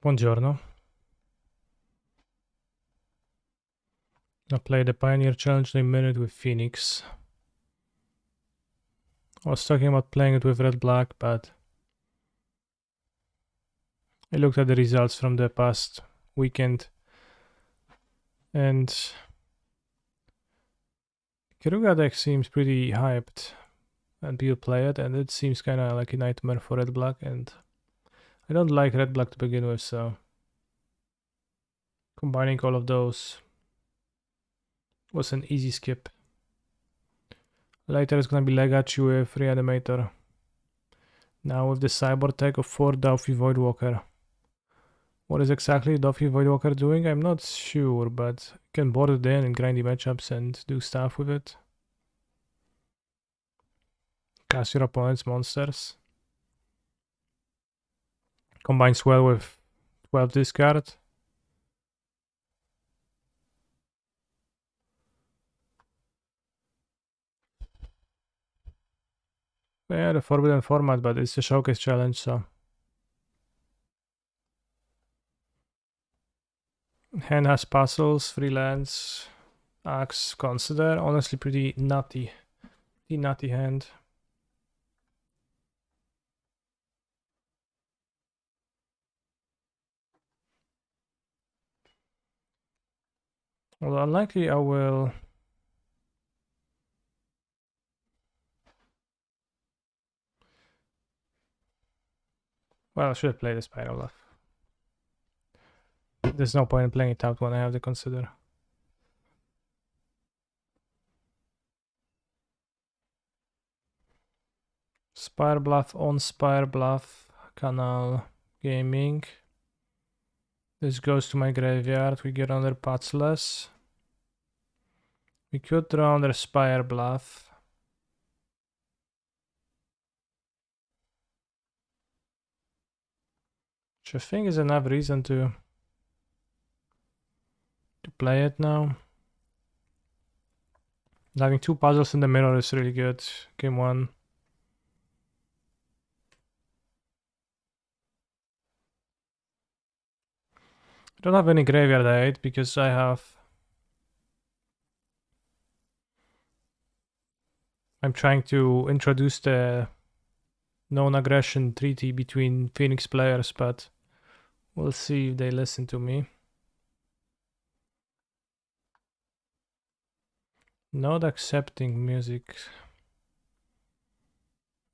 Buongiorno. I played the Pioneer Challenge in a minute with Phoenix. I was talking about playing it with red-black, but I looked at the results from the past weekend, and Kiruga deck seems pretty hyped, and people play it, and it seems kind of like a nightmare for red-black, and I don't like red-black to begin with, so combining all of those was an easy skip. Later it's gonna be Legacy with Reanimator. Now with the cyborg tech of 4 Dauphine Voidwalker. What is exactly Dauphine Voidwalker doing? I'm not sure, but you can board it in and grindy matchups and do stuff with it. Cast your opponent's monsters. Combines well with 12 discard. Yeah, the forbidden format, but it's a showcase challenge, so. Hand has puzzles, free lands, axe, consider. Honestly, pretty nutty. Pretty nutty hand. Although unlikely I will. Well, I should have played the Spire Olaf. There's no point in playing it out when I have to consider. Spire Bluff on Spire Bluff, Canal Gaming. This goes to my graveyard. We get under Patchless. We could draw under Spire Bluff. Which I think is enough reason to play it now. Having 2 puzzles in the middle is really good. Game 1. I don't have any graveyard aid because I'm trying to introduce the non-aggression treaty between Phoenix players, but we'll see if they listen to me. Not accepting music.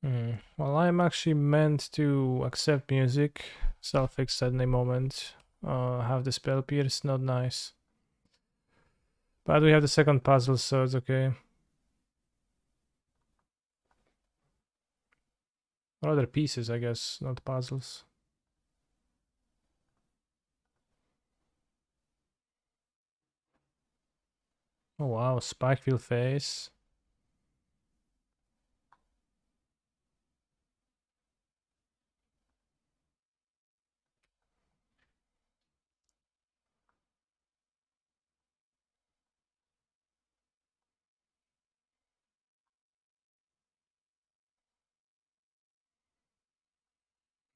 Well, I'm actually meant to accept music. Self-fix at any moment. Have the spell pierce, not nice. But we have the second puzzle, so it's okay. Or other pieces, I guess, not puzzles. Oh wow, Spikefield face.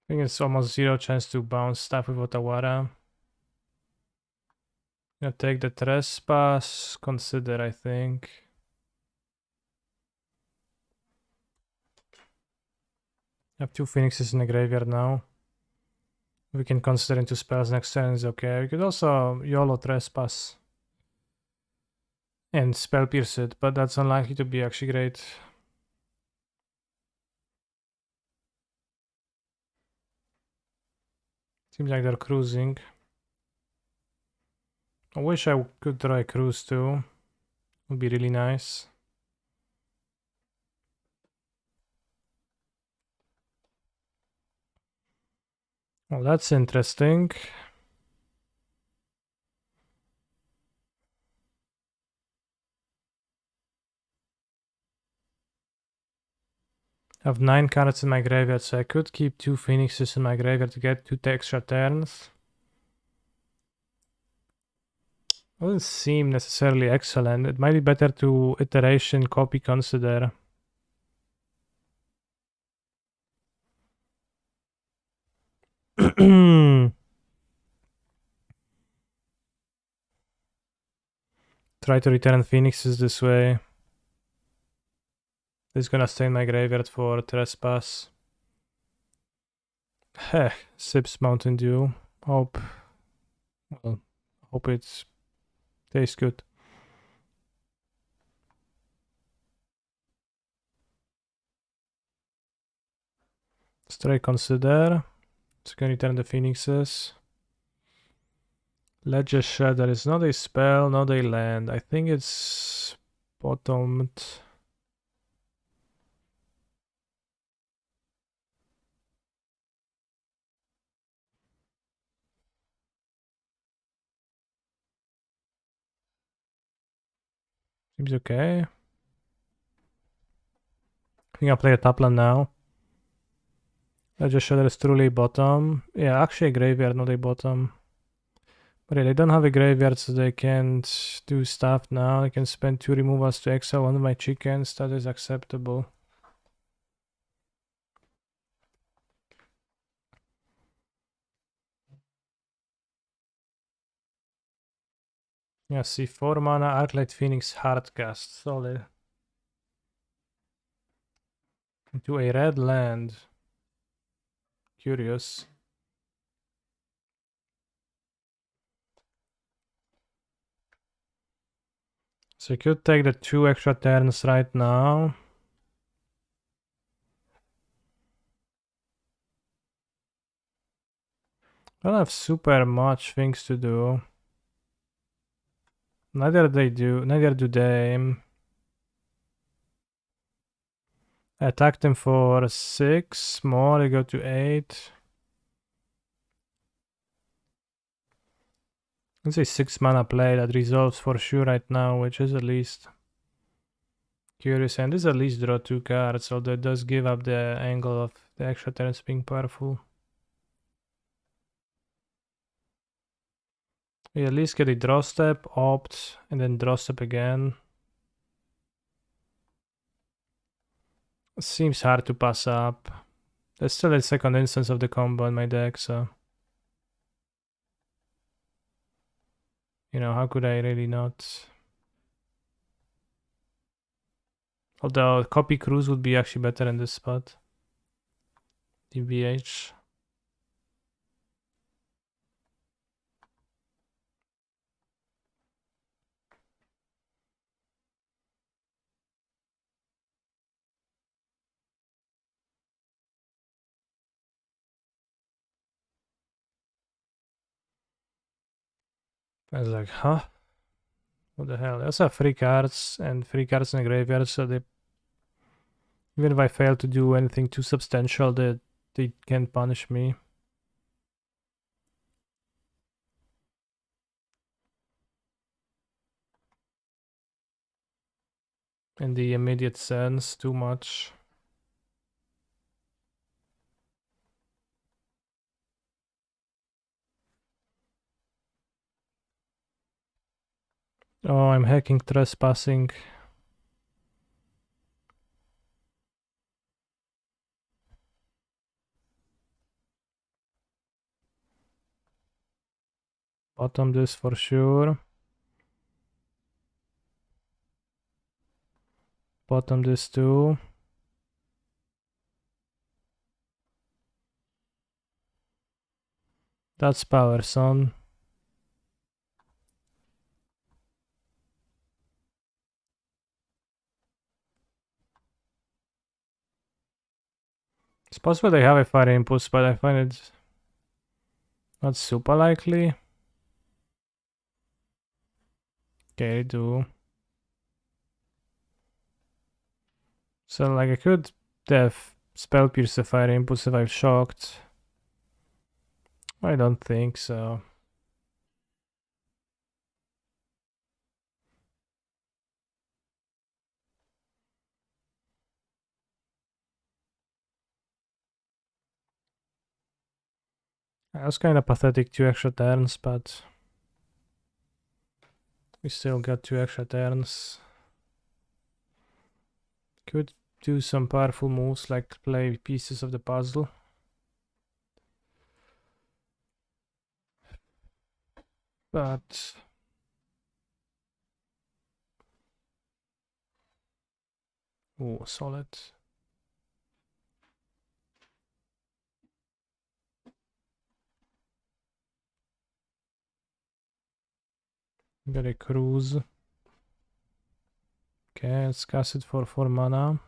I think it's almost 0 chance to bounce stuff with Otawara. Gonna take the trespass, consider, I think. I have 2 phoenixes in the graveyard now. We can consider into spells next turn, is okay. We could also YOLO trespass and spell pierce it, but that's unlikely to be actually great. Seems like they're cruising. I wish I could try cruise too. Would be really nice. Well, that's interesting. I have 9 cards in my graveyard, so I could keep 2 phoenixes in my graveyard to get 2 extra turns. Doesn't seem necessarily excellent. It might be better to iteration, copy, consider. Try to return Phoenixes this way. This is gonna stay in my graveyard for trespass. Heh, sips Mountain Dew. Hope it tastes good. Stray Consider. It's gonna return the Phoenixes. Ledger Shatter is not a spell, not a land. I think it's bottomed. Seems okay. I think I'll play a Taplan now. Ledger Shatter is truly bottom. Yeah, actually a graveyard, not a bottom. But yeah, they don't have a graveyard, so they can't do stuff now. I can spend 2 removals to exile one of my chickens. That is acceptable. Yeah, see, 4 mana, Arclight Phoenix, Hardcast. Solid. Into a red land. Curious. So you could take the 2 extra turns right now. I don't have super much things to do. Neither do they. I attack them for 6 more, I go to 8. It's a 6 mana play that resolves for sure right now, which is at least curious. And this at least draw 2 cards, although it does give up the angle of the extra turns being powerful. We at least get a draw step, opt, and then draw step again. It seems hard to pass up. There's still a second instance of the combo in my deck, so... You know, how could I really not? Although copy cruise would be actually better in this spot. DBH. I was like, huh? What the hell? I also have 3 cards and 3 cards in the graveyard, so they... Even if I fail to do anything too substantial, they can't punish me. In the immediate sense, too much. Oh, I'm hacking trespassing. Bottom this for sure. Bottom this too. That's power, son. It's possible they have a fire impulse, but I find it not super likely. Okay, I do. So like I could def spell pierce the fire impulse if I'm shocked. I don't think so. I was kind of pathetic 2 extra turns, but we still got 2 extra turns. Could do some powerful moves like play pieces of the puzzle. But Ooh, solid. Got a cruise. Okay, let's cast it for 4 mana.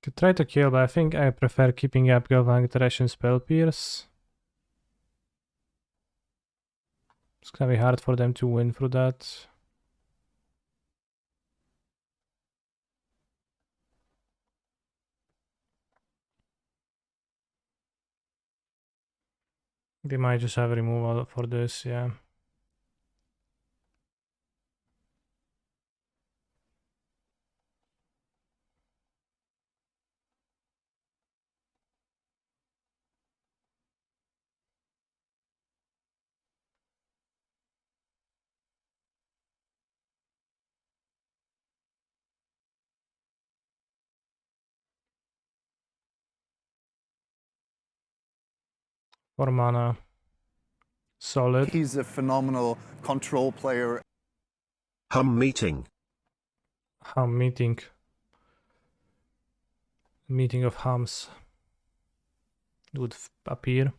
Could try to kill, but I think I prefer keeping up Galvanic Thresh and Spell Pierce. It's gonna be hard for them to win through that. They might just have removal for this, yeah. For mana. Solid. He's a phenomenal control player. Hum meeting. Hum meeting. Meeting of hums would appear.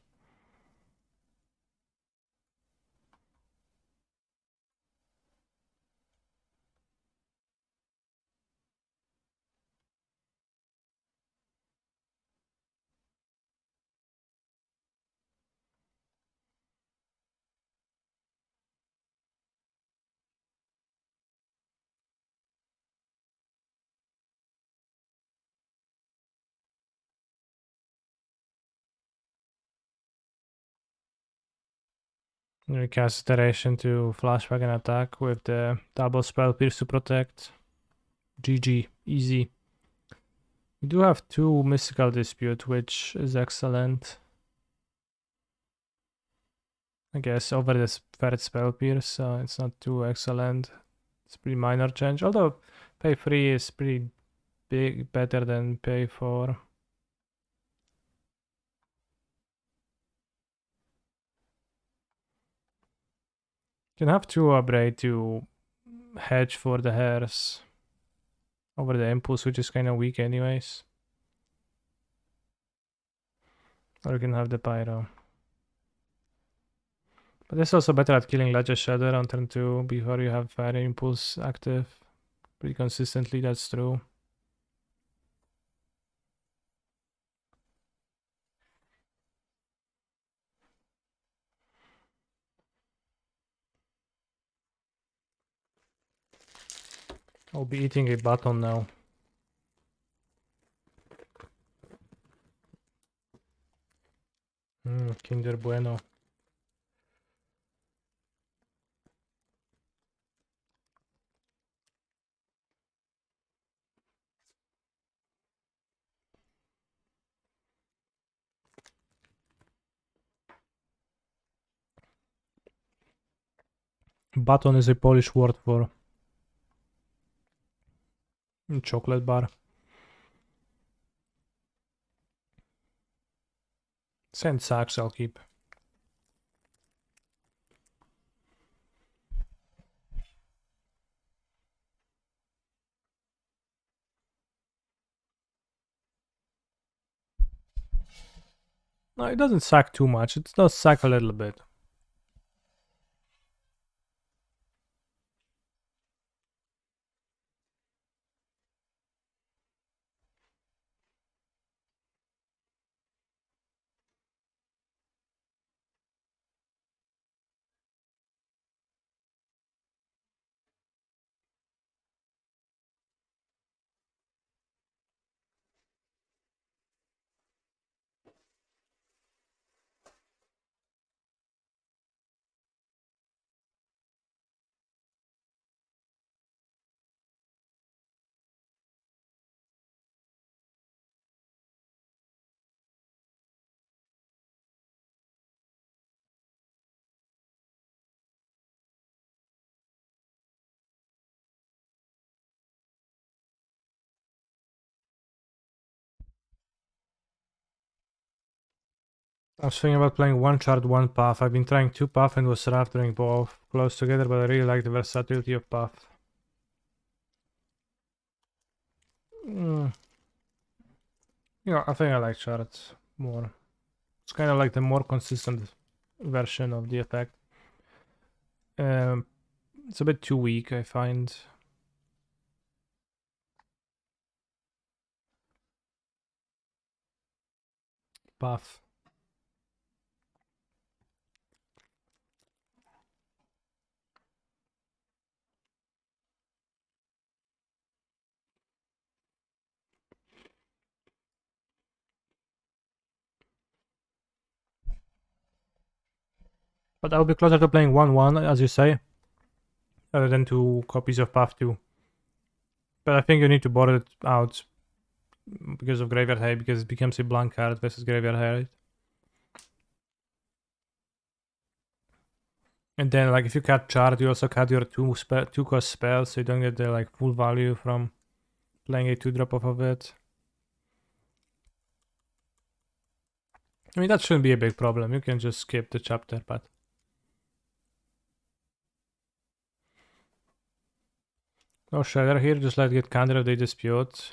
We cast Iteration to flashback and attack with the double spell pierce to protect. GG, easy. We do have 2 mystical dispute, which is excellent. I guess over the third spell pierce, so it's not too excellent. It's pretty minor change, although pay 3 is pretty big, better than pay 4. Can have 2 upgrade to hedge for the hairs over the impulse, which is kind of weak anyways. Or you can have the pyro. But it's also better at killing Ledger Shadow on turn 2 before you have Fire Impulse active. Pretty consistently, that's true. I'll be eating a button now. Kinder Bueno. Button is a Polish word for chocolate bar. Sand sacks I'll keep. No, it doesn't sack too much. It does sack a little bit. I was thinking about playing one chart, one path. I've been trying two path and was rough doing both close together, but I really like the versatility of path. You know, I think I like charts more. It's kind of like the more consistent version of the effect. It's a bit too weak, I find. Path. But I'll be closer to playing 1-1, as you say, rather than 2 copies of Path 2. But I think you need to board it out because of Graveyard Hate, because it becomes a blank card versus Graveyard Hate. And then, like, if you cut chart, you also cut your 2 cost spells, so you don't get the, like, full value from playing a 2-drop off of it. I mean, that shouldn't be a big problem. You can just skip the chapter, but... No Shader here, just let get counter if they dispute.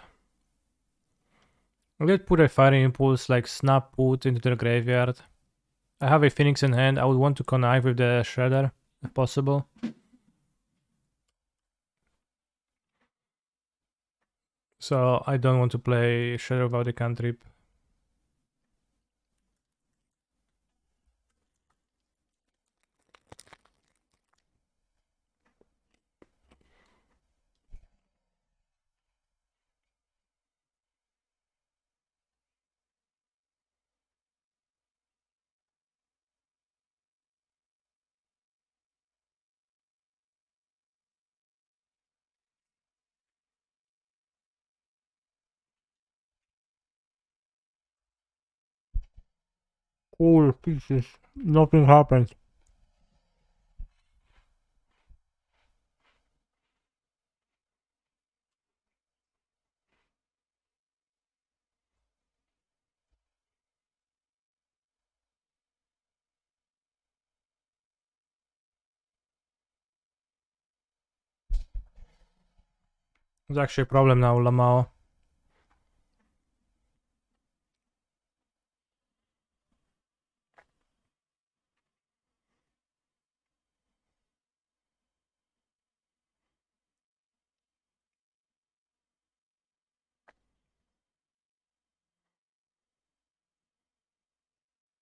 I did put a Fire Impulse, like Snap Put into their graveyard. I have a Phoenix in hand. I would want to connive with the Shredder, if possible. So I don't want to play Shredder without a cantrip. Cool pieces. Nothing happens. There's actually a problem now, Lamao.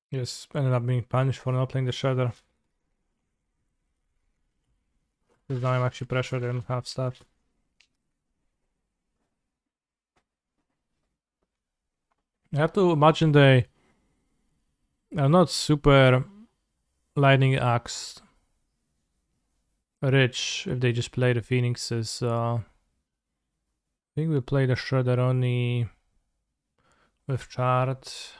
Yes, ended up being punished for not playing the Shredder. Because now I'm actually pressured and have stuff. I have to imagine they are not super lightning axe rich if they just play the Phoenixes. I think we play the Shredder only with chart.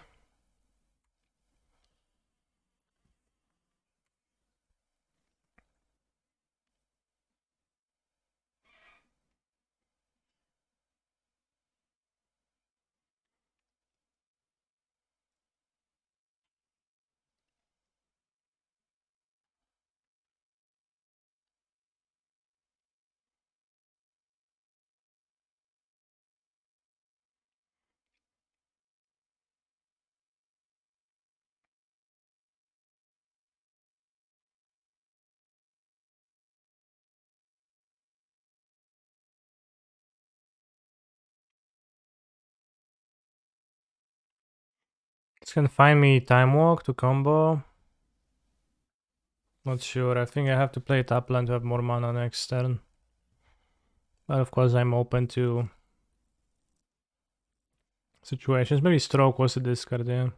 It's gonna find me Time Walk to combo. Not sure. I think I have to play top land to have more mana next turn. But of course I'm open to situations. Maybe Stroke was a discard, yeah.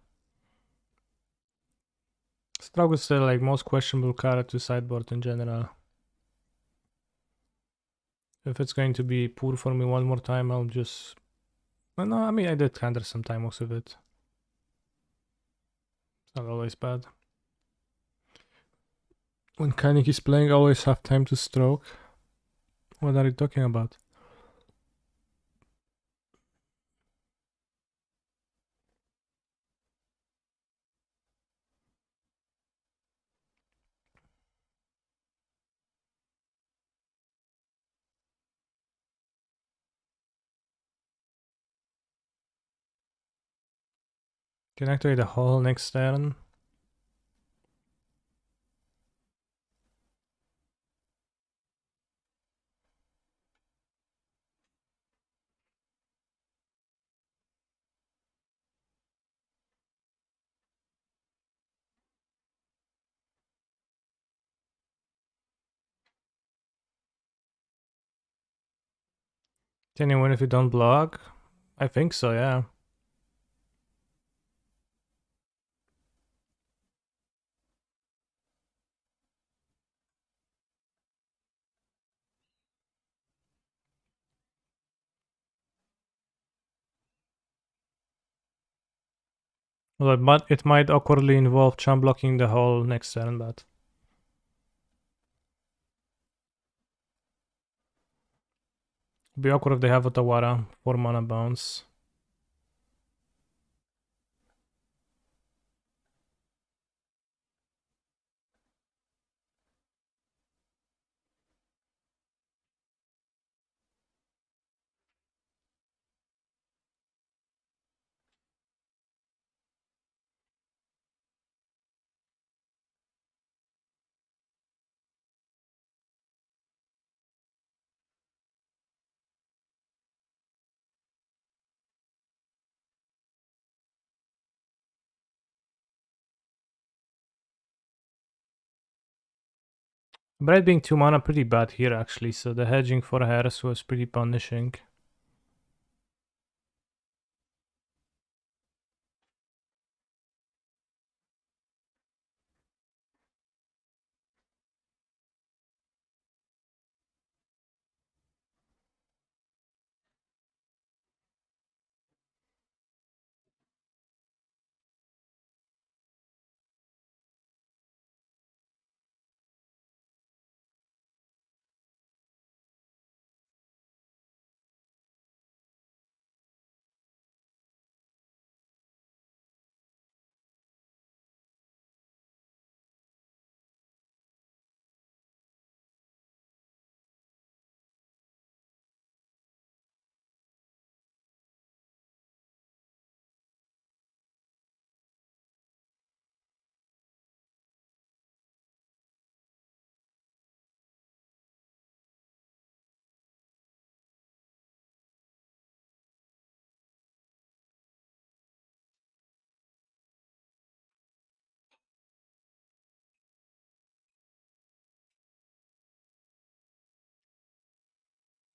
Stroke is the like most questionable card to sideboard in general. If it's going to be poor for me one more time, I'll just... No, I mean I did counter some Time Walks with it. It's not always bad. When Kanik is playing, I always have time to Stroke. What are you talking about? Can activate the hull next turn. Can you win if you don't block? I think so, yeah. But it might awkwardly involve chump blocking the hull next turn, but... It'd be awkward if they have Otawara, 4 mana bounce. Bright being 2 mana pretty bad here actually, so the hedging for Harris was pretty punishing.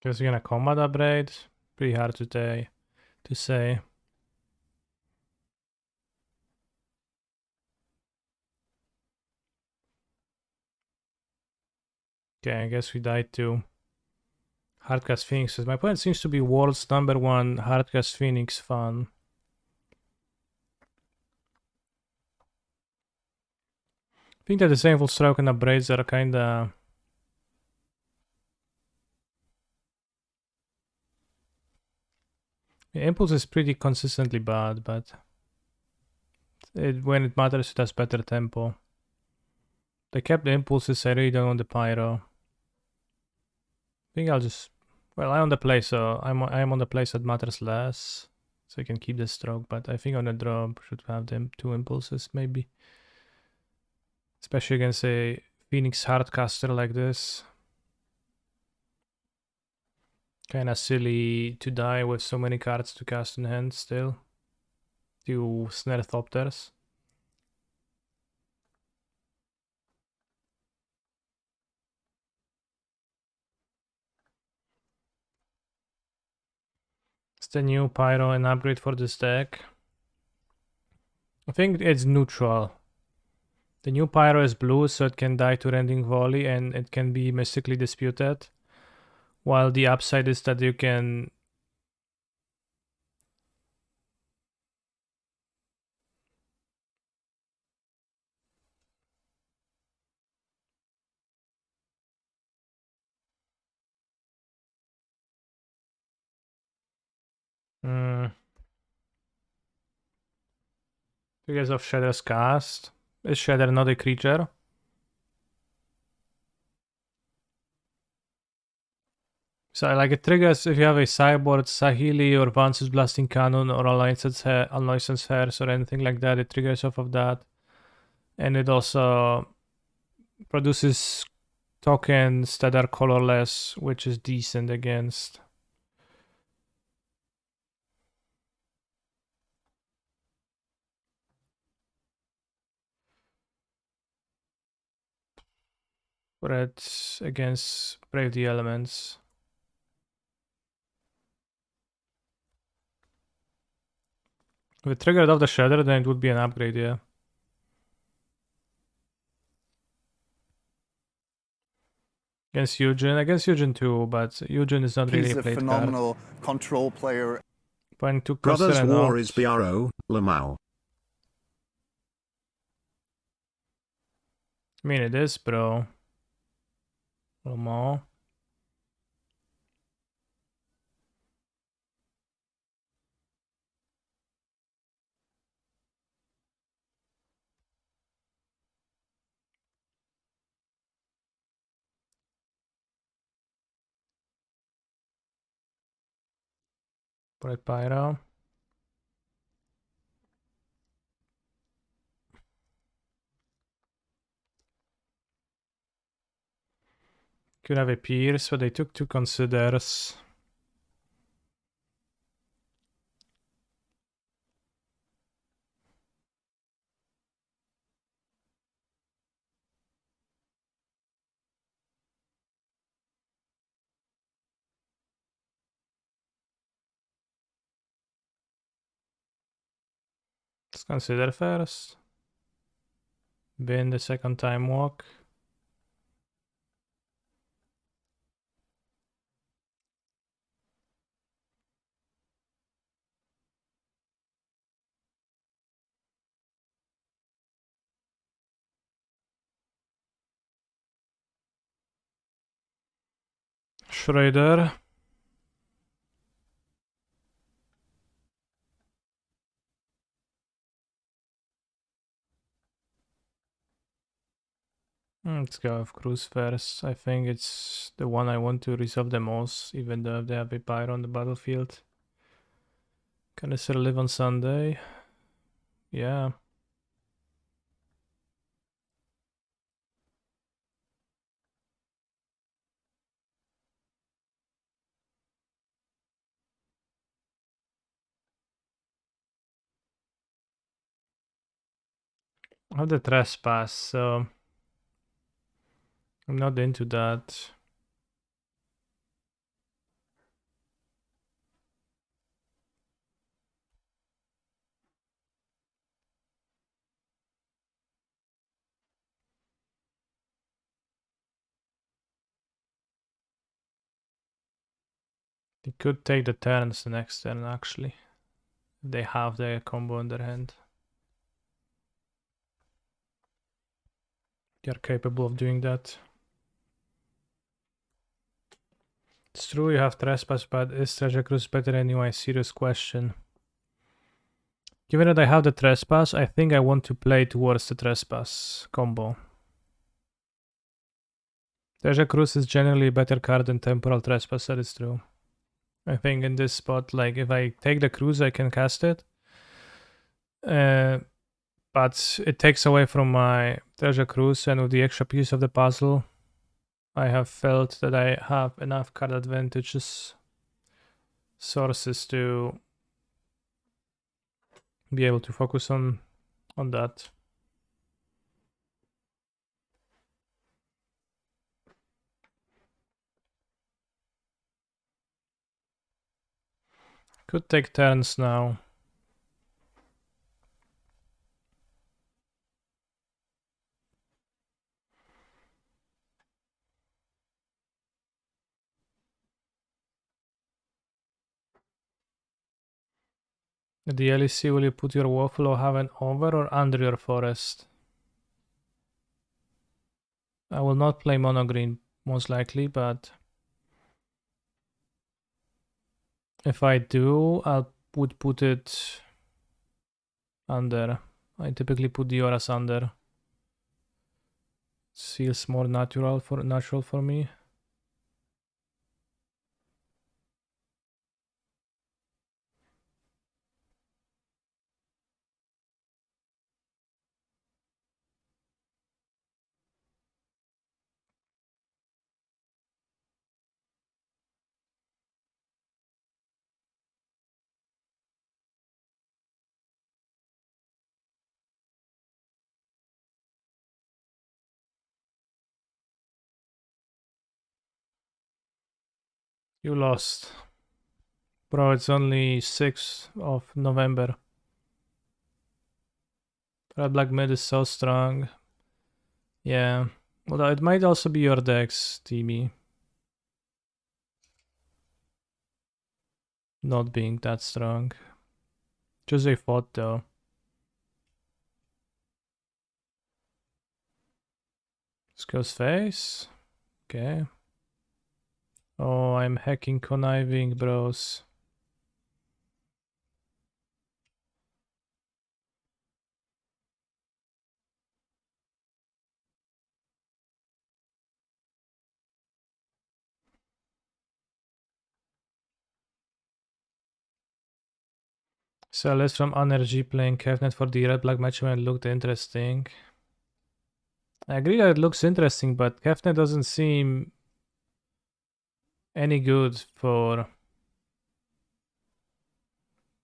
Guess we're gonna combat upgrade. Pretty hard to say. Okay, I guess we died to Hardcast Phoenixes. My point seems to be world's #1 Hardcast Phoenix fan. I think that the Sinful Stroke and upgrades are kinda... The Impulse is pretty consistently bad, but when it matters it has better tempo. They kept the Impulses, I really don't want the Pyro. I think I'll just... Well, I'm on the play, so I'm on the place that matters less. So I can keep the Stroke, but I think on the draw should have them 2 Impulses maybe. Especially against a Phoenix Hardcaster like this. Kinda silly to die with so many cards to cast in hand still. To Snare Thopters. It's the new Pyro and upgrade for this deck. I think it's neutral. The new Pyro is blue, so it can die to Rending Volley and it can be mystically disputed. While the upside is that you can... Because of Shadow's cast. Is Shadow not a creature? So like it triggers if you have a sideboard, Sahili or Vance's Blasting Cannon or Unlicensed Hairs or anything like that, it triggers off of that. And it also produces tokens that are colorless, which is decent against. Reds against Brave the Elements. If it triggered off the Shredder, then it would be an upgrade, yeah. Against Eugen too, but Eugen is not really He's a a played phenomenal control player. card. Playing two Brothers Crosser War and is BRO, Lamau. I mean it is, bro. A little more. Bright Pyro. Could have a Pierce, but they took 2 Considers. Let's consider first. Bin the second time walk. Schrader. Let's go with Cruise first. I think it's the one I want to resolve the most, even though they have a Pyro on the battlefield. Can I still live on Sunday? Yeah. I have the Trespass, so I'm not into that. They could take the turns the next turn, actually. If they have the combo in their hand. They are capable of doing that. It's true you have Trespass, but is Treasure Cruise better anyway? Serious question. Given that I have the Trespass, I think I want to play towards the Trespass combo. Treasure Cruise is generally a better card than Temporal Trespass, that is true. I think in this spot, like if I take the Cruise, I can cast it. But it takes away from my Treasure Cruise, and with the extra piece of the puzzle, I have felt that I have enough card advantages, sources to be able to focus on that. Could take turns now. At the LEC, will you put your Waffle or Haven over or under your Forest? I will not play mono green, most likely, but if I do, I would put it under. I typically put the Auras under. It feels more natural for me. You lost. Bro, it's only 6th of November. Red Black Mid is so strong. Yeah. Although it might also be your decks, TB. Not being that strong. Just a thought though. This goes face. Okay. Oh, I'm hacking conniving, bros. So list from Energy playing Kevnet for the red black matchup and looked interesting. I agree that it looks interesting, but Kevnet doesn't seem any good for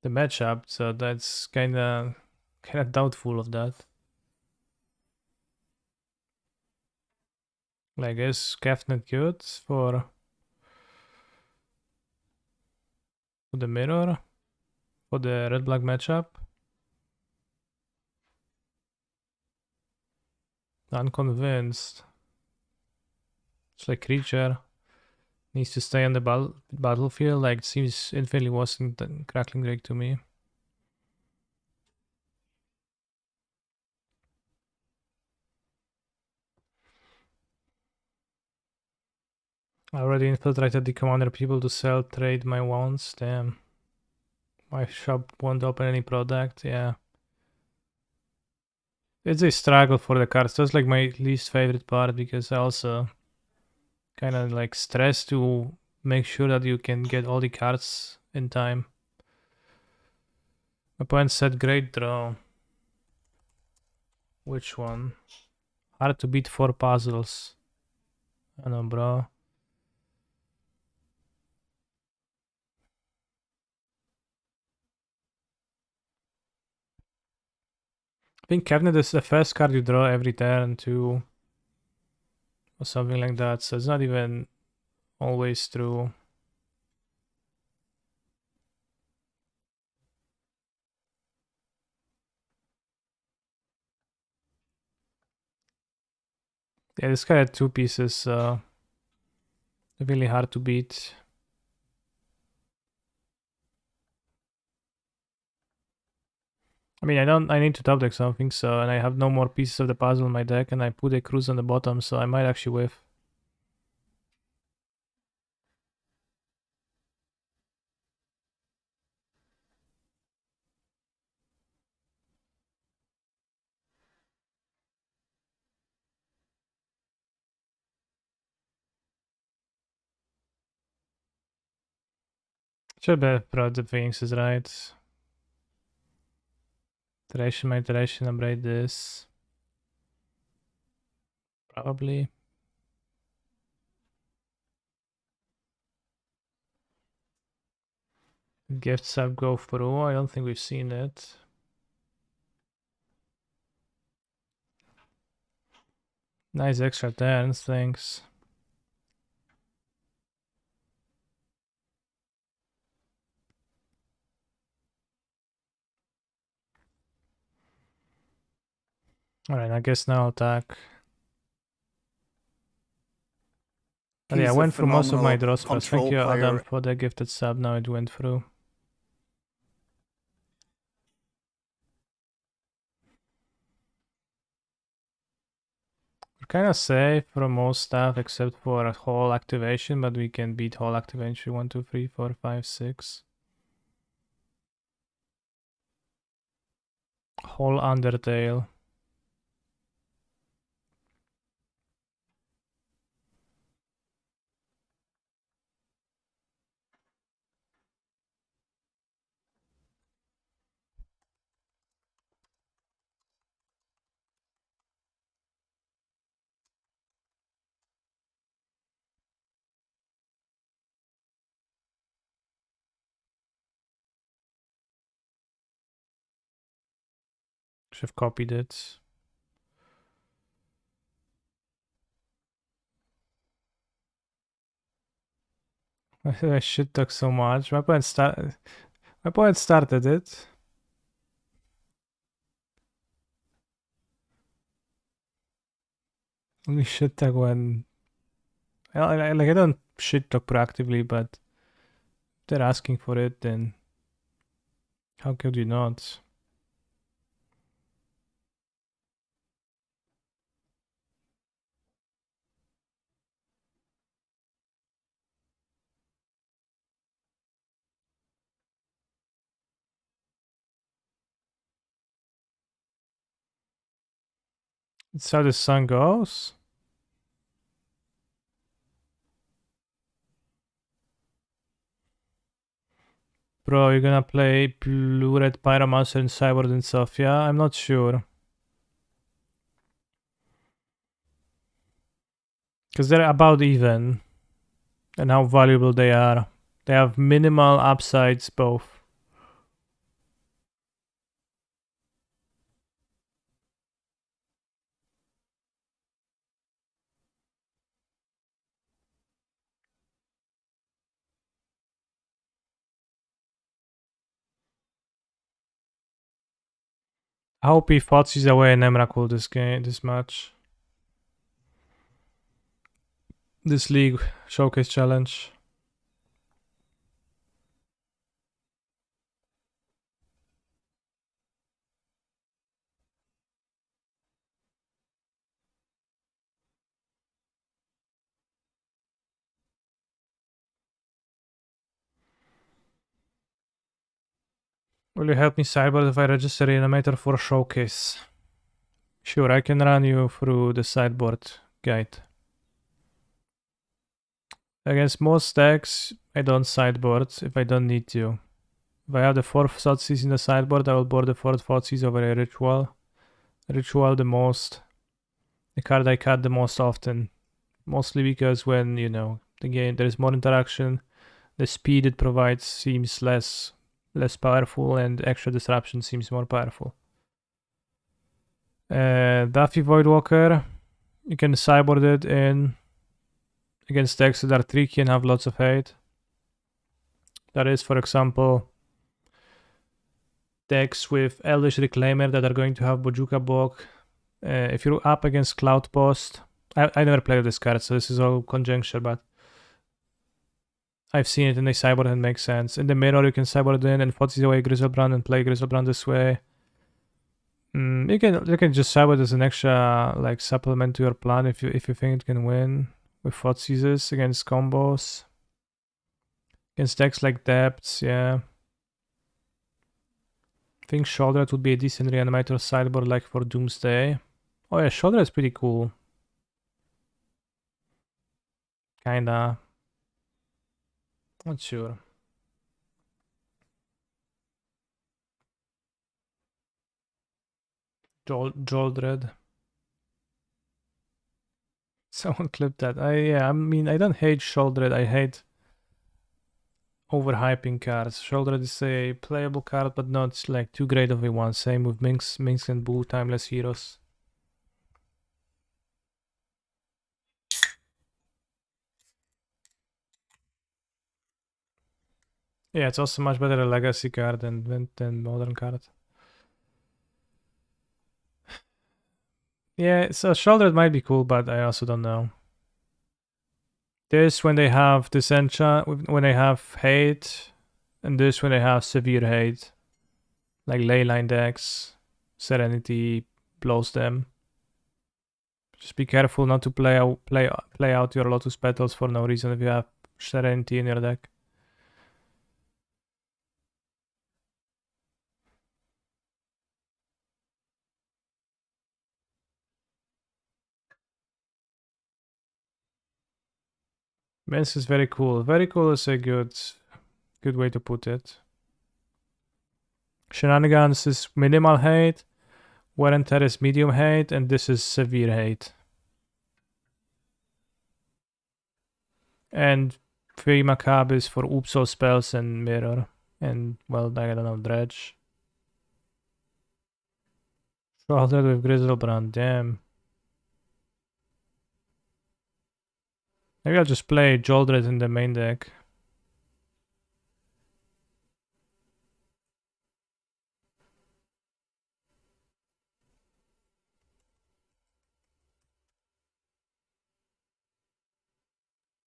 the matchup, so that's kinda doubtful of that. Like, is Kevnet good for the mirror? For the red black matchup? Unconvinced. It's like creature needs to stay on the battlefield. Like, it seems infinitely worse than Crackling Drake to me. I already infiltrated the commander people to sell, trade my wands. Damn. My shop won't open any product. Yeah. It's a struggle for the cards. That's like my least favorite part because I also kind of like stress to make sure that you can get all the cards in time. My opponent said great draw. Which one? Hard to beat 4 puzzles. I know, bro. I think Cabinet is the first card you draw every turn too. Or something like that. So it's not even always true. Yeah, this guy had 2 pieces, so really hard to beat. I mean, I need to top deck something, so, and I have no more pieces of the puzzle in my deck, and I put a cruise on the bottom, so I might actually whiff. Should be brought the Phoenix is right. Iteration by iteration, upgrade this. Probably. Gift sub go through. I don't think we've seen it. Nice extra turns, thanks. Alright, I guess now attack. But yeah, I He's a went through most of my phenomenal draw spells. Thank control you, player. Adam, for the gifted sub. Now it went through. We're kind of safe from most stuff except for a whole activation, but we can beat whole activation 1, 2, 3, 4, 5, 6. Whole Undertale. Should have copied it. I shit talk so much. My opponent started it. Only shit talk when I don't shit talk proactively, but if they're asking for it, then how could you not? It's how the sun goes. Bro, you're gonna play blue-red Pyromancer and Cyborg and stuff, yeah? I'm not sure. Because they're about even. And how valuable they are. They have minimal upsides both. I hope he Fotzi's away in Emrakul this match. This league showcase challenge. Will you help me sideboard if I register reanimator for showcase? Sure, I can run you through the sideboard guide. Against most decks, I don't sideboard if I don't need to. If I have the 4 Thoughtseize in the sideboard, I will board the 4 Thoughtseize over a Ritual. Ritual the most. The card I cut the most often. Mostly because when, you know, the game there is more interaction, the speed it provides seems less powerful, and extra disruption seems more powerful. Daffy Voidwalker, you can sideboard it in against decks that are tricky and have lots of hate. That is, for example, decks with Elvish Reclaimer that are going to have Bojuka Bog. If you're up against Cloud Post, I never played this card, so this is all conjecture, but I've seen it in the sideboard and it makes sense. In the mirror, you can sideboard in and Fotzi's away Griselbrand and play Griselbrand this way. You can just sideboard as an extra like supplement to your plan if you think it can win with Fotzi's against combos. Against decks like Depths, yeah. I think Shoulder would be a decent reanimator sideboard like for Doomsday. Oh yeah, Shoulder is pretty cool. Kinda. Not sure. Joldred. Someone clipped that. I mean, I don't hate Shoulder. I hate overhyping cards. Shoulder is a playable card, but not like too great of a one. Same with Minx and Boo, Timeless Heroes. Yeah, it's also much better a legacy card than modern card. Yeah, so Shoulder might be cool, but I also don't know. This when they have Disenchant, when they have hate, and this when they have severe hate. Like Leyline decks, Serenity blows them. Just be careful not to play out your Lotus Petals for no reason if you have Serenity in your deck. Vince is very cool. Very cool is a good way to put it. Shenanigans is minimal hate, Wear and Tear is medium hate, and this is severe hate. And 3 Macabre is for Oopsal spells and Mirror. And, well, I don't know, Dredge. Shoulder with Griselbrand, damn. Maybe I'll just play Joldred in the main deck.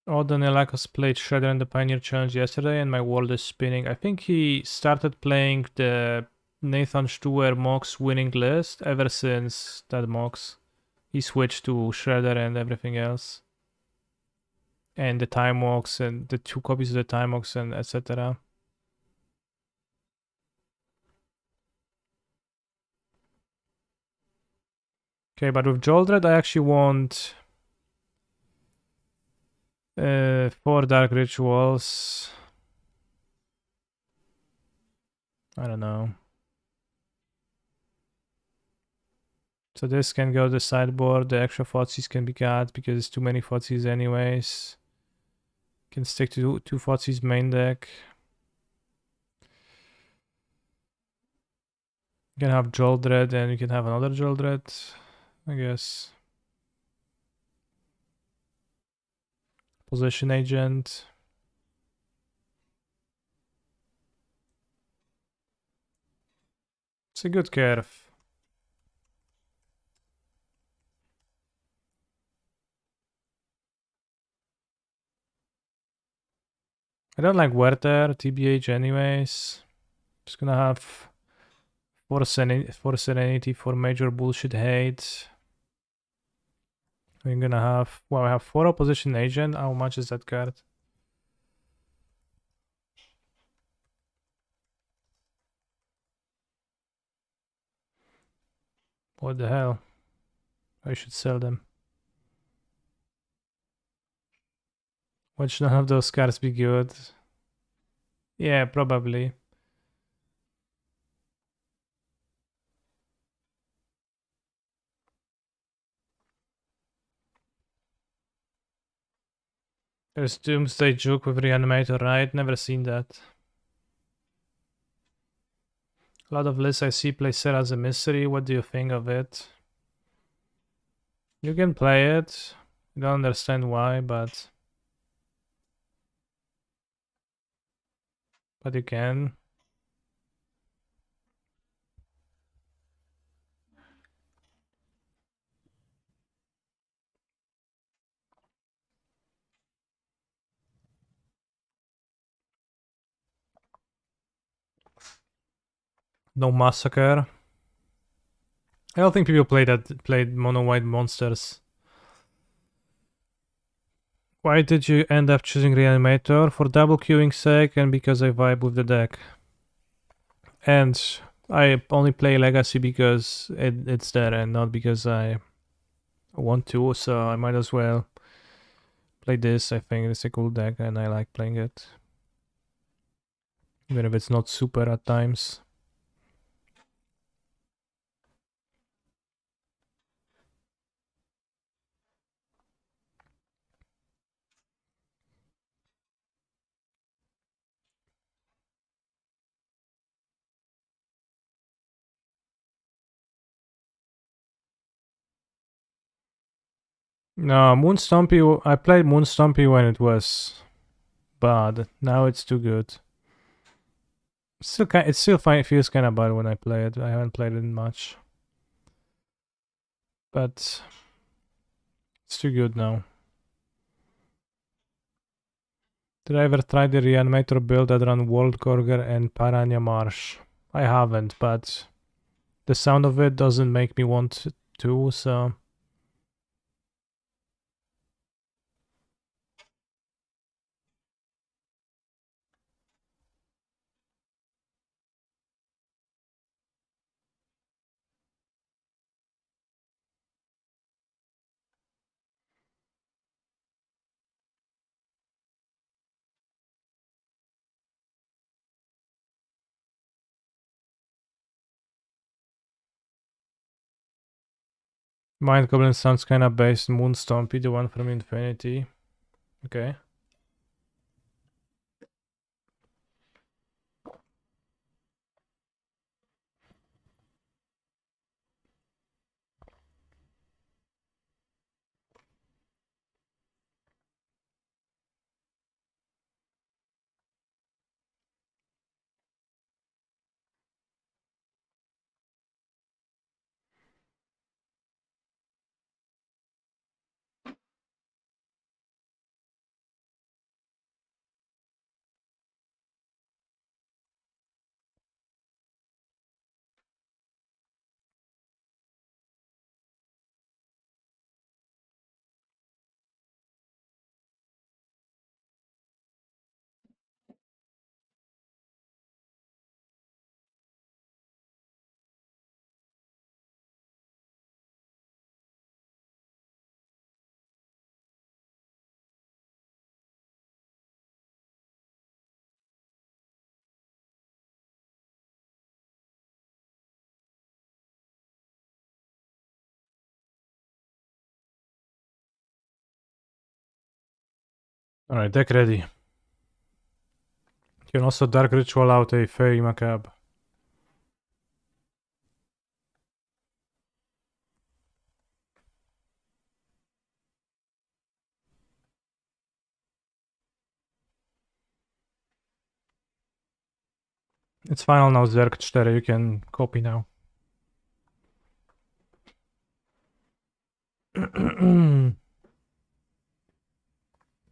Oh, Danielakos played Shredder in the Pioneer Challenge yesterday, and my world is spinning. I think he started playing the Nathan Stuer Mox winning list ever since that Mox. He switched to Shredder and everything else. And the Time Mox and the 2 copies of the Time Mox and etc. Okay, but with Joldred I actually want 4 Dark Rituals. I don't know. So this can go to the sideboard. The extra Thoughtseize can be cut because it's too many Thoughtseize anyways. Can stick to 2 Thoughtseize main deck. You can have Joldred and you can have another Joldred, I guess. Position Agent. It's a good curve. I don't like Werther, TBH anyways. Just gonna have 4 Serenity for major bullshit hate. I'm gonna have, well, I have 4 Opposition Agent. How much is that card? What the hell? I should sell them. Why should none of those cards be good? Yeah, probably. There's Doomsday Juke with Reanimator, right? Never seen that. A lot of lists I see play Set as a mystery. What do you think of it? You can play it. I don't understand why, but you can. No Massacre. I don't think people played mono white monsters. Why did you end up choosing Reanimator? For double queuing sake and because I vibe with the deck. And I only play Legacy because it's there and not because I want to, so I might as well play this. I think it's a cool deck and I like playing it. Even if it's not super at times. No, Moonstompy, I played Moonstompy when it was bad. Now it's too good. It still feels kind of bad when I play it. I haven't played it much. But it's too good now. Did I ever try the Reanimator build that ran World Gorger and Piranha Marsh? I haven't, but the sound of it doesn't make me want to, so... Mind Goblin sounds kinda based Moonstompy, the one from Infinity. Okay. Alright, deck ready. You can also Dark Ritual out a Fairy Macabre. It's final now, Zerg 4, you can copy now.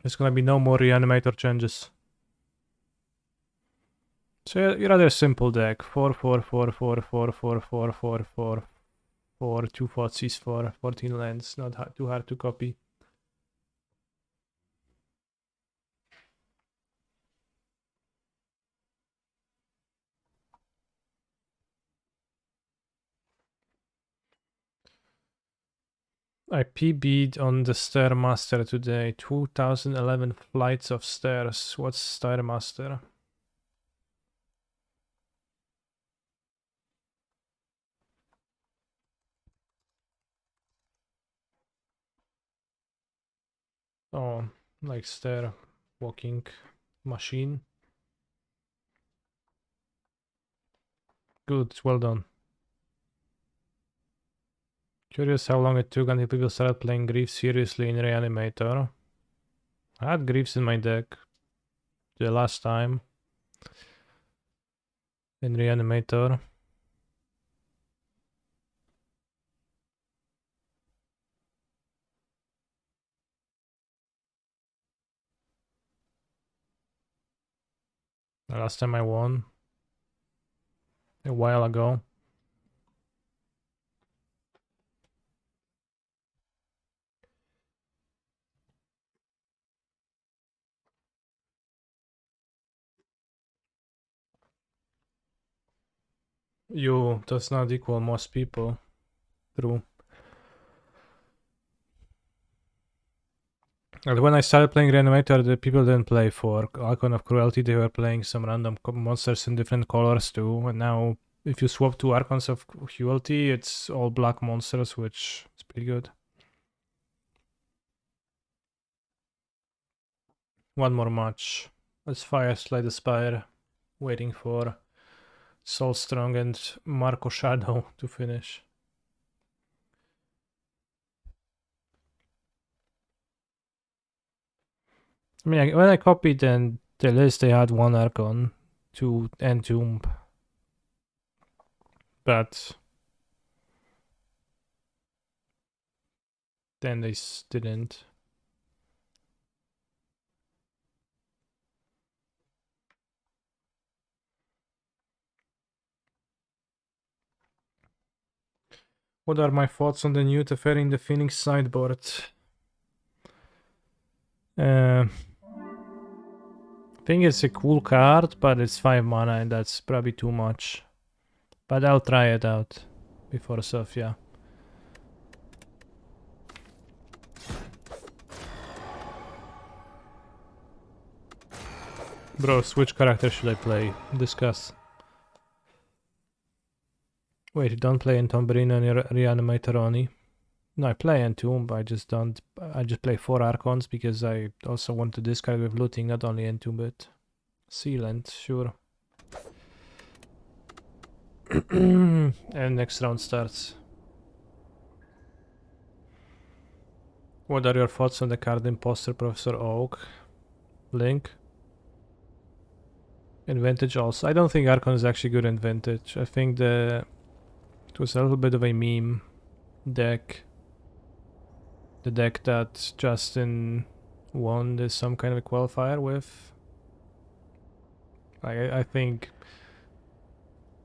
There's gonna be no more reanimator changes. So yeah, rather simple deck. 4, 4, 4, 4, 4, 4, 4, 4, 4, 4, 2 Thoughtseize for 14 lands. Not too hard to copy. I PB'd on the Stairmaster today. 2011 flights of stairs. What's Stairmaster? Oh, like stair walking machine. Good, well done. Curious how long it took until people started playing Grief seriously in Reanimator. I had Griefs in my deck the last time in Reanimator. The last time I won a while ago. You does not equal most people. True. And when I started playing Reanimator, the people didn't play for Icon of Cruelty, they were playing some random monsters in different colors too. And now, if you swap two Archons of Cruelty, it's all black monsters, which is pretty good. One more match. Let's fire Slay the Spire. Waiting for Soul Strong and Marco Shadow to finish. I mean, when I copied the list, they had one Archon, two Entomb. But then they didn't. What are my thoughts on the new Teferi in the Phoenix sideboard? I think it's a cool card, but it's 5 mana and that's probably too much. But I'll try it out before Sophia. Bro, which character should I play? Discuss. Wait, you don't play Entombrino and Reanimator Oni? No, I play Entomb, I just don't... I just play 4 Archons because I also want to discard with looting, not only Entomb it. Sealant, sure. And next round starts. What are your thoughts on the card Imposter Professor Oak? Link? In Vintage also. I don't think Archon is actually good in Vintage. I think it was a little bit of a meme deck. The deck that Justin won is some kind of a qualifier with. I think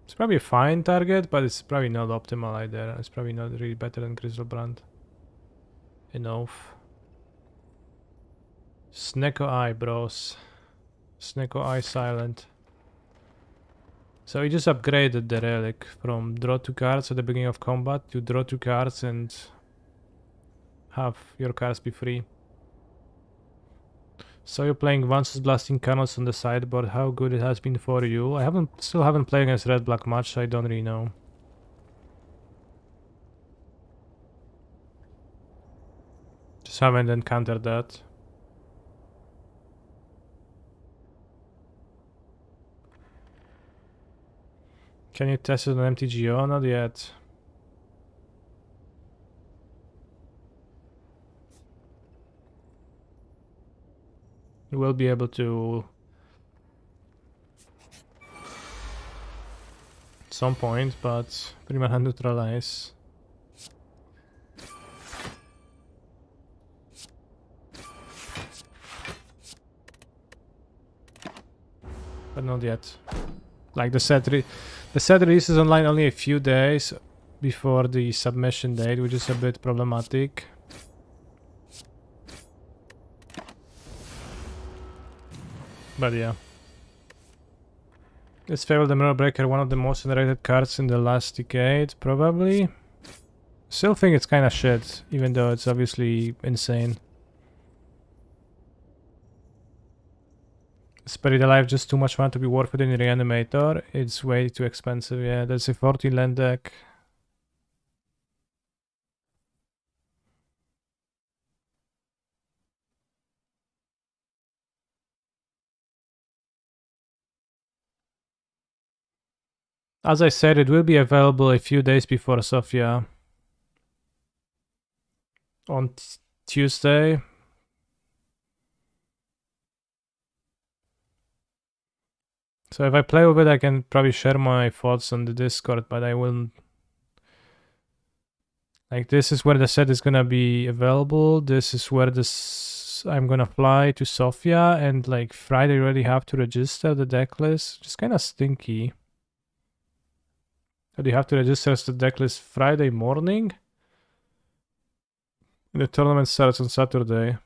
it's probably a fine target, but it's probably not optimal either. It's probably not really better than Griselbrand. Enough. Snecko Eye, bros. Snecko Eye silent. So you just upgraded the relic from draw 2 cards at the beginning of combat to draw 2 cards and have your cards be free. So you're playing Vance's Blasting Cannons on the sideboard. How good it has been for you? I still haven't played against Red Black much, so I don't really know. Just haven't encountered that. Can you test it on MTGO? Not yet. You will be able to at some point, but prima neutralize. But not yet. Like the set releases online only a few days before the submission date, which is a bit problematic. But yeah. Is Fable the Mirror Breaker one of the most underrated cards in the last decade? Probably. Still think it's kinda shit, even though it's obviously insane. Is Buried Alive just too much fun to be worth it in Reanimator? It's way too expensive, yeah. That's a 14 land deck. As I said, it will be available a few days before Sofia. On Tuesday. So if I play with it, I can probably share my thoughts on the Discord, but I will... Like, this is where the set is gonna be available. This is where I'm gonna fly to Sofia, and like Friday you already have to register the deck list. Just kind of stinky. But you have to register the deck list Friday morning. And the tournament starts on Saturday.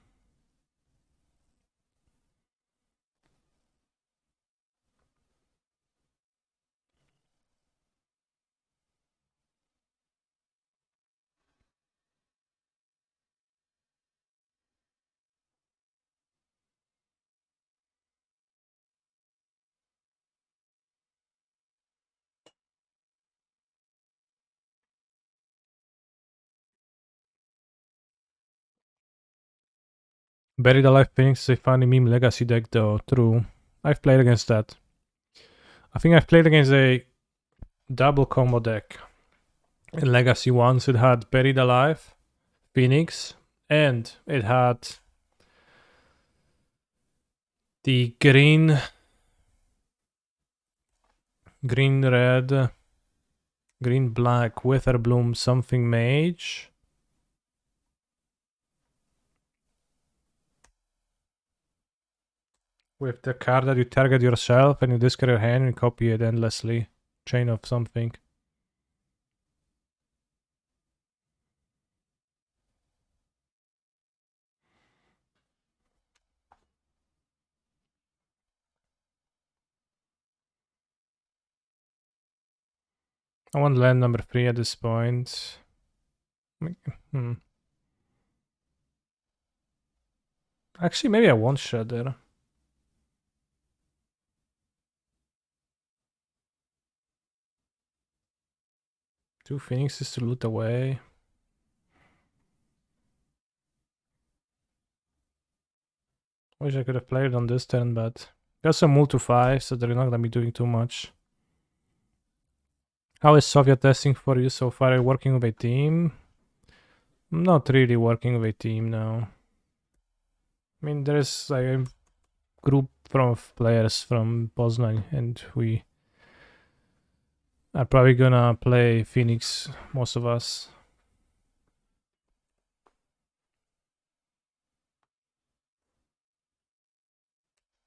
Buried Alive Phoenix is a funny meme legacy deck though, true. I've played against that. I think I've played against a double combo deck. In Legacy once it had Buried Alive, Phoenix, and it had the green red, green black Witherbloom something mage. With the card that you target yourself and you discard your hand and copy it endlessly. Chain of something. I want land number 3 at this point. Actually, maybe I won't Shudder. Two Phoenixes to loot away. Wish I could have played on this turn, but we also moved to 5, so they're not gonna be doing too much. How is Soviet testing for you so far? Are you working with a team? I'm not really working with a team now. I mean, there's like a group of players from Poznań, and we are probably gonna play Phoenix, most of us.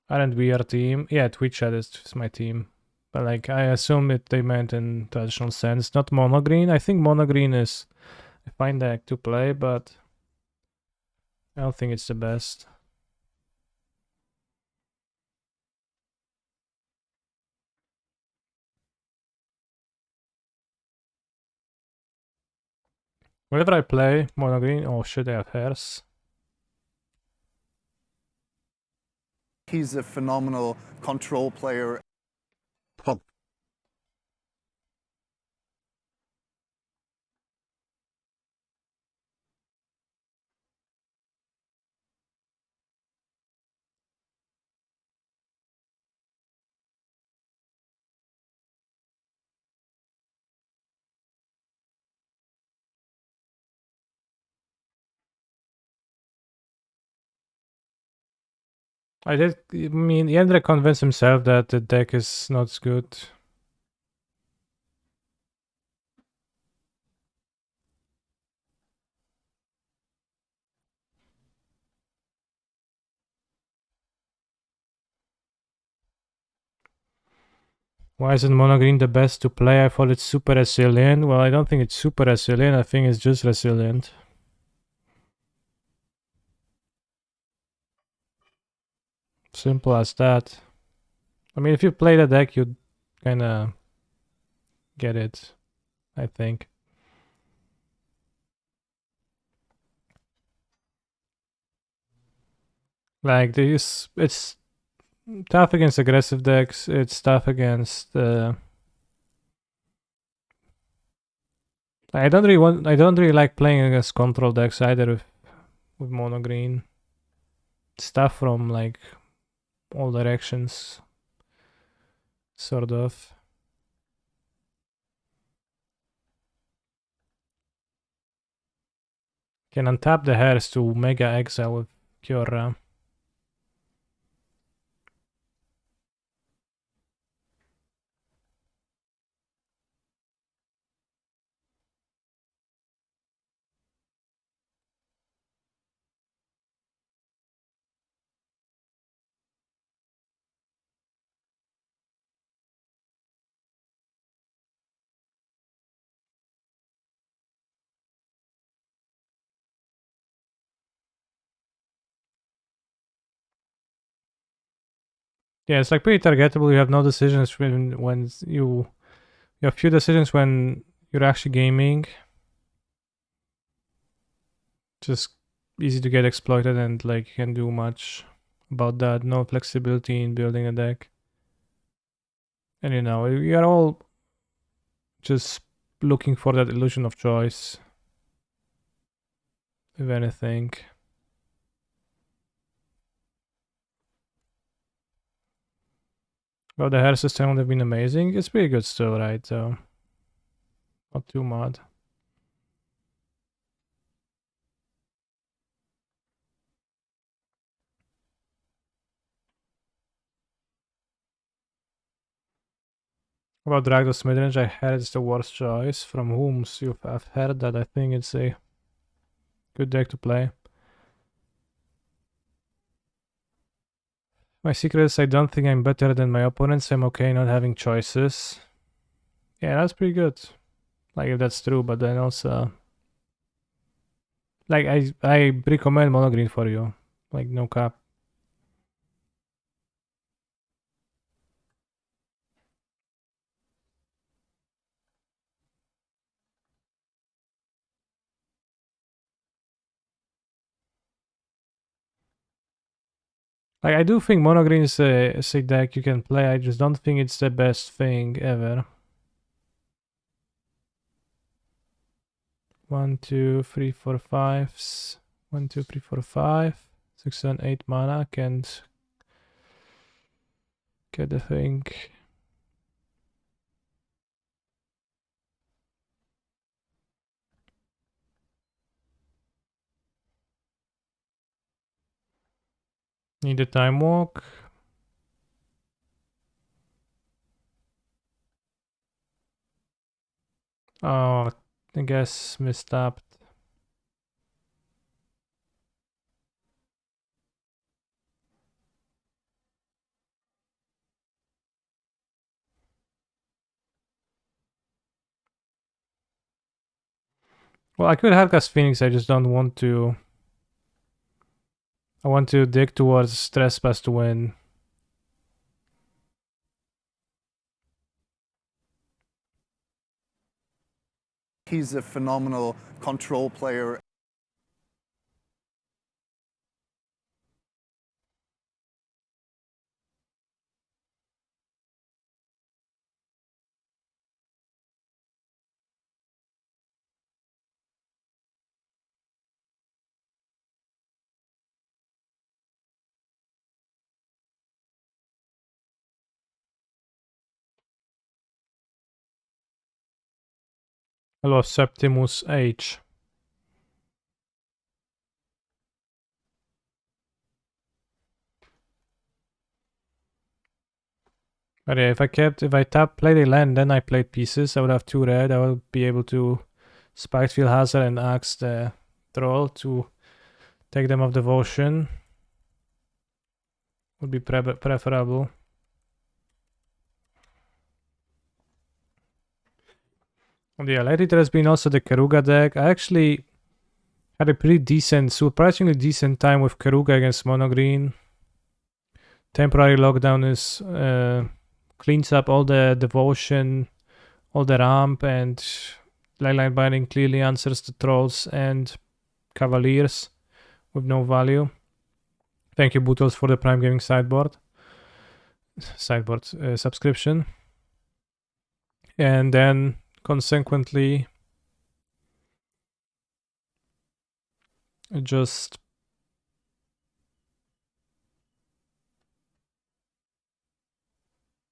Aren't we our team? Yeah, Twitch chat is my team. But like, I assume they meant in traditional sense, not monogreen. I think monogreen is a fine deck to play, but I don't think it's the best. Whenever I play monogreen, oh shit, I have hairs. He's a phenomenal control player. Pog. I mean, Jendrik convinced himself that the deck is not good. Why isn't mono green the best to play? I thought it's super resilient. Well, I don't think it's super resilient. I think it's just resilient. Simple as that. I mean, if you play the deck, you kinda get it, I think. Like, it's tough against aggressive decks. It's tough against. I don't really like playing against control decks either with mono green. Stuff from like all directions, sort of. Can untap the hairs to Mega Exile with Kiora. Yeah, it's like pretty targetable. You have no decisions when you have few decisions when you're actually gaming. Just easy to get exploited and like you can do much about that. No flexibility in building a deck. And you know, we are all just looking for that illusion of choice. If anything. Well, the hair system would have been amazing. It's pretty good still, right? So, not too mad. About Dragdos Midrange, I heard it's the worst choice. From whom you have heard that? I think it's a good deck to play. My secret is I don't think I'm better than my opponents. I'm okay not having choices. Yeah, that's pretty good. Like if that's true, but then also like I recommend mono green for you. Like no cap. Like I do think mono green is a deck you can play. I just don't think it's the best thing ever. 1, 2, 3, 4, 5. 1, 2, 3, 4, 5. 6, 7, 8 mana. Can't get the thing. Need a time walk. Oh, I guess mistapped. Well, I could Hellcast Phoenix, I just don't want to. I want to dig towards Trespass to win. He's a phenomenal control player. Hello, Septimus H. But yeah, if I played a land, then I played pieces, I would have 2 red. I would be able to Spikefield Hazard and axe the troll to take them off devotion. Would be preferable. Yeah, lately there has been also the Keruga deck. I actually had a pretty decent, surprisingly decent time with Keruga against mono green. Temporary lockdown is cleans up all the devotion, all the ramp, and Leyline Binding clearly answers the trolls and cavaliers with no value. Thank you, Bootles, for the Prime Gaming sideboard subscription. And then consequently just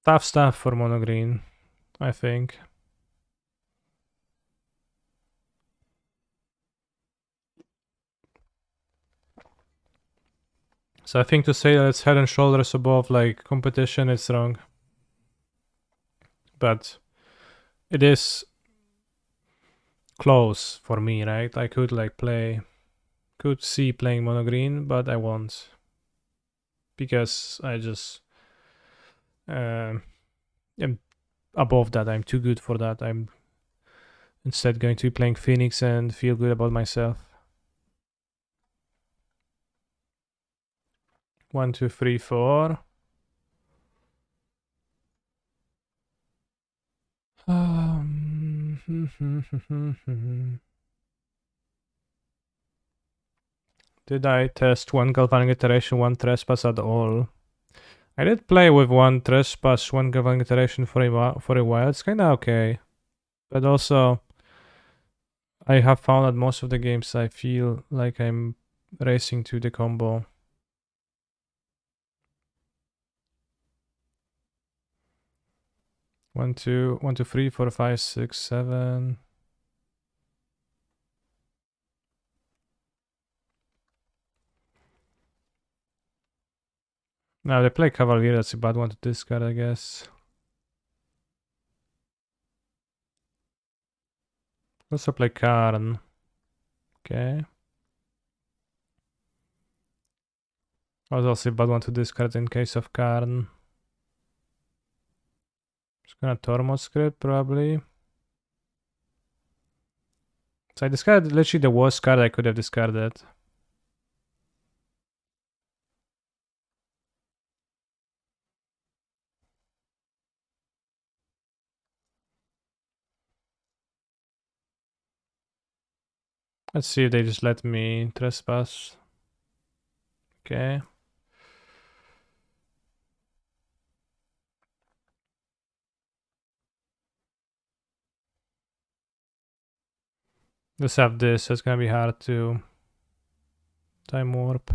tough stuff for mono green, I think. So I think to say that it's head and shoulders above like competition is wrong. But it is close for me, right? I could like could see playing mono green, but I won't. Because I just am above that. I'm too good for that. I'm instead going to be playing Phoenix and feel good about myself. 1, 2, 3, 4. Did I test 1 galvanic iteration, 1 trespass at all? I did play with 1 trespass, 1 galvanic iteration for a while. It's kinda okay. But also, I have found that most of the games I feel like I'm racing to the combo. 1, 2, 1, 2, 3, 4, 5, 6, 7. Now they play Cavalier, that's a bad one to discard, I guess. Also play Karn. Okay. Was also a bad one to discard in case of Karn. Just gonna Tormod script probably. So I discarded literally the worst card I could have discarded. Let's see if they just let me trespass. Okay. Let's have this, so it's gonna be hard to time warp.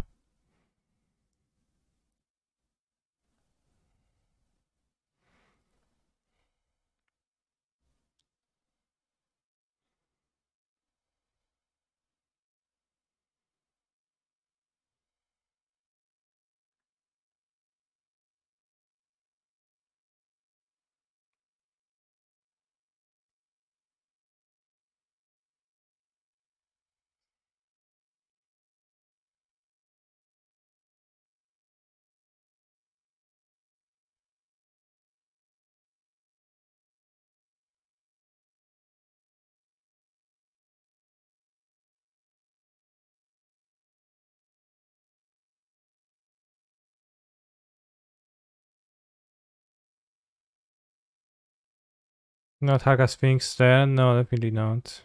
Not Haga Sphinx there? No, definitely not.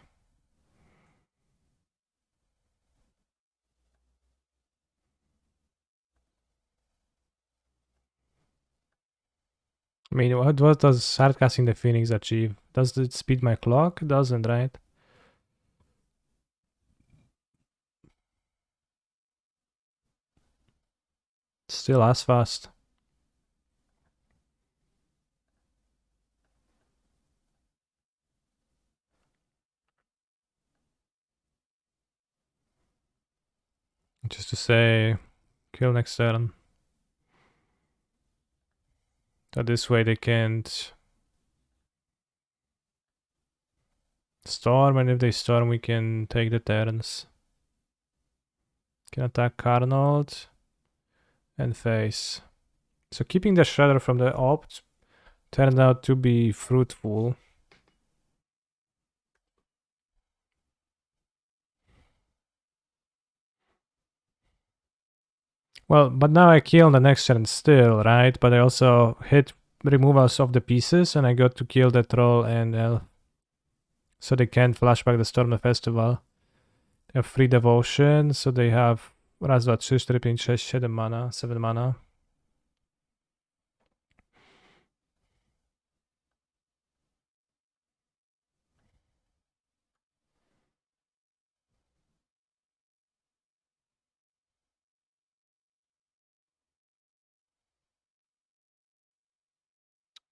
I mean, what does hardcasting the Phoenix achieve? Does it speed my clock? It doesn't, right? Still as fast. Just to say, kill next turn. So this way they can't storm, and if they storm we can take the turns. Can attack Carnold and face. So keeping the Shredder from the opt turned out to be fruitful. Well, but now I kill the next turn still, right? But I also hit removals of the pieces and I got to kill the troll and elf. So they can't flashback the Storm the Festival. They have 3 devotion, so they have raz, 2, 3, 4, 5, 6, 7 mana, 7 mana.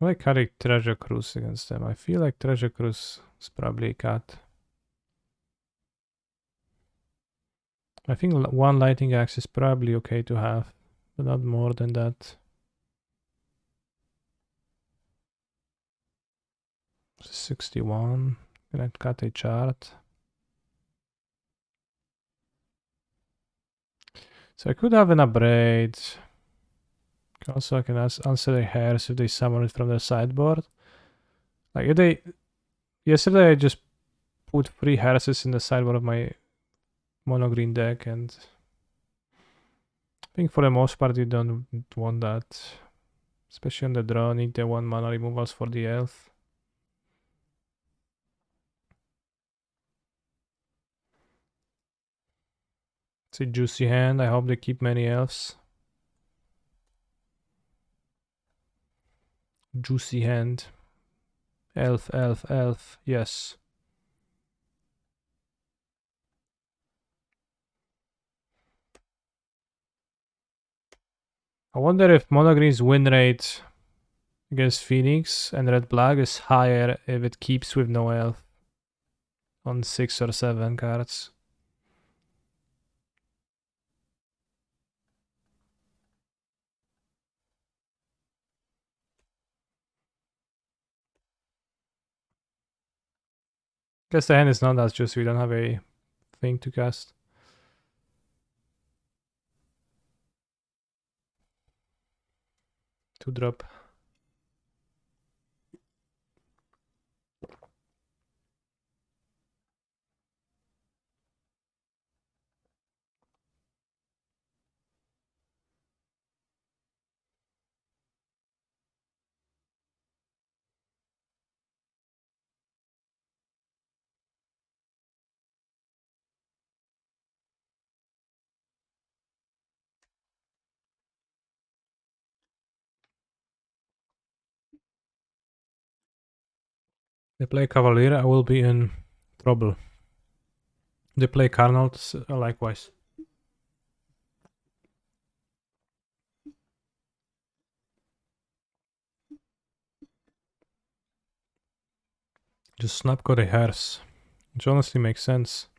I like carry Treasure Cruise against them. I feel like Treasure Cruise is probably a cut. I think 1 Lightning Axe is probably okay to have, but not more than that. 61. Can I cut a chart? So I could have an upgrade. Also, I can answer the hairs if they summon it from the sideboard. Like if they... Yesterday I just put 3 herses in the sideboard of my mono green deck, and I think for the most part you don't want that. Especially on the draw, need the 1 mana removals for the elf. It's a juicy hand. I hope they keep many elves. Juicy hand. Elf, elf, elf. Yes. I wonder if mono green's win rate against Phoenix and red black is higher if it keeps with no elf on 6 or 7 cards. Guess the hand is not as juicy. We don't have a thing to cast. To drop. They play Cavalier, I will be in trouble. They play Carnold, likewise. Just snap got a hairs, which honestly makes sense.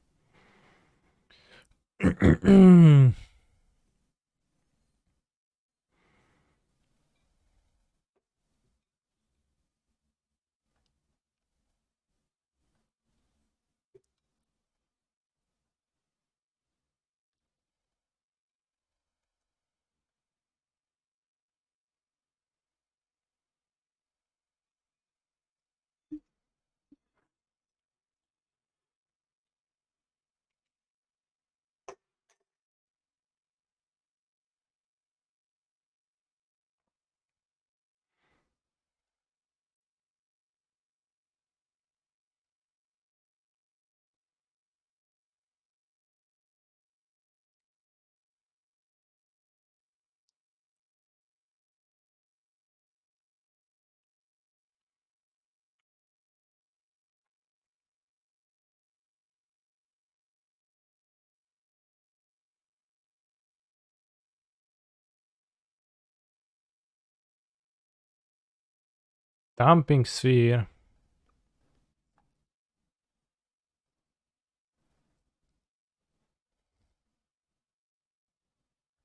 Dumping Sphere.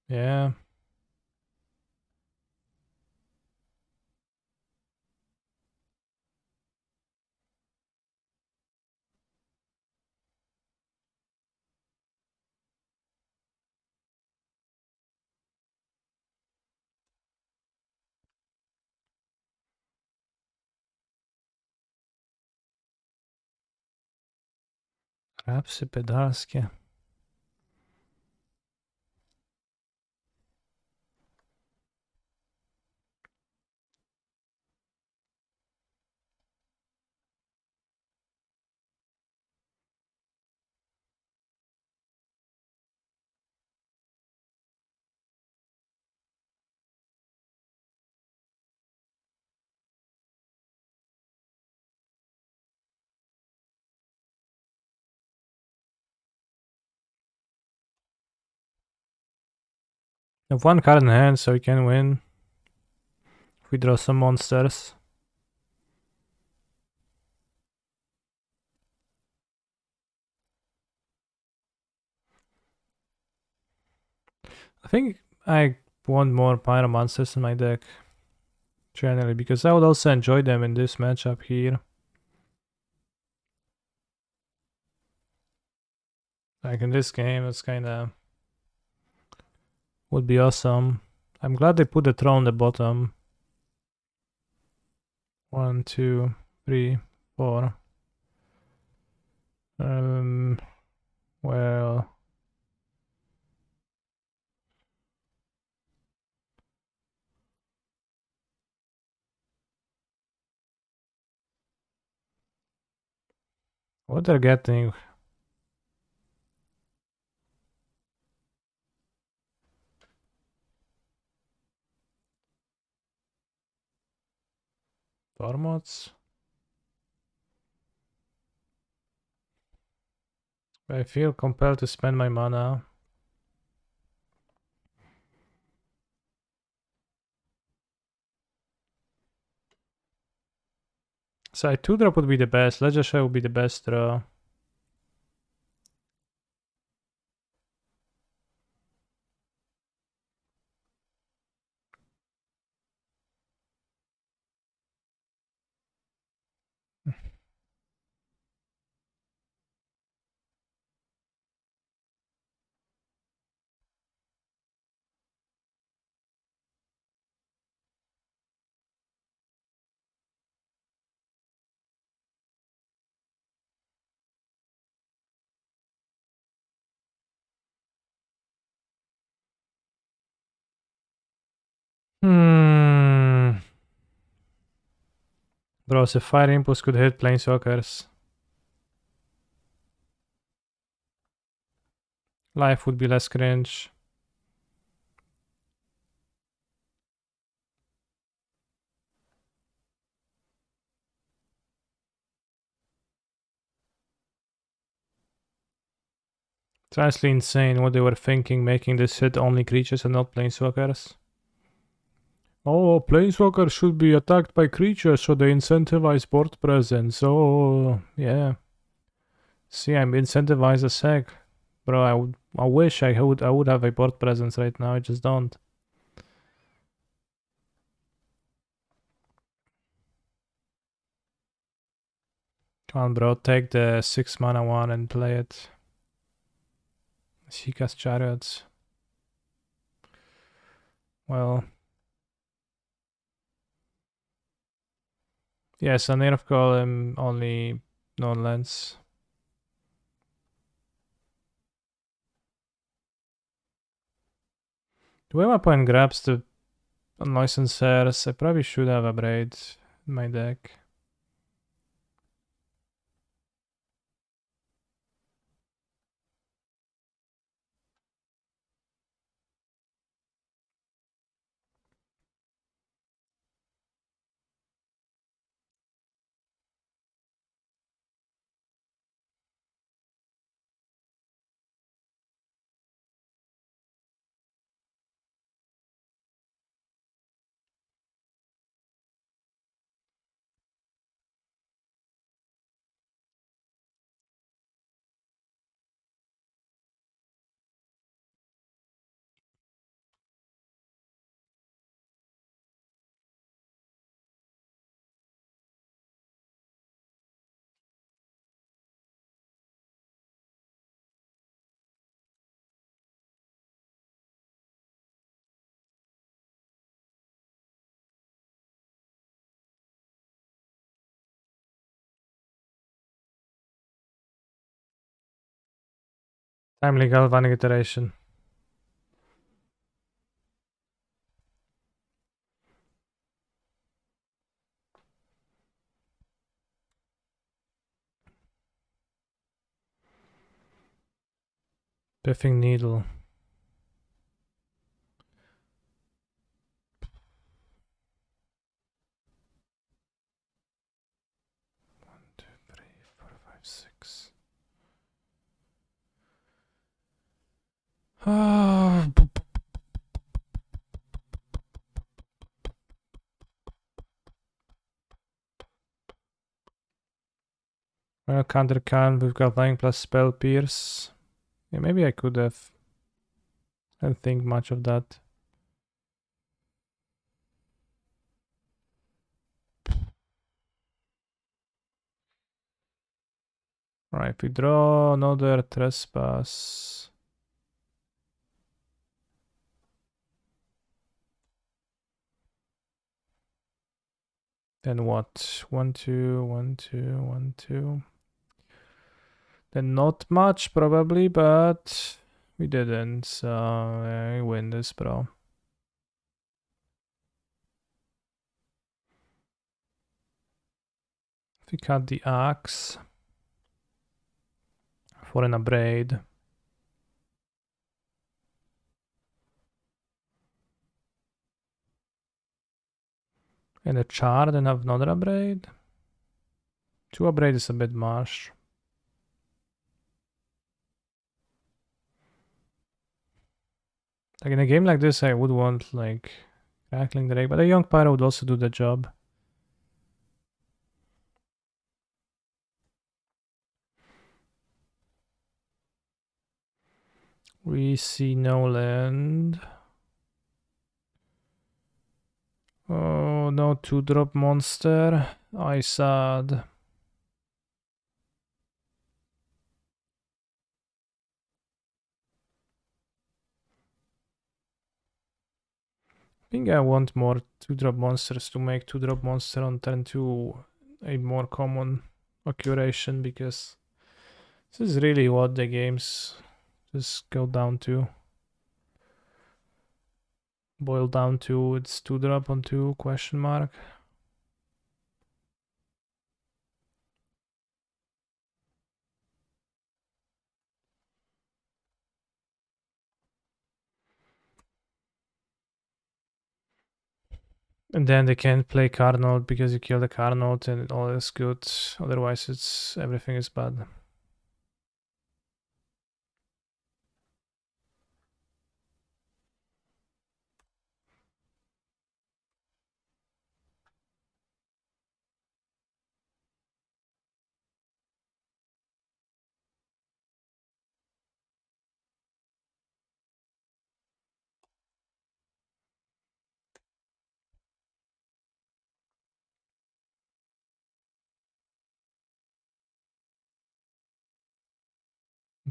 Yeah. Grabsy pedalskie. We have one card in hand, so we can win. If we draw some monsters. I think I want more pyromancers in my deck. Generally, because I would also enjoy them in this matchup here. Like in this game, it's kinda would be awesome. I'm glad they put the throw on the bottom. 1, 2, 3, 4. Well, what they're getting? Tormots? I feel compelled to spend my mana. So a 2-drop would be the best. Ledger Shell would be the best draw. Bro, so Fire Impulse could hit Planeswalkers. Life would be less cringe. It's honestly insane what they were thinking, making this hit only creatures and not Planeswalkers. Oh, Planeswalkers should be attacked by creatures, so they incentivize board presence. Oh, yeah. See, I'm incentivized as heck. Bro, I wish I would have a board presence right now, I just don't. Come on, bro, take the 6 mana one and play it. Sheikah's Chariots. Well. Yes, a nerf golem, only non-lands. The way my opponent grabs the unlicensed heirs, I probably should have a braid in my deck. Timely galvanic iteration. Biffing needle. One, two, three, four, five, six. Well, counter can, we've got flying plus spell pierce. Yeah, maybe I could have. I didn't think much of that. Right, if we draw another trespass. Then what? 1, 2, 1, 2, 1, 2. Then not much probably, but we didn't, so I win this, bro. If we cut the axe for an abrade. And a char, then have another abrade. 2 abrade is a bit much. Like in a game like this, I would want like crackling the ray, but a young pyro would also do the job. We see no land. Oh, no 2-drop monster. I sad. I think I want more 2-drop monsters to make 2-drop monster on turn 2 a more common occurration, because this is really what the games just go down to. Boil down to it's 2-drop on 2 question mark. And then they can't play card note because you kill the card note and all is good. Otherwise it's everything is bad.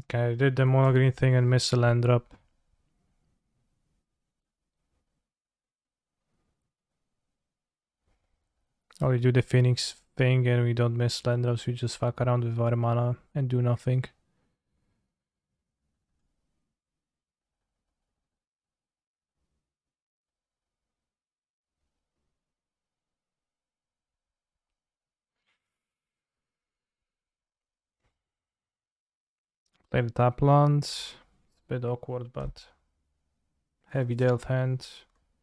Okay, I did the mono green thing and missed a land drop. Oh, we do the Phoenix thing and we don't miss land drops, we just fuck around with our mana and do nothing. Play the tap land. It's a bit awkward, but heavy dealt hand.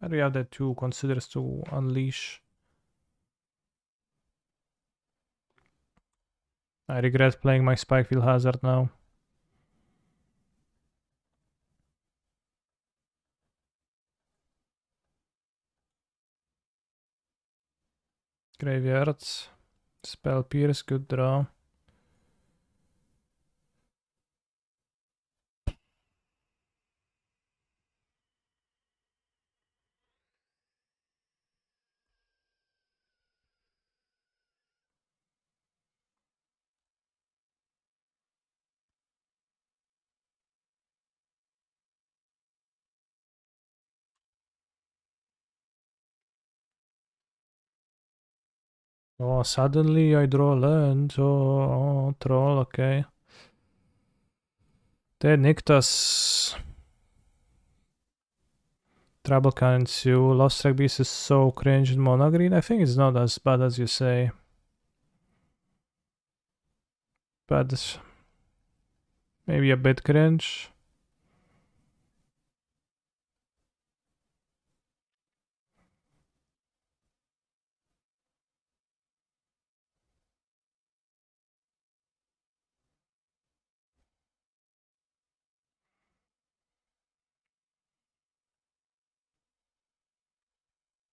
And we have that 2 considers to unleash. I regret playing my Spikefield Hazard now. Graveyard. Spell Pierce, good draw. Oh, suddenly I draw land. Oh, troll, okay. They nicked us. Trouble can ensue. Lost Track Beast is so cringe in mono green. I think it's not as bad as you say. But maybe a bit cringe.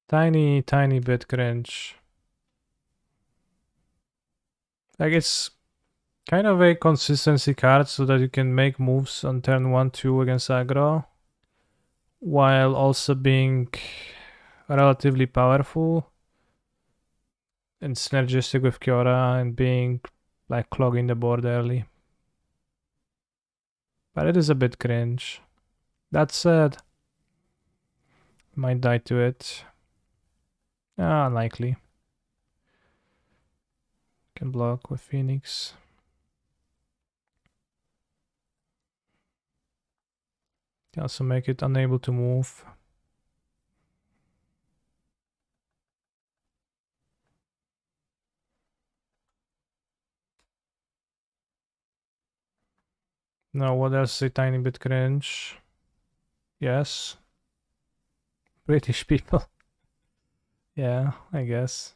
Tiny bit cringe. Like, it's kind of a consistency card so that you can make moves on turn 1, 2 against aggro, while also being relatively powerful and synergistic with Kiora and being like clogging the board early. But it is a bit cringe. That said, might die to it. Unlikely. Can block with Phoenix. Can also make it unable to move. Now, what else is a tiny bit cringe? Yes. British people. Yeah, I guess.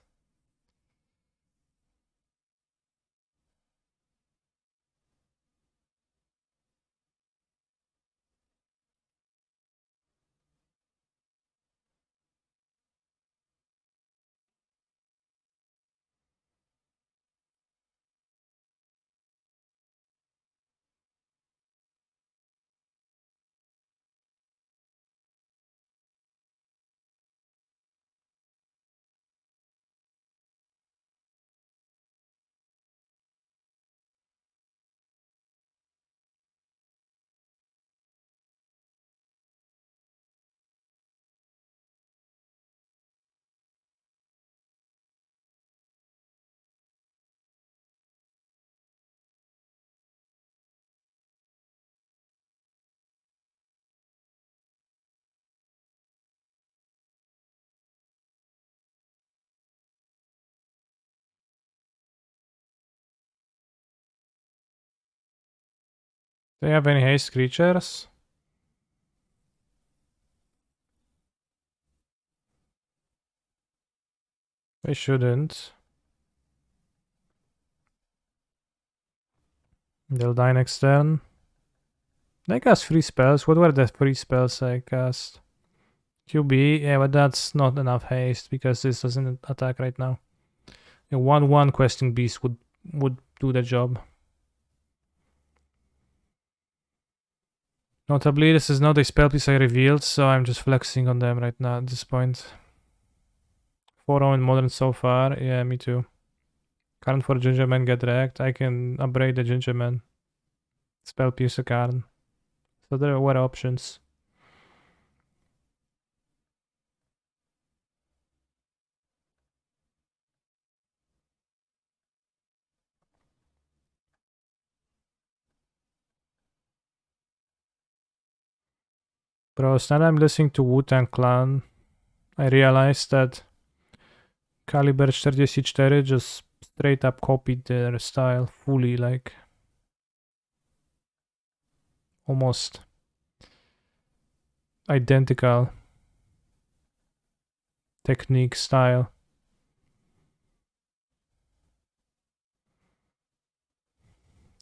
Do you have any haste creatures? They shouldn't. They'll die next turn. They cast 3 spells. What were the 3 spells I cast? QB, yeah, but that's not enough haste because this doesn't attack right now. A 1/1 questing beast would do the job. Notably, this is not a spell piece I revealed, so I'm just flexing on them right now at this point. 4-0 in modern so far. Yeah, me too. Current for Gingerman get wrecked. I can upgrade the Gingerman. Spell piece a card. So there were options. Bro, now I'm listening to Wu-Tang Clan. I realized that Caliber 44 just straight up copied their style fully, like almost identical technique style.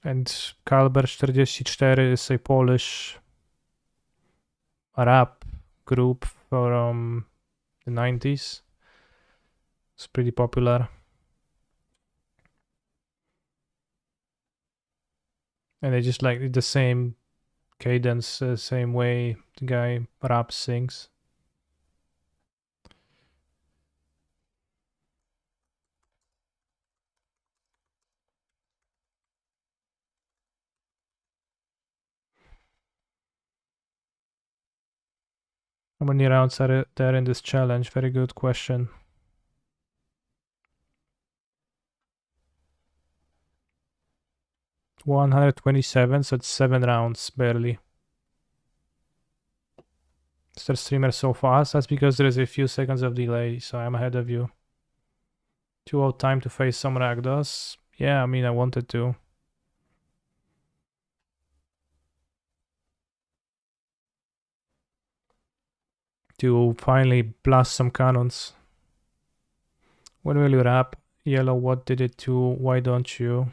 And Caliber 44 is a Polish rap group from the 90s. It's pretty popular. And they just like the same cadence, same way the guy raps, sings. How many rounds are there in this challenge? Very good question. 127, so it's 7 rounds, barely. Is the streamer so fast? That's because there is a few seconds of delay, so I'm ahead of you. 2-0 time to face some Ragdos. Yeah, I mean, I wanted to. To finally blast some cannons. When will you wrap? Yellow, what did it do? Why don't you?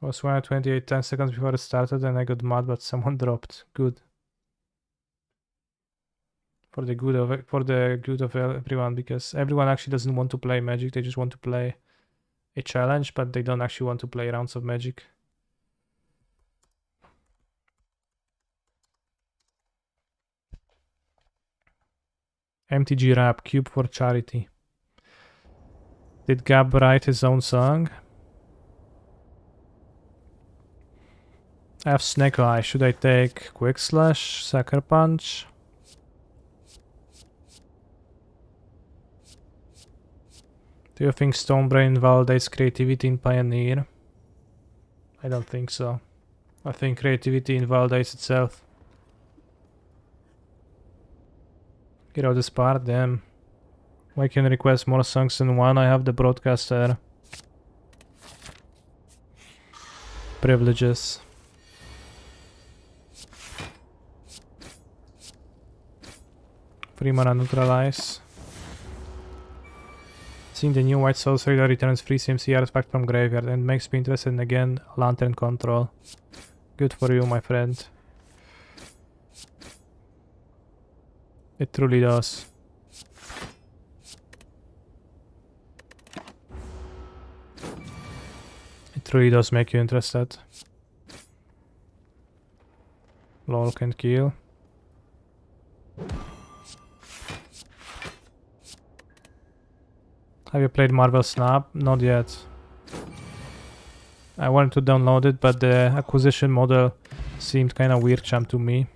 I was 128 10 seconds before it started and I got mad, but someone dropped. Good. For the good of everyone, because everyone actually doesn't want to play Magic, they just want to play a challenge, but they don't actually want to play rounds of Magic. MTG rap, cube for charity. Did Gab write his own song? I have Snake Eye. Should I take Quick Slash, Sucker Punch? Do you think Stonebrain validates creativity in Pioneer? I don't think so. I think creativity invalidates itself. Get out this part, damn. Why can I request more songs than one? I have the broadcaster. Privileges. Free mana neutralize. Seeing the new white soul reader returns free CMC artifact from graveyard and makes me interested in again Lantern control. Good for you, my friend. It truly does. It really does make you interested. LOL can kill. Have you played Marvel Snap? Not yet. I wanted to download it, but the acquisition model seemed kinda weird champ to me.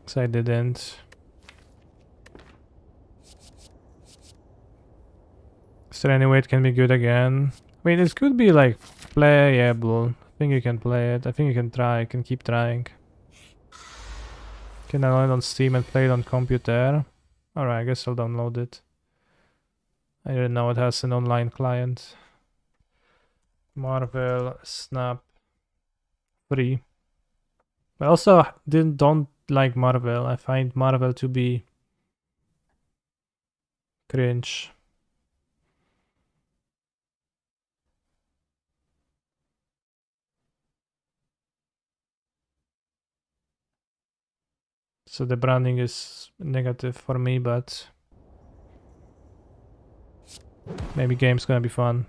So I didn't. Is there any way it can be good again? I mean, it could be like playable. I think you can play it. I think you can try. You can keep trying. Can download it on Steam and play it on computer. Alright, I guess I'll download it. I didn't know it has an online client. Marvel Snap free. I also don't like Marvel. I find Marvel to be cringe. So the branding is negative for me, but maybe game's gonna be fun.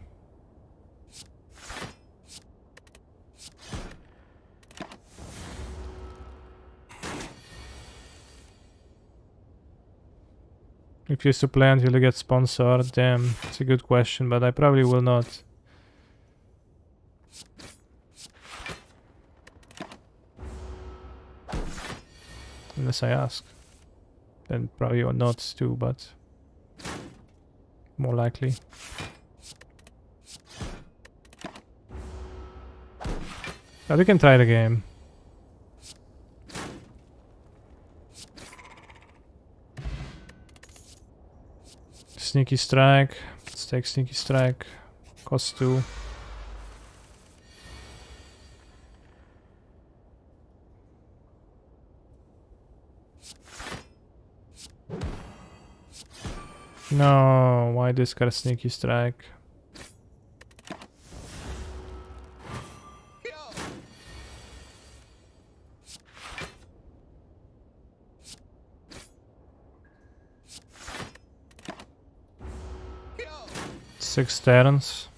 Refuse to play until you get sponsored. Damn, it's a good question, but I probably will not. Unless I ask. Then probably or not too, but more likely. But we can try the game. Sneaky Strike. Let's take Sneaky Strike. Cost 2. No, why discard Sneaky Strike? Six turns.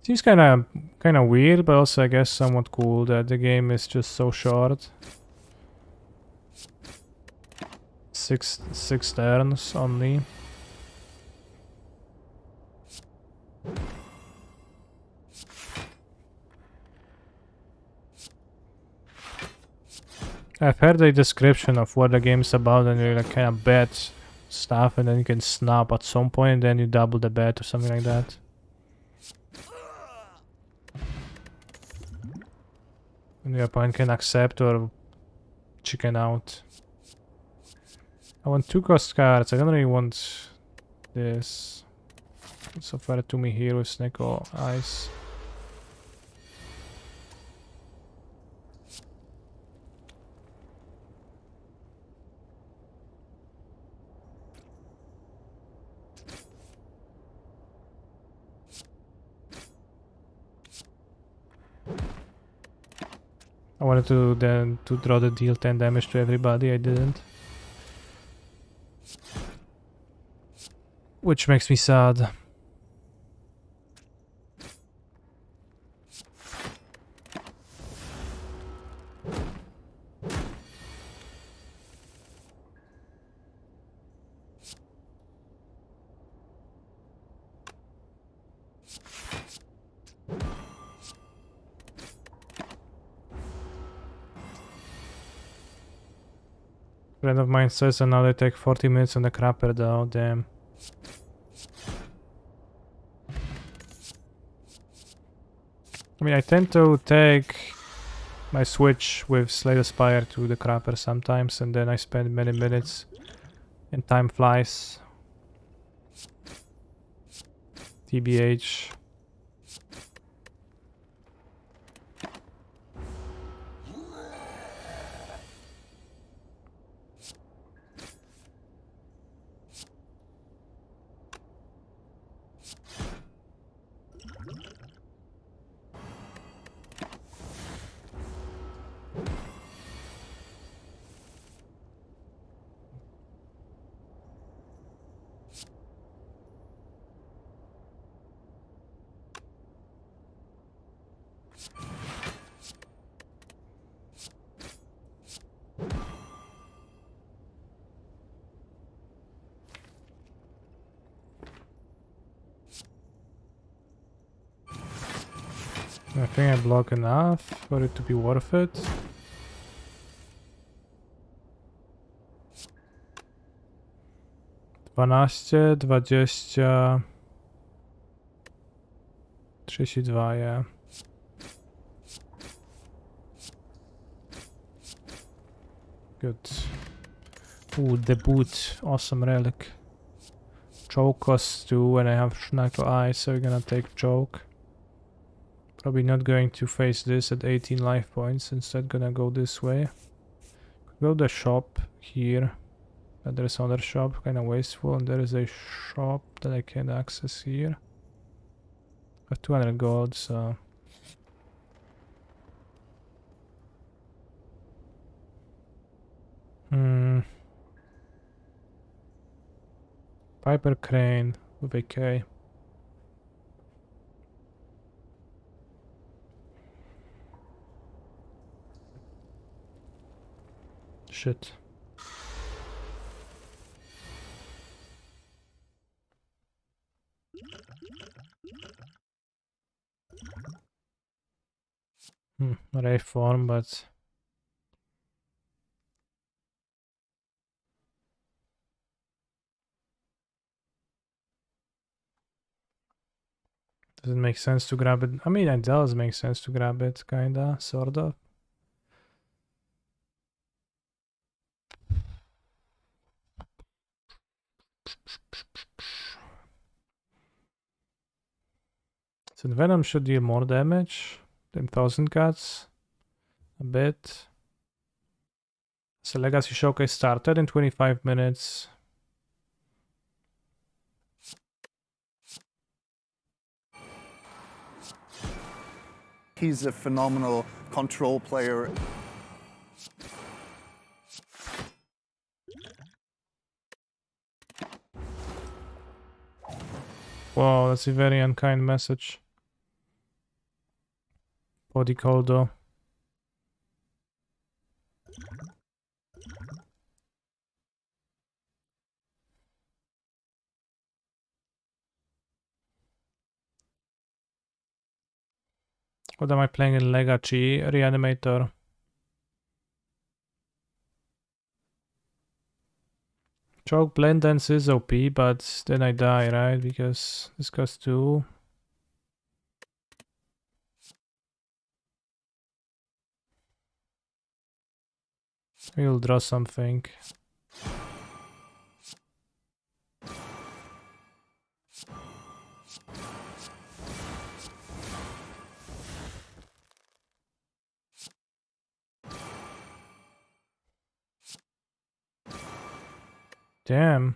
Seems kinda weird, but also I guess somewhat cool that the game is just so short. Six turns only. I've heard a description of what the game's about, and you like kind of bet stuff, and then you can snap at some point, and then you double the bet or something like that. And your opponent can accept or chicken out. I want 2 cost cards. I don't really want this. It's offered to me here with Snake or Ice. I wanted to then to draw the deal 10 damage to everybody. I didn't. Which makes me sad. Friend of mine says, and now they take 40 minutes on the crapper though, damn. I mean, I tend to take my switch with Spire to the crapper sometimes, and then I spend many minutes and time flies. TBH. I think I block enough for it to be worth it. Dwanaście, 20, 32, yeah. Good. Ooh, the boot, awesome relic. Choke costs 2, and I have Schnackle Eye, so we're gonna take choke. Probably not going to face this at 18 life points, instead gonna go this way. Go to the shop here. But there's another shop, kinda wasteful, and there is a shop that I can access here. I have 200 gold, so... Piper Crane with a K. Shit. Ray form, but... Does it make sense to grab it? I mean, it does make sense to grab it, kinda, sort of. So the Venom should deal more damage than 1000 cuts. A bit. So Legacy Showcase started in 25 minutes. He's a phenomenal control player. Wow, that's a very unkind message. Body call though. What am I playing in Legacy? Reanimator. Choke blend dance is OP, but then I die, right? Because this costs 2. We'll draw something. Damn.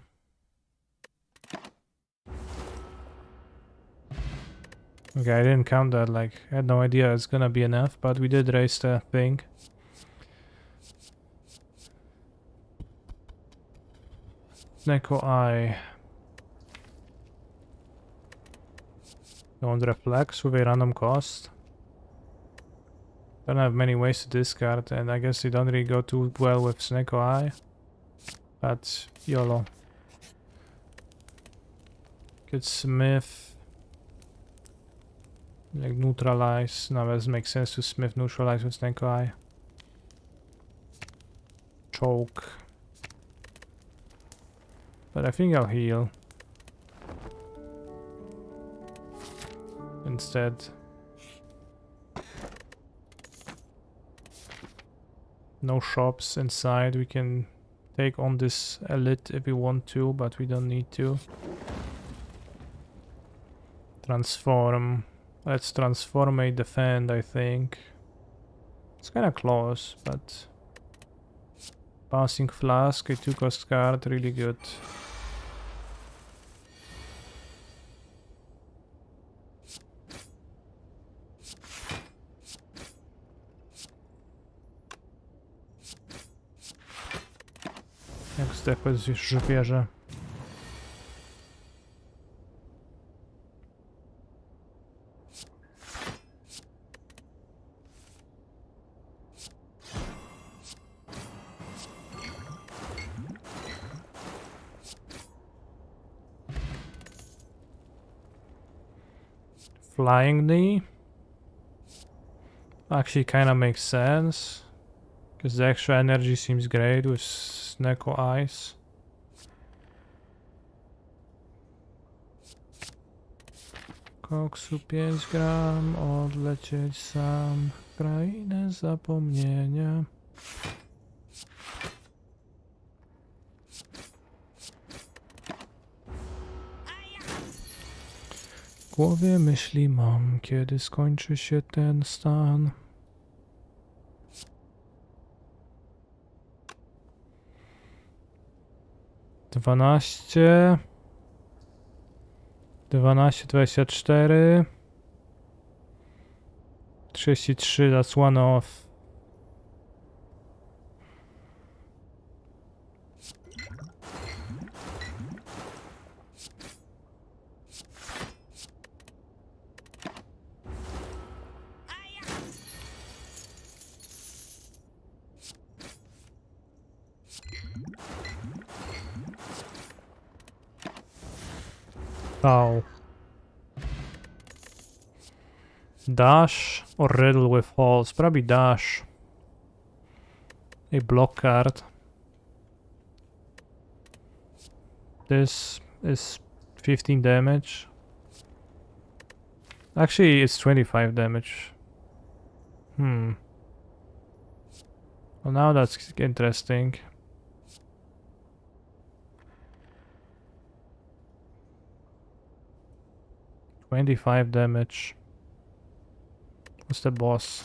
Okay, I didn't count that, like, I had no idea it's gonna be enough, but we did raise the thing. Neko Eye. Don't reflex with a random cost. Don't have many ways to discard, and I guess you don't really go too well with Sneko Eye. But YOLO. Good Smith. Like neutralize. No, that doesn't make sense to Smith neutralize with Sneko Eye. Choke. But I think I'll heal. Instead. No shops inside. We can take on this elite if we want to, but we don't need to. Transform. Let's transform a defend, I think. It's kinda close, but... Passing Flask, a 2-cost card, really good. Jak zdechłe już bierze. Flying knee actually kind of makes sense because the extra energy seems great with Sneko Eyes. Koksu 5 gram, odlecieć sam w krainę zapomnienia. W głowie myśli mam, kiedy skończy się ten stan. Dwanaście, 24, 33, that's one off. Oh. Dash or riddle with holes? Probably dash. A block card. This is 15 damage. Actually, it's 25 damage. Well, now that's interesting. $25 damage. What's the boss?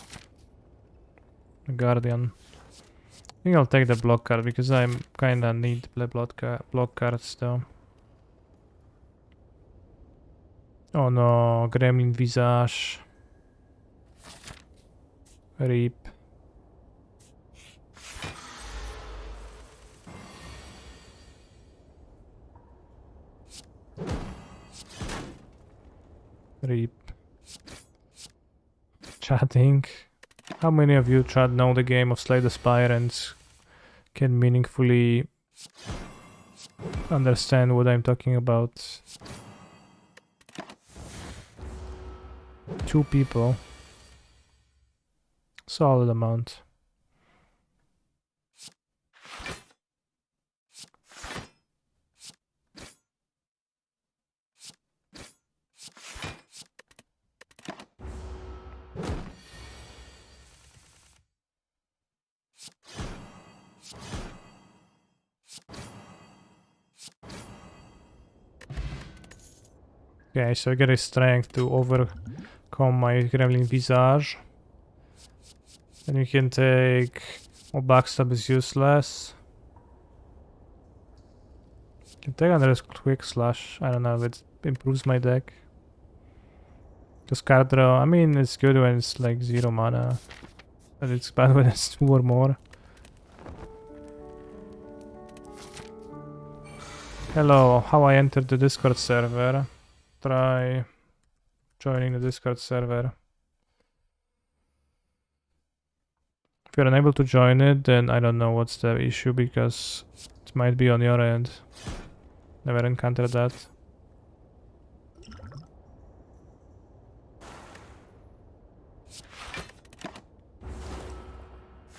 The Guardian. I think I'll take the block card because I kinda need to play block cards though. Oh no, Gremlin Visage. Rip. Rip. Chatting. How many of you chat know the game of Slay the Spire and can meaningfully understand what I'm talking about? 2 people. Solid amount. Okay, so I get a strength to overcome my gremlin visage. Then you can take... Oh, backstab is useless. You can take another quick slash. I don't know if it improves my deck. Because card draw, I mean, it's good when it's like 0 mana. But it's bad when it's 2 or more. Hello, how I entered the Discord server. Try joining the Discord server. If you're unable to join it, then I don't know what's the issue, because it might be on your end. Never encountered that.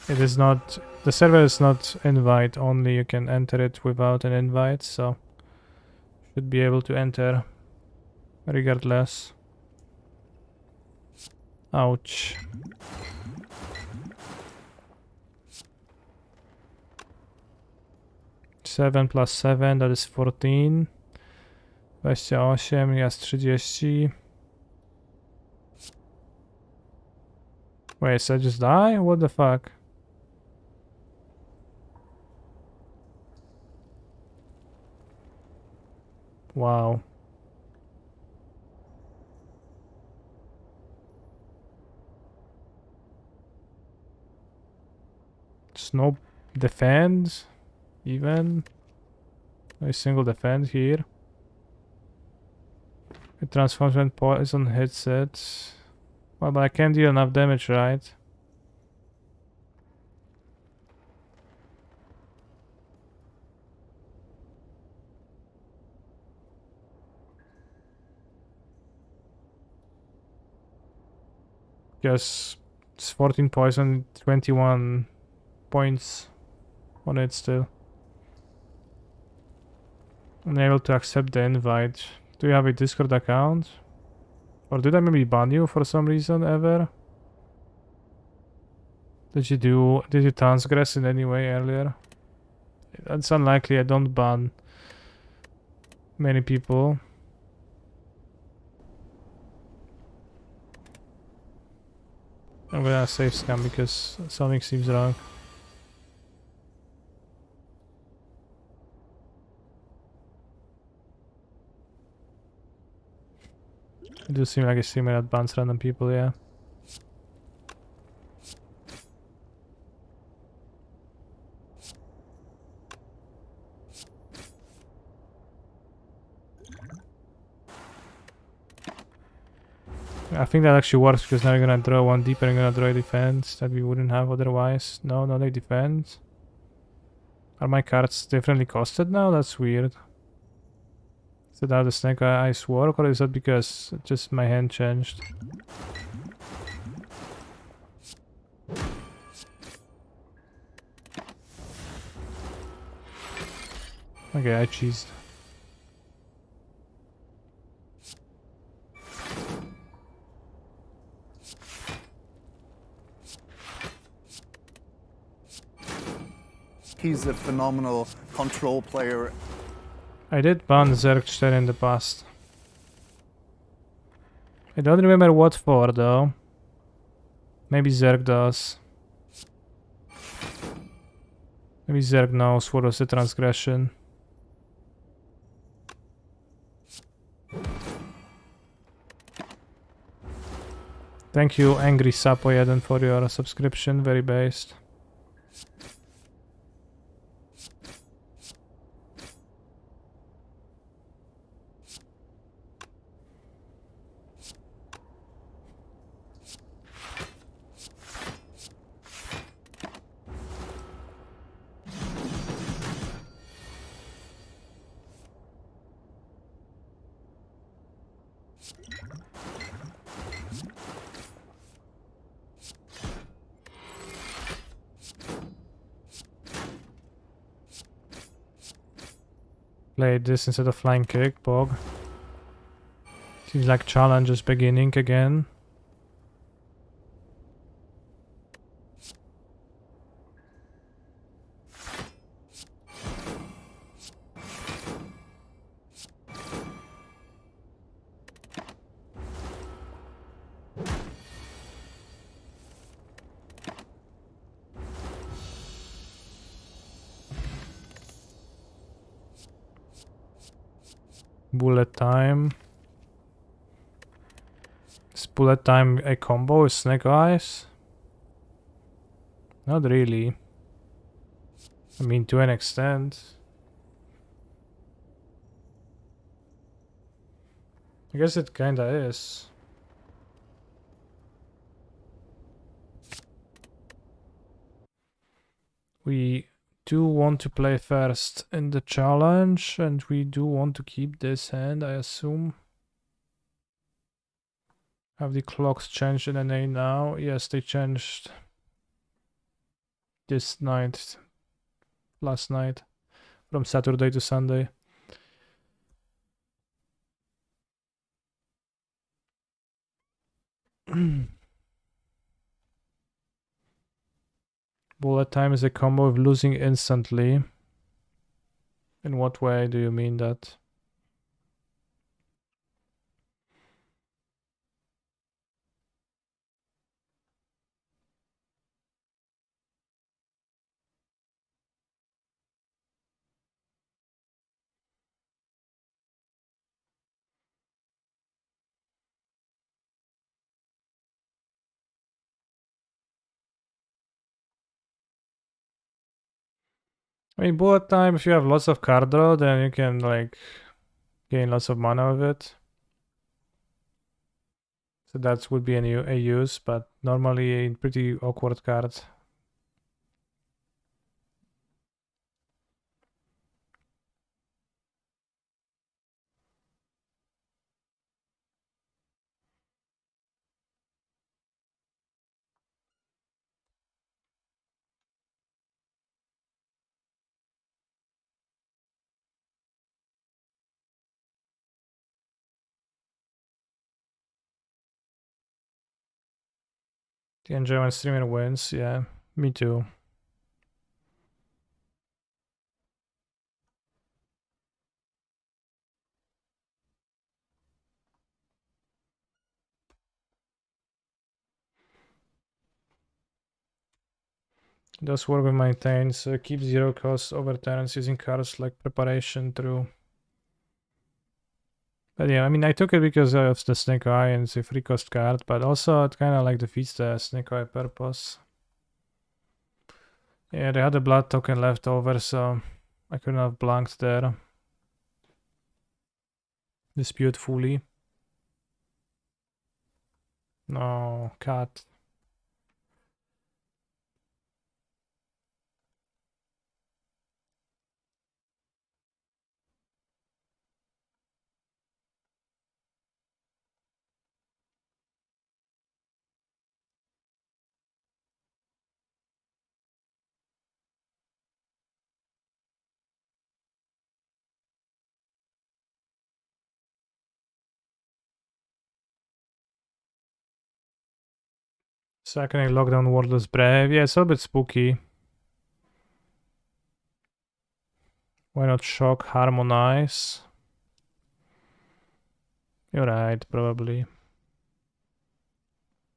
It is not... The server is not invite only, you can enter it without an invite, so... Should be able to enter regardless. Ouch. Seven plus 7, that is 14. 28, jest 30. Wait, so I just die? What the fuck? Wow. There's no defense, even. No single defense here. It transforms when poison hits it. Well, but I can't deal enough damage, right? Yes, it's 14 poison, 21 points on it still. Unable to accept the invite. Do you have a Discord account? Or did I maybe ban you for some reason ever? Did you transgress in any way earlier? That's unlikely, I don't ban many people. I'm gonna save scam because something seems wrong. It does seem like a streamer that bans random people, yeah. I think that actually works because now you're gonna draw one deeper and gonna draw a defense that we wouldn't have otherwise. No, not a defense. Are my cards differently costed now? That's weird. Is that how the Snake Eyes work, or is that because just my hand changed? Okay, I cheesed. He's a phenomenal control player. I did ban Zergster in the past. I don't remember what for though. Maybe Zerg does. Maybe Zerg knows what was the transgression. Thank you, Angry Sapoyeden, for your subscription, very based. Played this instead of flying kick, Bog. Seems like Challenge is beginning again. Bullet time. Is bullet time a combo with Snake Eyes? Not really. I mean, to an extent. I guess it kinda is. We do want to play first in the challenge, and we do want to keep this hand, I assume. Have the clocks changed in NA now? Yes, they changed this night, last night, from Saturday to Sunday. Bullet time is a combo of losing instantly. In what way do you mean that? I mean, bullet time, if you have lots of card draw, then you can, like, gain lots of mana with it. So that would be a use, but normally a pretty awkward card. The enjoy when streamer wins, yeah, me too. Does work with maintains, keep 0 cost over turns using cards like preparation through. But yeah, I mean, I took it because of the Snake Eye and it's a free cost card, but also it kind of like defeats the Snake Eye purpose. Yeah, they had a blood token left over, so I couldn't have blanked there. Dispute fully. No, cat. Seconding Lockdown Wordless Brave. Yeah, it's a little bit spooky. Why not Shock, Harmonize? You're right, probably.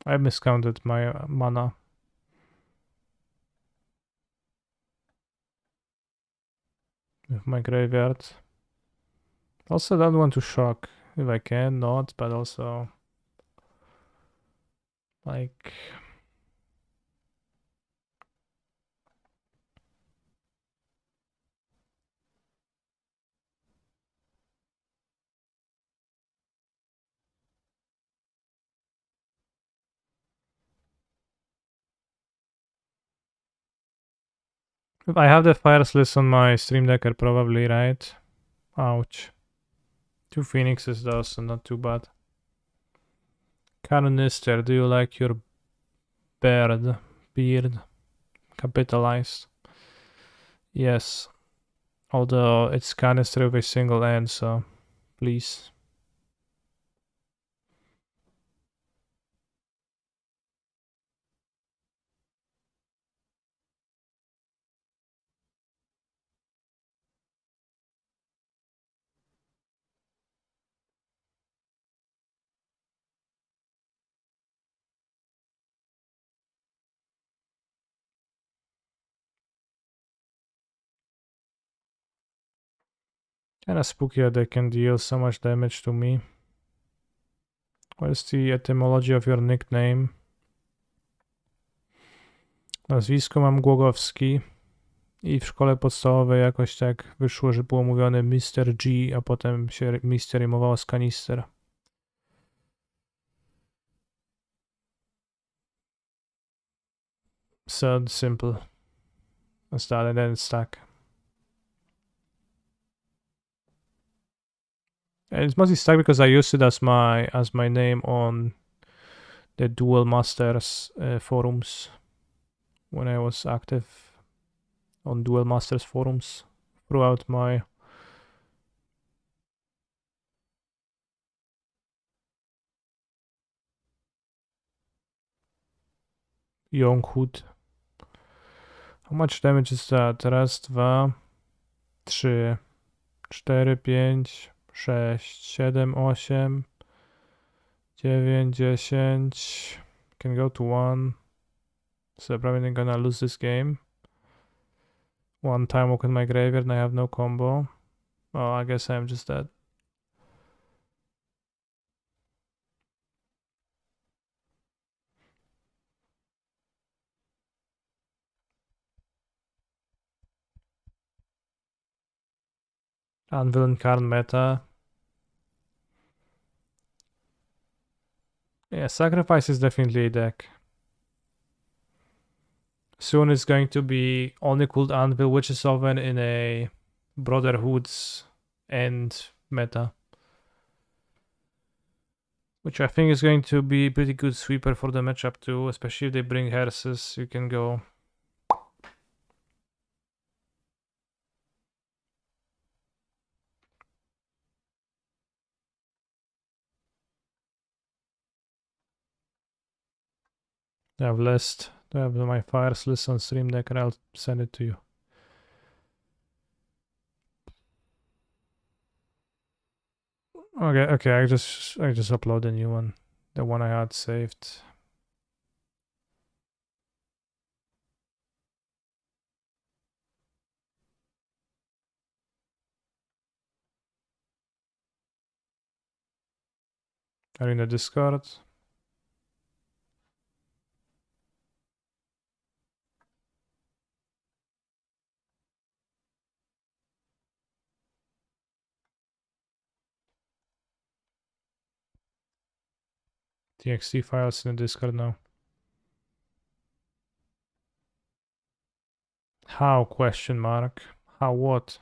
I miscounted my mana. With my graveyard. Also don't want to Shock. If I can, not, but also... Like... I have the Fire Slice on my Stream Decker probably, right? Ouch. 2 Phoenixes though, so not too bad. Canister, do you like your beard capitalized? Yes. Although it's canister with a single end, so please. Kinda spooky that they can deal so much damage to me. What is the etymology of your nickname? Nazwisko mam Głogowski i w szkole podstawowej jakoś tak wyszło, że było mówione Mr. G, a potem się Mr. rymowało z kanister. So simple as that, and then it's stuck. And it's mostly stuck because I used it as my name on the Duel Masters forums when I was active on Duel Masters forums throughout my younghood. How much damage is that? Raz, dwa, trzy, 4, 5, 6, 7, 8, 9, 10. Can go to 1. So probably gonna lose this game. One time walk in my graveyard and I have no combo. Oh, I guess I'm just dead. Anvil and Karn meta. Yeah, Sacrifice is definitely a deck. Soon it's going to be Unequaled Anvil, which is often in a Brotherhood's end meta. Which I think is going to be a pretty good sweeper for the matchup too, especially if they bring Herses, you can go. I have list. I have my fires list on Stream Deck and I'll send it to you. Okay, I just upload a new one. The one I had saved. Are you in the Discord? TXT files in the Discord now. How? Question mark. How what?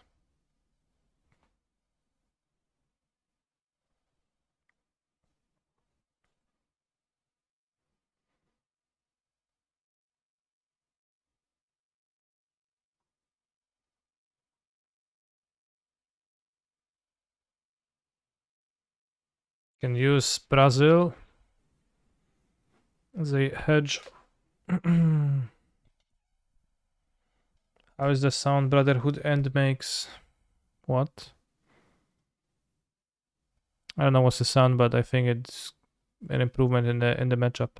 Can use Brazil as a hedge. How is the sound Brotherhood end makes? What? I don't know what's the sound, but I think it's an improvement in the matchup.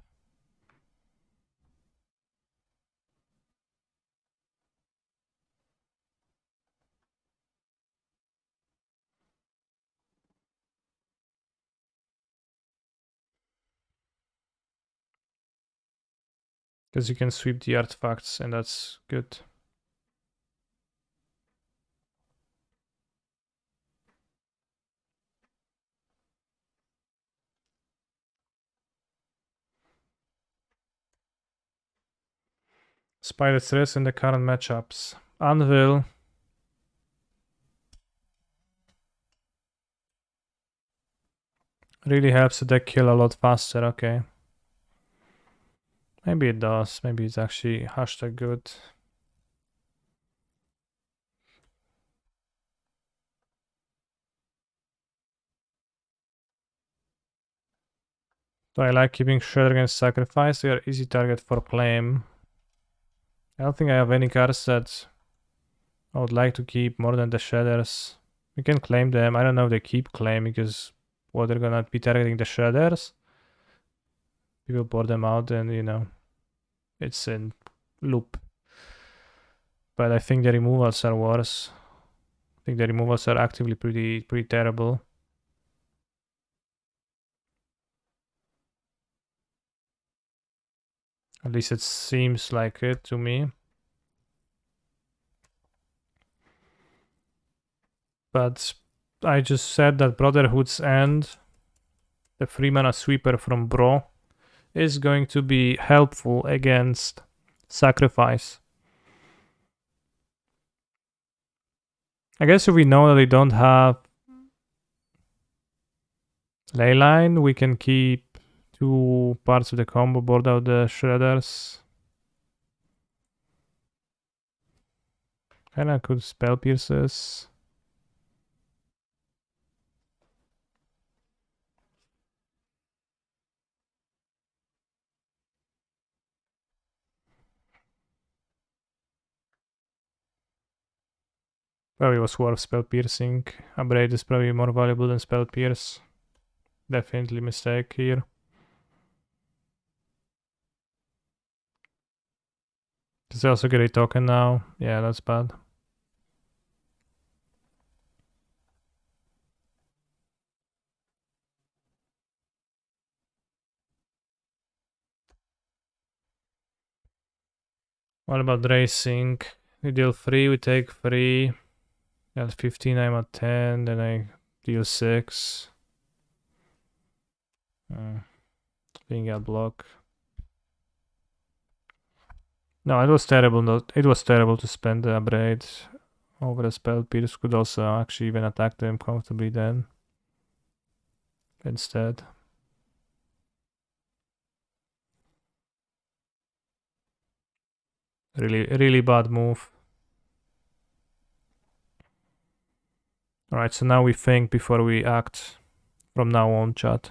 Because you can sweep the artifacts, and that's good. Spire stress in the current matchups. Anvil. Really helps the deck kill a lot faster, okay. Maybe it does. Maybe it's actually hashtag good. So I like keeping Shredder against Sacrifice. They are easy target for claim. I don't think I have any cards that I would like to keep more than the Shredders. We can claim them. I don't know if they keep claim because what they're gonna be targeting the Shredders. People board them out and you know it's in loop. But I think the removals are worse. I think the removals are actively pretty terrible. At least it seems like it to me. But I just said that Brotherhood's End, the 3-mana sweeper from Bro, is going to be helpful against Sacrifice. I guess if we know that they don't have Leyline, we can keep 2 parts of the combo, board out the Shredders. Kinda could Spell Pierces. Probably was worth Spell Piercing. Upgrade is probably more valuable than Spell Pierce. Definitely mistake here. Does he also get a token now? Yeah, that's bad. What about racing? We deal 3, we take 3. At 15, I'm at 10, then I deal 6. Being a block. No, it was terrible. It was terrible to spend the upgrade over a Spell Pierce. Could also actually even attack them comfortably then. Instead. Really bad move. Alright, so now we think before we act. From now on, chat.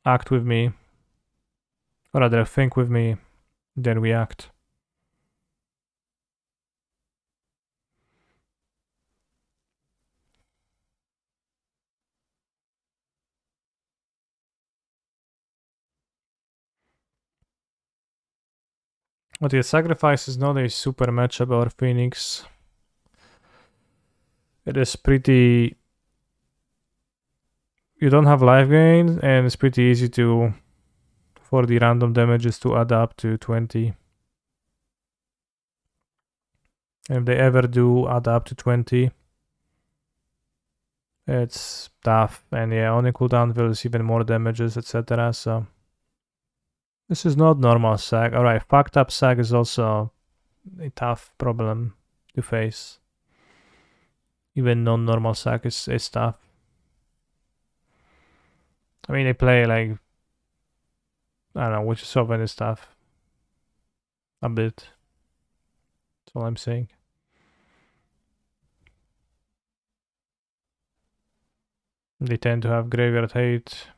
Act with me. Or rather, think with me, then we act. But the Sacrifice is not a super matchup over Phoenix. It is pretty... You don't have life gain, and it's pretty easy for the random damages to add up to 20. And if they ever do add up to 20, it's tough. And yeah, on a cooldown deals even more damages, etc. So this is not normal sack. Alright, fucked up sack is also a tough problem to face. Even non-normal sack is tough. I mean, they play like, I don't know, which is often is tough. A bit. That's all I'm saying. They tend to have graveyard hate.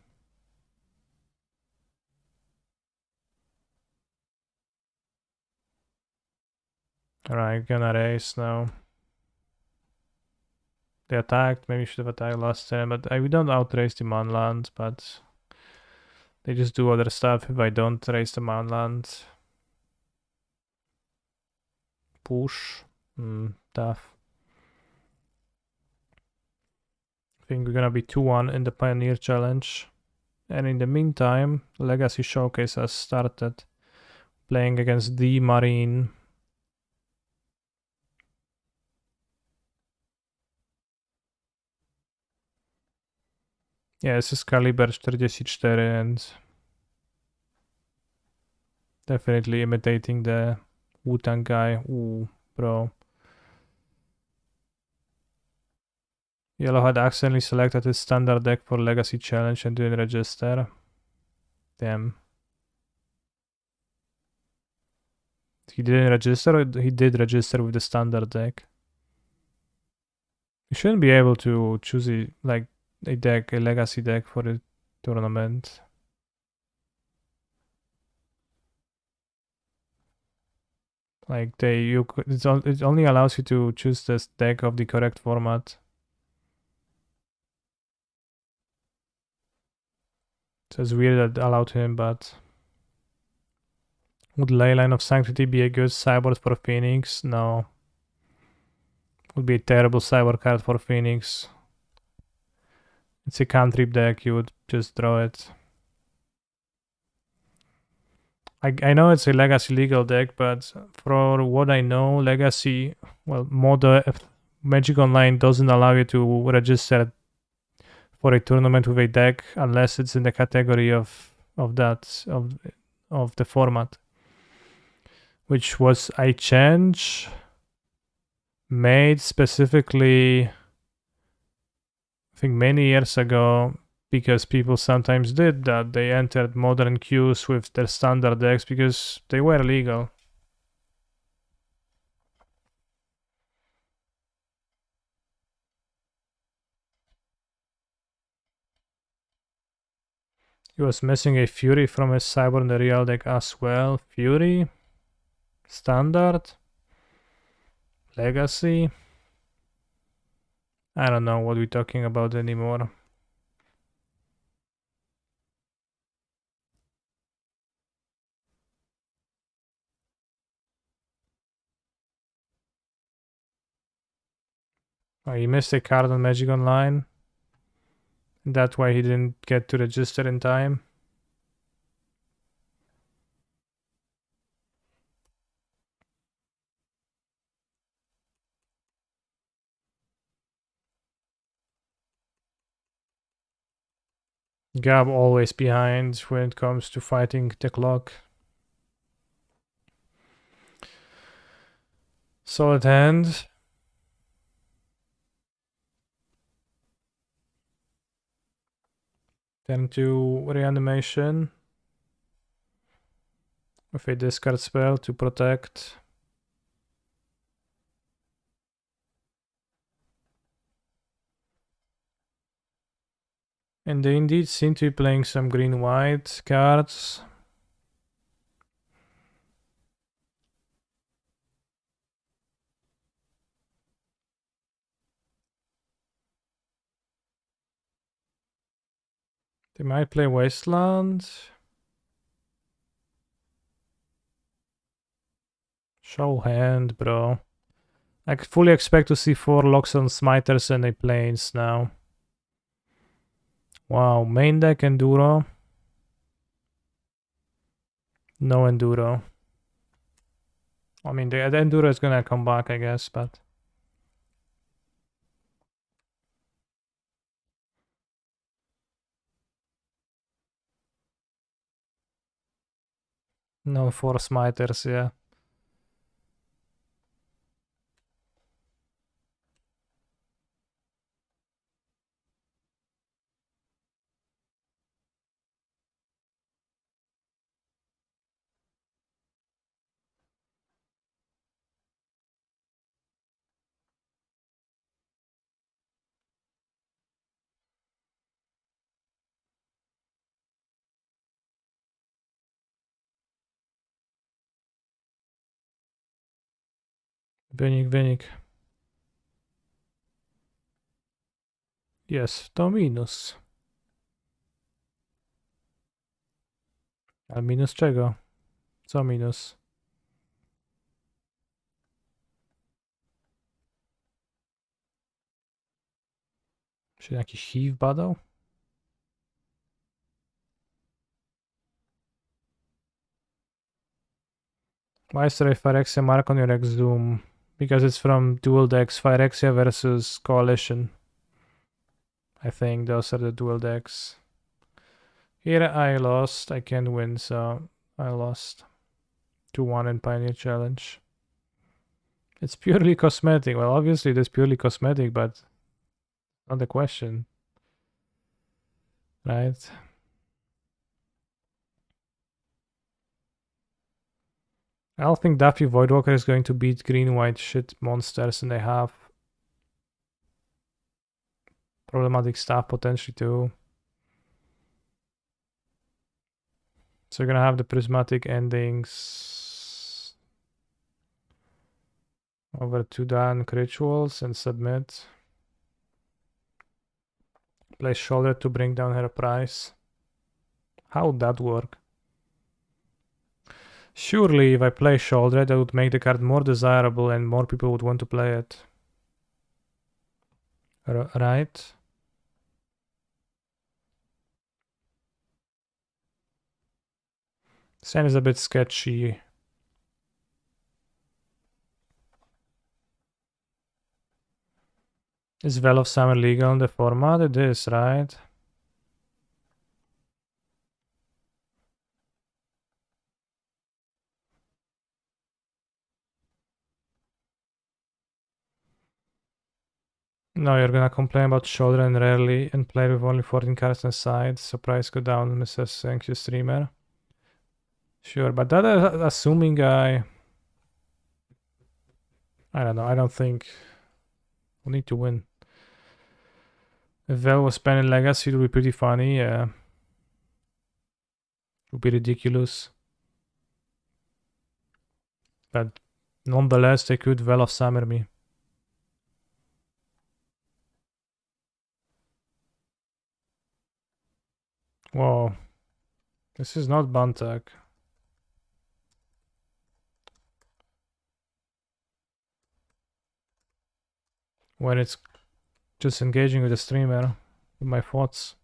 Alright, gonna race now. They attacked, maybe should have attacked last turn, but we don't outrace the manland, but they just do other stuff if I don't raise the manland. Push. Tough. I think we're gonna be 2-1 in the Pioneer Challenge. And in the meantime, Legacy Showcase has started playing against the Marine. Yeah, this is Caliber 44 and definitely imitating the Wu-Tang guy. Ooh, bro. Yellow had accidentally selected his standard deck for Legacy Challenge and didn't register. Damn. He didn't register, or he did register with the standard deck? You shouldn't be able to choose a legacy deck for the tournament. Like it only allows you to choose this deck of the correct format. So it's weird that allowed him, but would Leyline of Sanctity be a good sideboard for Phoenix? No. Would be a terrible cyber card for Phoenix. It's a cantrip deck, you would just draw it. I know it's a Legacy legal deck, but for what I know, Legacy, well, Magic Online doesn't allow you to register for a tournament with a deck unless it's in the category of the format, which was a change made specifically, I think, many years ago, because people sometimes did that. They entered modern queues with their standard decks because they were legal. He was missing a Fury from his Cyber in the real deck as well. Fury? Standard? Legacy? I don't know what we're talking about anymore. Oh, he missed a card on Magic Online. That's why he didn't get to register in time. Gab always behind when it comes to fighting the clock. Solid hand. Turn to reanimation with a discard spell to protect. And they indeed seem to be playing some green-white cards. They might play Wasteland. Show hand, bro. I fully expect to see 4 locks on Smiters and a Plains now. Wow, main deck Enduro. No Enduro. I mean, the Enduro is gonna come back, I guess, but... No 4 Smiters, yeah. Wynik. Jest to minus. A minus czego? Co minus? Czy jakiś HIV badał? Why is there a Phyrexia mark on your Exhume? Because it's from dual decks, Phyrexia versus Coalition. I think those are the dual decks. Here I lost, I can't win, so I lost 2-1 in Pioneer Challenge. It's purely cosmetic. Well, obviously it is purely cosmetic, but not the question. Right? I don't think Daffy Voidwalker is going to beat green-white shit monsters, and they have problematic stuff potentially too. So you're gonna have the prismatic endings over 2 Dank rituals and submit. Play shoulder to bring down her price. How would that work? Surely if I play shoulder, that would make the card more desirable and more people would want to play it. Right. Sand is a bit sketchy. Is Well of Summer legal in the format? It is, right? No, you're gonna complain about shoulder and rarely and play with only 14 cards on side. So price go down, Mrs. Thank you, streamer. Sure, but that assuming I don't know. I don't think we need to win. If Vel was spending Legacy, it would be pretty funny. Yeah, it would be ridiculous. But nonetheless, they could Well of Summer me. Whoa. This is not Bantak. When it's just engaging with the streamer, with my thoughts.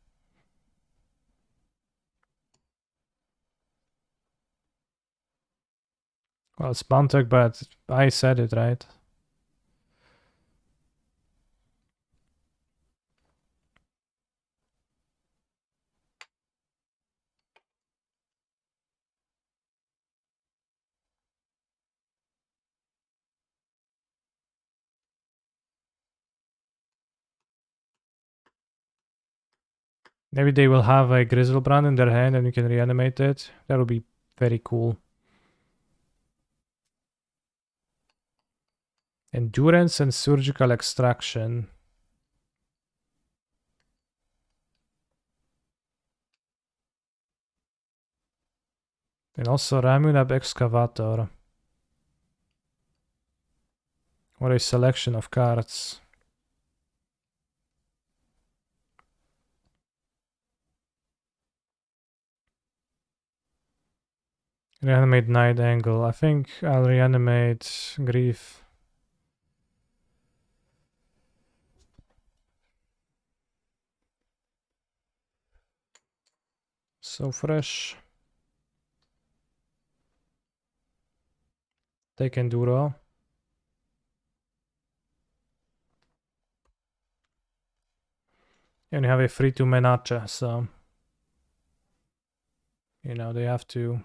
Well, it's Bantak, but I said it, right? Maybe they will have a Grizzlebrand in their hand and you can reanimate it. That would be very cool. Endurance and Surgical Extraction. And also Ramunab Excavator. What a selection of cards. Reanimate Night Angle. I think I'll reanimate Grief. So fresh. Take Enduro. And you have a free to Menace, so you know they have to.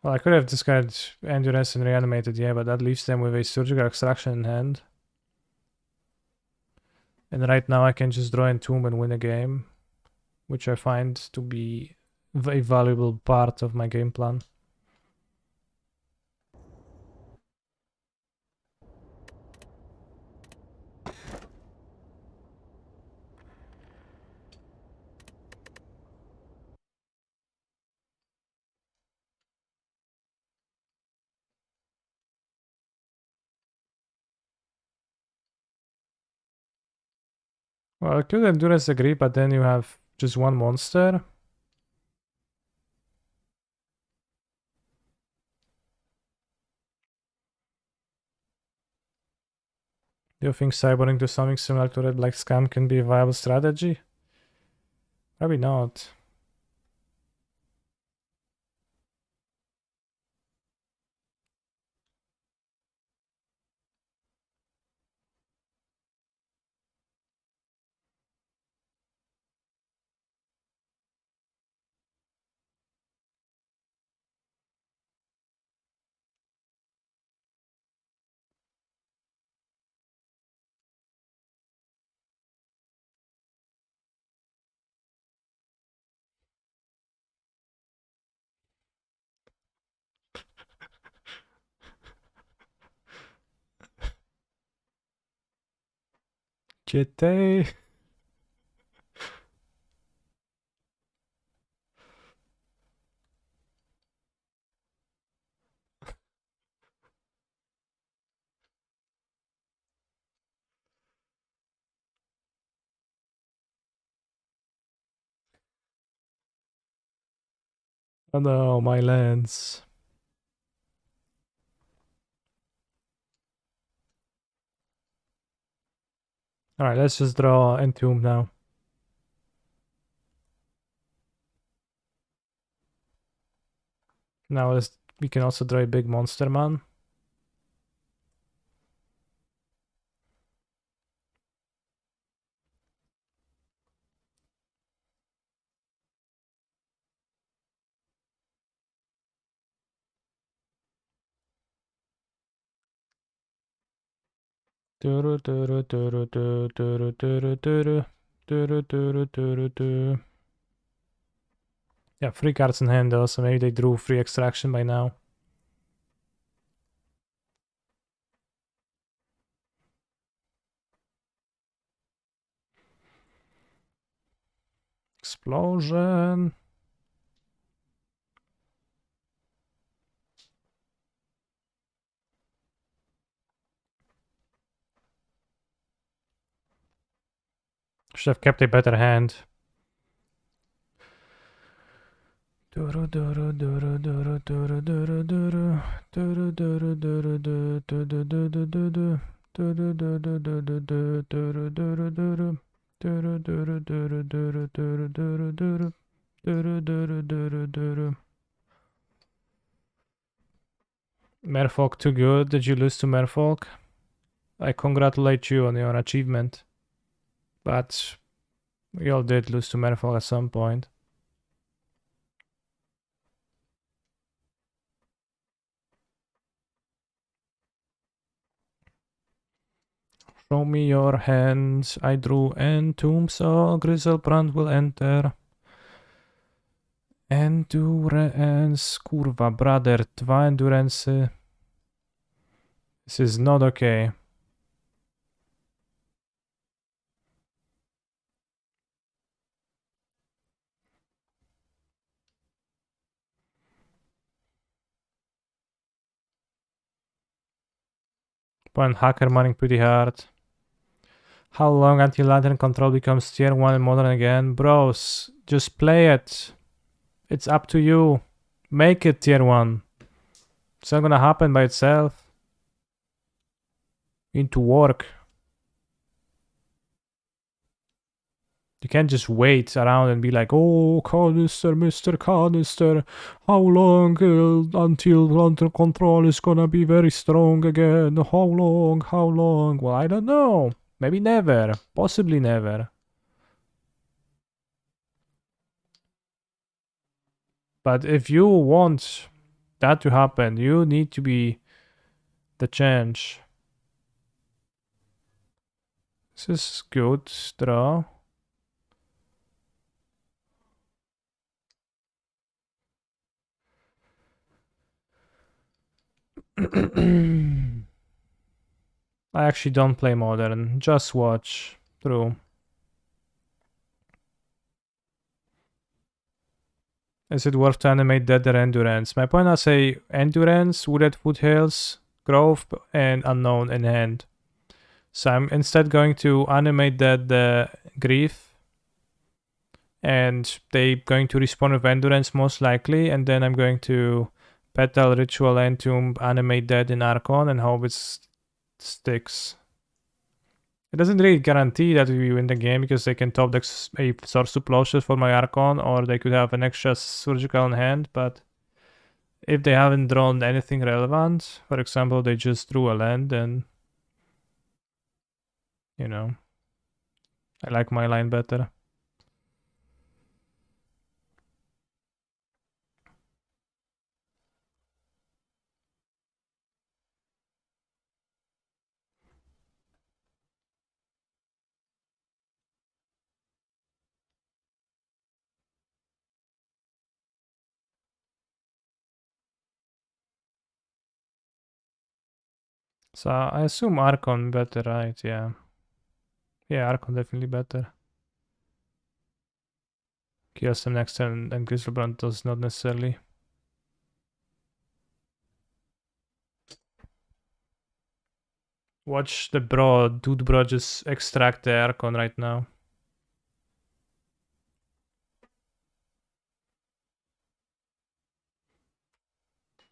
Well, I could have discarded Endurance and reanimated, yeah, but that leaves them with a Surgical Extraction in hand. And right now I can just draw Entomb and win a game, which I find to be a valuable part of my game plan. Well, I could Endurance agree, but then you have just one monster. Do you think cyborging to something similar to Red Black Scam can be a viable strategy? Probably not. Jete. Oh no, my lands. Alright, let's just draw Entomb now. Now we can also draw a big monster man. Yeah, 3 cards in hand though, so maybe they drew 3 extraction by now. Explosion. Should have kept a better hand. Merfolk too good. Did you lose to Merfolk? I congratulate you on your achievement. But we all did lose to Merfolk at some point. Show me your hands. I drew Entomb, so Griselbrand will enter. Endurance. Kurwa, brother. 2 endurance. This is not okay. Point hacker mining pretty hard. How long until Lantern Control becomes tier 1 in Modern again? Bros, just play it. It's up to you. Make it tier 1. It's not gonna happen by itself. You need to work. You can't just wait around and be like, oh, Canister, Mr. Canister, how long until Lantern Control is gonna be very strong again? How long? How long? Well, I don't know. Maybe never. Possibly never. But if you want that to happen, you need to be the change. This is good draw. I actually don't play Modern, just watch. True. Is it worth to animate Dead or Endurance? My point, I say Endurance, Wooded Foothills, Grove, and Unknown in hand. So I'm instead going to animate Dead Grief, and they going to respawn with Endurance most likely, and then I'm going to Petal, Ritual, Entomb, animate Dead in Archon, and hope it sticks. It doesn't really guarantee that we win the game because they can top deck a Source to Plowshares for my Archon, or they could have an extra Surgical in hand, but if they haven't drawn anything relevant, for example, they just drew a land, then, you know, I like my line better. So I assume Archon better, right? Yeah. Yeah, Archon definitely better. Kills them next turn, and Griselbrand does not necessarily. Watch the dude bro just extract the Archon right now.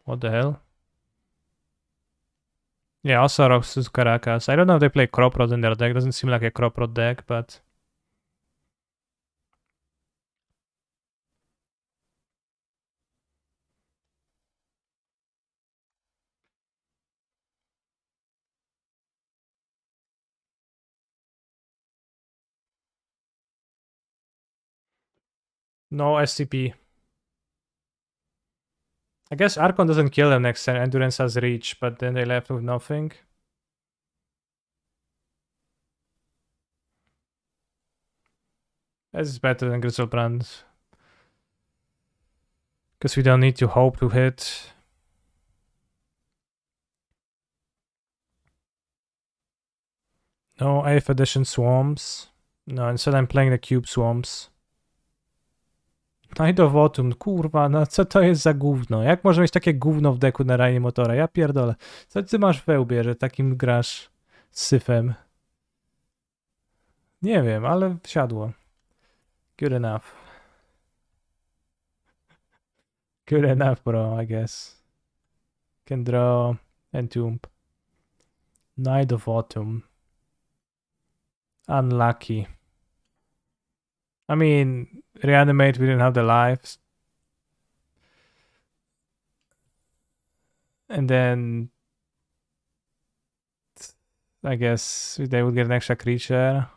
What the hell? Yeah, also Roxas Caracas. I don't know if they play Crop Rod in their deck. Doesn't seem like a Crop Rod deck, but... No SCP. I guess Archon doesn't kill them next turn. Endurance has reach, but then they left with nothing. That's better than Griselbrand. Because we don't need to hope to hit. No 8th edition Swarms. No, instead I'm playing the Cube Swarms. Night of Autumn, kurwa, no co to jest za gówno? Jak może mieć takie gówno w deku na reanimatora? Ja pierdolę. Co ty masz w łbie, że takim grasz z syfem? Nie wiem, ale wsiadło. Good enough. Good enough, bro, I guess. Can draw Entomb. Night of Autumn. Unlucky. I mean, reanimate, we didn't have the lives. And then... I guess they would get an extra creature.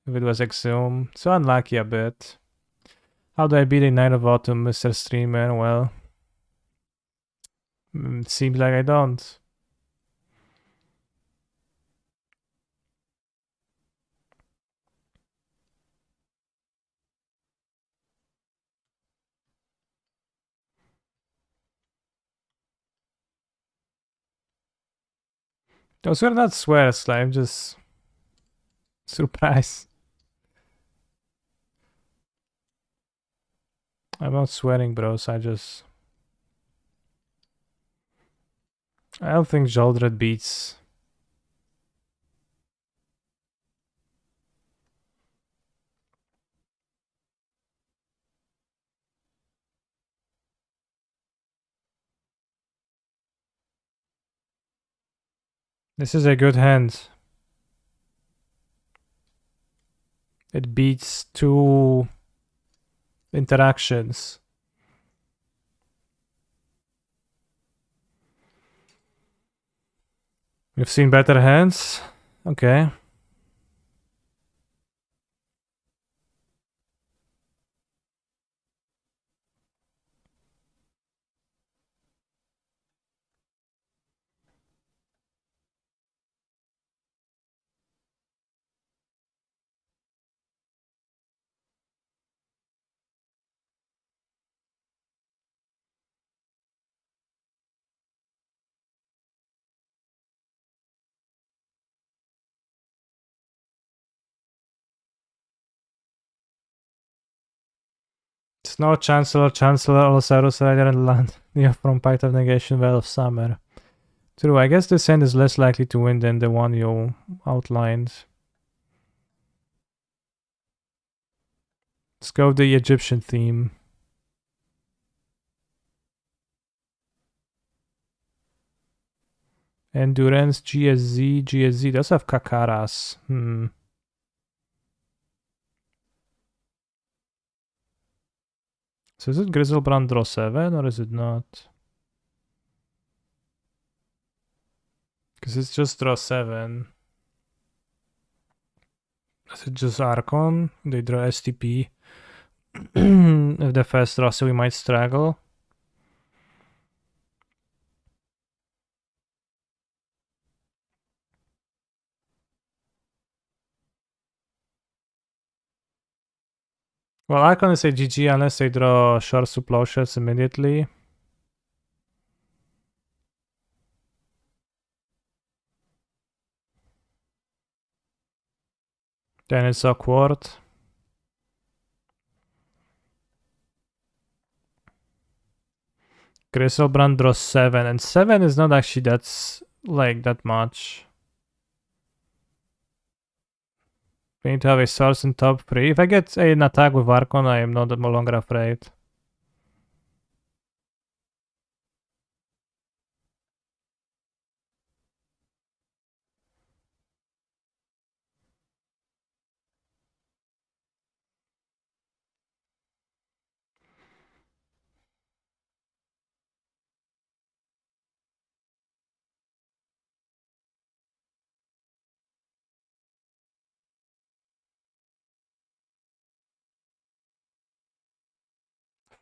If it was Exhume. So unlucky a bit. How do I beat a Night of Autumn, Mr. Streamer? Well... seems like I don't. Those were not swears, like, I'm just surprised. I'm not swearing, bros, I don't think Jaldred beats. This is a good hand. It beats 2 interactions. We've seen better hands. Okay. It's no Chancellor, Allosaurus Rider, and land. Yeah, from Pact of Negation, Veil of Summer. True, I guess this hand is less likely to win than the one you outlined. Let's go with the Egyptian theme. Endurance, GSZ does have Kakaras. So is it Griselbrand draw 7 or is it not? Because it's just draw 7. Is it just Archon? They draw STP. If the first draw, so we might struggle. Well, Archon is a GG unless they draw short Plowshares immediately. Then it's awkward. Griselbrand draws 7, and 7 is not actually that much. We need to have a source in top 3. If I get an attack with Archon, I am no longer afraid.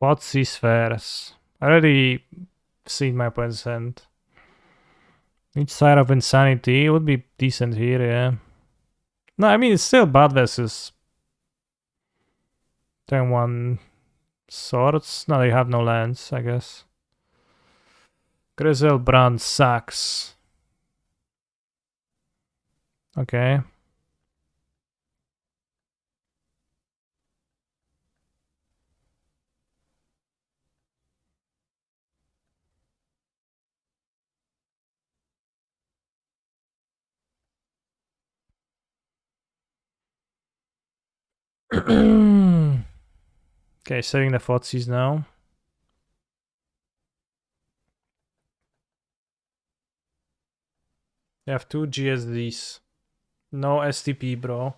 Fotsy spheres. I already seen my opponent's hand. Each side of insanity would be decent here, yeah. No, I mean, it's still bad versus turn 1 swords. No, they have no lands, I guess. Griselbrand sucks. Okay. Okay, saving the Fotsies now. You have 2 GSDs. No STP, bro.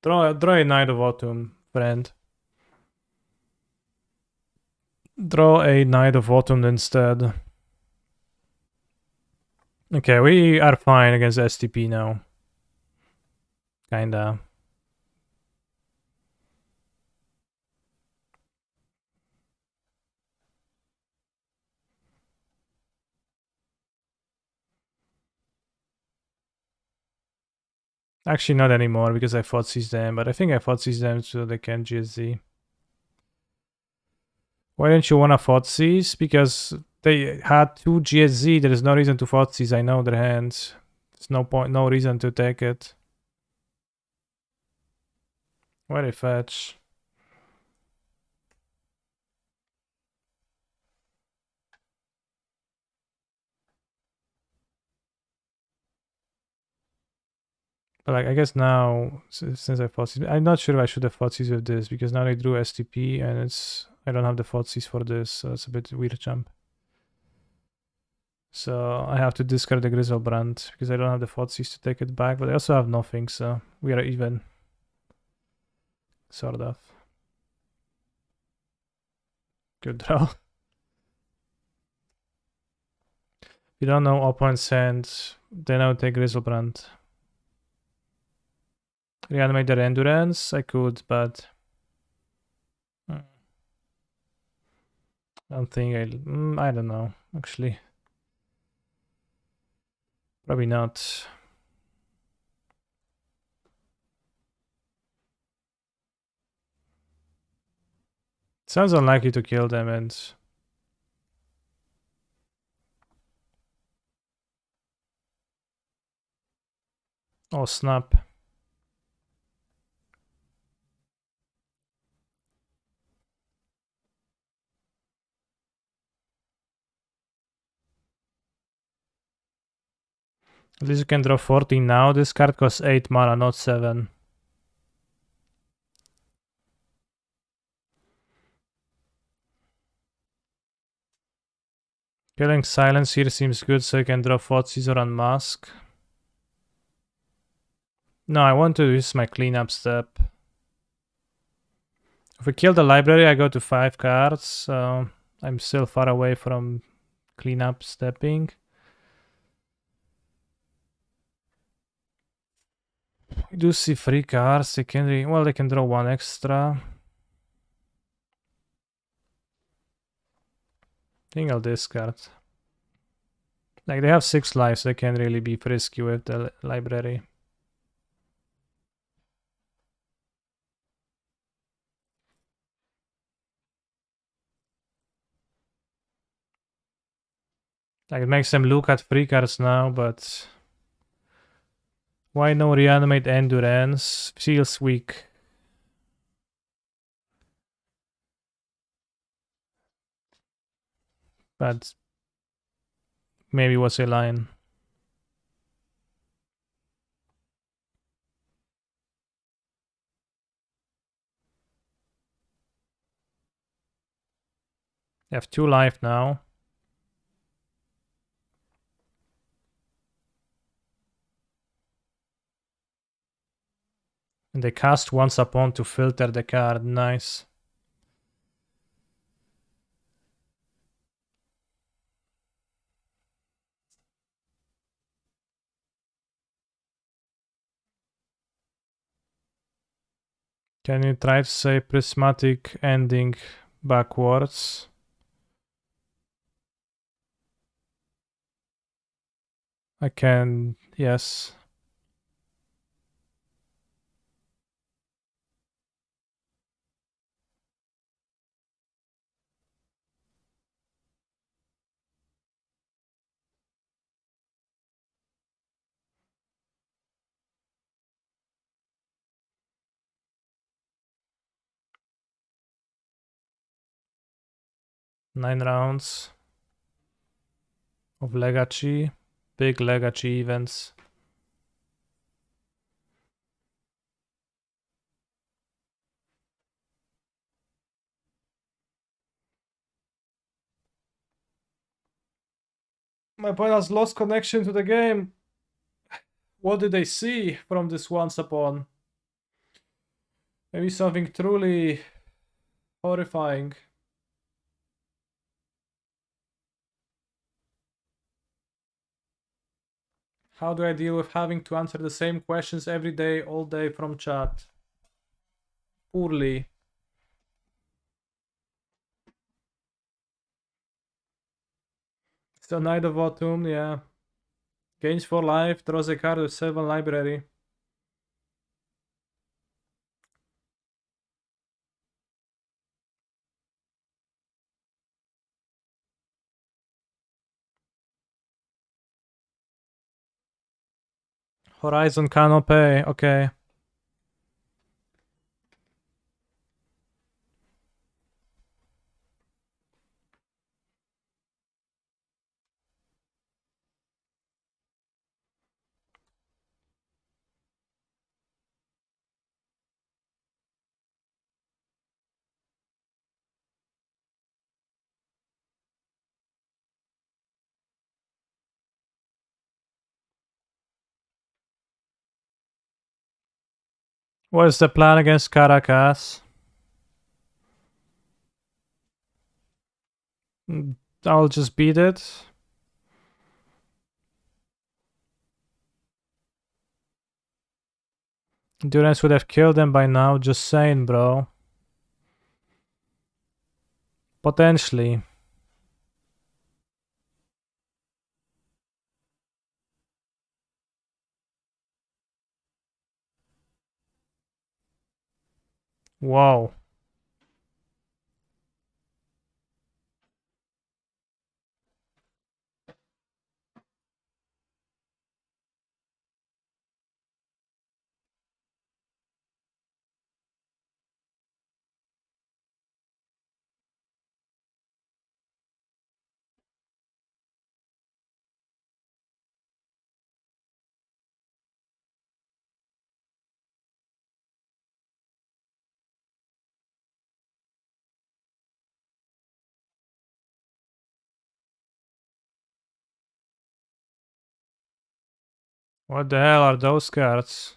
Draw a Knight of Autumn, friend. Draw a Knight of Autumn instead. Okay, we are fine against STP now. Kinda. Actually, not anymore because I fought seize them, but I think I fought seize them so they can GSZ. Why don't you want to fought seize? Because they had 2 GSZ. There is no reason to fought seize. I know their hands. There's no point, no reason to take it. Why they fetch? But like, I guess now, since I fought seize, I'm not sure if I should have fought seize with this because now they drew STP and it's I don't have the fought seize for this, so it's a bit weird jump. So I have to discard the Griselbrand because I don't have the Fotsies to take it back, but I also have nothing, so we are even. Sort of. Good draw. If you don't know opponent's hand, then I would take Griselbrand. Reanimate their endurance, I could, but I don't think I don't know, actually. Probably not. Sounds unlikely to kill them and... Oh, snap. At least you can draw 14 now. This card costs 8 mana, not 7. Killing silence here seems good, so you can draw Thoughtseize or Unmask. No, I want to use my cleanup step. If we kill the library, I go to 5 cards, so I'm still far away from cleanup stepping. We do see 3 cards. They can they can draw 1 extra. I think I'll discard. Like, they have 6 lives, so they can't really be frisky with the library. Like, it makes them look at 3 cards now, but... Why no reanimate endurance? Feels weak. But... maybe was a line. They have 2 life now. And they cast once upon to filter the card. Nice. Can you try to say prismatic ending backwards? I can, yes. Nine rounds of legacy, big legacy events. My boy has lost connection to the game. What did they see from this once upon? Maybe something truly horrifying. How do I deal with having to answer the same questions every day, all day from chat? Poorly. So Night of Autumn, yeah. Gains for life, draws a card with 7 library. Horizon Canopy, okay. What's the plan against Caracas? I'll just beat it. Durance would have killed them by now, just saying, bro. Potentially. Wow. What the hell are those cards?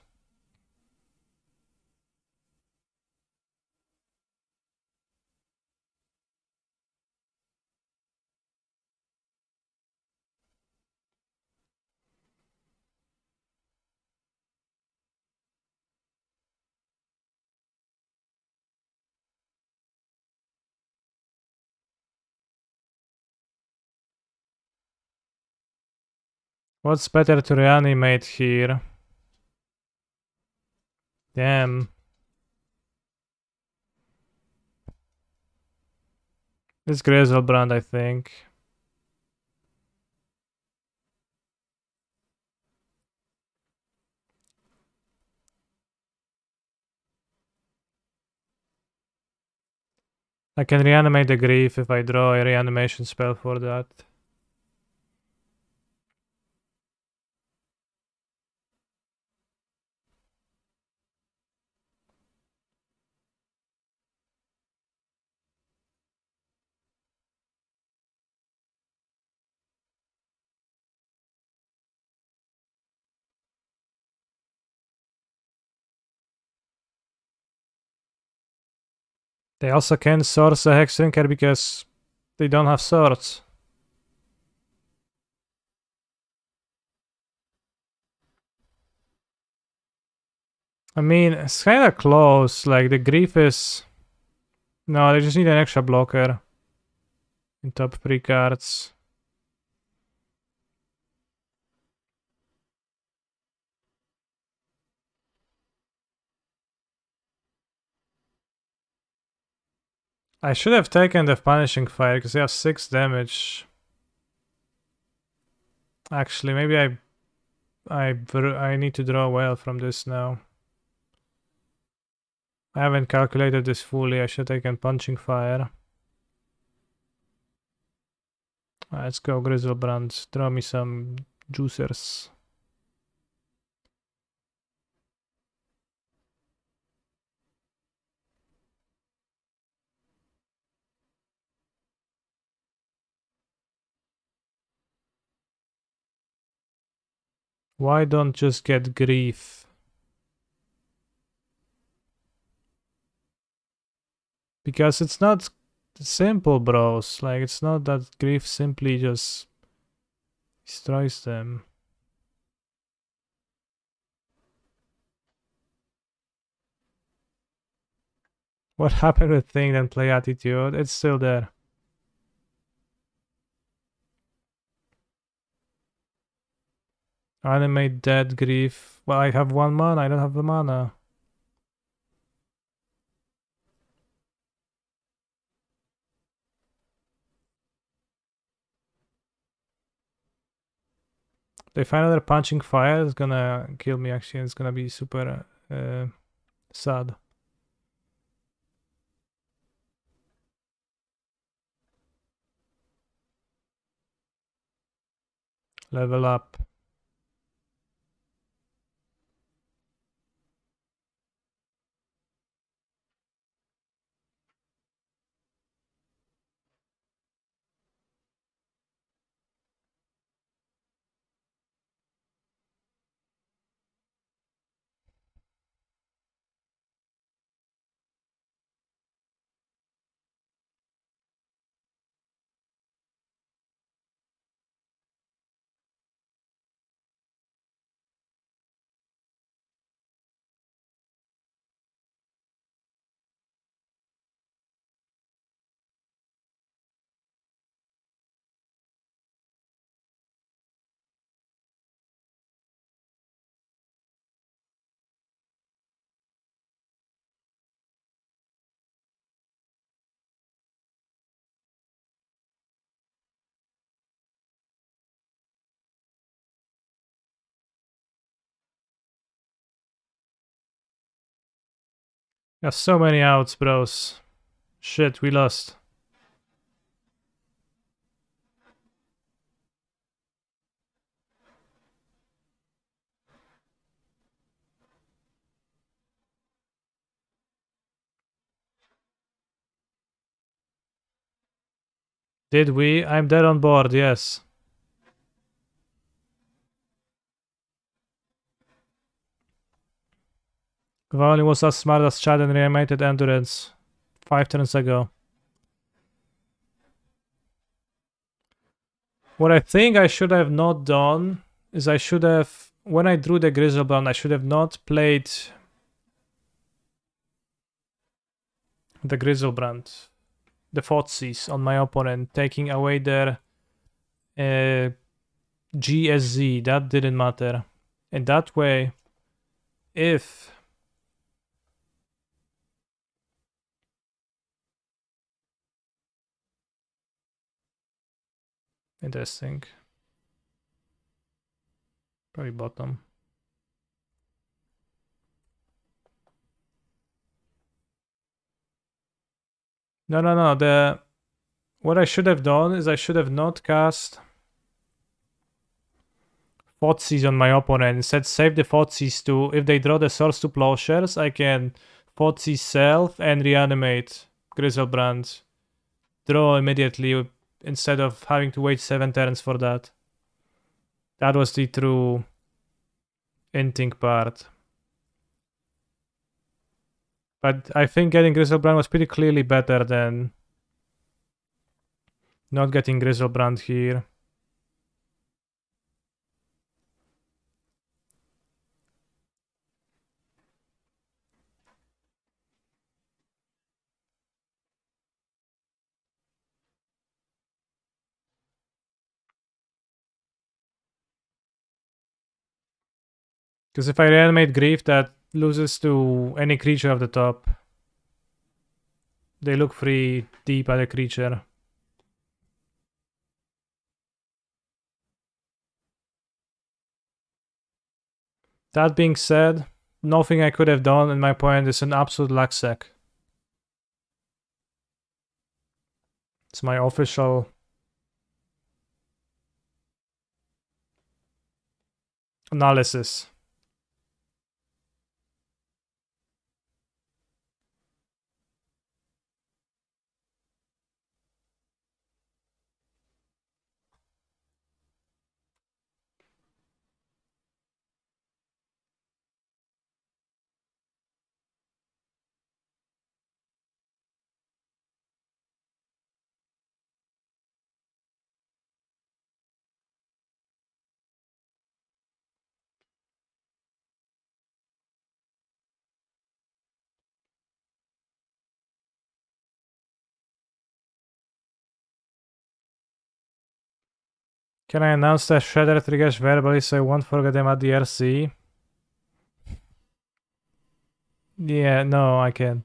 What's better to reanimate here? Damn. It's Grizzlebrand, I think. I can reanimate the Grief if I draw a reanimation spell for that. They also can source a Hexdrinker because they don't have swords. I mean, it's kind of close. Like, the Grief is... No, they just need an extra blocker. In top 3 cards. I should have taken the Punishing Fire, because they have 6 damage. Actually, maybe I need to draw well from this now. I haven't calculated this fully. I should have taken Punching Fire. Let's go Grizzlebrand. Draw me some juicers. Why don't just get Grief? Because it's not simple, bros. Like, it's not that Grief simply just destroys them. What happened with Think and Play Attitude? It's still there. Animate Dead Grief. Well, I have 1 mana. I don't have the mana. They find another Punching Fire. It's gonna kill me, actually. It's gonna be super sad. Level up. Got so many outs, bros. Shit, we lost. Did we? I'm dead on board, yes. If I only was as smart as Chad and reanimated Endurance 5 turns ago. What I think I should have not done is I should have, when I drew the Grizzlebrand, I should have not played the Grizzlebrand, the Thoughtseize on my opponent, taking away their GSZ. That didn't matter. And that way, if interesting. Probably bottom. No. What I should have done is I should have not cast Thoughtseize on my opponent. Instead, save the Thoughtseize to, if they draw the Source to Plowshares, I can Thoughtseize self and reanimate Grizzlebrand. Draw immediately instead of having to wait 7 turns for that. That was the true inting part. But I think getting Grizzlebrand was pretty clearly better than not getting Grizzlebrand here. Because if I reanimate Grief, that loses to any creature of the top. They look free deep at a creature. That being said, nothing I could have done in my point is an absolute luck sack. It's my official analysis. Can I announce that Shredder triggers verbally so I won't forget them at the RC? Yeah, no, I can't.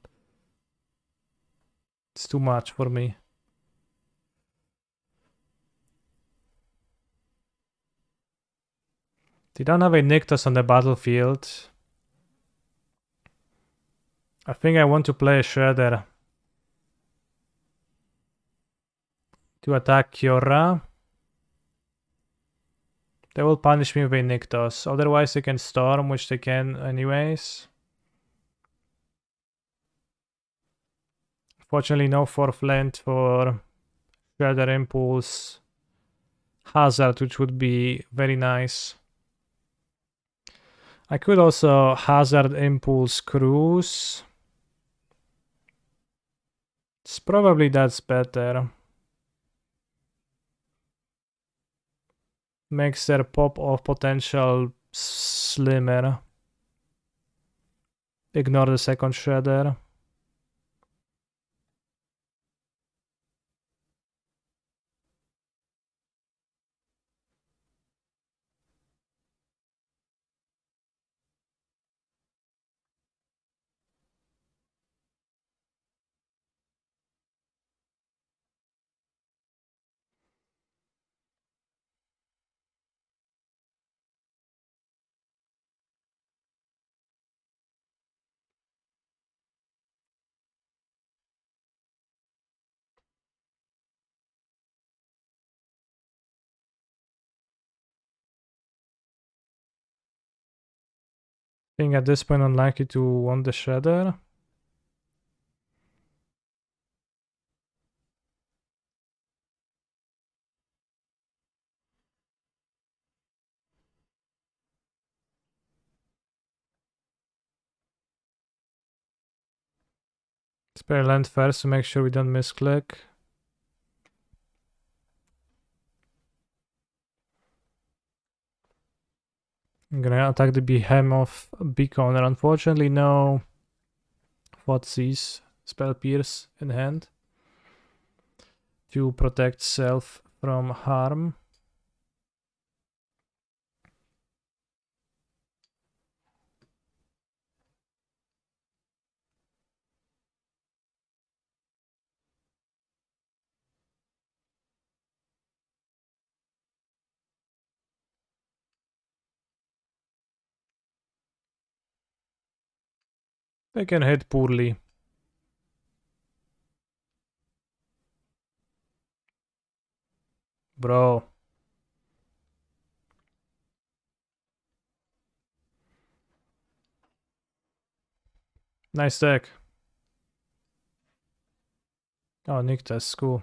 It's too much for me. They don't have a Nyctos on the battlefield. I think I want to play a Shredder to attack Kiora. They will punish me with a Nyctos. Otherwise they can Storm, which they can anyways. Fortunately, no 4th land for Shredder Impulse Hazard, which would be very nice. I could also Hazard Impulse Cruise. It's probably that's better. Makes their pop of potential slimmer. Ignore the second Shredder. I think at this point unlikely to want the Shredder. Spare land first to make sure we don't misclick. I'm gonna attack the Behemoth Beaconer. Unfortunately, no Thoughtseize Spell Pierce in hand to protect self from harm. They can hit poorly. Bro. Nice deck. Oh, Nyctos, cool.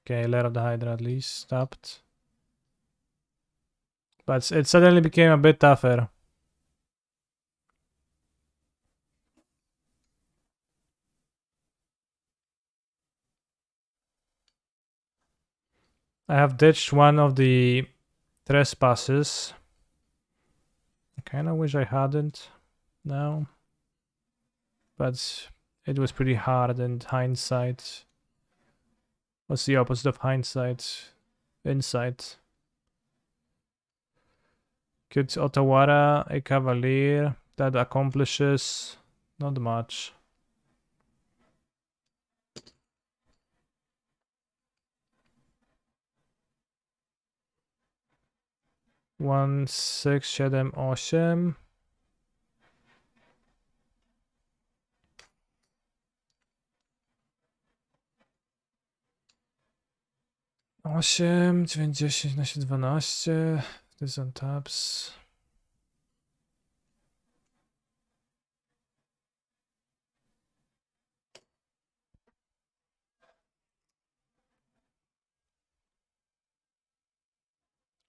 Okay, Lair of the Hydra at least stopped. But it suddenly became a bit tougher. I have ditched one of the trespasses. I kinda wish I hadn't now. But it was pretty hard in hindsight. What's the opposite of hindsight? Insight. Could Otawara a cavalier that accomplishes not much. One 6 7 8. 8, 9, 10, 11, 12. This on taps.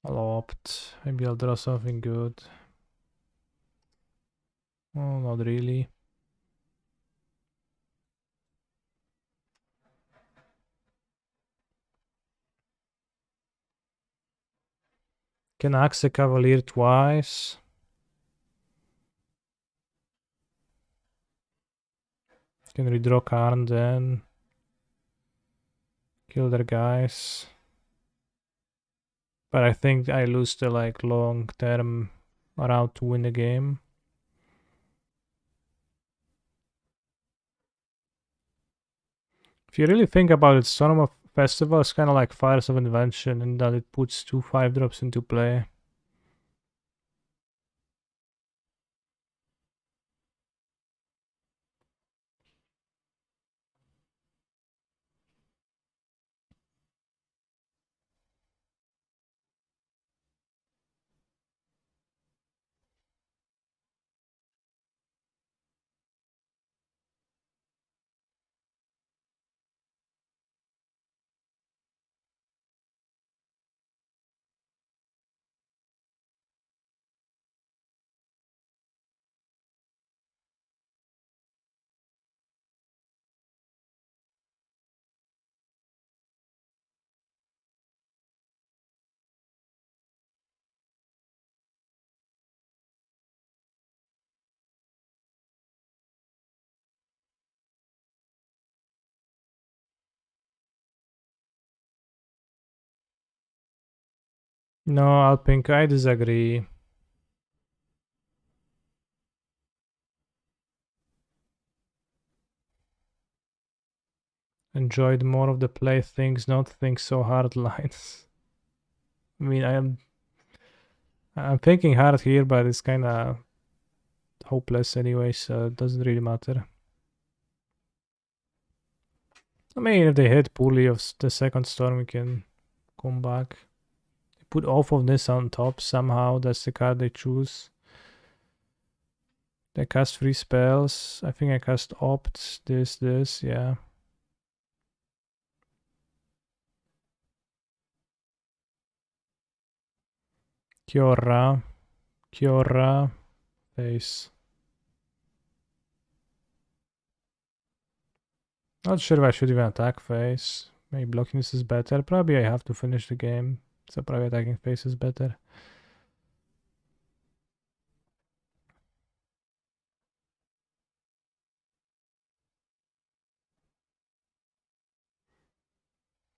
I'll opt. Maybe I'll draw something good. Oh, not really. Can axe a cavalier twice. Can redraw Karn then. Kill their guys. But I think I lose the like long term route to win the game. If you really think about it, Storm of Festival is kind of like Fires of Invention in that it puts 2 5-drops into play. No, Alpink, I disagree. Enjoyed more of the play things, not think so hard lines. I mean, I'm thinking hard here, but it's kind of hopeless anyway, so it doesn't really matter. I mean, if they hit poorly of the second storm, we can come back. They put off of this on top somehow. That's the card they choose. They cast 3 spells. I think I cast Opt, this, yeah. Kiora, face. Not sure if I should even attack face. Maybe blocking this is better. Probably I have to finish the game, so probably attacking face is better.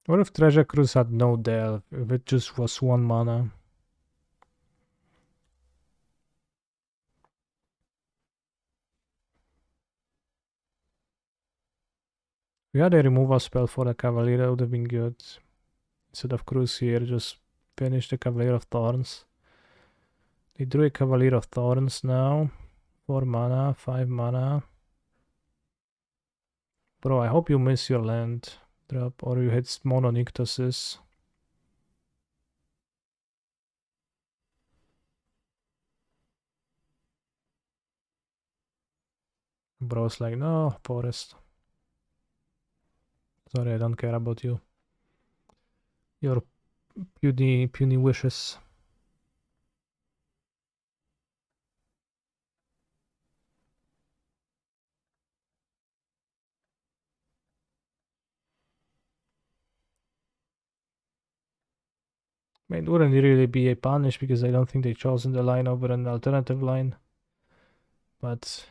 What if Treasure Cruise had no delve, if it just was 1 mana? We had a removal spell for the Cavalier, that would have been good. Instead of Cruise here, just finish the Cavalier of Thorns. They drew a Cavalier of Thorns now. 4 mana, 5 mana. Bro, I hope you miss your land drop, or you hit Mono Nyctoses. Bro's like, no, Forest. Sorry, I don't care about you. Your puny wishes. I mean, it wouldn't really be a punish because I don't think they chosen the line over an alternative line. But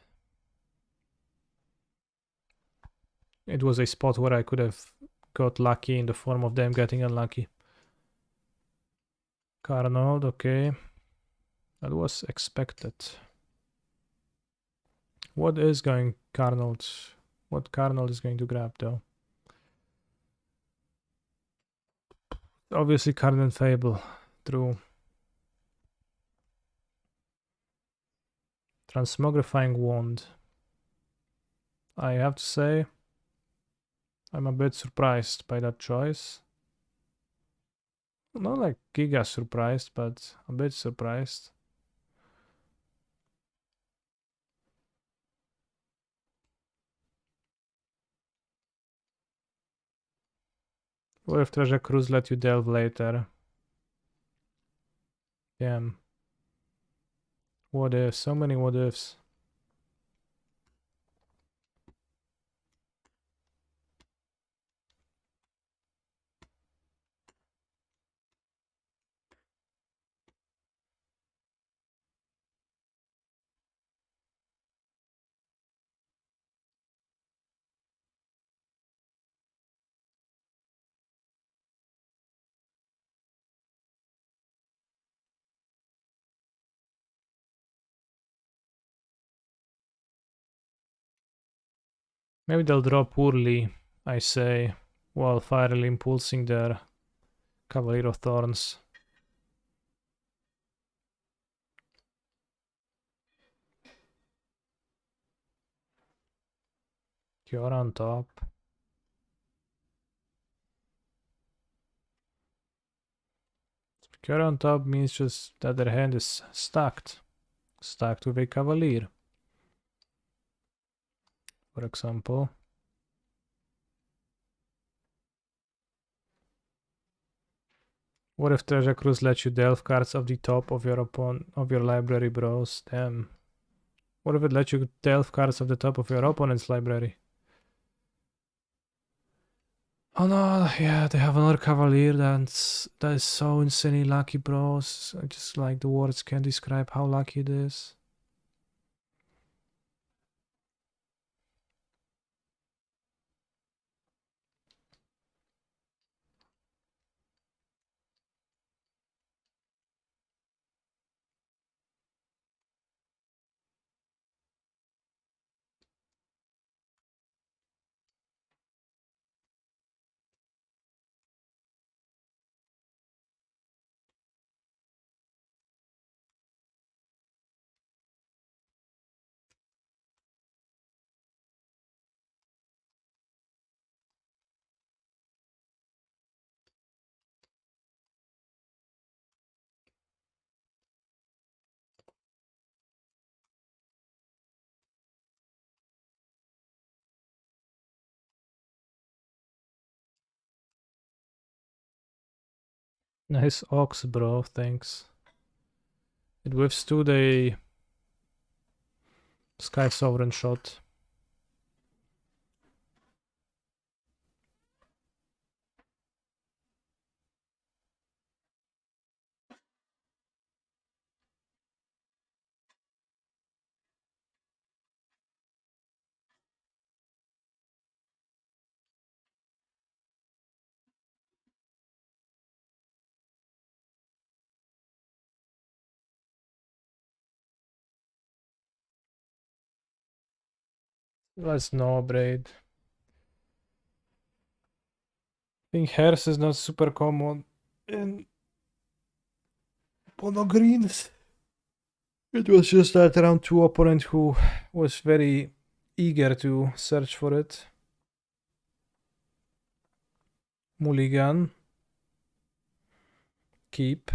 it was a spot where I could have got lucky in the form of them getting unlucky. Carnold, okay. That was expected. What is going Carnold? What Carnold is going to grab though? Obviously Card and Fable. True. Transmogrifying Wand. I have to say, I'm a bit surprised by that choice. Not like giga surprised, but a bit surprised. What if Treasure Cruise let you delve later? Damn. What ifs? So many what ifs. Maybe they'll draw poorly, I say, while fierily impulsing their Cavalier of Thorns. You're on top. Secure on top means just that their hand is stacked. Stacked with a Cavalier, for example. What if Treasure Cruise lets you delve cards off the top of your library, bros? Damn. What if it lets you delve cards off the top of your opponent's library? Oh no, yeah, they have another Cavalier. That is so insanely lucky, bros. I just like the words can't describe how lucky it is. Nice Ox, bro, thanks. It withstood a Sky Sovereign shot. Let's no braid. I think Hers is not super common in Mono Greens. It was just that round 2 opponent who was very eager to search for it. Mulligan. Keep.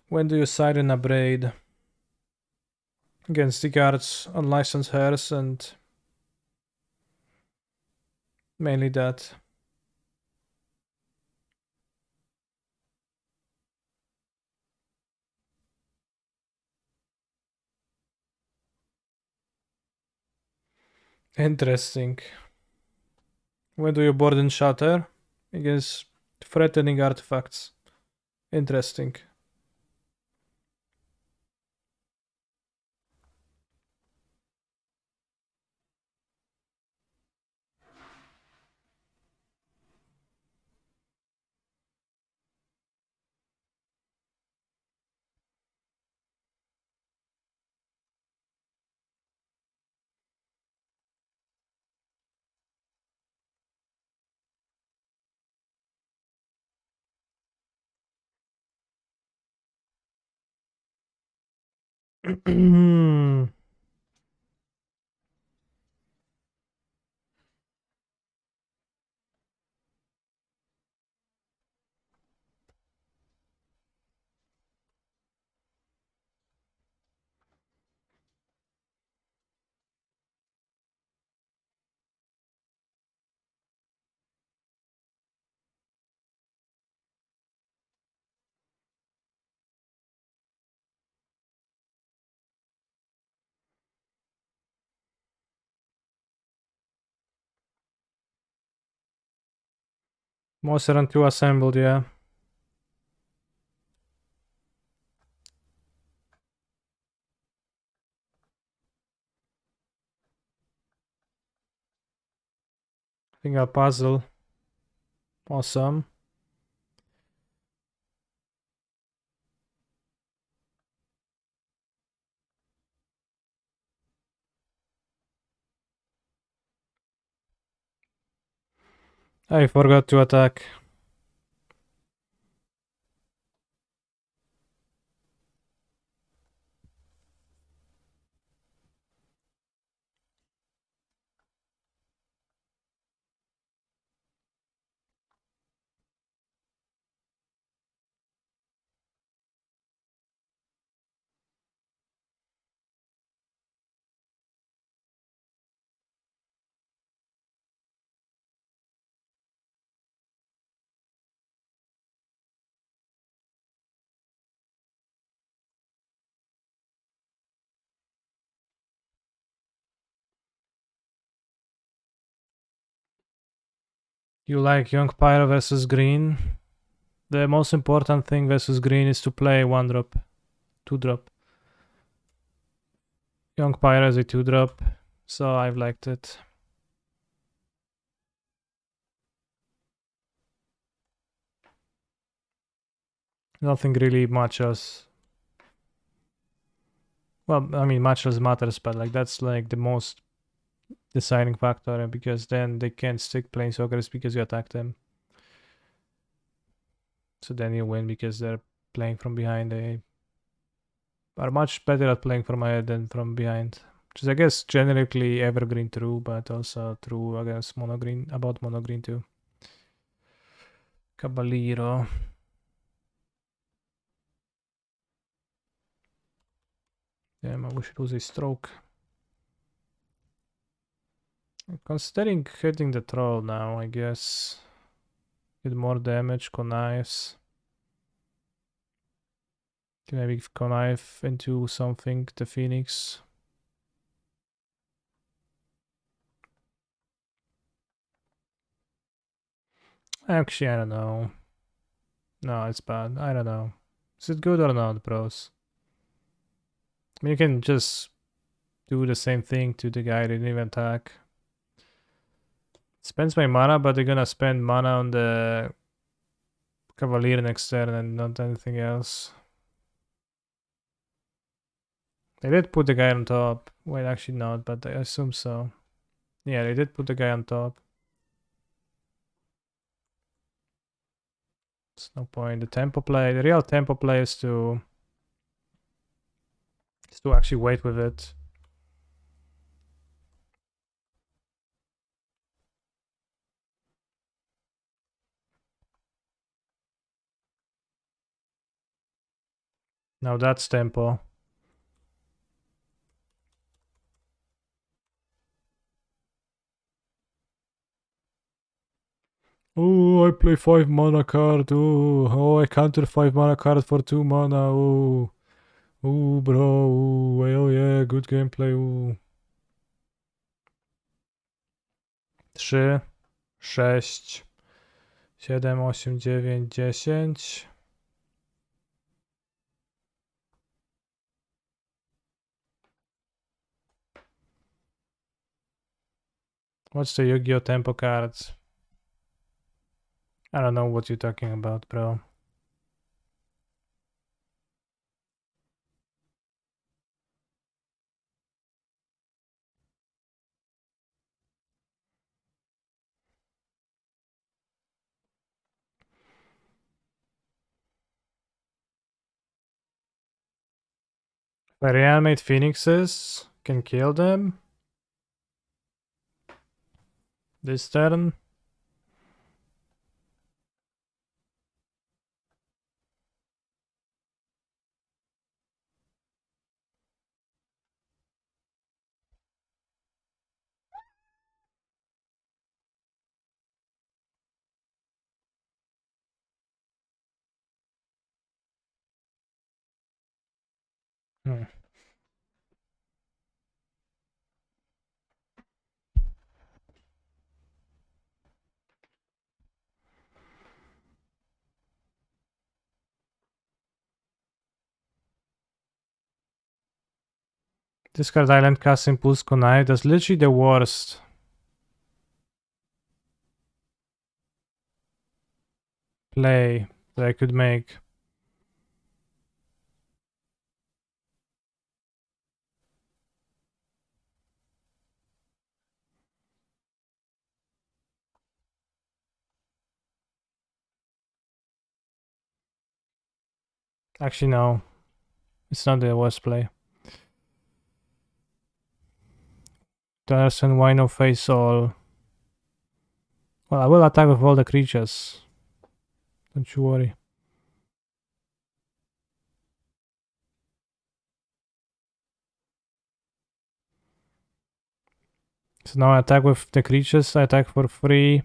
When do you side in a braid? Against the cards Unlicensed Hairs and mainly that. Interesting. When do you board and shatter? Against threatening artifacts. Interesting. Monster and 2 assembled, yeah. I think a puzzle. Awesome. I forgot to attack. You like Young Pyro versus Green? The most important thing versus Green is to play 1-drop, 2-drop. Young Pyro is a 2-drop, so I've liked it. Nothing really matches. Well, I mean, matches matters, but like that's like the most deciding factor because then they can't stick planeswalkers because you attack them. So then you win because they're playing from behind. They are much better at playing from ahead than from behind. Which is, I guess, generically evergreen true, but also true against mono green, about mono green too. Caballero. Damn, I wish it was a stroke. Considering hitting the troll now, I guess. Get more damage, connives. Can maybe connive into something, the Phoenix. Actually, I don't know. No, it's bad. I don't know. Is it good or not, bros? I mean, you can just do the same thing to the guy that didn't even attack. Spends my mana, but they're gonna spend mana on the Cavalier next turn and not anything else. They did put the guy on top. Wait, actually not, but I assume so. Yeah, they did put the guy on top. It's no point. The tempo play, the real tempo play is to actually wait with it. Now that's tempo. Oh, I play 5 mana card. Oh, I counter 5 mana card for 2 mana. Bro. Oh yeah, good gameplay. 3, 6, 7, 8, 9, 10. What's the Yu-Gi-Oh tempo cards? I don't know what you're talking about, bro. If I reanimate phoenixes, can kill them. This turn. Hmm. This card Island cast Impulse Kunai. That's literally the worst. Play that I could make. Actually, no. It's not the worst play. Darson, why no face all? Well, I will attack with all the creatures. Don't you worry. So now I attack with the creatures. I attack for 3.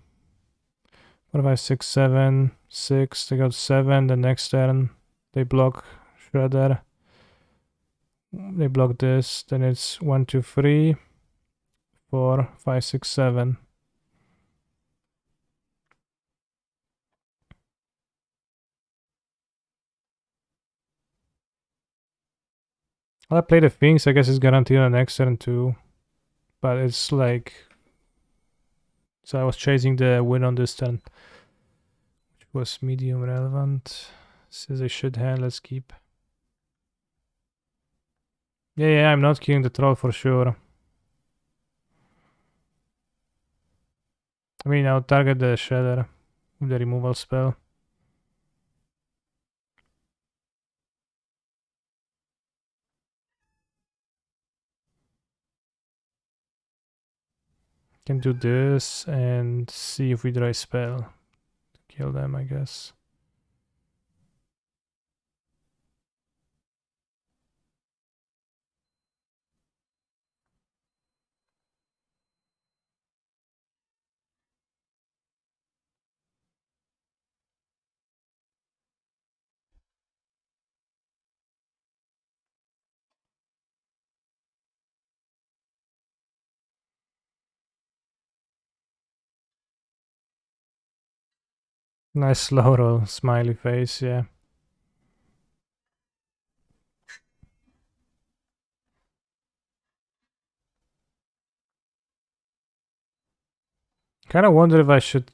4, 5, 6, 7, 6. They got 7. The next turn, they block Shredder. They block this. Then it's 1, 2, 3, 4, 5, 6, 7. I play the Sphinx. I guess it's guaranteed on the next turn too. But it's like. So I was chasing the win on this turn, which was medium relevant. Says I should hand. Let's keep. Yeah, I'm not killing the troll for sure. I mean, I'll target the Shredder with the removal spell. Can do this and see if we draw a spell to kill them, I guess. Nice slow roll, smiley face, yeah. Kinda wonder if I should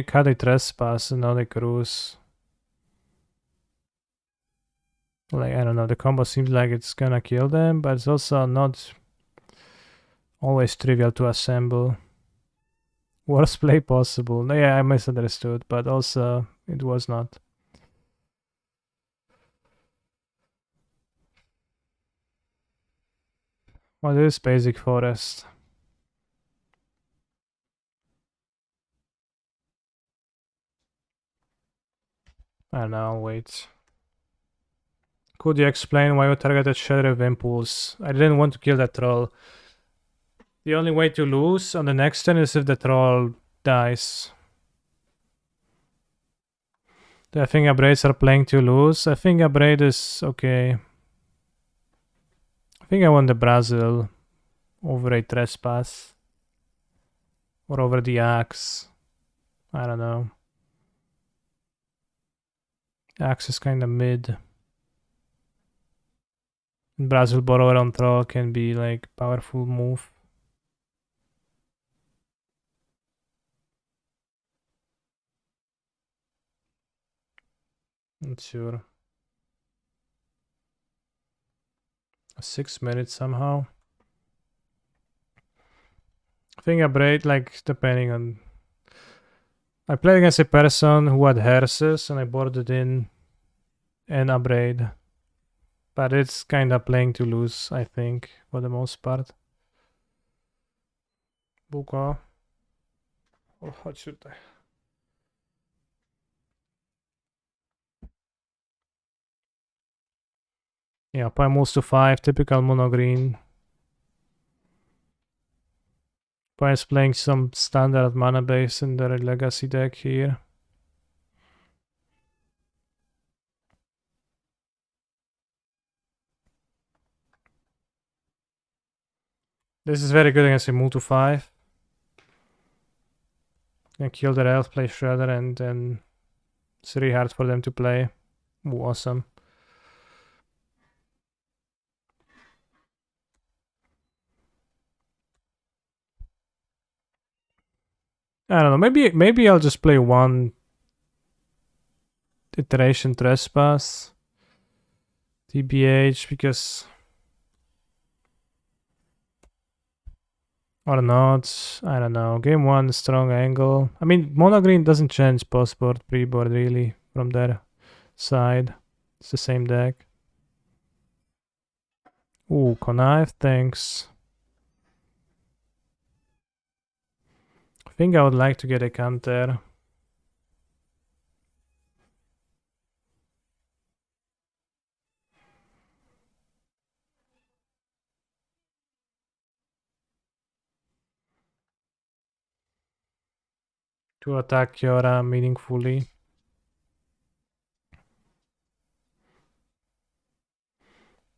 cut a trespass and not a cruise. Like, I don't know, the combo seems like it's gonna kill them, but it's also not always trivial to assemble. Worst play possible. No, yeah, I misunderstood, but also it was not. What is basic forest? I don't know, wait. Could you explain why you targeted Shadow of Impulse? I didn't want to kill that troll. The only way to lose on the next turn is if the troll dies. Do I think Abrades are playing to lose? I think Abrade is okay. I think I want the Brazil over a trespass. Or over the axe. I don't know. Axe is kinda mid. Brazil borrower on troll can be like powerful move. Not sure. 6 minutes somehow. I think I braid, like, depending on. I played against a person who had Herses and I boarded in and Abrade. But it's kind of playing to lose, I think, for the most part. Buka. Or how should I? Yeah, Pi moves to 5, typical mono green. Pi is playing some standard mana base in their legacy deck here. This is very good against a move to 5. Can kill their elf, play Shredder, and then it's really hard for them to play. Ooh, awesome. I don't know, maybe I'll just play one iteration trespass. TBH, because or not, I don't know. Game 1, strong angle. I mean, mono green doesn't change post-board, pre-board really from their side. It's the same deck. Ooh, connive, thanks. I think I would like to get a counter. To attack Kiora meaningfully.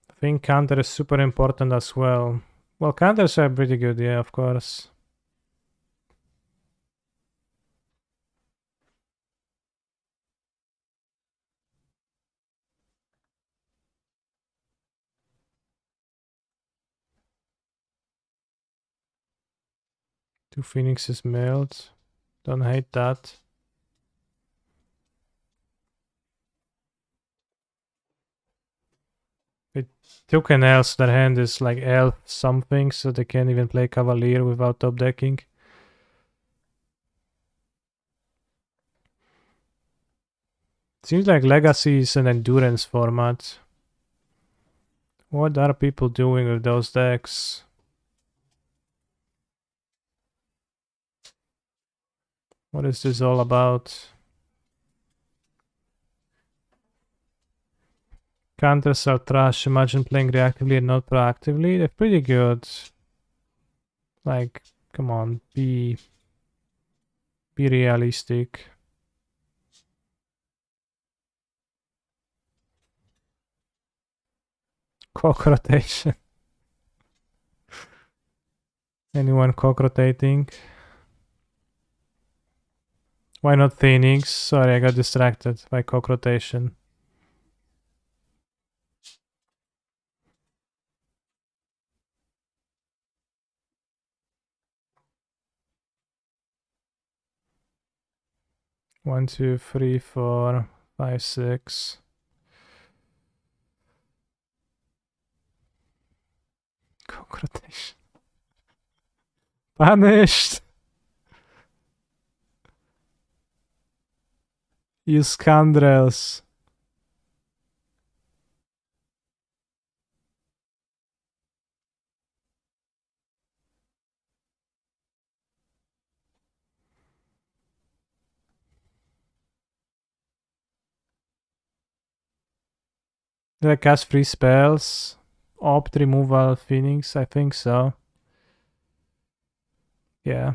I think counter is super important as well. Well, counters are pretty good, yeah, of course. Two Phoenixes mailed. Don't hate that. It took an elf, so their hand is like elf something, so they can't even play Cavalier without top decking. Seems like Legacy is an endurance format. What are people doing with those decks? What is this all about? Counters are trash. Imagine playing reactively and not proactively. They're pretty good. Like, come on, be realistic. Cock rotation. Anyone cock rotating? Why not Phoenix? Sorry, I got distracted by cock rotation. One, two, three, 4, 5, 6. Cock rotation. Punished! You scoundrels. Did I cast free spells? Opt removal Phoenix? I think so. Yeah.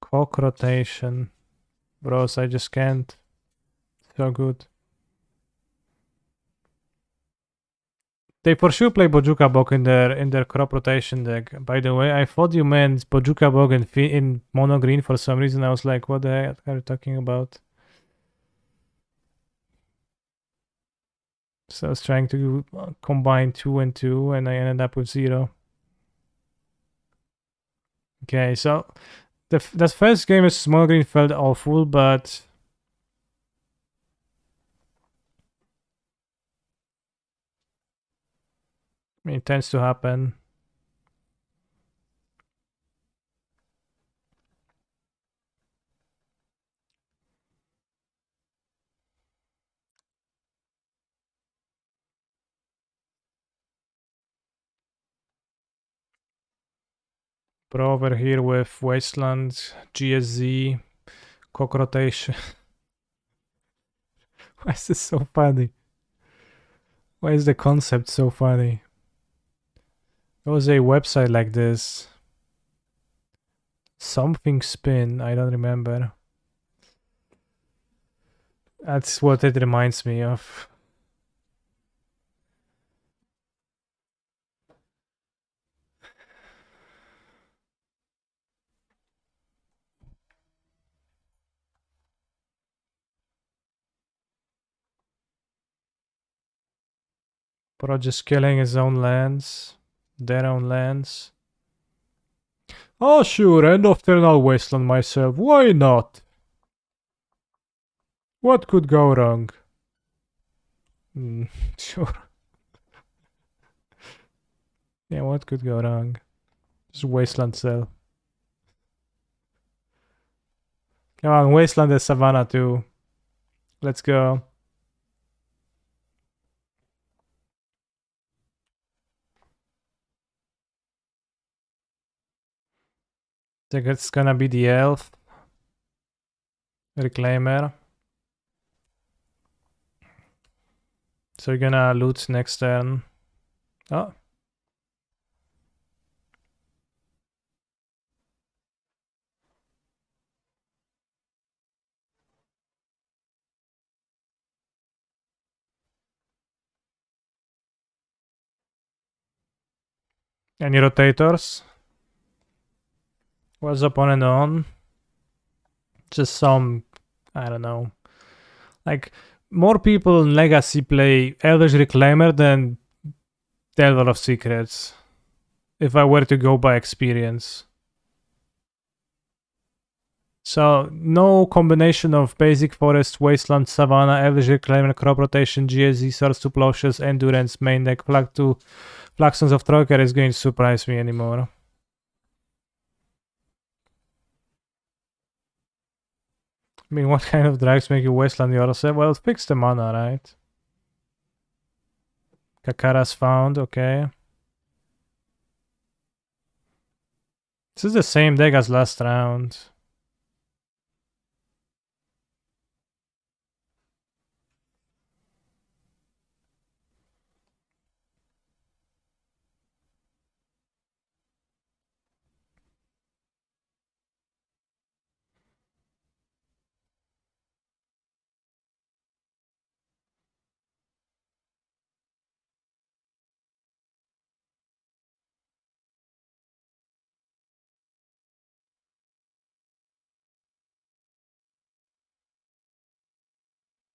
Cock rotation. Bros, I just can't. So good. They for sure play Bojuka Bog in their crop rotation deck. By the way, I thought you meant Bojuka Bog in mono green for some reason. I was like, what the heck are you talking about? So I was trying to combine 2 and 2, and I ended up with 0. Okay, so that first game is mono green felt awful, but It tends to happen. Pro over here with Wasteland, GSZ, Cock Rotation. Why is this so funny? Why is the concept so funny? There was a website like this. Something Spin, I don't remember. That's what it reminds me of. Pro just killing his own lands. Their own lands. Oh sure, end of turn I'll Wasteland myself. Why not? What could go wrong? Sure. Yeah, what could go wrong? Just Wasteland cell. Come on, Wasteland is Savannah too. Let's go. I think it's gonna be the Elf. Reclaimer. So you're gonna loot next turn. Oh. Any rotators? What's opponent on? Just some, I don't know. Like, more people in Legacy play Eldritch Reclaimer than Delver of Secrets. If I were to go by experience. So, no combination of Basic Forest, Wasteland, Savannah, Eldritch Reclaimer, Crop Rotation, GSZ, Swords to Plowshares, Endurance, main deck, Flag 2, Flaxons of Troika is going to surprise me anymore. I mean, what kind of drags make you Wasteland yourself? Well, fix the mana, right? Kakara's found, okay. This is the same deck as last round.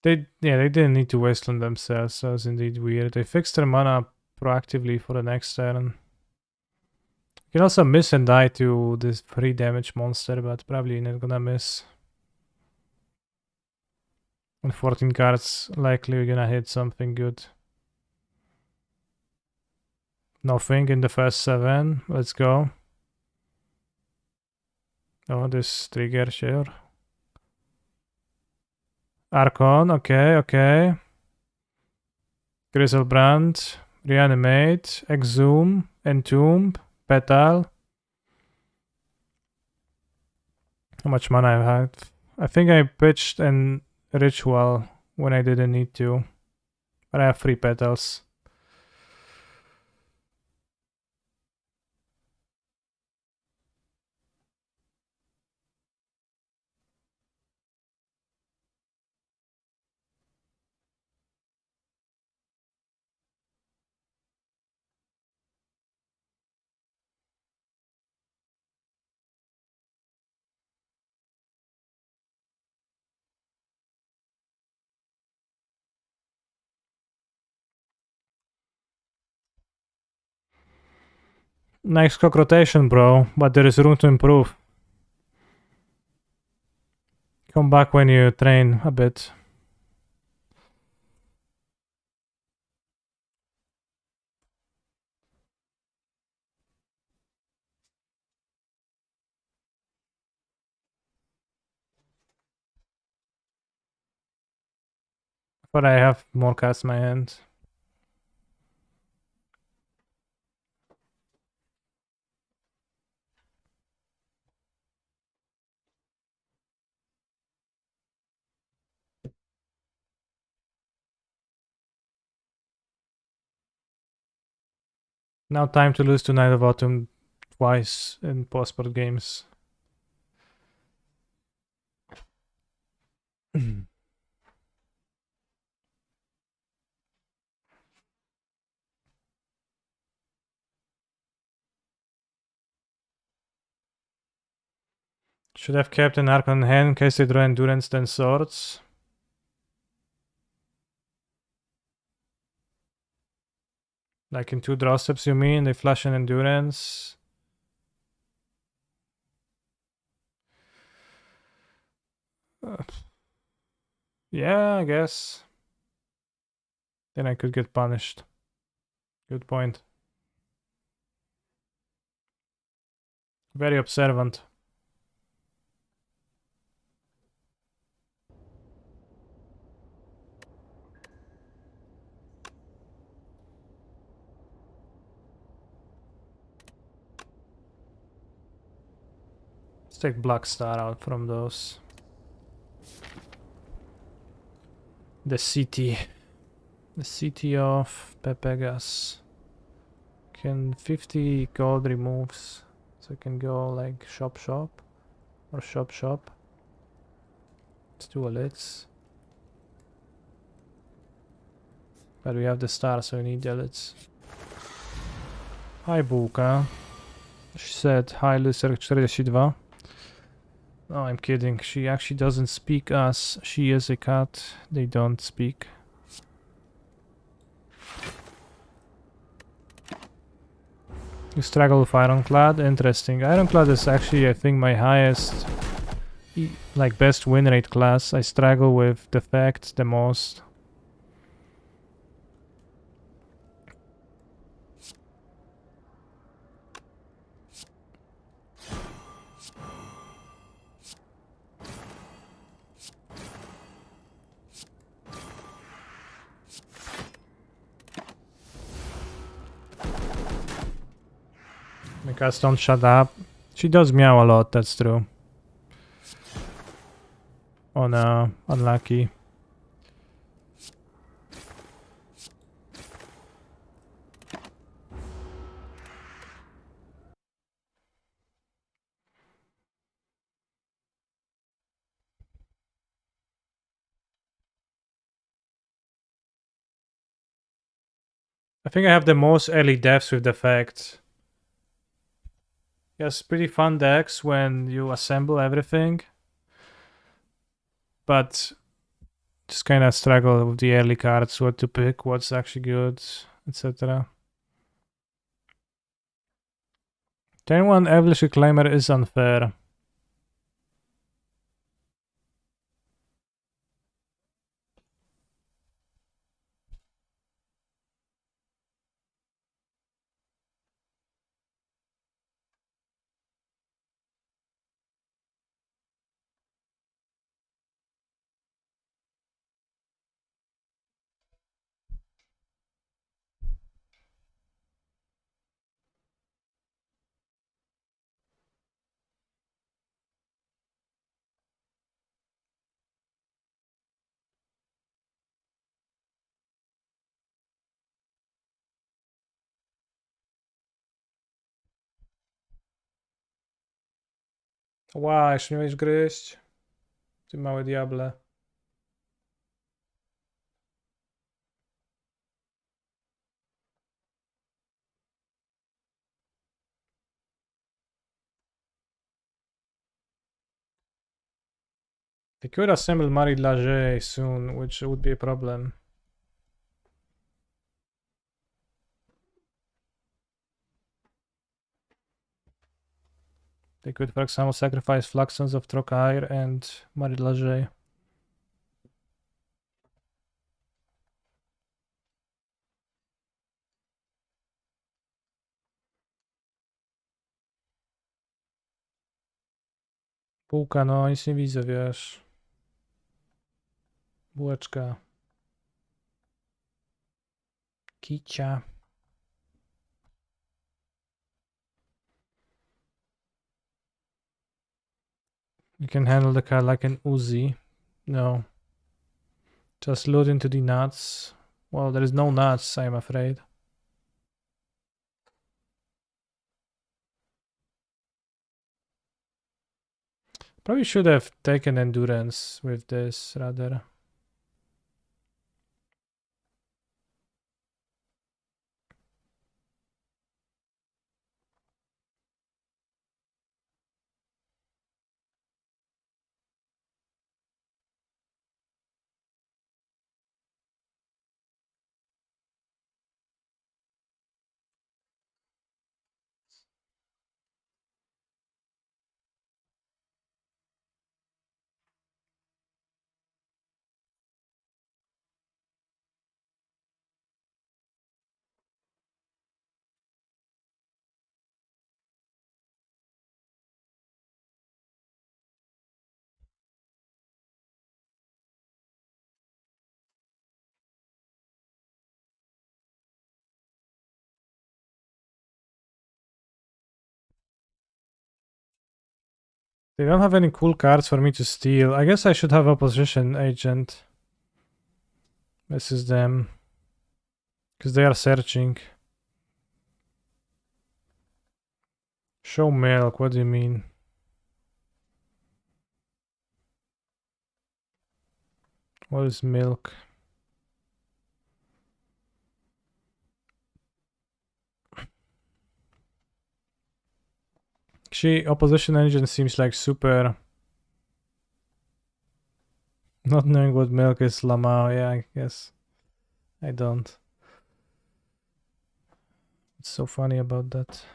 They didn't need to Wasteland themselves, so it's indeed weird. They fixed their mana proactively for the next turn. You can also miss and die to this 3 damage monster, but probably not gonna miss. On 14 cards, likely we're gonna hit something good. Nothing in the first 7. Let's go. Oh, this trigger, sure. Archon, okay. Grizzlebrand, Reanimate, Exhume, Entomb, Petal. How much mana I had? I think I pitched an Ritual when I didn't need to. But I have 3 petals. Nice cock rotation, bro, but there is room to improve. Come back when you train a bit. But I have more cards in my hand. Now time to lose to Night of Autumn twice in post-sport games. Should have kept an Archon in hand in case they draw Endurance then Swords. Like in 2 draw steps, you mean? They flash an Endurance. Yeah, I guess. Then I could get punished. Good point. Very observant. Let's take Black Star out from those. The city. The city of Pepegas. Can 50 gold removes. So I can go like shop or shop. Let's do elites. But we have the star, so we need elites. Hi Bułka. She said hi Lyser 42. No, I'm kidding. She actually doesn't speak us. She is a cat. They don't speak. You struggle with Ironclad? Interesting. Ironclad is actually, I think, my highest, like, best win rate class. I struggle with Defect the most. My cats don't shut up. She does meow a lot, that's true. Oh no, unlucky. I think I have the most early deaths with Defect. Yes, pretty fun decks when you assemble everything. But just kind of struggle with the early cards, what to pick, what's actually good, etc. Turn 1 Evil's Reclaimer is unfair. Wow, jeszcze miałeś gryźć? Ty małe diable. They could assemble Marie Lager soon, which would be a problem. They could, for example, sacrifice Fluxons of Trocair and Marie Lager. Półka, no nic nie widzę, wiesz. Bułeczka. teacher. You can handle the card like an Uzi. No. Just load into the nuts. Well, there is no nuts, I'm afraid. Probably should have taken endurance with this rather. They don't have any cool cards for me to steal. I guess I should have opposition agent. This is them. Because they are searching. Show milk, what do you mean? What is milk? Actually, opposition engine seems like super. Not knowing what milk is, Lama, yeah, I guess. I don't. What's so funny about that?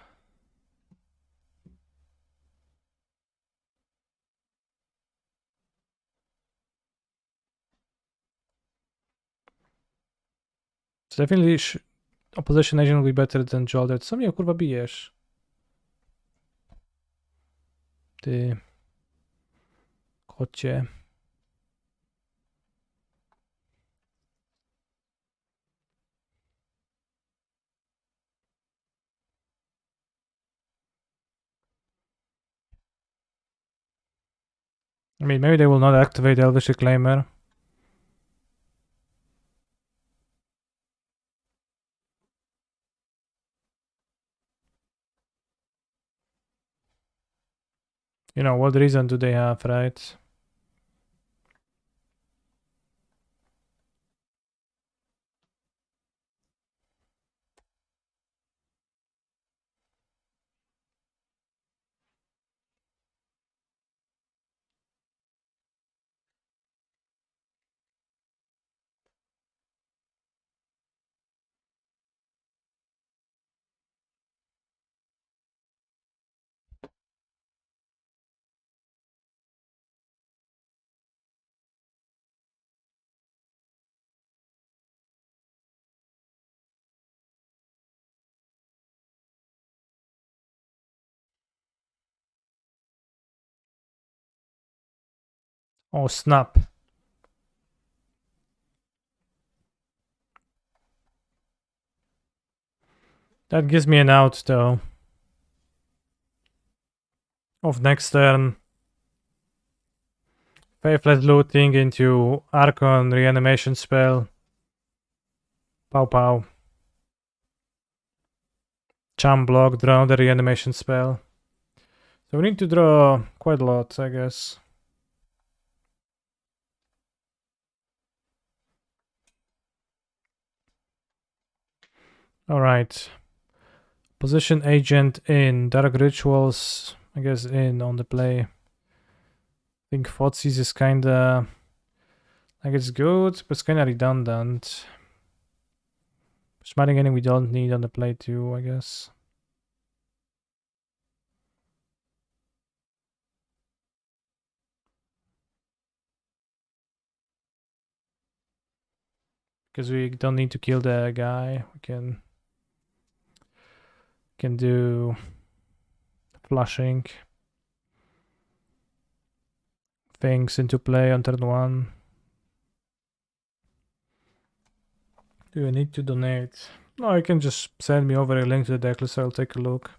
So definitely opposition agent will be better than Jolder. Co mnie kurwa bijesz? Ty. Kocie. I mean, maybe they will not activate Elvish Reclaimer. You know, what reason do they have, right? Oh, snap. That gives me an out, though. Of next turn. Faithless looting into Archon reanimation spell. Pow pow. Charm block, draw the reanimation spell. So we need to draw quite a lot, I guess. Alright. Position agent in. Dark rituals, I guess, in on the play. I think Thoughtseize is kinda. Like, it's good, but it's kinda redundant. Smiting ending we don't need on the play too, I guess. Because we don't need to kill the guy. We can do flushing things into play on turn 1. Do I need to donate? No, you can just send me over a link to the deck list, I'll take a look.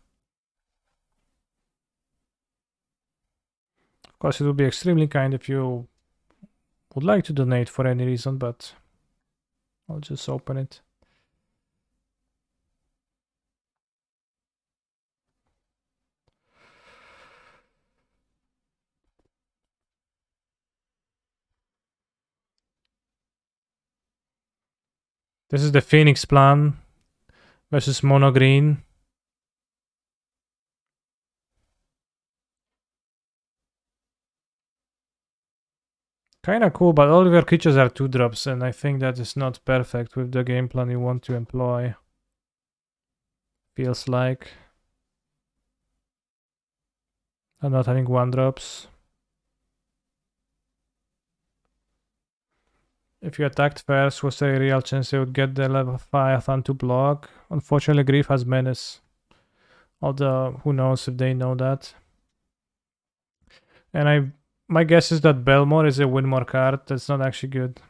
Of course, it would be extremely kind if you would like to donate for any reason, but I'll just open it. This is the Phoenix plan versus mono green. Kinda cool, but all of your creatures are 2-drops, and I think that is not perfect with the game plan you want to employ. Feels like. I'm not having 1-drops. If you attacked first, was there a real chance you would get the level 5 onto block? Unfortunately, Grief has Menace. Although, who knows if they know that. And my guess is that Belmore is a win more card. That's not actually good.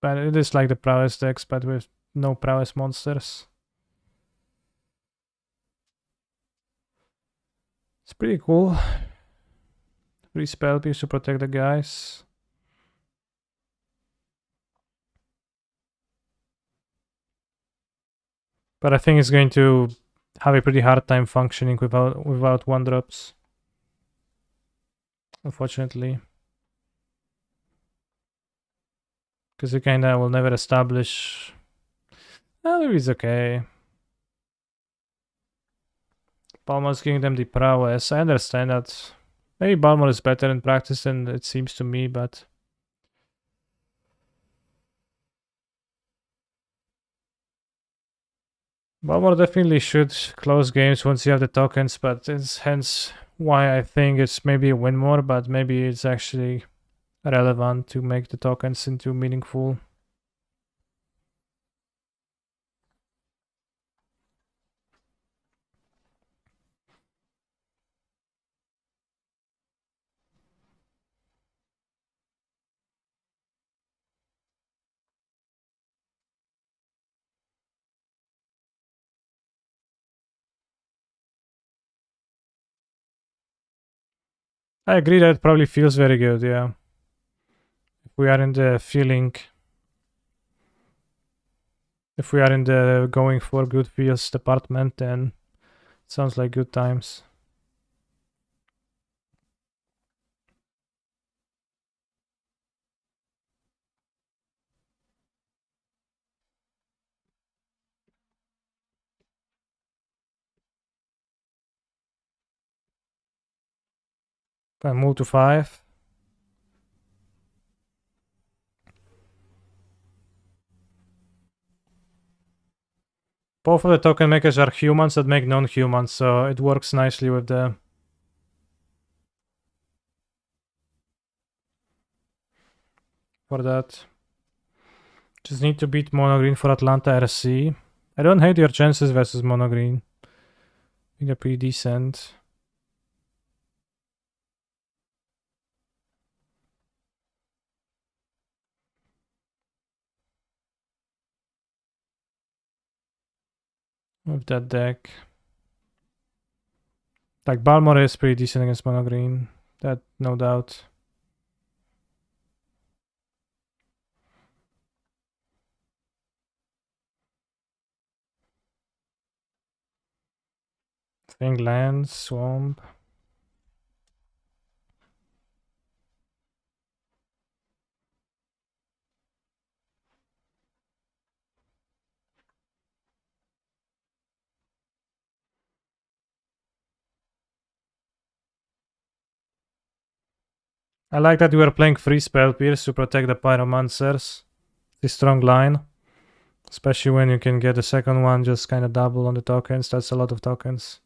But it is like the prowess decks, but with no prowess monsters. It's pretty cool. Free spell piece to protect the guys. But I think it's going to have a pretty hard time functioning without 1-drops. Unfortunately. Because you kinda will never establish. Well, maybe it's okay. Balmor's giving them the prowess. I understand that. Maybe Balmor is better in practice than it seems to me, but Balmor definitely should close games once you have the tokens, but it's hence why I think it's maybe a win more, but maybe it's actually relevant to make the tokens into meaningful. I agree that it probably feels very good, yeah. If we are in the going for good feels department, then it sounds like good times. Can move to 5. Both of the token makers are humans that make non-humans, so it works nicely with the for that. Just need to beat mono green for Atlanta RC. I don't hate your chances versus mono green. I think they're pretty decent. With that deck. Like Balmor is pretty decent against mono green. That no doubt. Thing lands, swamp. I like that we are playing free spell pierce to protect the pyromancers. The strong line. Especially when you can get the second one just kind of double on the tokens. That's a lot of tokens.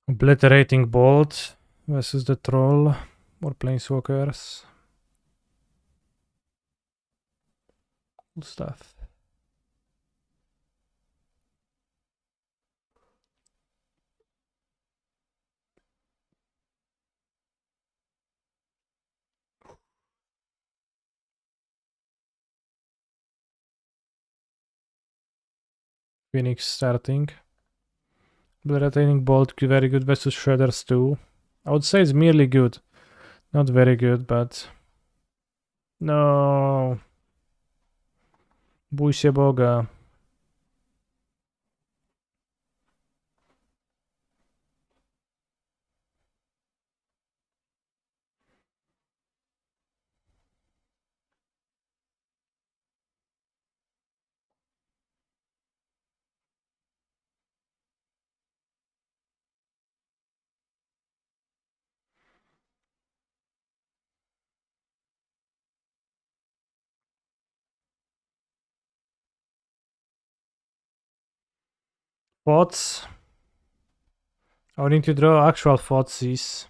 Obliterating Bolt versus the Troll or Planeswalkers. Cool stuff. Phoenix starting. Retaining Bolt, very good versus Shredders too. I would say it's merely good. Not very good, but... No. Bój się Boga. Thoughts? I need to draw actual thoughtseize.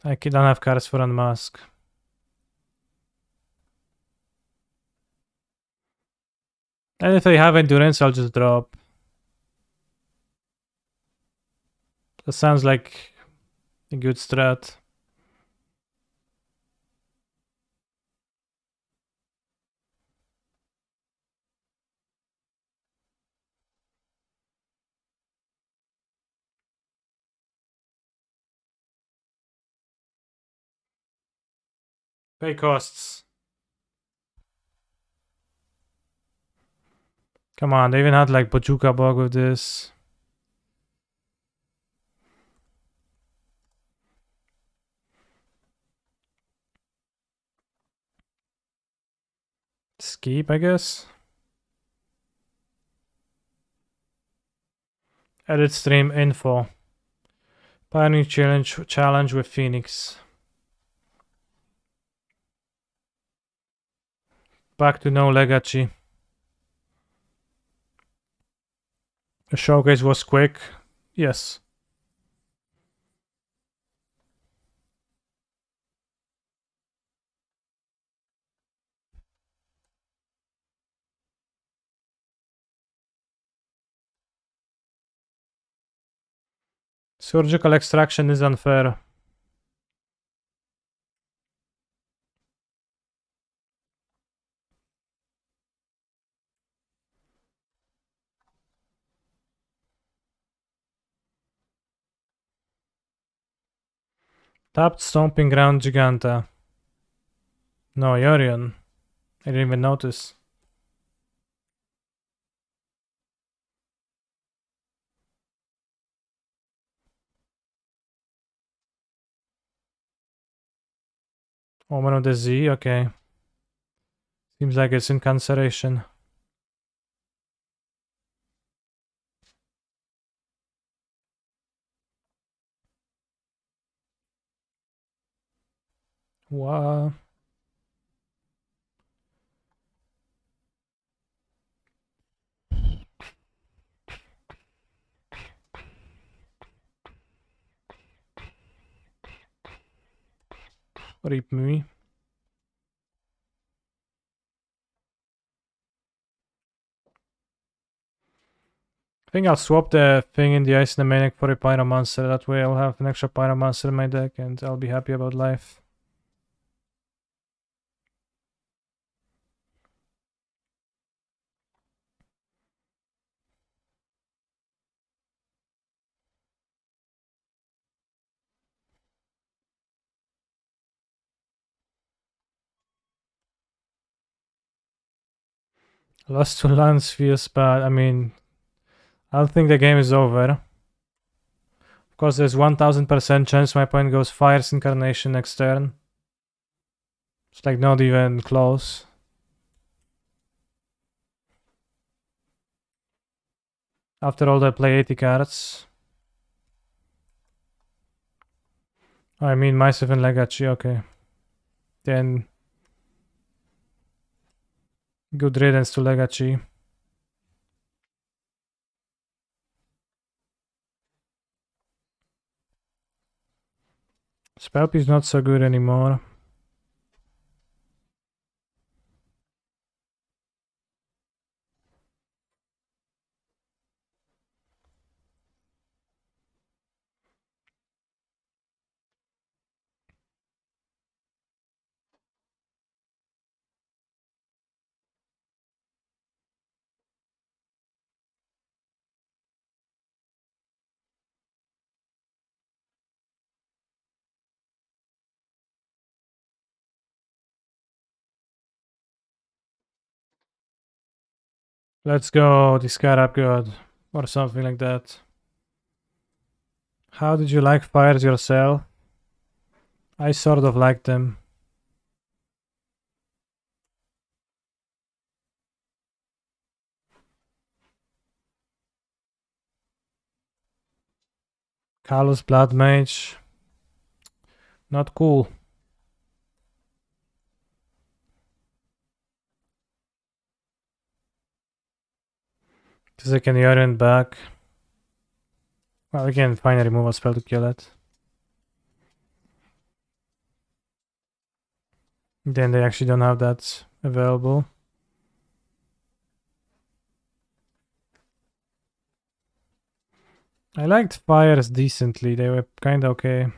I don't have cards for Unmask. And if I have Endurance, I'll just drop. That sounds like a good strat. Pay costs. Come on, they even had like Bojuka Bog with this. Skip, I guess. Edit stream info. Pioneer challenge with Phoenix. Back to no legacy. The showcase was quick. Yes. Surgical extraction is unfair. Tapped Stomping Ground Giganta. No, Yorion. I didn't even notice. Omen of the Z, okay. Seems like it's incanceration. Wow. Rip me. I think I'll swap the thing in the Ice Maniac for a Pyromancer. That way I'll have an extra Pyromancer in my deck and I'll be happy about life. Lost to Lance feels bad. I mean, I don't think the game is over. Of course, there's 1000% chance my opponent goes Fire's Incarnation next turn. It's like not even close. After all, I play 80 cards. I mean, myself and Legacy, okay. Then good riddance to Legacy. Spellp is not so good anymore. Let's go, discard upgrade or something like that. How did you like fires yourself? I sort of liked them. Callous Blood Mage. Not cool. Because I can orient back. Well, we can find a removal spell to kill it. Then they actually don't have that available. I liked fires decently, they were kinda okay.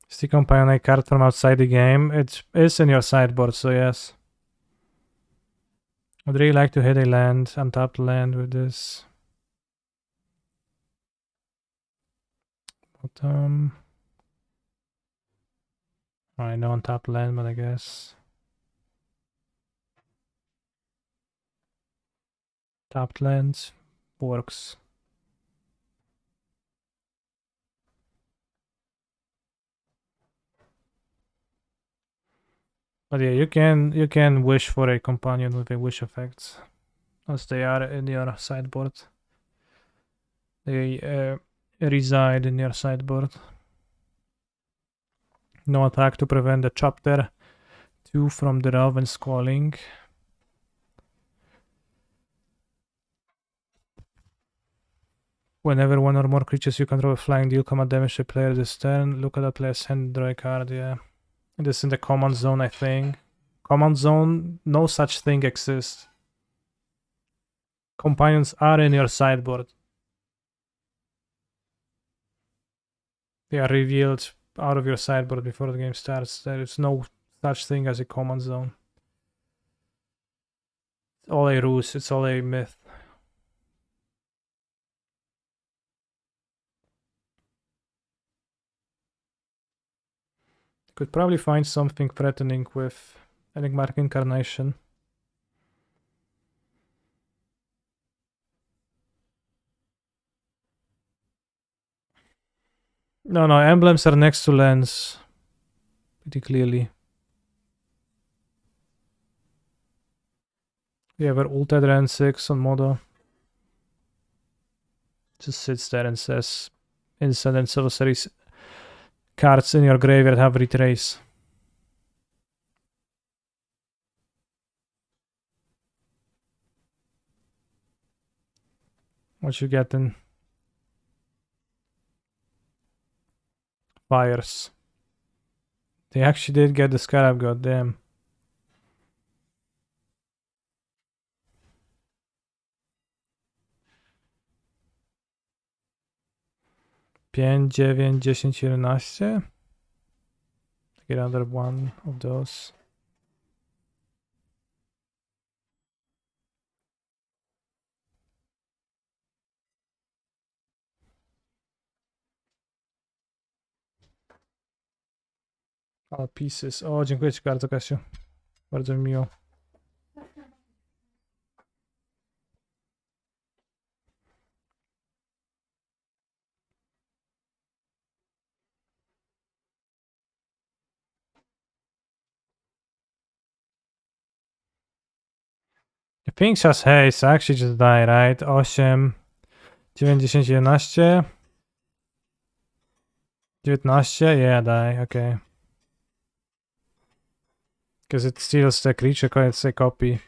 Stick on Pioneer card from outside the game. It is in your sideboard, so yes. I'd really like to hit a land, untapped land with this. Bottom. I know untapped land, but I guess. Tapped lands works. But yeah, you can wish for a companion with a wish effect, as they are in your sideboard. They reside in your sideboard. No attack to prevent the chapter 2 from the Raven's Calling. Whenever one or more creatures you control flying deal combat damage to a player this turn, look at the player's hand, draw a card, yeah. This is in the command zone, I think. Command zone, no such thing exists. Companions are in your sideboard. They are revealed out of your sideboard before the game starts. There is no such thing as a command zone. It's all a ruse, it's all a myth. Could probably find something threatening with Enigmatic Incarnation. No, emblems are next to lands. Pretty clearly. We have our ulted Ren 6 on Modo. Just sits there and says instant and sorceries cards in your graveyard have retrace. What you getting? Fires. They actually did get the Scarab, goddamn. Pięć, 9, 10, 11. Get another one of those. All pieces. O, dziękuję ci bardzo, Kasiu. Bardzo mi miło. The Pink has haste, I actually just die, right? 8, 9, 10, 11. 19? Yeah, die, okay. Because it steals the creature, it's a copy.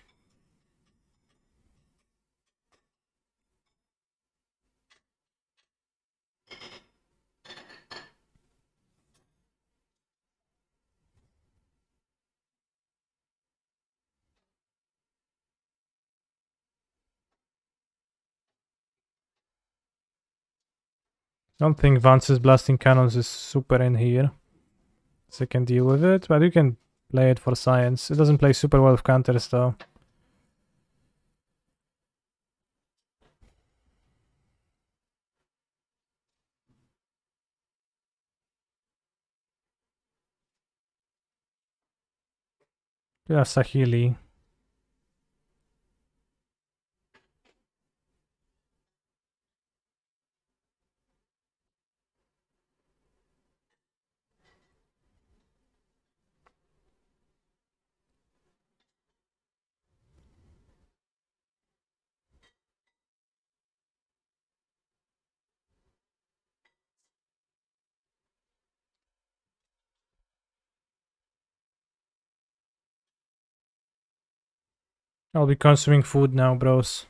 Don't think Vance's Blasting Cannons is super in here. So you can deal with it, but you can play it for science. It doesn't play super well with counters though. Yeah, Sahili. I'll be consuming food now, bros.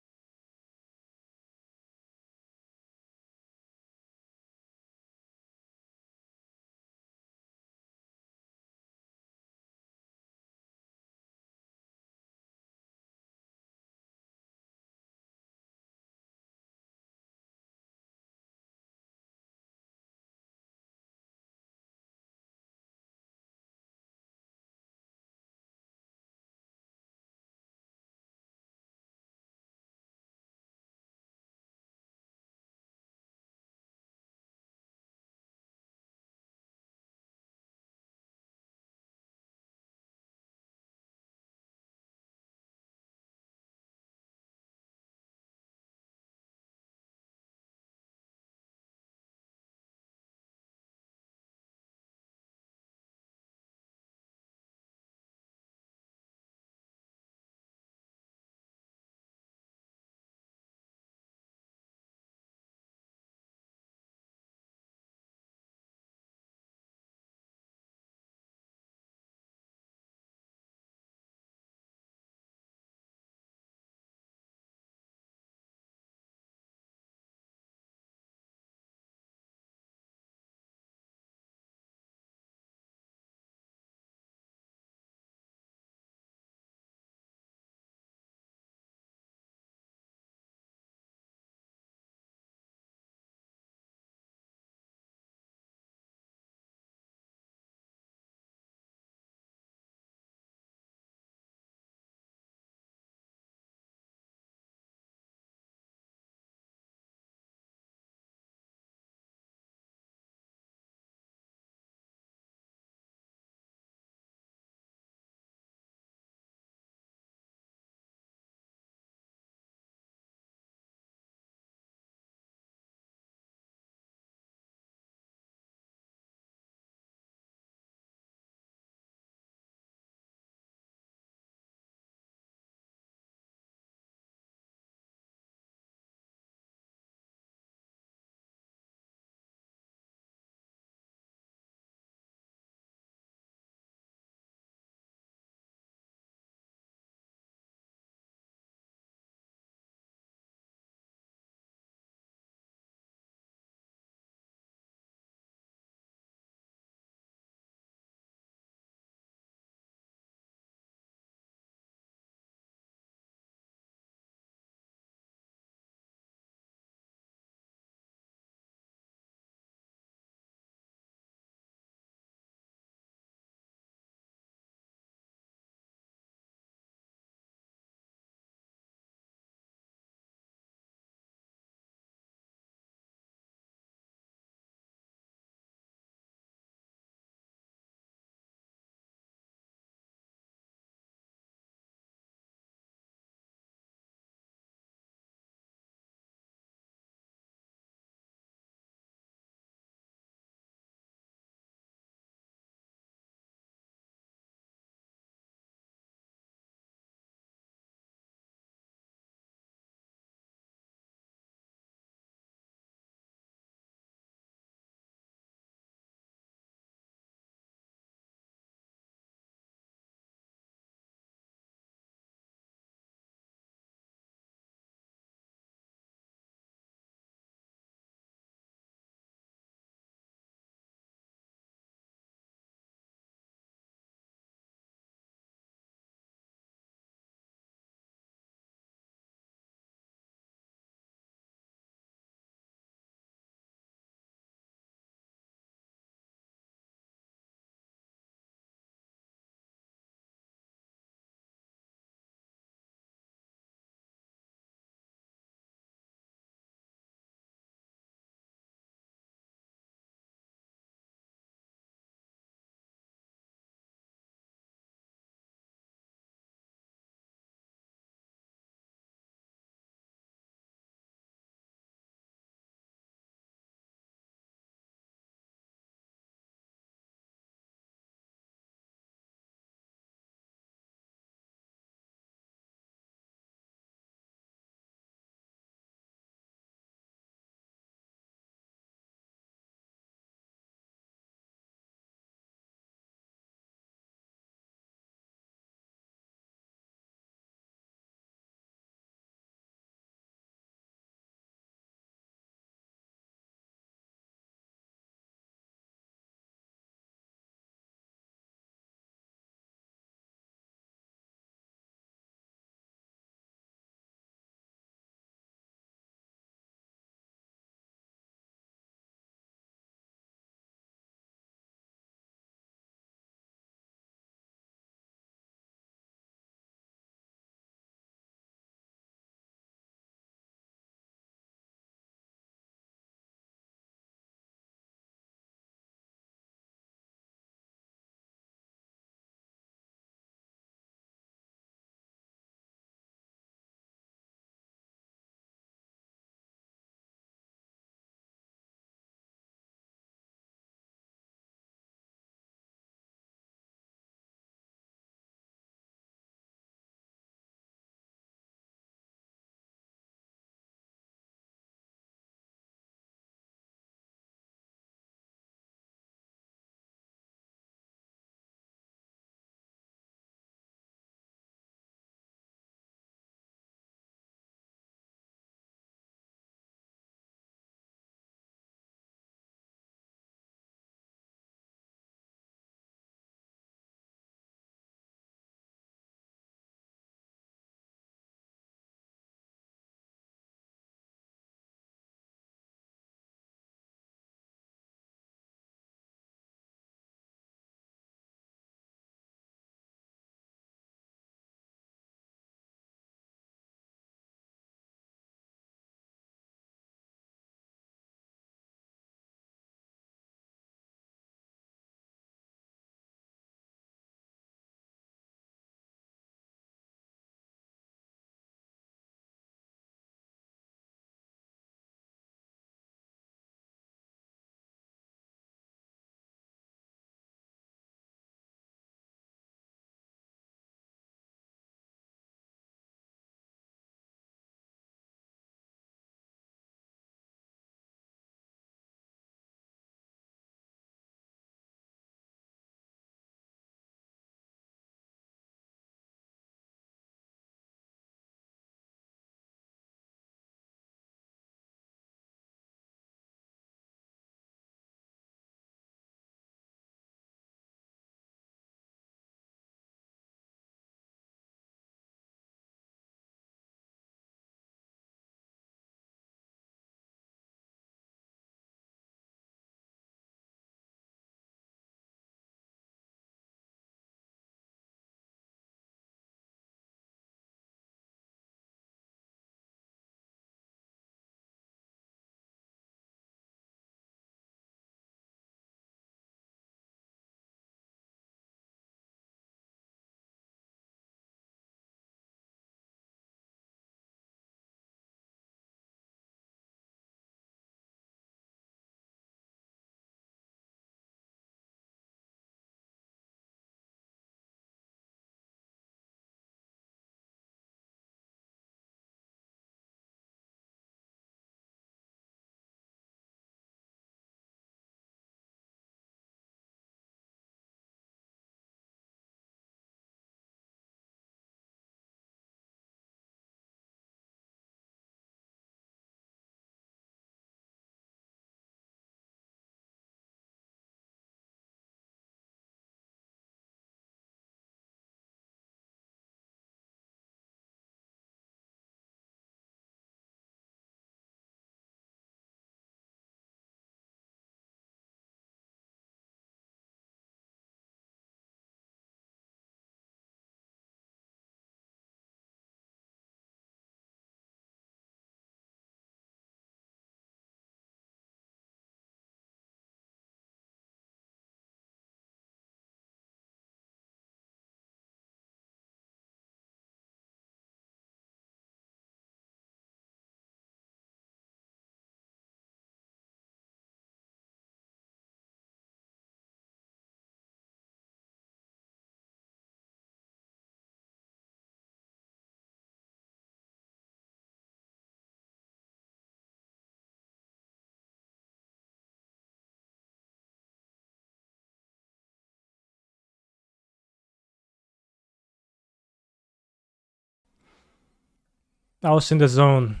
I was in the zone.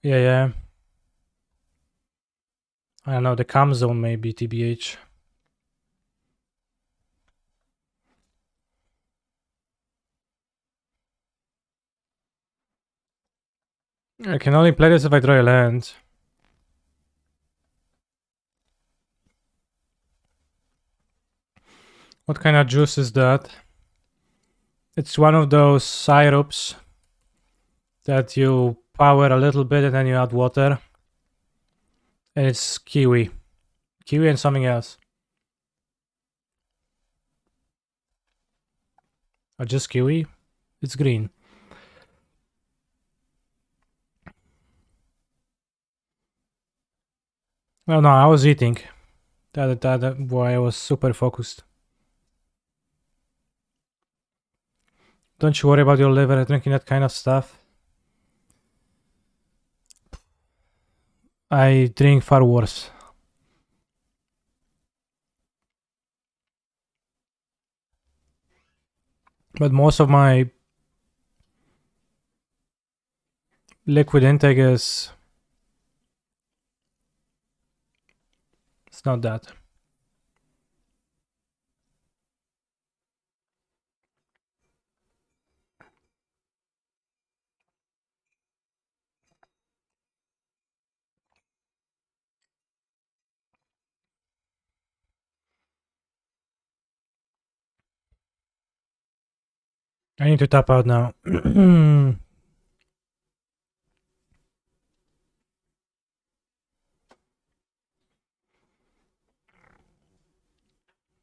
Yeah. I don't know, the cam zone maybe, TBH. I can only play this if I draw a land. What kind of juice is that? It's one of those syrups that you power a little bit and then you add water. And it's kiwi. Kiwi and something else. Or just kiwi? It's green. Well, no, I was eating. That why I was super focused. Don't you worry about your liver drinking that kind of stuff. I drink far worse. But most of my liquid intake is... It's not that. I need to tap out now.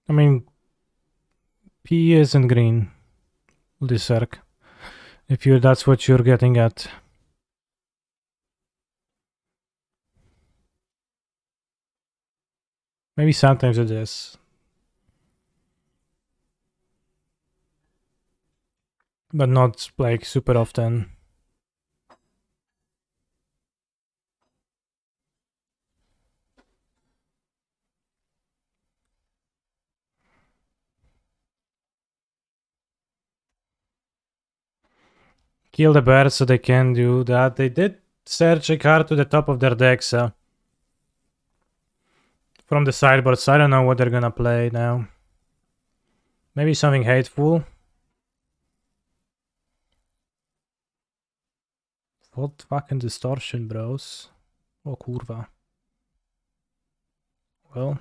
I mean, P isn't green. This circ. If that's what you're getting at. Maybe sometimes it is. But not like super often. Kill the bear so they can do that. They did search a card to the top of their deck, so from the sideboard, so I don't know what they're gonna play now. Maybe something hateful. What fucking distortion, bros? Oh kurwa. Well.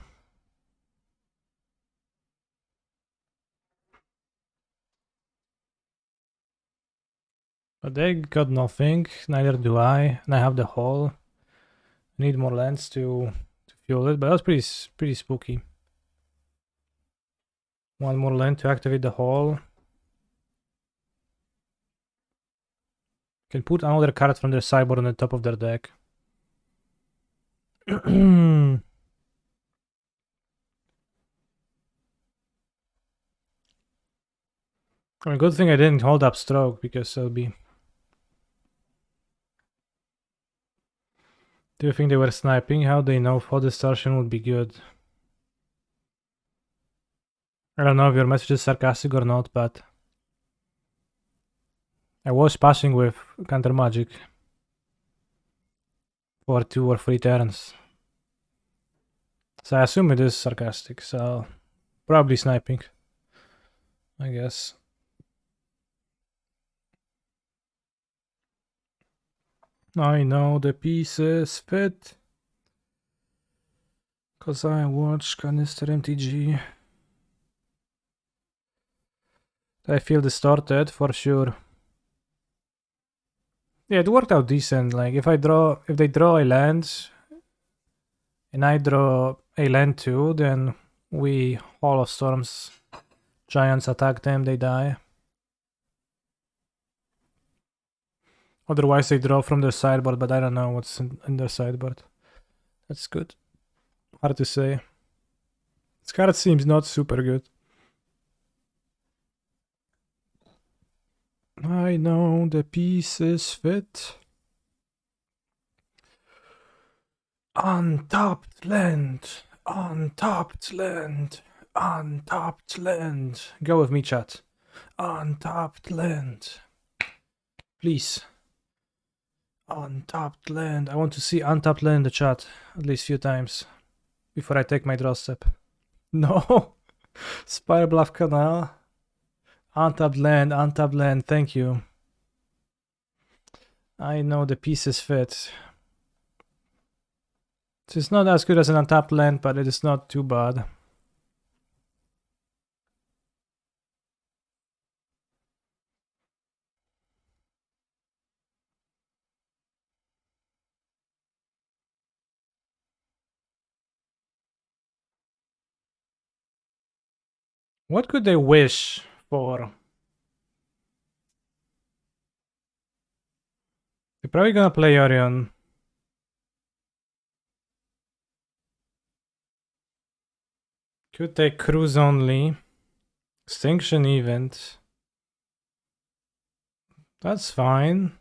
But they got nothing, neither do I, and I have the hole. I need more lands to fuel it, but that was pretty spooky. One more land to activate the hole. Can put another card from their sideboard on the top of their deck. I mean, good thing I didn't hold up stroke, because it'll be... Do you think they were sniping? How they know Fall Distortion would be good? I don't know if your message is sarcastic or not, but... I was passing with counter magic. For 2 or 3 turns. So I assume it is sarcastic, so... Probably sniping. I guess. I know the pieces fit. Cause I watch Canister MTG. I feel distorted for sure. Yeah, it worked out decent. Like if they draw a land and I draw a land too, then we Hall of Storms Giants attack them, they die. Otherwise they draw from their sideboard, but I don't know what's in their sideboard. That's good. Hard to say. This card seems not super good. I know the pieces fit. Untapped land. Untapped land. Untapped land. Go with me, chat. Untapped land. Please. Untapped land. I want to see untapped land in the chat at least a few times before I take my draw step. No! Spire Bluff Canal. Untapped land, thank you. I know the pieces fit. So it's not as good as an untapped land, but it is not too bad. What could they wish for? They're probably gonna play Orion. Could take cruise only. Extinction event. That's fine.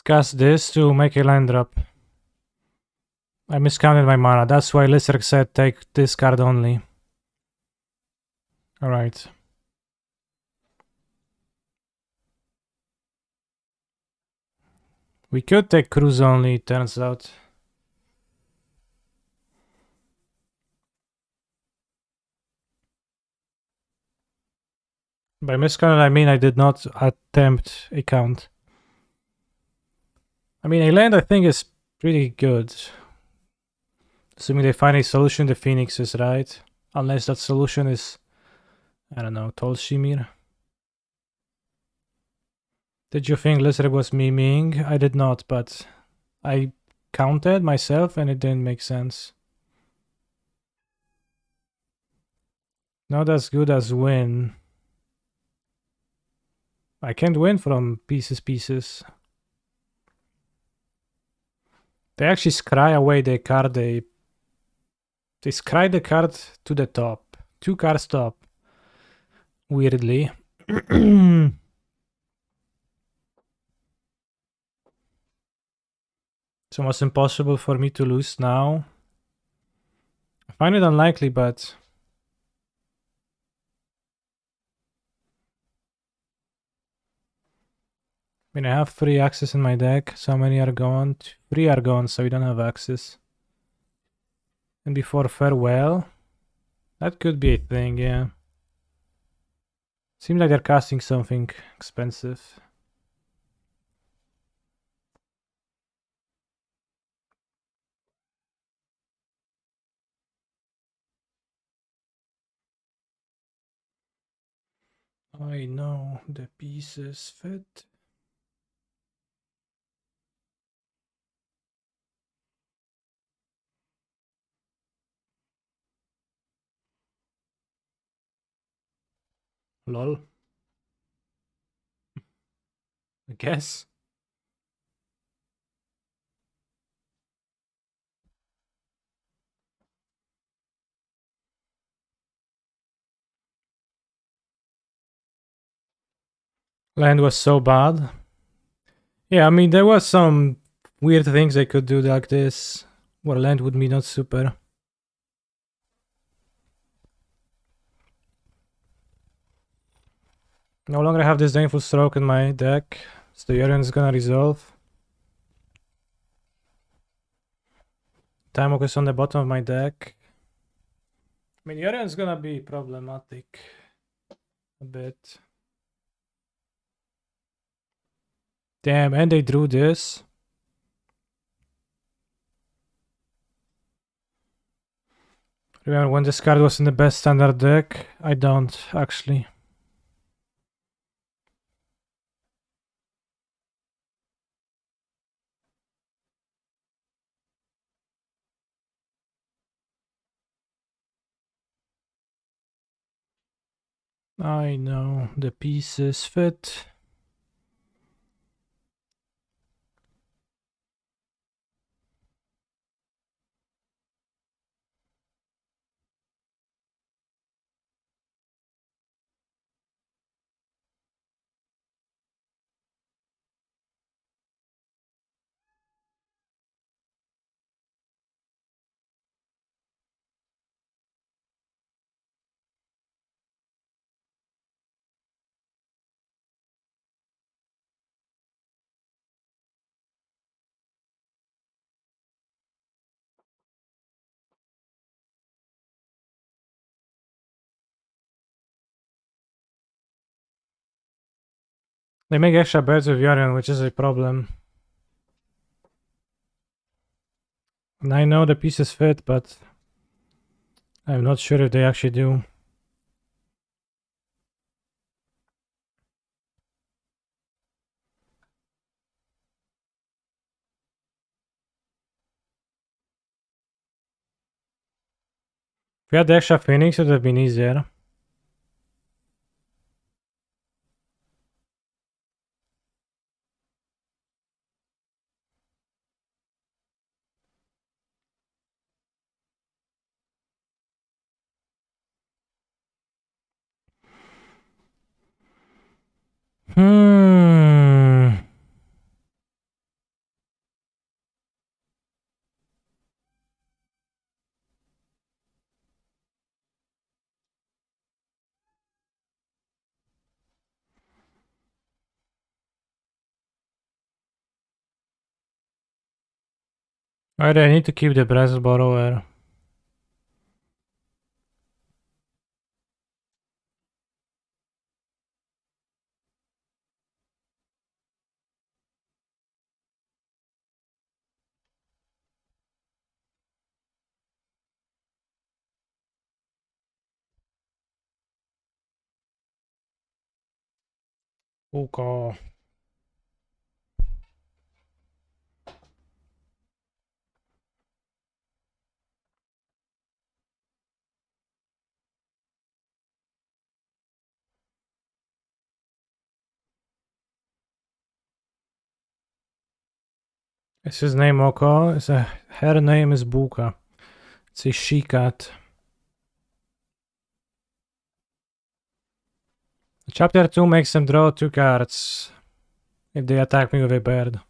Discuss this to make a land drop. I miscounted my mana. That's why Lister said take this card only. Alright. We could take cruise only, it turns out. By miscounted I mean I did not attempt a count. I mean, a land I think is pretty good. Assuming they find a solution to Phoenixes, right? Unless that solution is, I don't know, Tol Shimir. Did you think Lizard was memeing? I did not, but I counted myself and it didn't make sense. Not as good as win. I can't win from pieces. They actually scry away the card. They scry the card to the top. 2 cards top. Weirdly. It's almost impossible for me to lose now. I find it unlikely, but I mean, I have 3 axes in my deck. So many are gone. 3 are gone, so we don't have axes. And before farewell, that could be a thing, yeah. Seems like they're casting something expensive. I know the pieces fit. Lol. I guess. Land was so bad. Yeah, I mean, there was some weird things they could do like this, where land would be not super. No longer have this Daneful Stroke in my deck, so the Yorion is gonna resolve. Time Walk is on the bottom of my deck. I mean, Yorion is gonna be problematic a bit. Damn, and they drew this. Remember when this card was in the best standard deck? I don't, actually. I know, the pieces fit. They make extra birds with Yorion, which is a problem. And I know the pieces fit, but I'm not sure if they actually do. If we had the extra Phoenix, it would have been easier. Alright, I need to keep the brass borrower. Okay. Is his name Oko? Her name is Buka. It's a she cat. Chapter 2 makes them draw 2 cards if they attack me with a bird.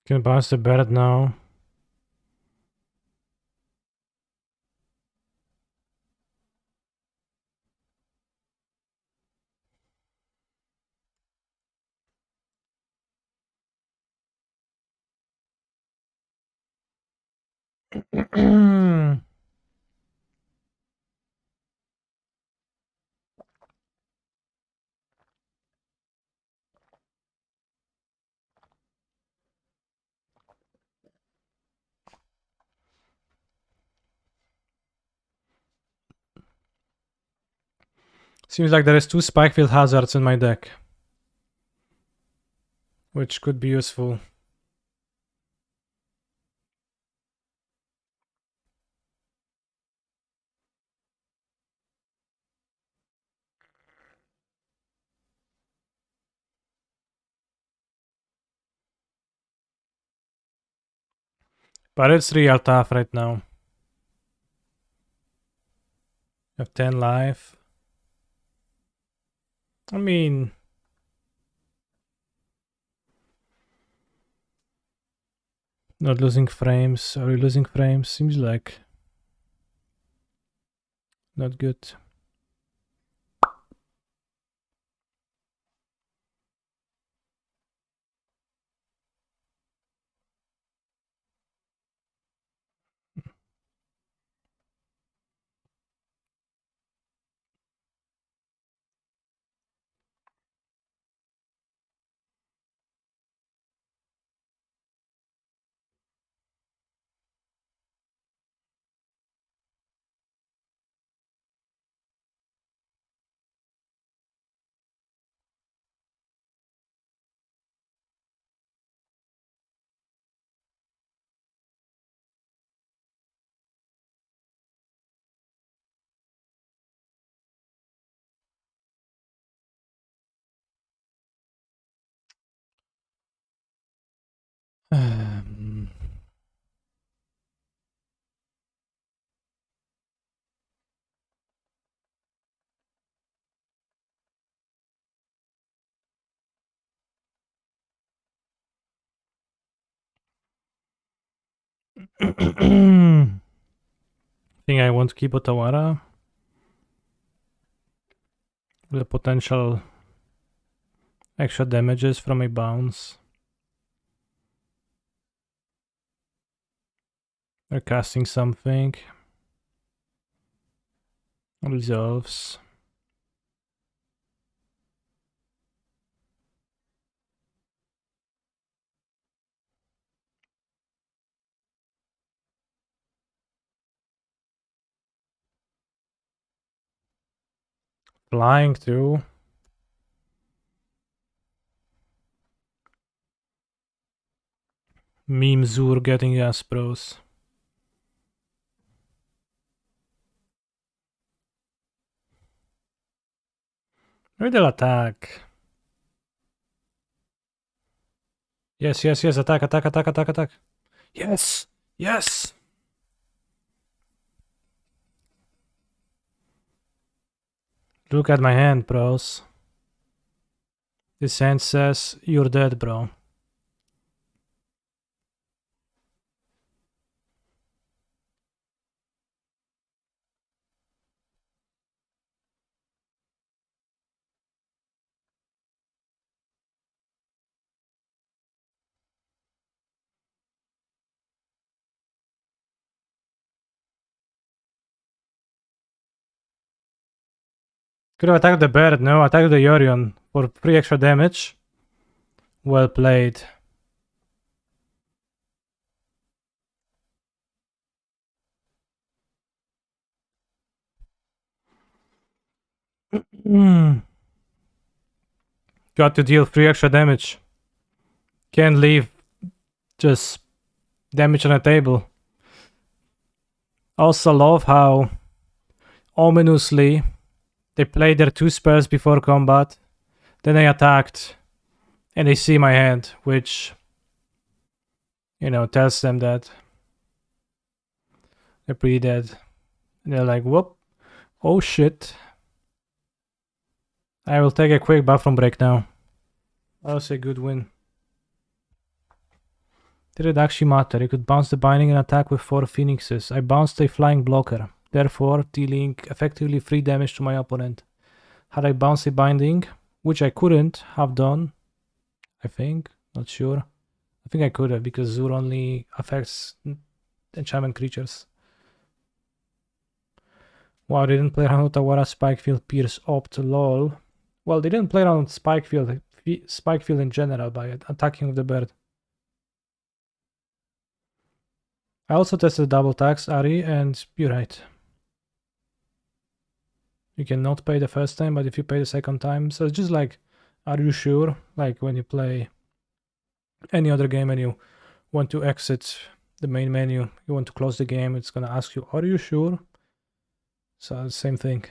Can bounce the bird now. Seems like there is 2 Spikefield Hazards in my deck, which could be useful. But it's real tough right now. I have 10 life. I mean, not losing frames. Are we losing frames? Seems like not good. Think I want to keep Otawara. The potential extra damages from a bounce. They're casting something. Resolves. Flying too. Meme Zur getting ass pros. Riddle attack. Yes, yes, yes. Attack, attack, attack, attack, attack. Yes, yes. Look at my hand, bros. This hand says you're dead, bro. Could have attacked the bird, no, attack the Yorion for 3 extra damage. Well played. Got to deal 3 extra damage. Can't leave just damage on the table. Also love how ominously they played their 2 spells before combat. Then they attacked. And they see my hand, which, you know, tells them that they're pretty dead. And they're like, whoop. Oh shit. I will take a quick bathroom break now. That was a good win. Did it actually matter? You could bounce the binding and attack with 4 phoenixes. I bounced a flying blocker, therefore dealing effectively 3 damage to my opponent. Had I bounced a binding, which I couldn't have done, I think, not sure. I think I could have because Zur only affects enchantment creatures. Wow, they didn't play around with Tawara Spikefield Pierce Opt, lol. Well, they didn't play around Spikefield in general by attacking with the bird. I also tested double tax, Ari, and you're right. You cannot pay the first time, but if you pay the second time, so it's just like, are you sure? Like when you play any other game and you want to exit the main menu, you want to close the game, it's gonna ask you, are you sure? So same thing.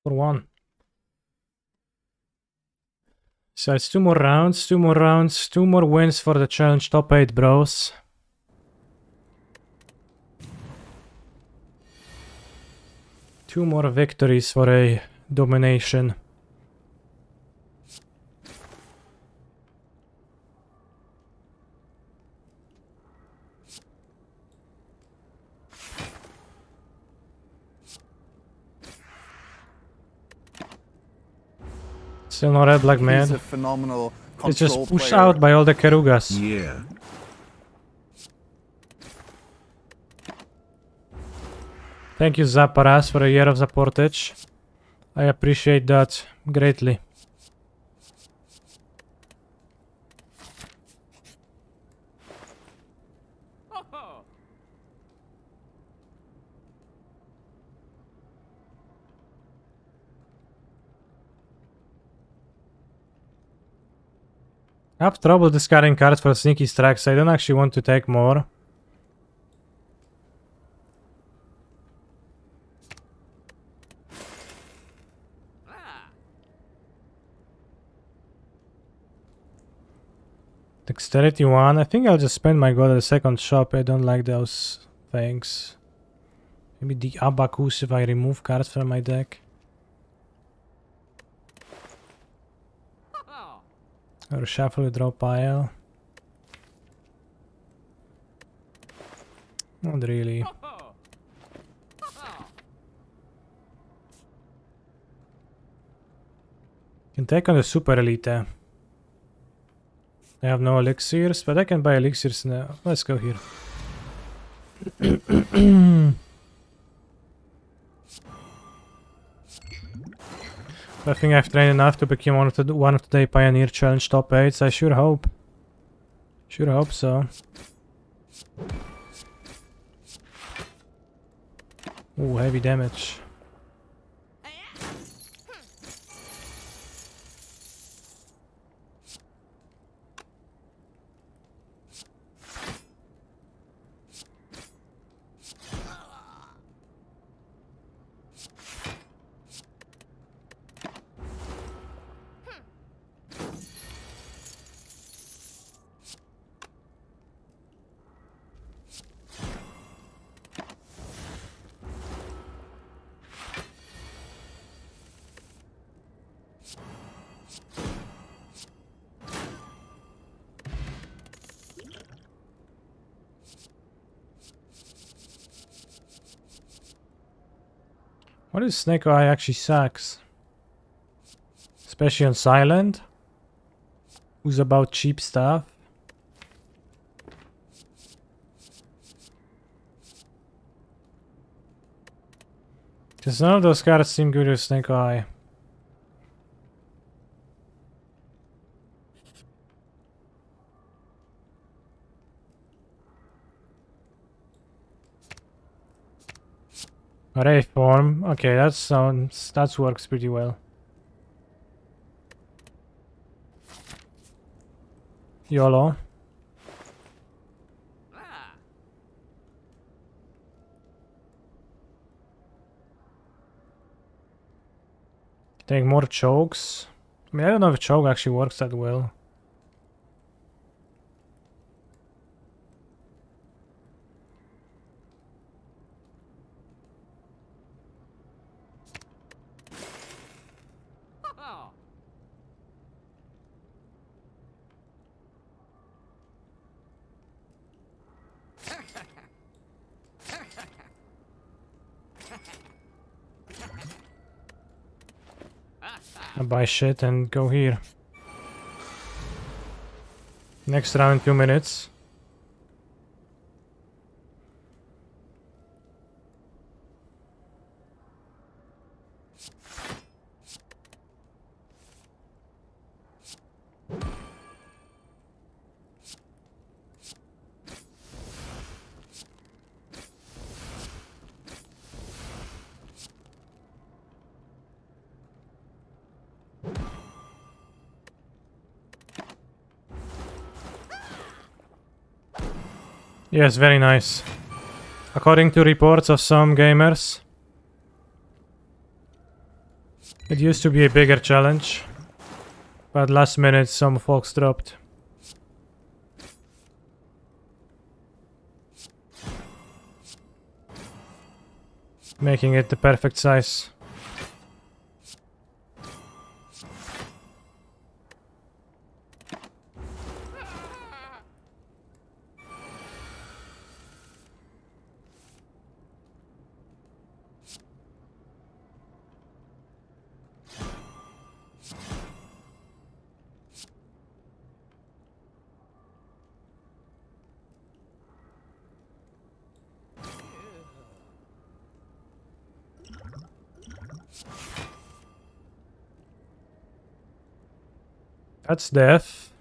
for one. So it's 2 more rounds, 2 more rounds, 2 more wins for the challenge top 8, bros. Two more victories for a domination. Still no red black He's a man. phenomenal It's just control pushed player. out by all the Kerugas. Yeah. Thank you Zaparas for a year of supportage. I appreciate that greatly. I have trouble discarding cards for sneaky strikes. I don't actually want to take more. Dexterity 1. I think I'll just spend my gold at the second shop. I don't like those things. Maybe the Abacus if I remove cards from my deck. Or shuffle with draw pile. Not really. Can take on the super elite. I have no elixirs, but I can buy elixirs now. Let's go here. I think I've trained enough to become one of the day Pioneer Challenge top 8s. I sure hope. Sure hope so. Ooh, heavy damage. What is Snake Eye actually sucks? Especially on Silent? Who's about cheap stuff? Because none of those cards seem good with Snake Eye. Ray form. Okay, that works pretty well. YOLO. Take more chokes. I mean, I don't know if choke actually works that well. I buy shit and go here. Next round, 2 minutes. Yes, very nice. According to reports of some gamers. It used to be a bigger challenge, but last minute some folks dropped. Making it the perfect size. That's death.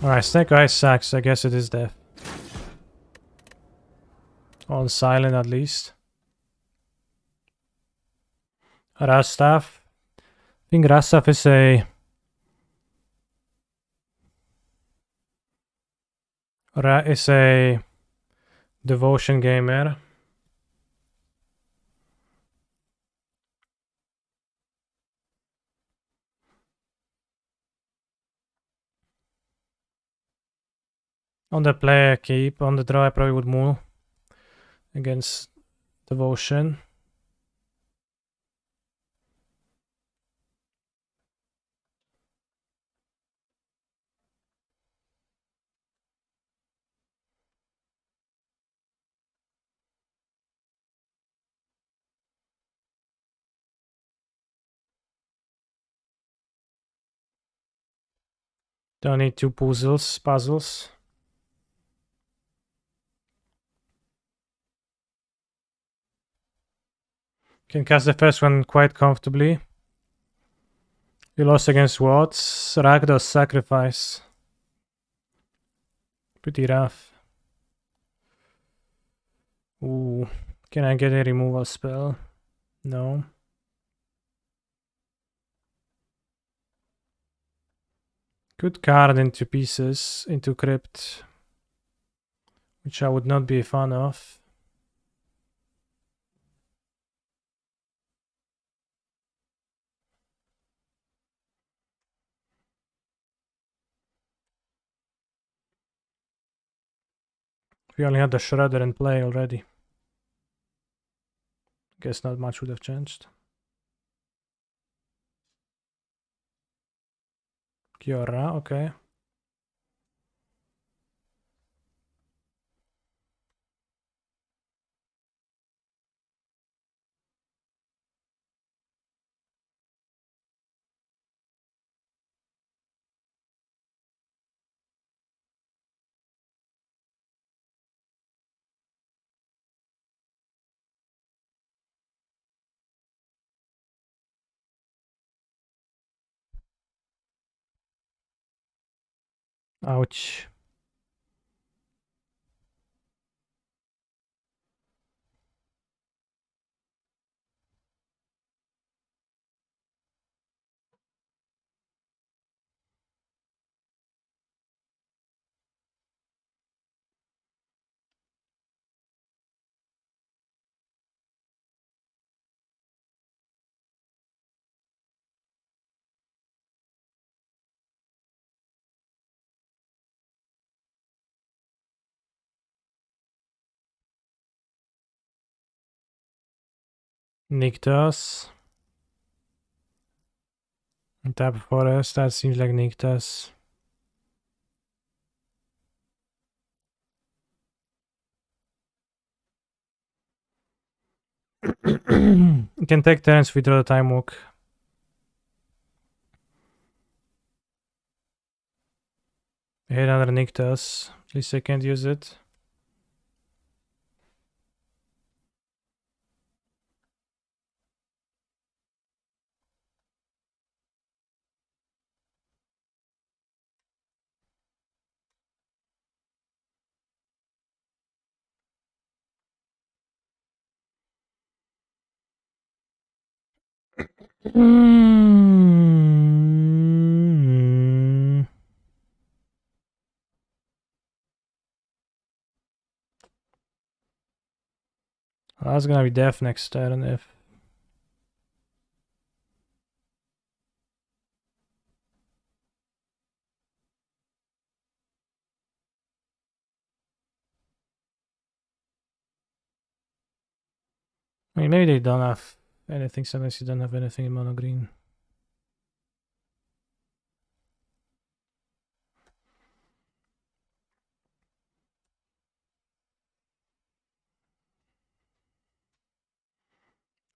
Alright, Snake Eyes sucks. I guess it is death. On silent at least. Rastaf. I think Rastaf is a devotion gamer. On the play I keep, on the draw I probably would move against devotion. Don't need two puzzles. Can cast the first one quite comfortably. You lost against what? Rakdos Sacrifice. Pretty rough. Ooh. Can I get a removal spell? No. Good card into pieces, into crypt. Which I would not be a fan of. We only had the Shredder in play already. Guess not much would have changed. Kiora, okay. Ouch. Nyctas. Tap Forest, that seems like Nyctas. You can take turns if we draw the Time Walk. I hate another Nyctas. At least I can't use it. That's gonna be death next turn if... I mean, maybe they don't have anything, sometimes you don't have anything in mono green.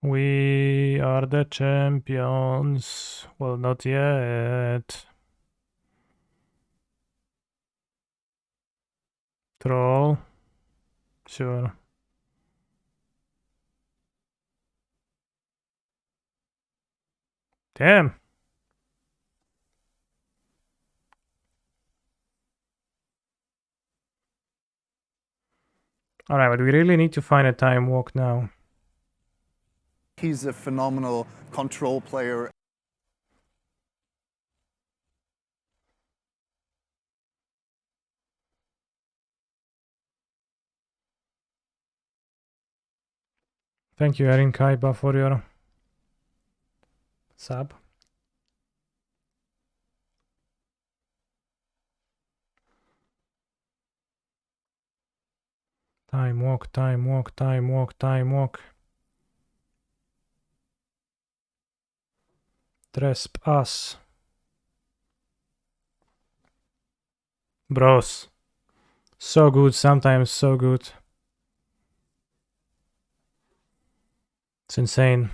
We are the champions. Well, not yet. Troll. Sure. Damn. Alright, but we really need to find a time walk now. He's a phenomenal control player. Thank you, Erin Kaiba, for your sub. Time walk, time walk, time walk, time walk. Trespass. Bros. So good, sometimes so good. It's insane.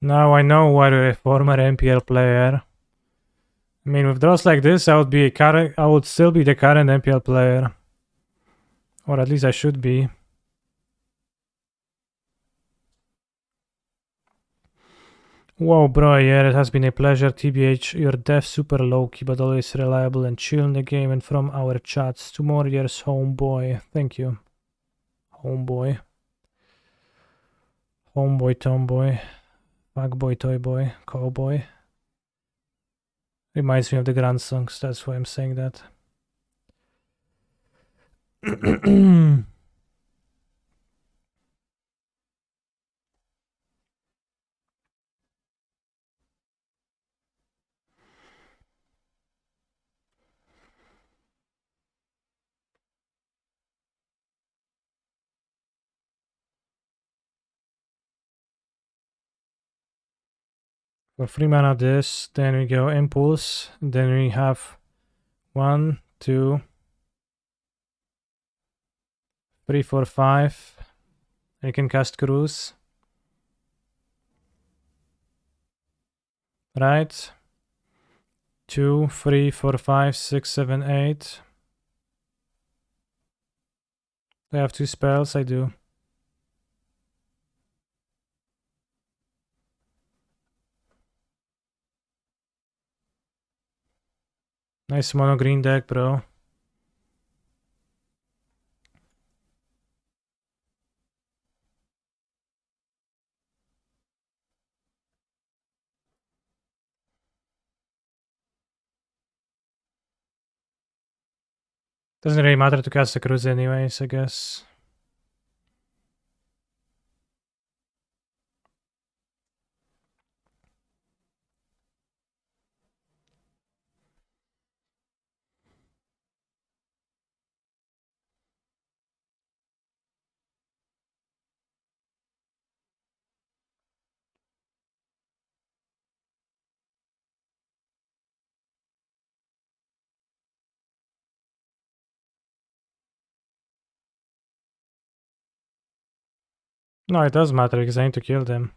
Now I know why you're a former MPL player. I mean, with draws like this, I would still be the current MPL player. Or at least I should be. Whoa, bro, yeah, it has been a pleasure, TBH. You're deaf, super low-key, but always reliable and chill in the game. And from our chats, 2 more years, homeboy. Thank you. Homeboy. Homeboy, tomboy. Fuckboy, toyboy, cowboy. Reminds me of the Grand Songs, that's why I'm saying that. For 3 mana this, then we go Impulse, then we have 1, 2, 3, 4, 5. You can cast Cruise. Right? 2, 3, 4, 5, 6, 7, 8. I have 2 spells, I do. Nice mono green deck, bro. Doesn't really matter to cast a Cruise anyways, I guess. No, it does matter because I need to kill them.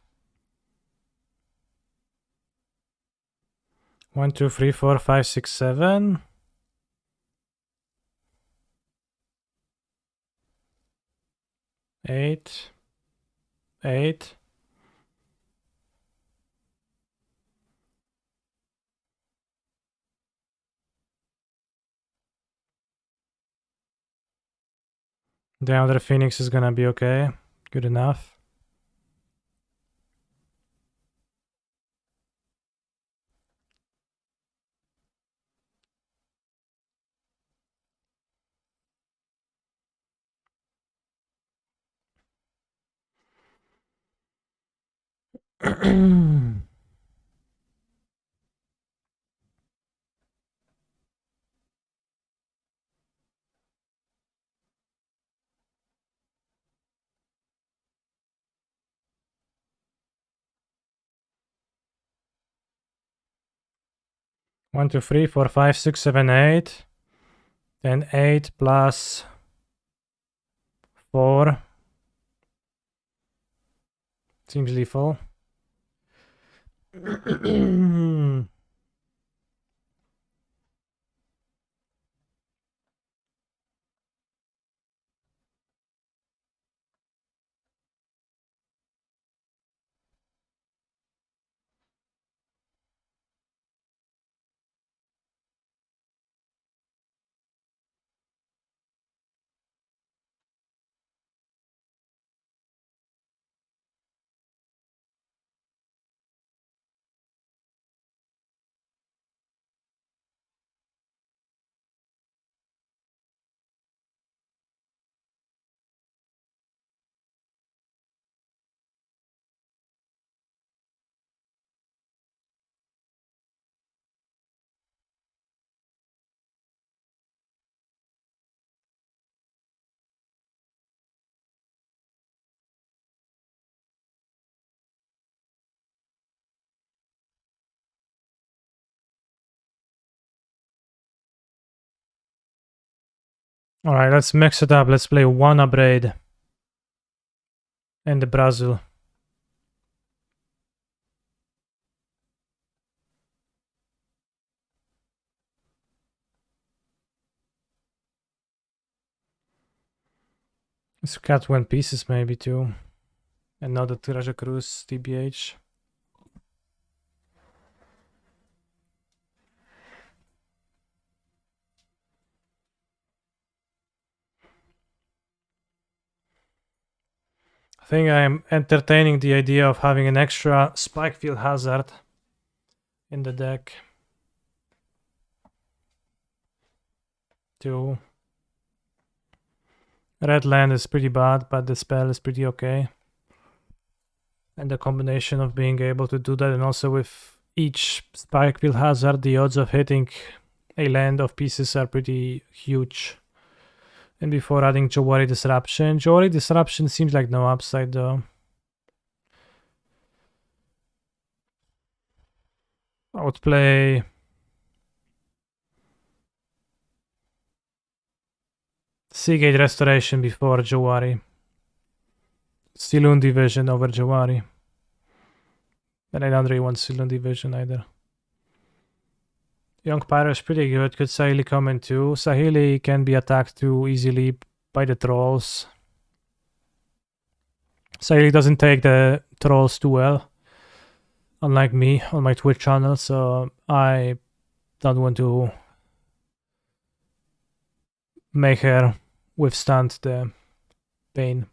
1, 2, 3, 4, 5, 6, 7. 8. 8. The other Phoenix is gonna be okay. Good enough. 1, 2, 3, 4, 5, 6, 7, 8. Then 8 plus 4. Seems lethal. Alright, let's mix it up. Let's play one Abrade and the Brazil. Let's cut 1 pieces maybe too. And now the Treasure Cruise TBH. I think I'm entertaining the idea of having an extra Spike Field Hazard in the deck. 2. Red land is pretty bad, but the spell is pretty okay. And the combination of being able to do that, and also with each Spike Field Hazard, the odds of hitting a land of pieces are pretty huge. And before adding Jawari Disruption. Jawari Disruption seems like no upside though. I would play Seagate Restoration before Jawari. Saloon Division over Jawari. And I don't really want Saloon Division either. Young Pyro is pretty good. Could Sahili come in too? Sahili can be attacked too easily by the trolls. Sahili doesn't take the trolls too well. Unlike me on my Twitch channel, so I don't want to make her withstand the pain.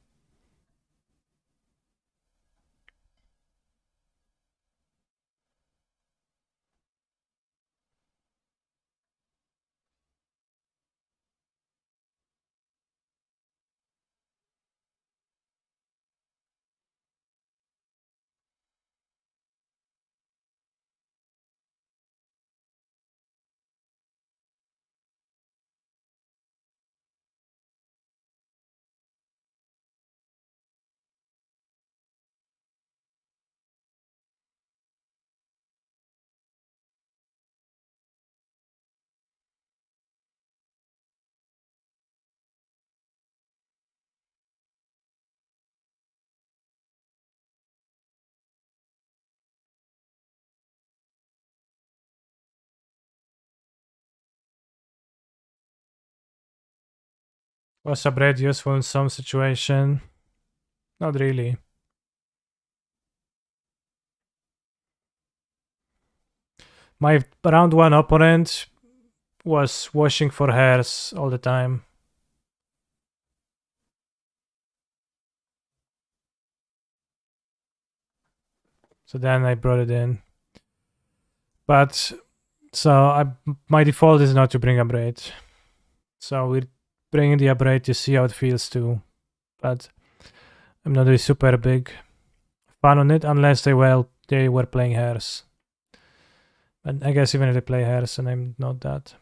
Was a bread useful in some situation? Not really. My round 1 opponent was washing for hairs all the time. So then I brought it in. But, so my default is not to bring a braid. So we're bringing the braid to see how it feels too. But I'm not really super big fun on it unless they were playing hairs. And I guess even if they play hairs and I'm not that.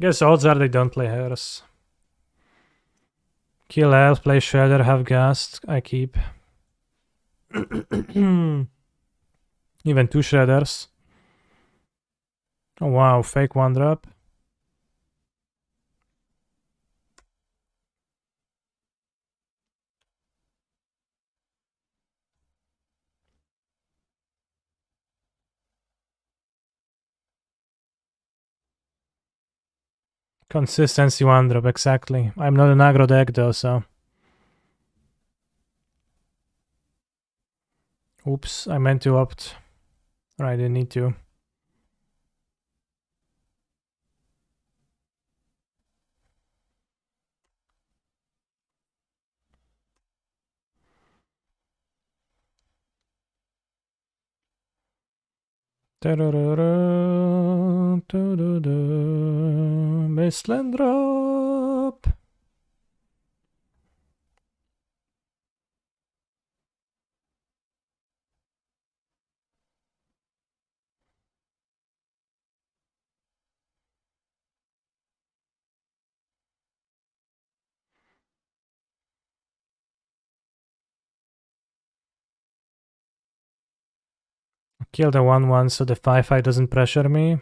Guess odds are they don't play hairs. Kill elf, play shredder, have ghast, I keep. Even 2 shredders. Oh wow, fake 1-drop. Consistency 1-drop, exactly. I'm not an aggro deck though, so. Oops, I meant to opt. I didn't need to. Mistland drop. Kill the 1/1 so the 5/5 doesn't pressure me.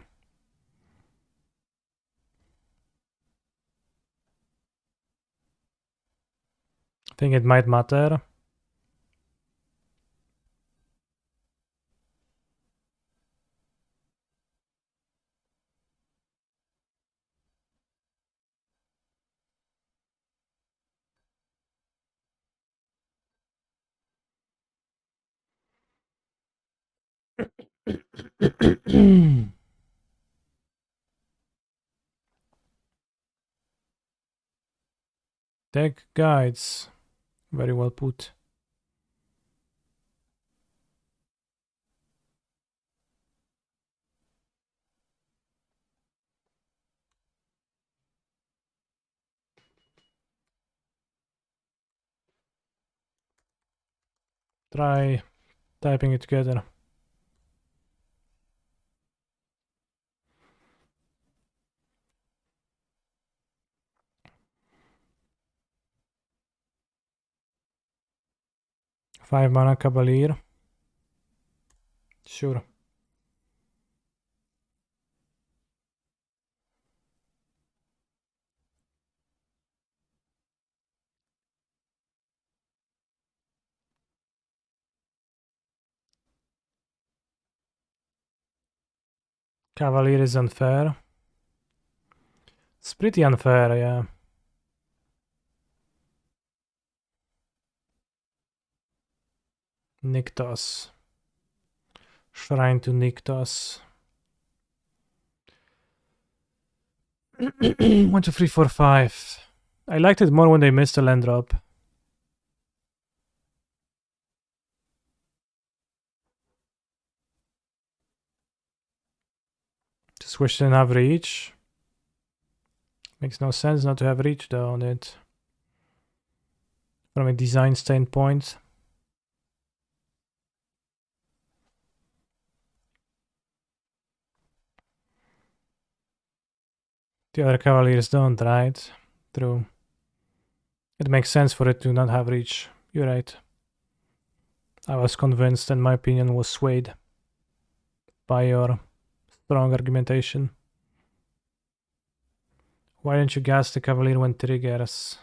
I think it might matter. Deck guides. Very well put. Try typing it together. Five mana Cavalier. Sure. Cavalier is unfair. It's pretty unfair, yeah. Nykthos. Shrine to Nykthos. 1, 2, 3, 4, 5. I liked it more when they missed a land drop. Just wish they didn't have reach. Makes no sense not to have reach though on it. From a design standpoint. The other Cavaliers don't, right? True. It makes sense for it to not have reach. You're right. I was convinced and my opinion was swayed by your strong argumentation. Why don't you gas the Cavalier when triggers?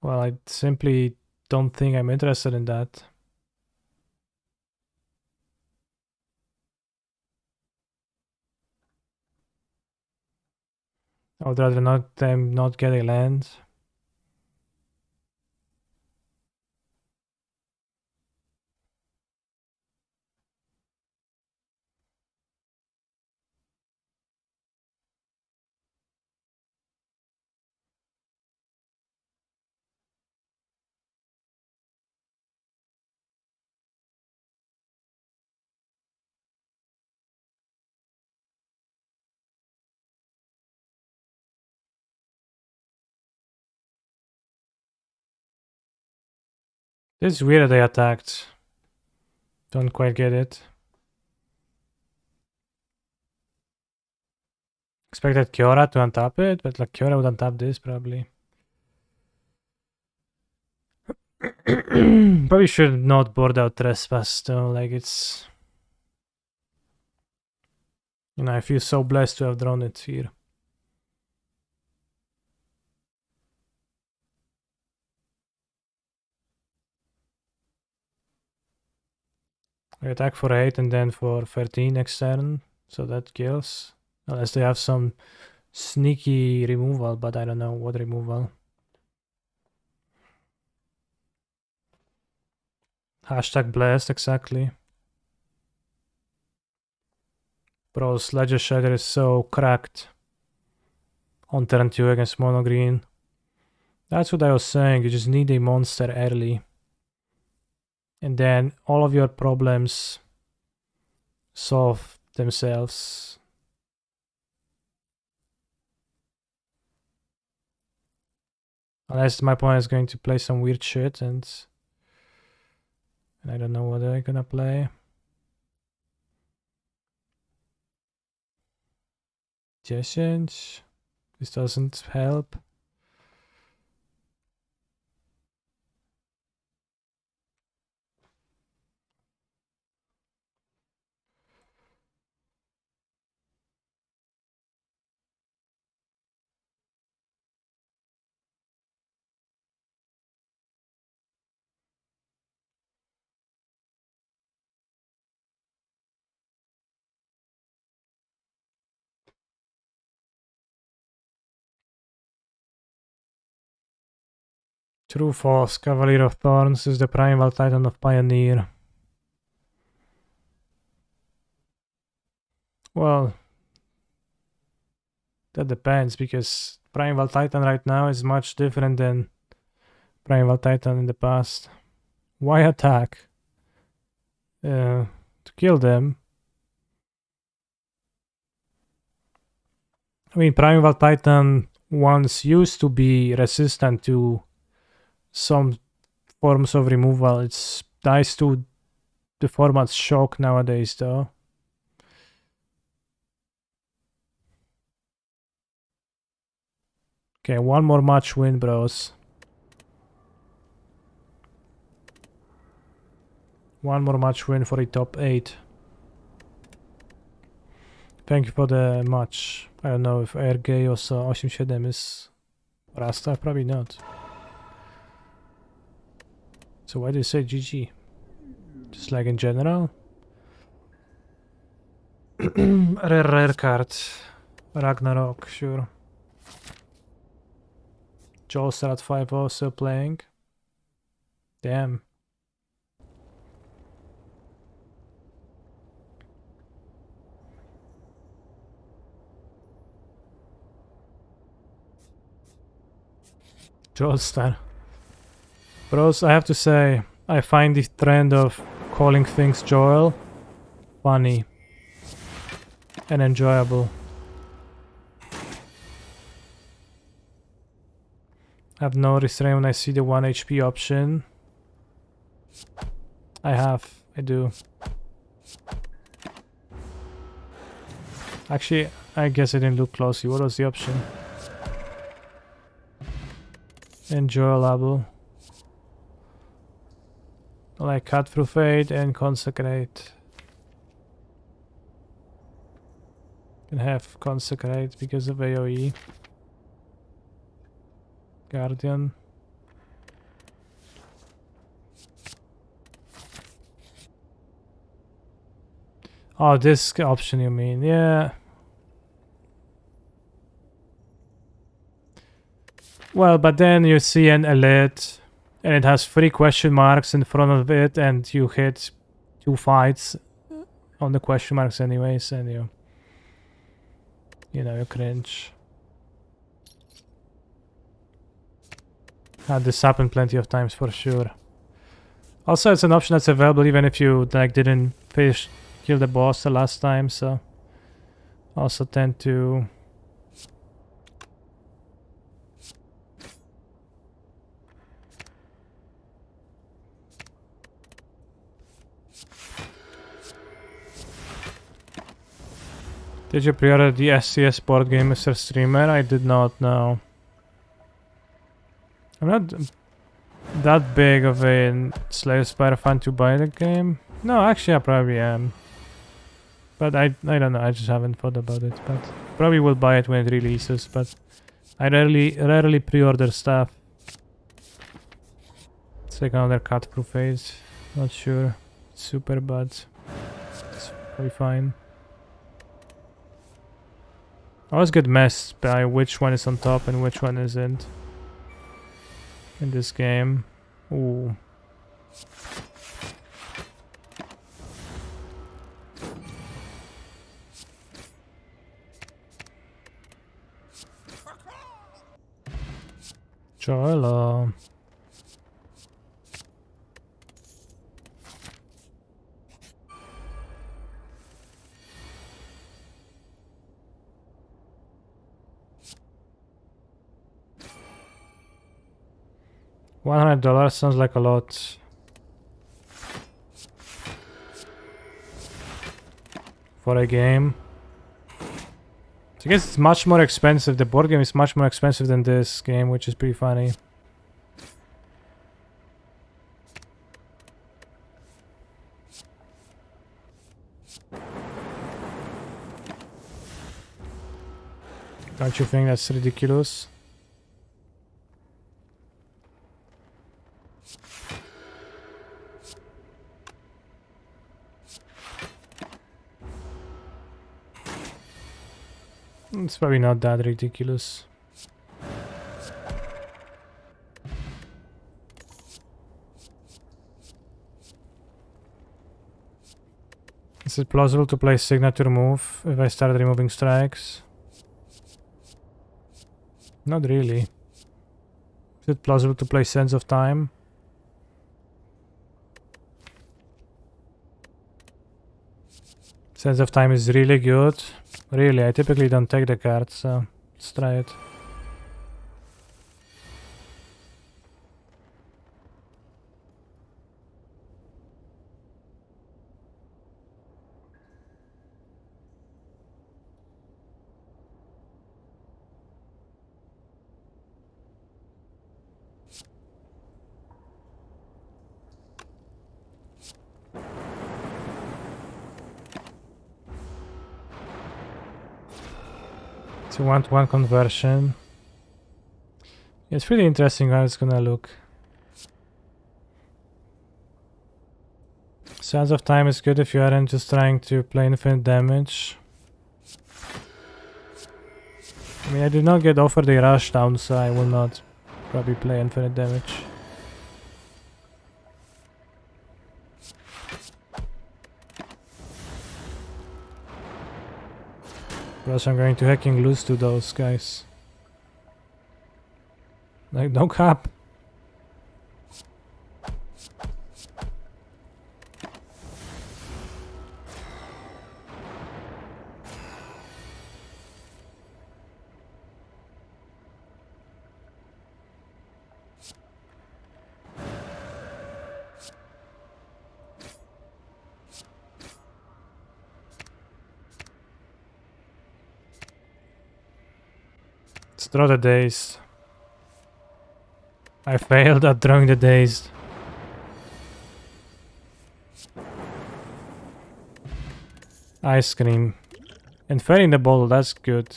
Well, I simply don't think I'm interested in that. I would rather not them not get a land. This is weird they attacked. Don't quite get it. Expected Kiora to untap it, but like Kiora would untap this probably. Probably should not board out Trespass though, like it's... You know, I feel so blessed to have drawn it here. I attack for 8 and then for 13 next turn, so that kills. Unless they have some sneaky removal, but I don't know what removal. Hashtag blessed, exactly. Bro, Ledger Shatter is so cracked on turn 2 against mono green. That's what I was saying, you just need a monster early. And then all of your problems solve themselves. Unless my opponent is going to play some weird shit and I don't know what they're gonna play. Chalenge. This doesn't help. True false. Cavalier of Thorns is the primal titan of Pioneer. Well, that depends because Primal Titan right now is much different than Primal Titan in the past. Why attack? To kill them. I mean, Primal Titan once used to be resistant to some forms of removal. It's nice to the format's shock nowadays, though. Okay, one more match win, bros. One more match win for the top 8. Thank you for the match. I don't know if RG 87 is Rasta, probably not. So why do you say GG? Just like in general? Rare card. Ragnarok, sure. Joelster at 5-0 still playing. Damn. Joelster. Bros, I have to say, I find the trend of calling things Joel funny and enjoyable. I have no restraint when I see the 1 HP option. I do. Actually, I guess I didn't look closely. What was the option? Enjoyable. Like cut through fate and consecrate. Can have consecrate because of AoE. Guardian. Oh, this option you mean? Yeah. Well, but then you see an elite and it has 3 question marks in front of it and you hit 2 fights on the question marks anyways and you know, you cringe. Had this happened plenty of times for sure. Also, it's an option that's available even if you like didn't kill the boss the last time, so also tend to Did you pre-order the SCS board game, Mr. Streamer? I did not know. I'm not that big of a Spire fan to buy the game. No, actually I probably am. But I don't know, I just haven't thought about it. But probably will buy it when it releases, but I rarely pre-order stuff. It's like another cut-through phase. Not sure. Super bad. It's probably fine. I always get messed by which one is on top and which one isn't in this game. Ooh. Hello. $100 sounds like a lot. For a game. So I guess it's much more expensive. The board game is much more expensive than this game, which is pretty funny. Don't you think that's ridiculous? It's probably not that ridiculous. Is it plausible to play signature move if I start removing strikes? Not really. Is it plausible to play Sense of Time? Sense of Time is really good. Really, I typically don't take the card, so let's try it. It's a 1-to-1 conversion. It's pretty interesting how it's gonna look. Sands of Time is good if you aren't just trying to play infinite damage. I mean, I did not get offered a rush down, so I will not probably play infinite damage. Plus I'm going to hacking loose to those guys. Like, no cap. Let's draw the Dazed. I failed at drawing the Dazed. Ice Cream. And Fairy in the Bottle, that's good.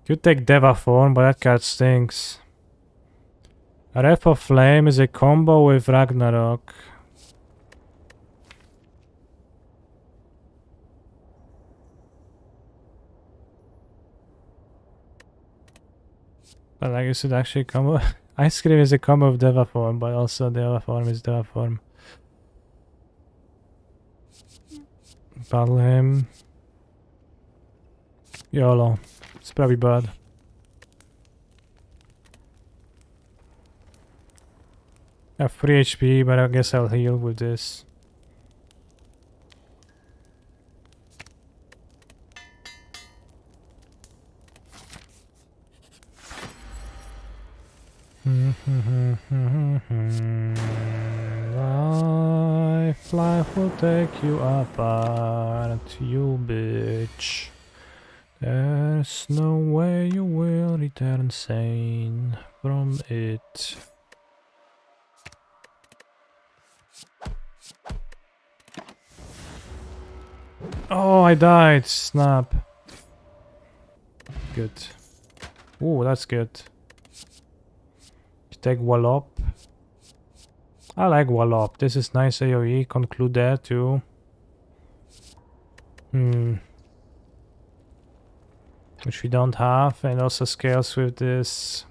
You take Deva form, but that card stinks. Ref of Flame is a combo with Ragnarok. But I guess it actually combo. Ice Cream is a combo of Deva form, but also Deva form is Deva form. Battle him. YOLO. It's probably bad. I have 3 HP, but I guess I'll heal with this. Why life will take you apart, you bitch. There's no way you will return sane from it. Oh, I died. Snap. Good. Ooh, that's good. You take Wallop. I like Wallop. This is nice AoE. Conclude there too. Which we don't have. And also scales with this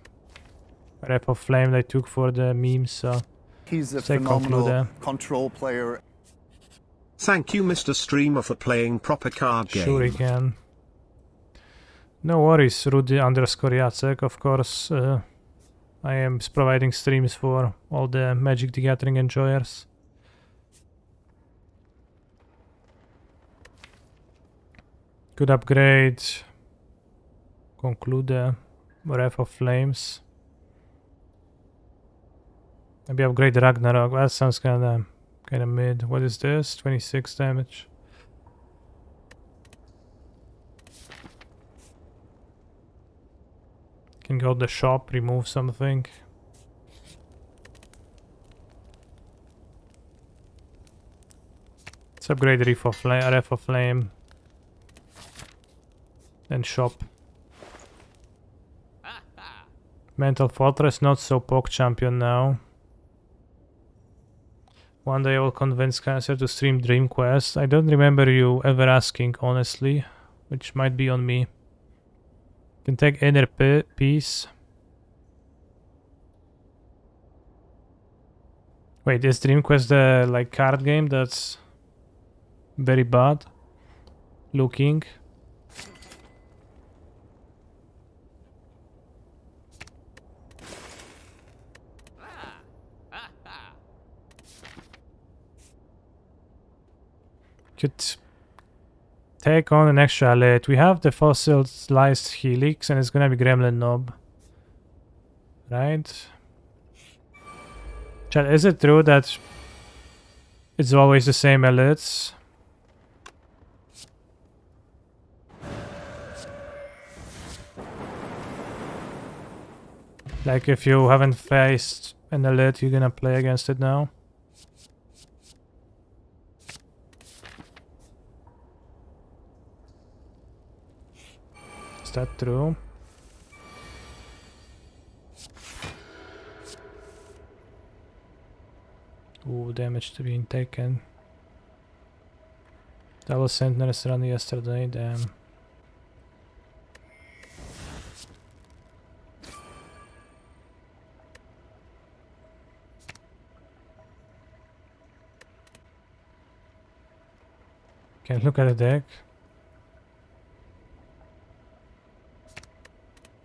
Rep of Flame they took for the memes. So He's a let's take Conclude phenomenal there. control player. Thank you, Mr. Streamer, for playing proper card game. Sure he can. No worries, Rudy underscore Jacek. Of course, I am providing streams for all the Magic the Gathering enjoyers. Could upgrade. Conclude the Wrath of Flames. Maybe upgrade Ragnarok. That sounds kinda mid. What is this? 26 damage. Can go to the shop, remove something. Let's upgrade Reef of Flame. And shop. Mental Fortress, not so POC champion now. One day I will convince Cancer to stream Dream Quest. I don't remember you ever asking, honestly. Which might be on me. Can take Inner Peace. Wait, is Dream Quest the like card game that's very bad looking? Could take on an extra alert. We have the fossilized Helix and it's gonna be Gremlin Knob. Right? Chat, is it true that it's always the same elites? Like if you haven't faced an elite, you're gonna play against it now? Is that true? Ooh, damage to being taken. Double Sentinels run yesterday, damn. Can't look at the deck.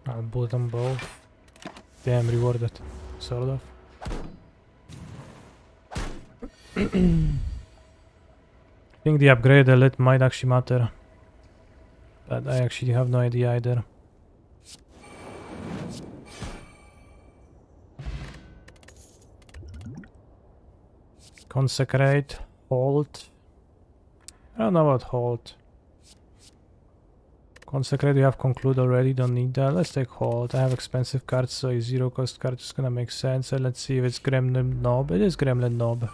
I'll bullet them both. Damn, rewarded. Sort of. I think the upgrade elite might actually matter. But I actually have no idea either. Consecrate. Hold. I don't know about hold. Consecrate, we have conclude already, don't need that. Let's take hold. I have expensive cards, so a zero cost card is gonna make sense. And let's see if it's Gremlin Knob. It is Gremlin Knob.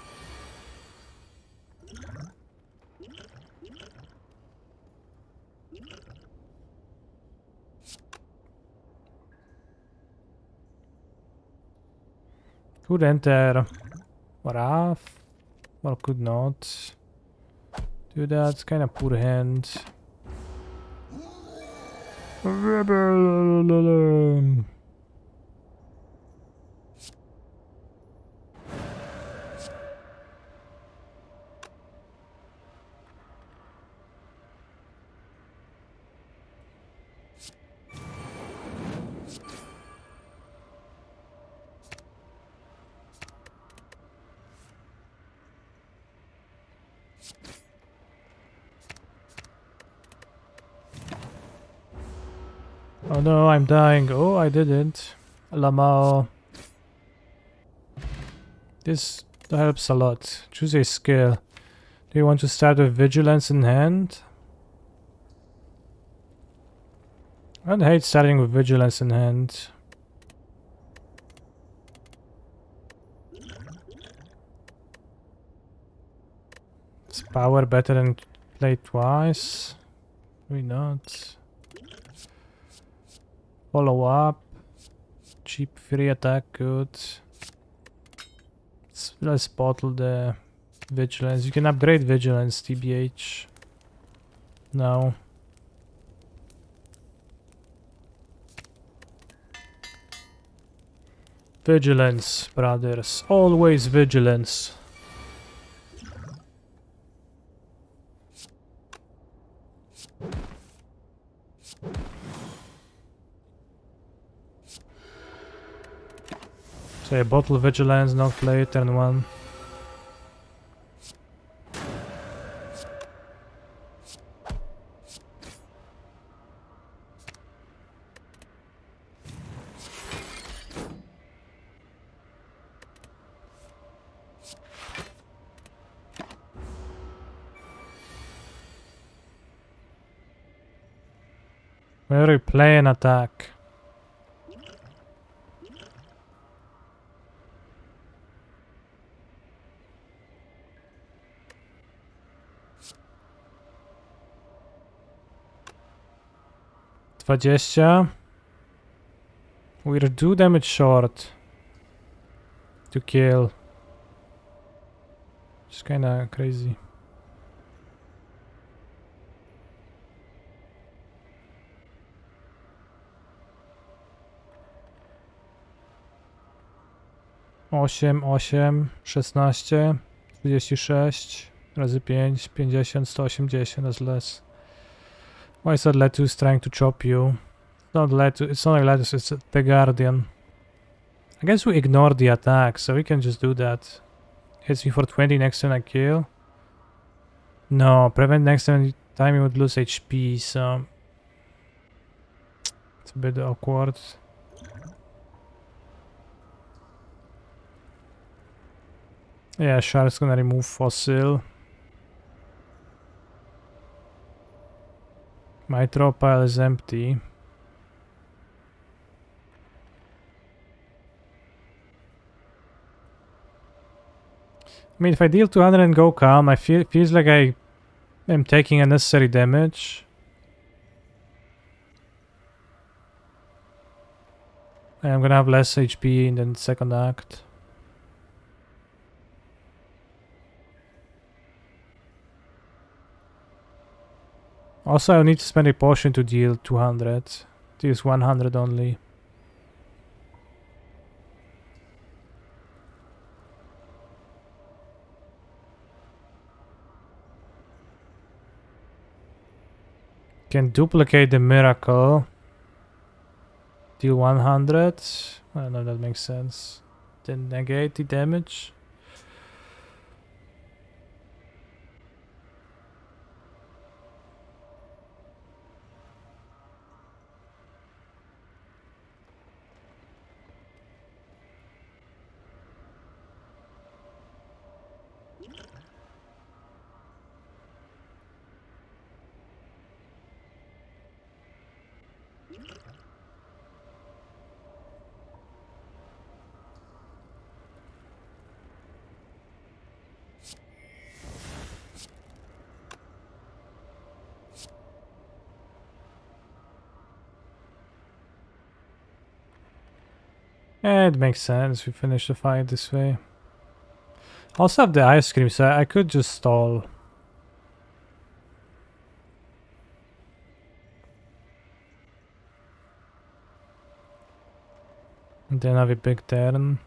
Could enter Wrath, or could not do that. Kind of poor hand. Oh no, I'm dying. Oh, I didn't. Lamao. This That helps a lot. Choose a skill. Do you want to start with Vigilance in hand? I don't hate starting with Vigilance in hand. Is power better than play twice? Maybe not. Follow up. Cheap free attack, good. Let's bottle the Vigilance. You can upgrade Vigilance, TBH. No. Vigilance, brothers. Always vigilance. So a bottle Vigilance, not play, turn 1. Whenever you play an attack. We're 2 damage short to kill. It's kinda crazy. Osiem, 16, 36 razy 5, 50, 180, that's less. Why is that Letus trying to chop you? It's not like Letus, it's the Guardian. I guess we ignore the attack, so we can just do that. Hits me for 20 next time I kill. No, prevent next time you would lose HP, so it's a bit awkward. Yeah, Shark's gonna remove Fossil. My throw pile is empty. I mean, if I deal 200 and go calm, feels like I am taking unnecessary damage. And I'm gonna have less HP in the second act. Also, I need to spend a potion to deal 200. To use 100 only. Can duplicate the miracle. Deal 100. I don't know if that makes sense. Then negate the damage. Yeah, it makes sense. We finish the fight this way. I also have the ice cream, so I could just stall. And then have a big turn.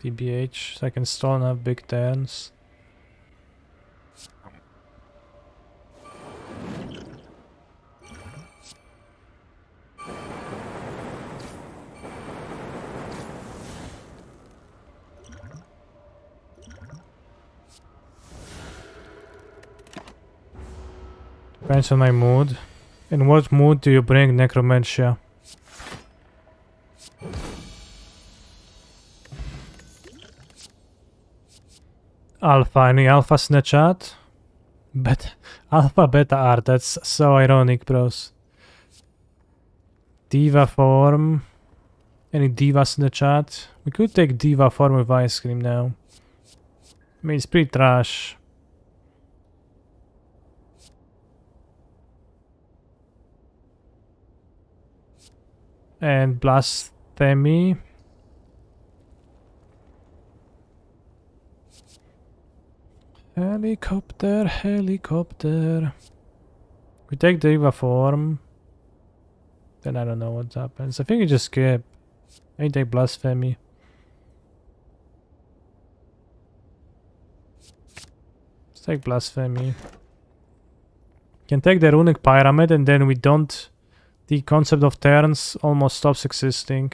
TBH, so I can stall and have big turns. Depends on my mood. In what mood do you bring Necromantia? Alpha, any alphas in the chat? Beta, alpha, beta art, that's so ironic, bros. Diva form. Any divas in the chat? We could take diva form with ice cream now. I mean, it's pretty trash. And blasphemy. Helicopter, helicopter. We take diva form. Then I don't know what happens. I think we just skip. I take blasphemy. Let's take blasphemy. Can take the runic pyramid and then we don't. The concept of turns almost stops existing.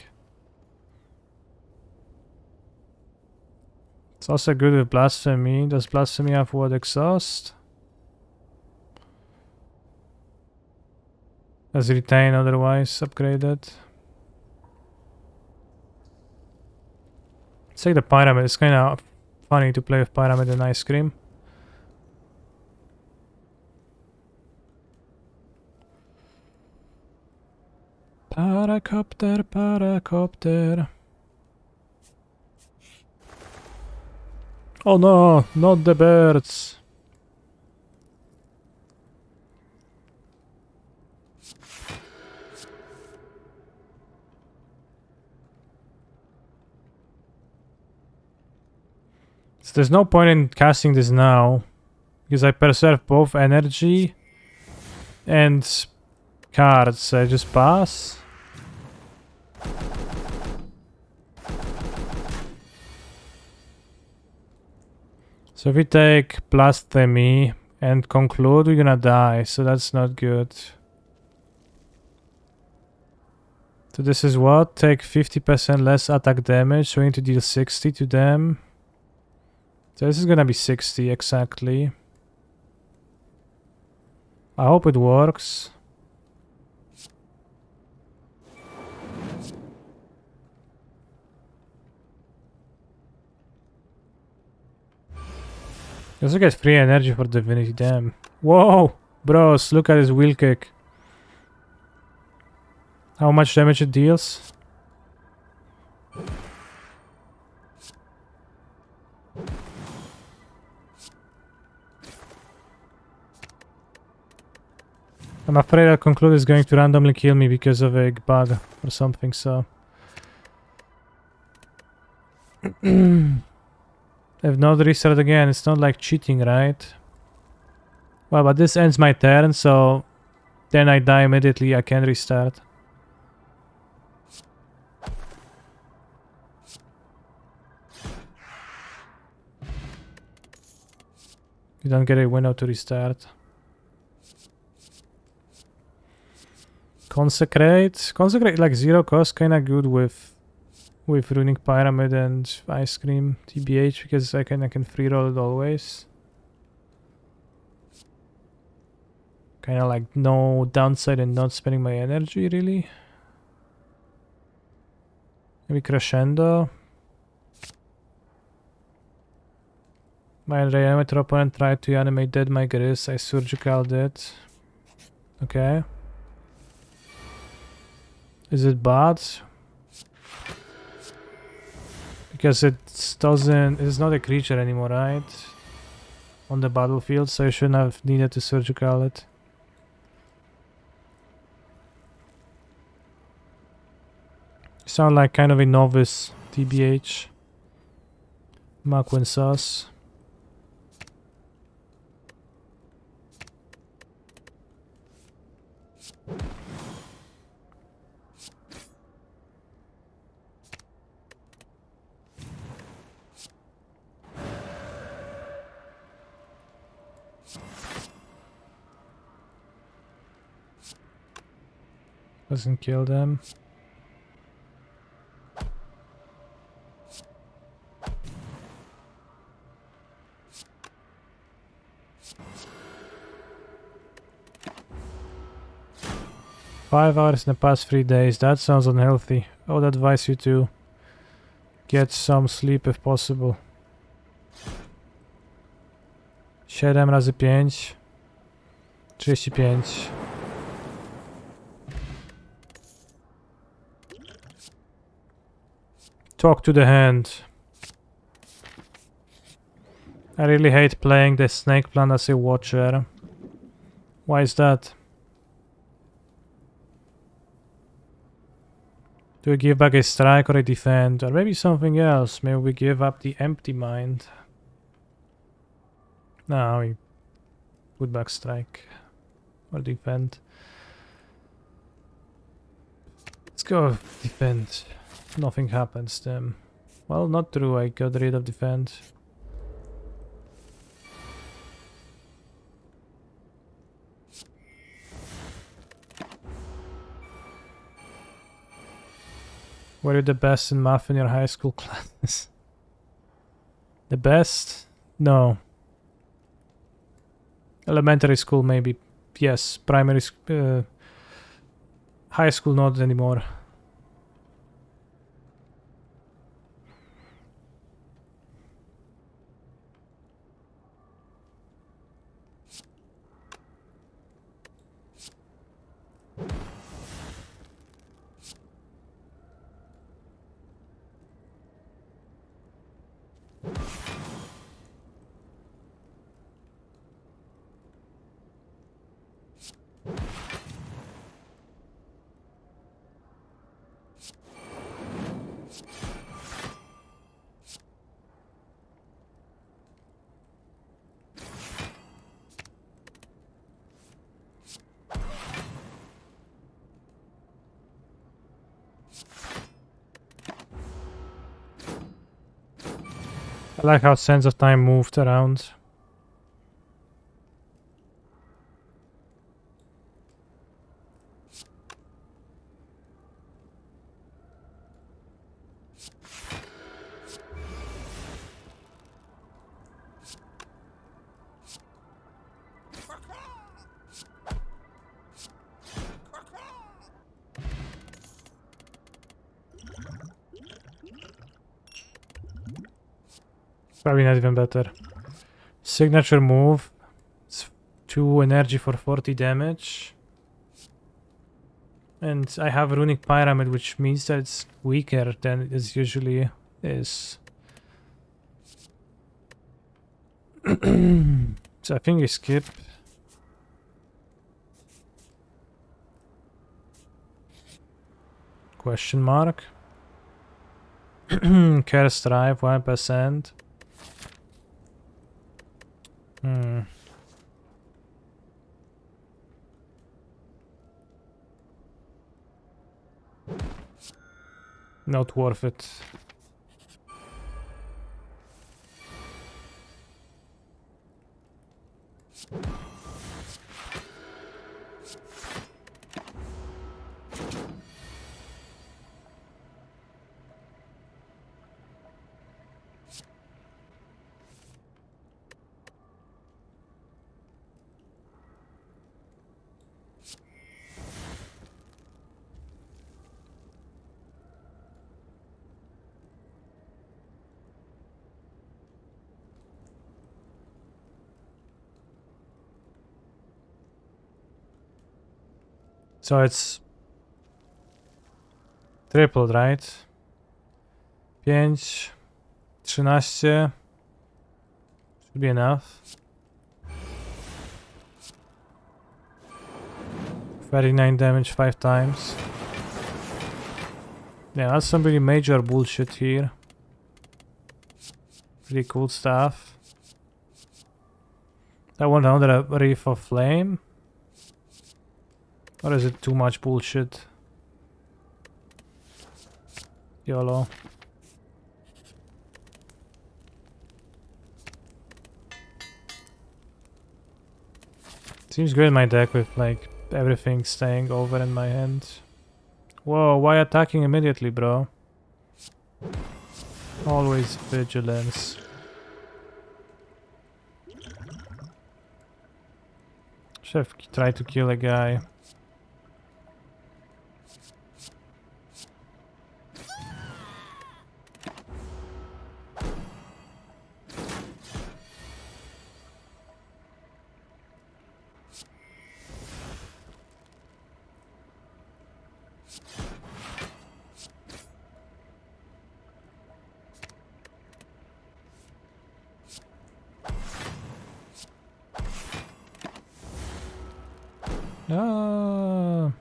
It's also good with blasphemy. Does blasphemy have what exhaust? Does retain otherwise upgraded? Let's take the pyramid. It's kind of funny to play with pyramid and ice cream. Paracopter, paracopter. Oh no, not the birds. So there's no point in casting this now, because I preserve both energy and cards. I just pass. So if we take blasphemy and conclude, we're gonna die, so that's not good. So this is what? Take 50% less attack damage, so we need to deal 60 to them. So this is gonna be 60 exactly. I hope it works. You also get free energy for divinity, damn. Whoa! Bros, look at his wheel kick. How much damage it deals? I'm afraid that conclude is going to randomly kill me because of a bug or something, so... If not restart again, it's not like cheating, right? Well, but this ends my turn, so... Then I die immediately, I can restart. You don't get a window to restart. Consecrate. Consecrate like 0 cost, kinda good with runic pyramid and ice cream TBH because I can free roll it always. Kinda like no downside and not spending my energy really. Maybe crescendo. My reanimator opponent tried to animate dead my Gris. I surgical it. Okay. Is it bad? Because it doesn't... It's not a creature anymore, right? On the battlefield, so I shouldn't have needed to surgical it. You sound like kind of a novice, TBH. Maquin sauce. Doesn't kill them. Five hours in the past 3 days. That sounds unhealthy. I would advise you to get some sleep if possible. 7 razy 5. 35. Talk to the hand. I really hate playing the snake plant as a watcher. Why is that? Do we give back a strike or a defend? Or maybe something else. Maybe we give up the empty mind. No, we put back strike. Or defend. Let's go defend. Nothing happens then. Well, not true. I got rid of defend. Were you the best in math in your high school class? The best? No. Elementary school maybe. Yes. Primary high school not anymore. I like how Sense of Time moved around. Probably not even better. Signature move. It's 2 energy for 40 damage. And I have Runic Pyramid, which means that it's weaker than it usually is. So I think we skip. Question mark. Care Strive 1%. Not worth it. So it's tripled, right? 5, 13. Should be enough. 39 damage 5 times. Yeah, that's some really major bullshit here. Pretty cool stuff. I want another Reef of Flame. Or is it too much bullshit? YOLO. Seems good in my deck with like everything staying over in my hand. Whoa, why attacking immediately, bro? Always vigilance. Should have tried to kill a guy. Ah.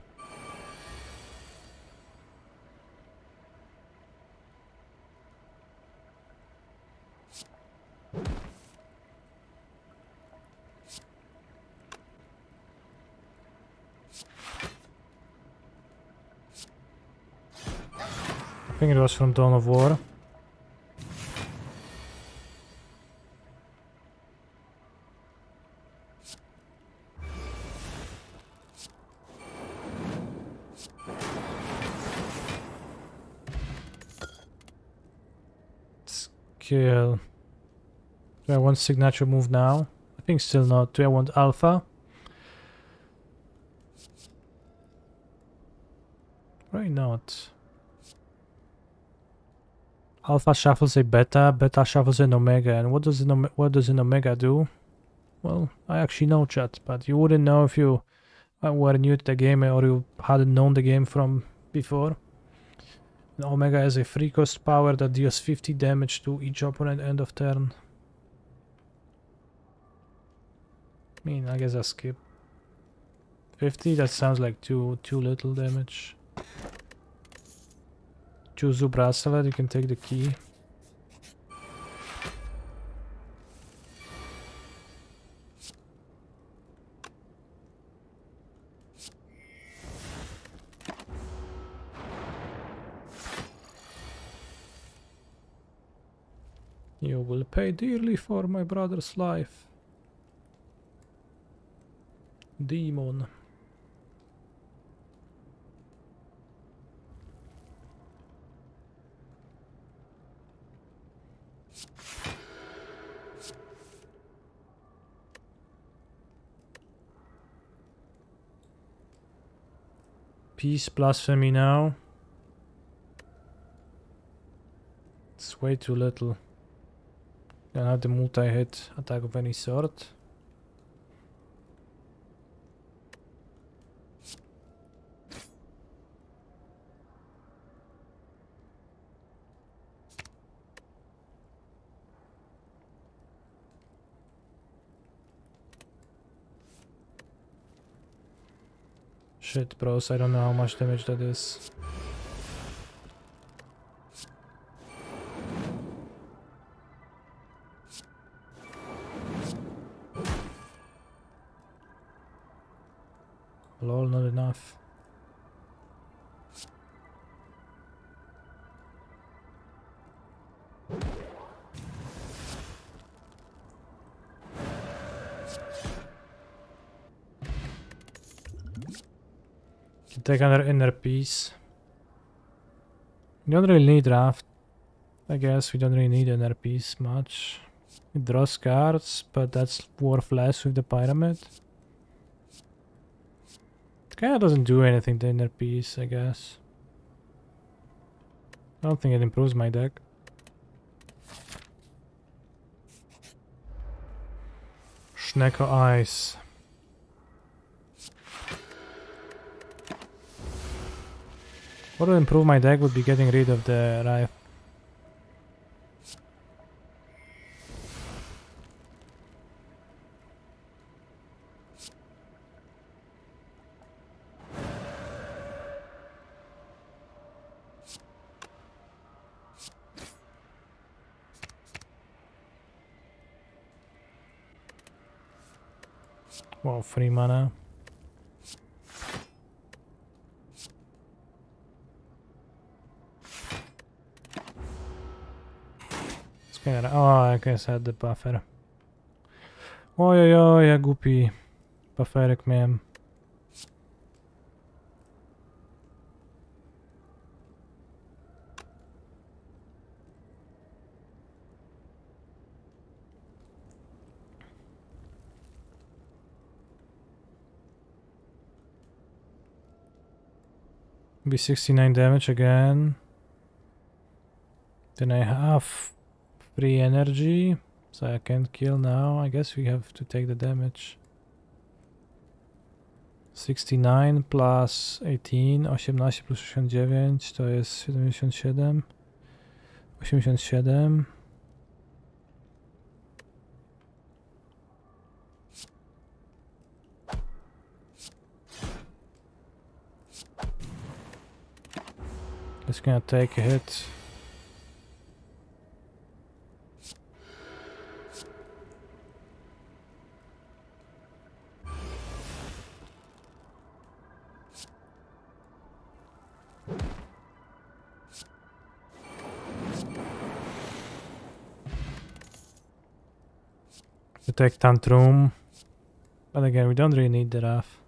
I think it was from Dawn of War. Skill. Do I want signature move now? I think still not. Do I want alpha? Why not? Alpha shuffles a beta, beta shuffles an omega, and what does an omega do? Well, I actually know, chat, but you wouldn't know if you were new to the game or you hadn't known the game from before. And omega is a free cost power that deals 50 damage to each opponent end of turn. I mean, I guess I skip. 50? That sounds like too little damage. Choose the bracelet, you can take the key. You will pay dearly for my brother's life. Demon. Peace blasphemy now. It's way too little. Don't have the multi-hit attack of any sort. Shit, bros, I don't know how much damage that is. Lol, not enough. Can take another inner piece. We don't really need draft. I guess we don't really need inner piece much. It draws cards, but that's worth less with the pyramid. It kinda doesn't do anything, the inner piece, I guess. I don't think it improves my deck. Schnecko Ice. What would improve my deck would be getting rid of the Rife. Wow, free mana. Oh, I guess I had the buffer. Ojojoj, jak głupi bufferek miałem. Be 69 damage again. Then I have free energy, so I can't kill now. I guess we have to take the damage. 69 plus 18, 18 plus 69 to jest 77. 87. gonna take a hit. To take Tantrum. But again, we don't really need the Wrath.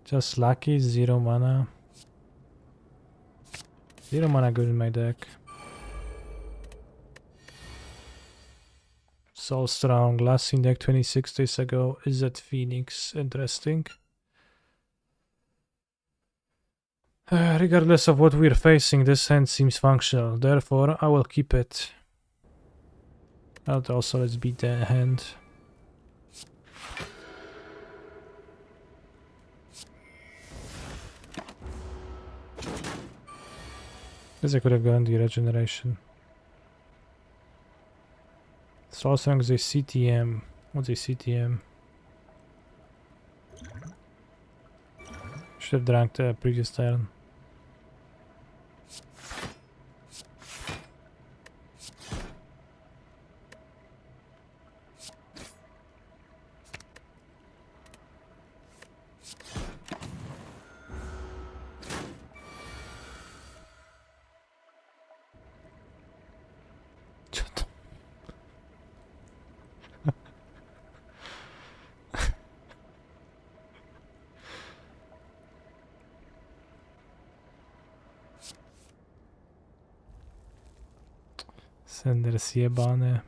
Just lucky, 0 mana. 0 mana good in my deck. So strong. Last seen deck 26 days ago. Is that Phoenix? Interesting. Regardless of what we're facing, this hand seems functional. Therefore, I will keep it. And also, let's beat the hand. Guess I could have gone the regeneration. So as long as they CTM. What's a CTM? Should have drank the previous turn. Sender zjebane.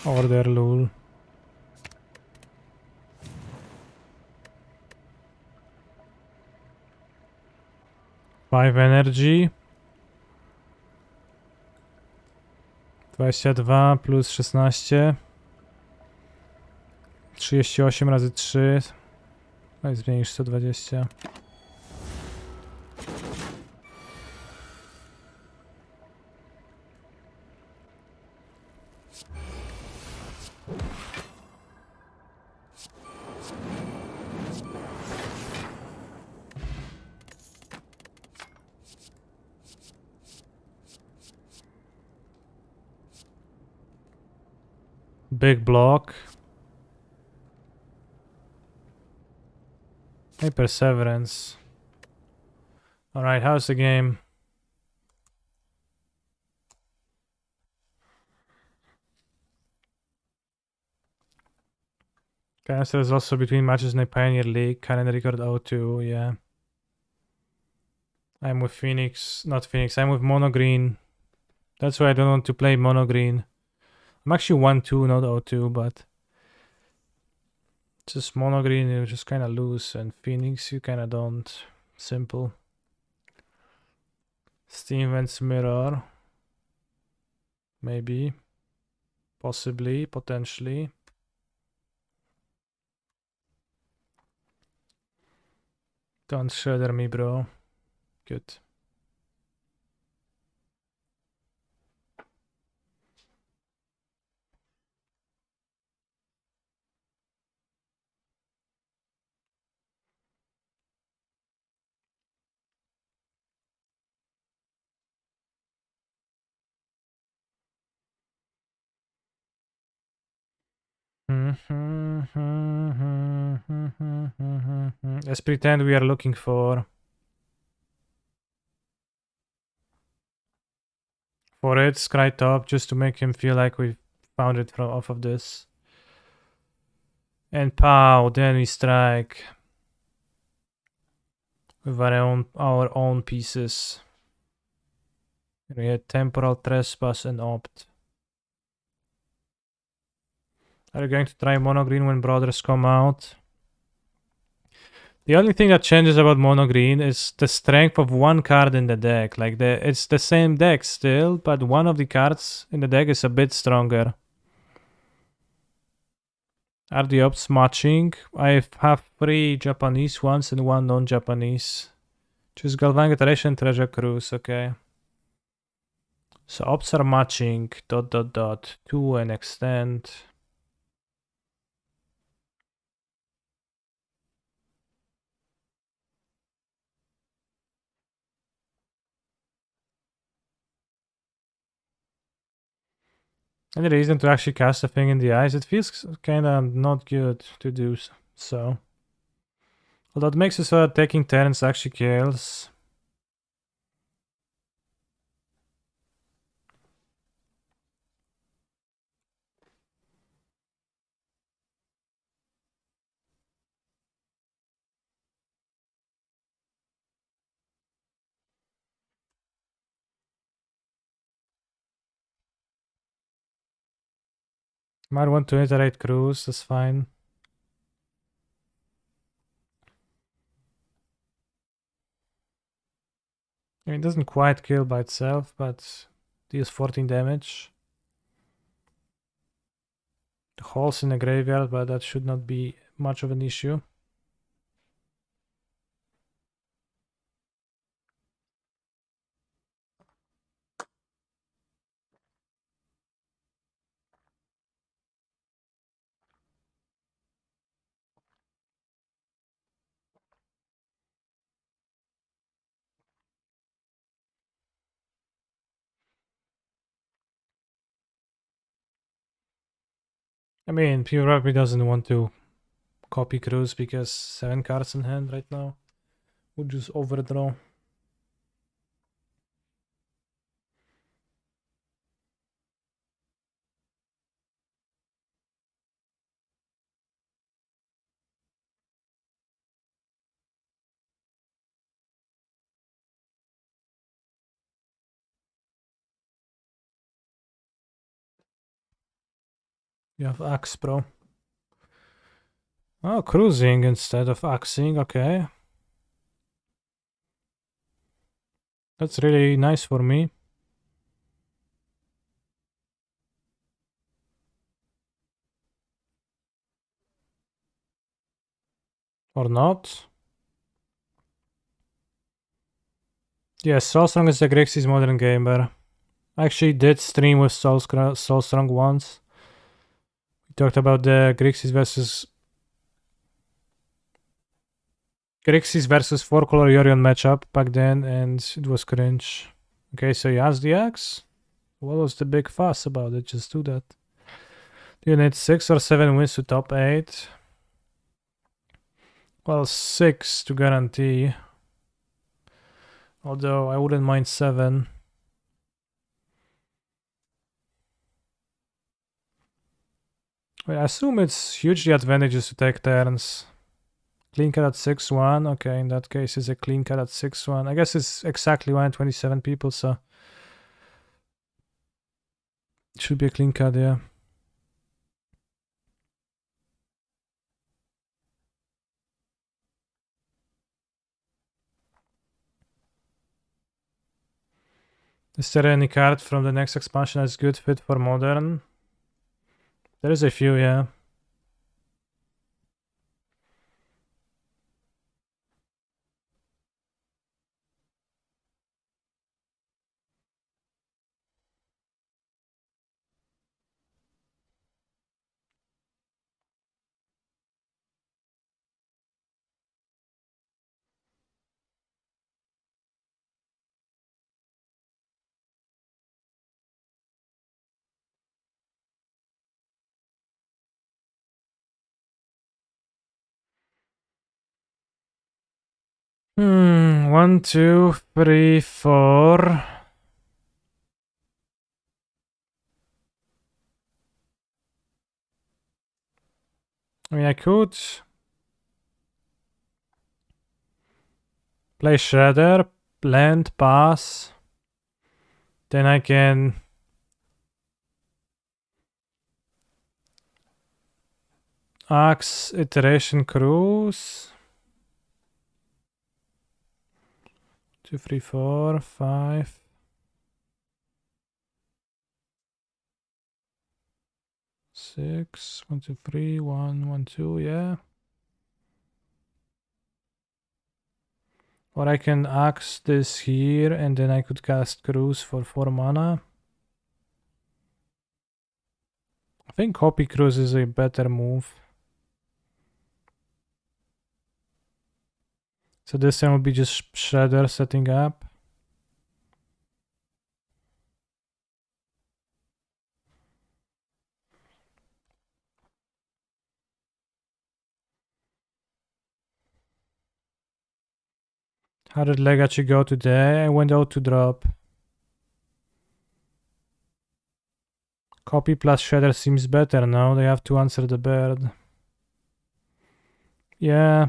Order lul. Five energy. 22 plus 16. 38 razy 3. No i zmienisz 120. Big block. Hey, Perseverance. Alright, how's the game? Cancer is also between matches in the Pioneer League. Calendar record 02, yeah. I'm with Phoenix, not Phoenix, I'm with Mono Green. That's why I don't want to play Mono Green. I'm actually 1-2, not 0-2, but just Mono Green, you just kind of lose, and Phoenix, you kind of don't. Simple. Steam Vents Mirror. Maybe. Possibly, potentially. Don't shredder me, bro. Good. Let's pretend we are looking for it, Scry Top, just to make him feel like we found it from off of this. And pow, then we strike with our own pieces. And we had Temporal Trespass and Opt. Are you going to try Mono Green when Brothers come out? The only thing that changes about Mono Green is the strength of one card in the deck. Like it's the same deck still, but one of the cards in the deck is a bit stronger. Are the opts matching? I have 3 Japanese ones and 1 non-Japanese. Choose Galvanic Iteration, Treasure Cruise, okay. So opts are matching, ... 2 and extend. Any reason to actually cast a thing in the eyes? It feels kinda not good to do so. Although it makes it so that taking turns actually kills. Might want to iterate Cruise, that's fine. I mean, it doesn't quite kill by itself, but deals 14 damage. The holes in the graveyard, but that should not be much of an issue. I mean, Pure Rugby doesn't want to copy Cruise because 7 cards in hand right now would just overdraw. You have Axe Pro. Oh, cruising instead of axing, okay. That's really nice for me. Or not. Yes, Soulstrong is the Grixis modern gamer. I actually did stream with Soulstrong once. We talked about the Grixis versus 4-color Yorion matchup back then, and it was cringe. Okay, so he has the axe. What was the big fuss about it? Just do that. Do you need 6 or 7 wins to top 8? Well, 6 to guarantee. Although I wouldn't mind 7. I assume it's hugely advantageous to take turns. Clean cut at 6-1. Okay, in that case, it's a clean cut at 6-1. I guess it's exactly 127 people, so it should be a clean cut, yeah. Is there any card from the next expansion that's good fit for modern? There is a few, yeah. One, two, three, four. I mean, I could play Shredder, land, pass. Then I can Axe, iteration, cruise. 2, 3, 4, 5. 6, 1, 2, 3, 1, 1, 2, yeah. Or I can axe this here and then I could cast Cruise for 4 mana. I think Copy Cruise is a better move. So this time will be just Shredder setting up. How did Legacy go today? I went out to drop. Copy plus Shredder seems better now. They have to answer the bird. Yeah.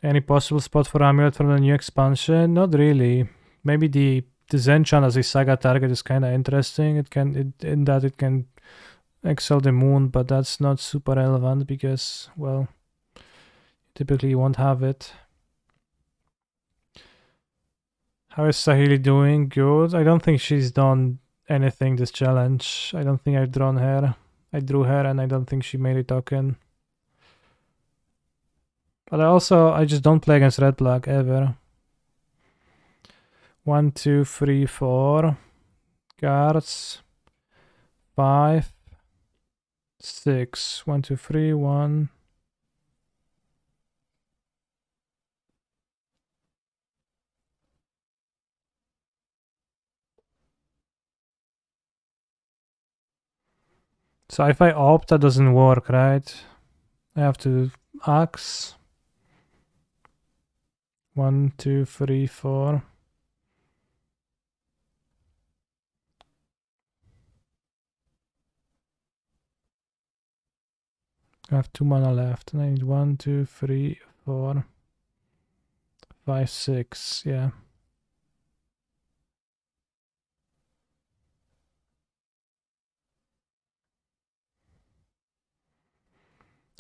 Any possible spot for Amulet from the new expansion? Not really. Maybe the Zenchan as a saga target is kind of interesting. It can excel the moon, but that's not super relevant because, well, typically you won't have it. How is Sahili doing? Good. I don't think she's done anything this challenge. I don't think I've drawn her. I drew her and I don't think she made a token. But I just don't play against red black ever. 1, 2, 3, 4 cards. 5, 6. 1, 2, 3, 1. So if I opt, that doesn't work, right? I have to axe. 1, 2, 3, 4. I have 2 mana left. And I need 1, 2, 3, 4, 5, 6. Yeah.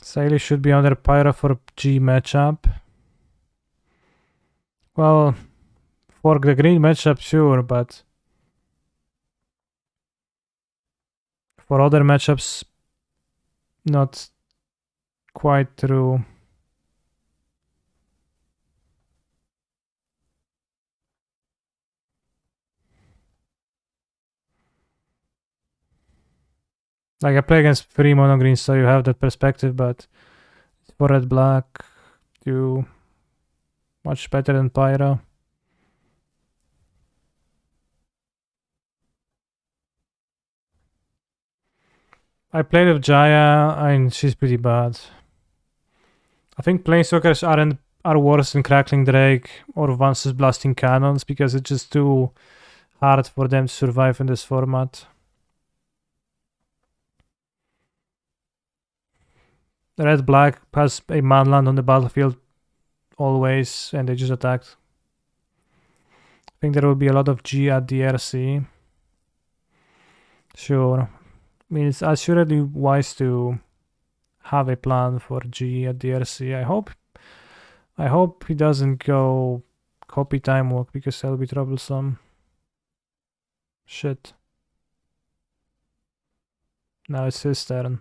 Saili should be under Pyro for G matchup. Well, for the green matchup, sure, but for other matchups, not quite true. Like I play against 3 mono green, so you have that perspective, but for red black, you much better than Pyro. I played with Jaya, and she's pretty bad. I think Planeswalkers are worse than Crackling Drake or Vance's Blasting Cannons because it's just too hard for them to survive in this format. Red Black has a manland on the battlefield always, and they just attacked. I think there will be a lot of G at DRC. Sure. I mean, it's assuredly wise to have a plan for G at DRC. I hope he doesn't go copy time walk because that'll be troublesome. Shit. Now it's his turn.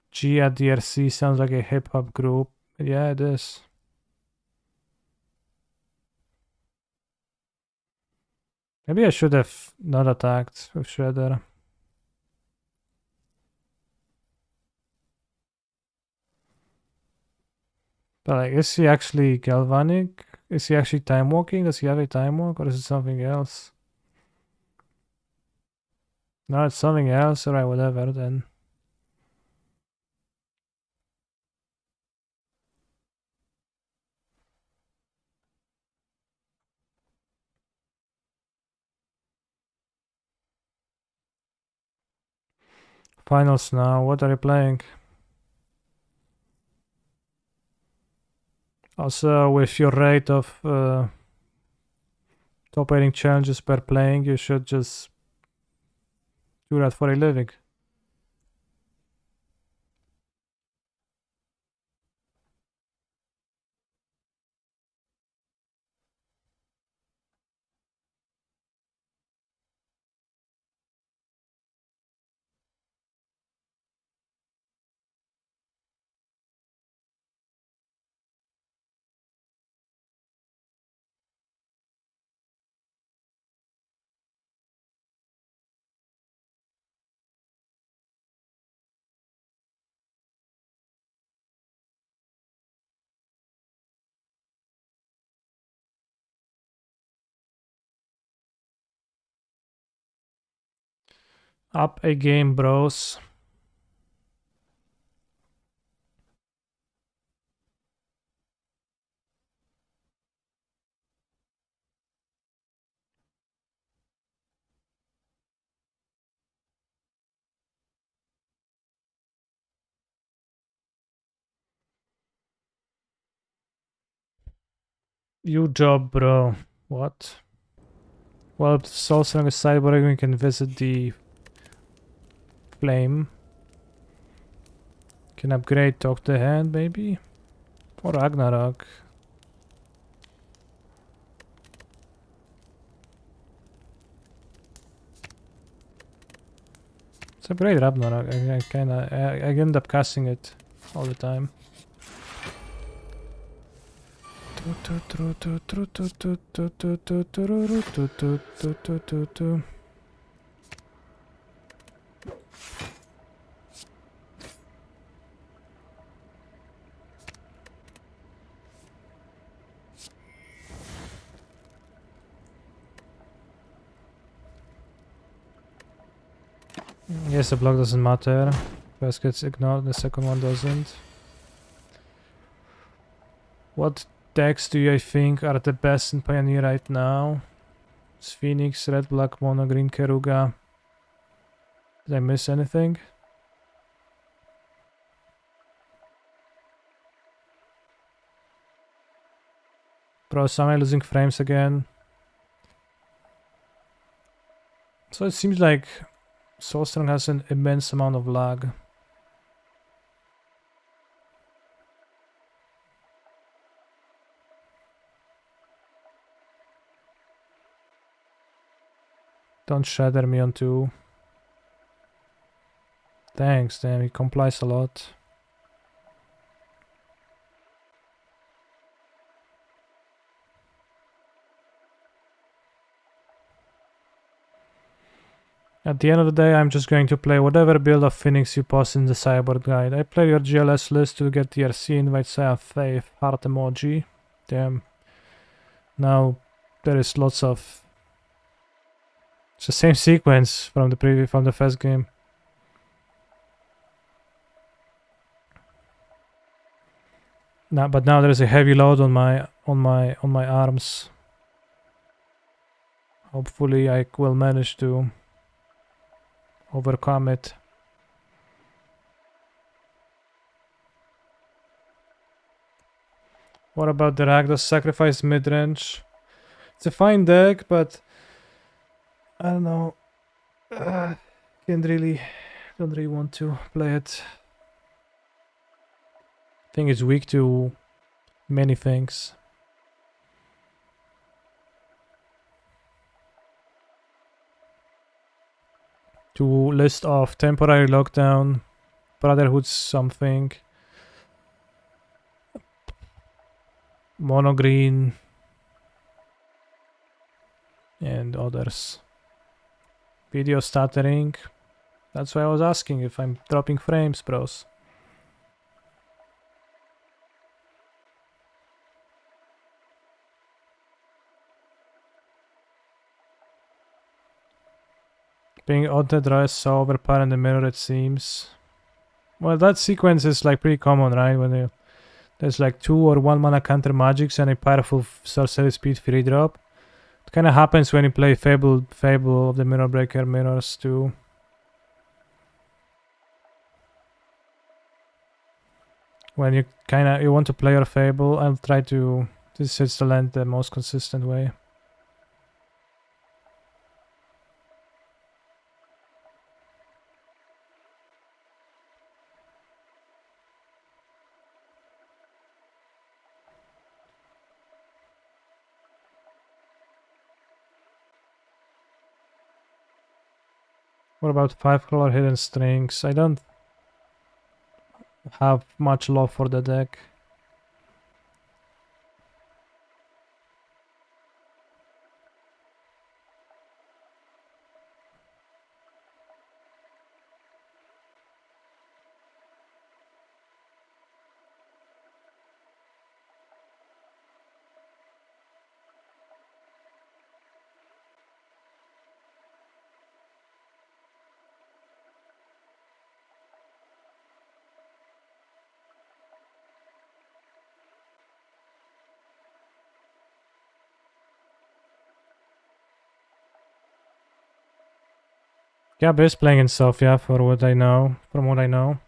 G at DRC sounds like a hip hop group. Yeah, it is. Maybe I should have not attacked with Shredder. But like, is he actually galvanic? Is he actually time walking? Does he have a time walk, or is it something else? No, it's something else. Alright, whatever then. Finals now. What are you playing? Also, with your rate of top 8 challenges per playing, you should just do that for a living. Up a game, bros. You job, bro. What? Well, if Soulstrong is sideboarding, we can visit the flame. Can upgrade Talk the Hand, maybe? Or Ragnarok. Let's upgrade Ragnarok. I end up casting it all the time. Yes, the block doesn't matter. First gets ignored, the second one doesn't. What decks do you think are the best in Pioneer right now? It's Phoenix, Red, Black, Mono, Green, Keruga. Did I miss anything? Bro, am I losing frames again? So it seems like Soulstrong has an immense amount of lag. Don't shatter me on 2. Thanks, damn, he complies a lot. At the end of the day, I'm just going to play whatever build of Phoenix you post in the Sideboard guide. I play your GLS list to get TRC invites, I have faith, heart emoji. Damn. Now, there is lots of... It's the same sequence from the first game. Now, but now there is a heavy load on my arms. Hopefully I will manage to overcome it. What about the Rakdos Sacrifice mid-range? It's a fine deck, but I don't know. Don't really want to play it. I think it's weak to many things. To list off temporary lockdown, Brotherhood something, mono green, and others. Video stuttering. That's why I was asking if I'm dropping frames, bros. Being on the draw is so overpowered in the mirror, it seems. Well, that sequence is like pretty common, right? When there's like 2 or 1 mana counter magics and a powerful sorcery speed free drop. It kind of happens when you play Fable of the Mirror Breaker mirrors too. When you want to play your Fable, I'll try to. This is the land the most consistent way. What about 5-color hidden strings? I don't have much love for the deck. Gab is playing in Sofia for what I know. From what I know.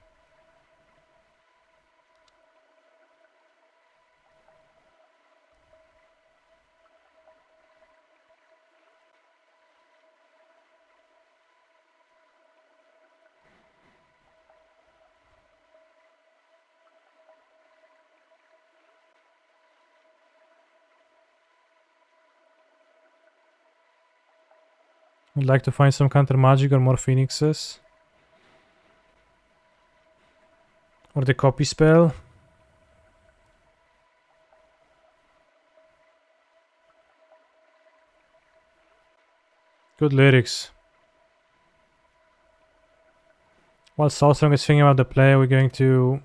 I'd like to find some counter magic or more phoenixes. Or the copy spell. Good lyrics. While Soulstrong is thinking about the play, we're going to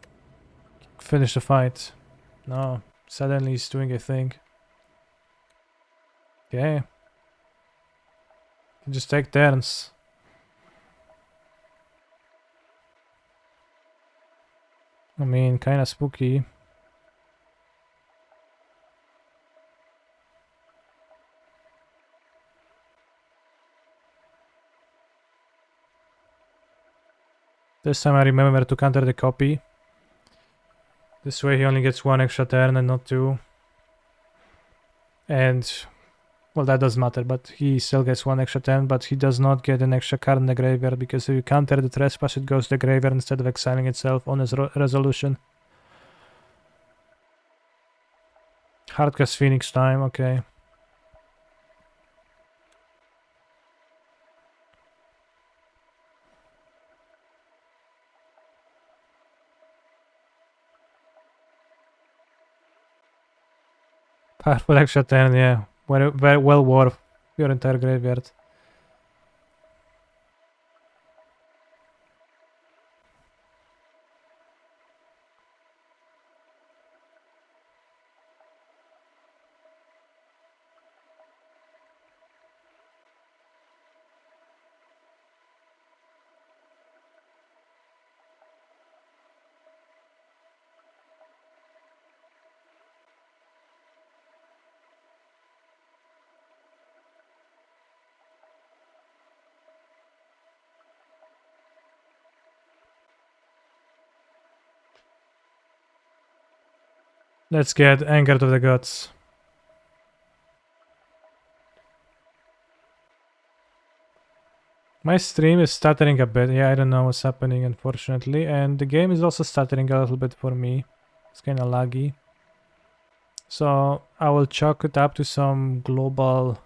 finish the fight. No, suddenly he's doing a thing. Okay. Just take turns. I mean, kinda spooky. This time I remember to counter the copy. This way he only gets 1 extra turn and not 2. And, well, that does matter, but he still gets 1 extra turn, but he does not get an extra card in the graveyard, because if you counter the trespass, it goes to the graveyard instead of exiling itself on his resolution. Hardcast Phoenix time, okay. Powerful extra turn, yeah. Very well worth your entire graveyard. Let's get Angered of the Gods. My stream is stuttering a bit. Yeah, I don't know what's happening, unfortunately. And the game is also stuttering a little bit for me. It's kind of laggy. So I will chalk it up to some global,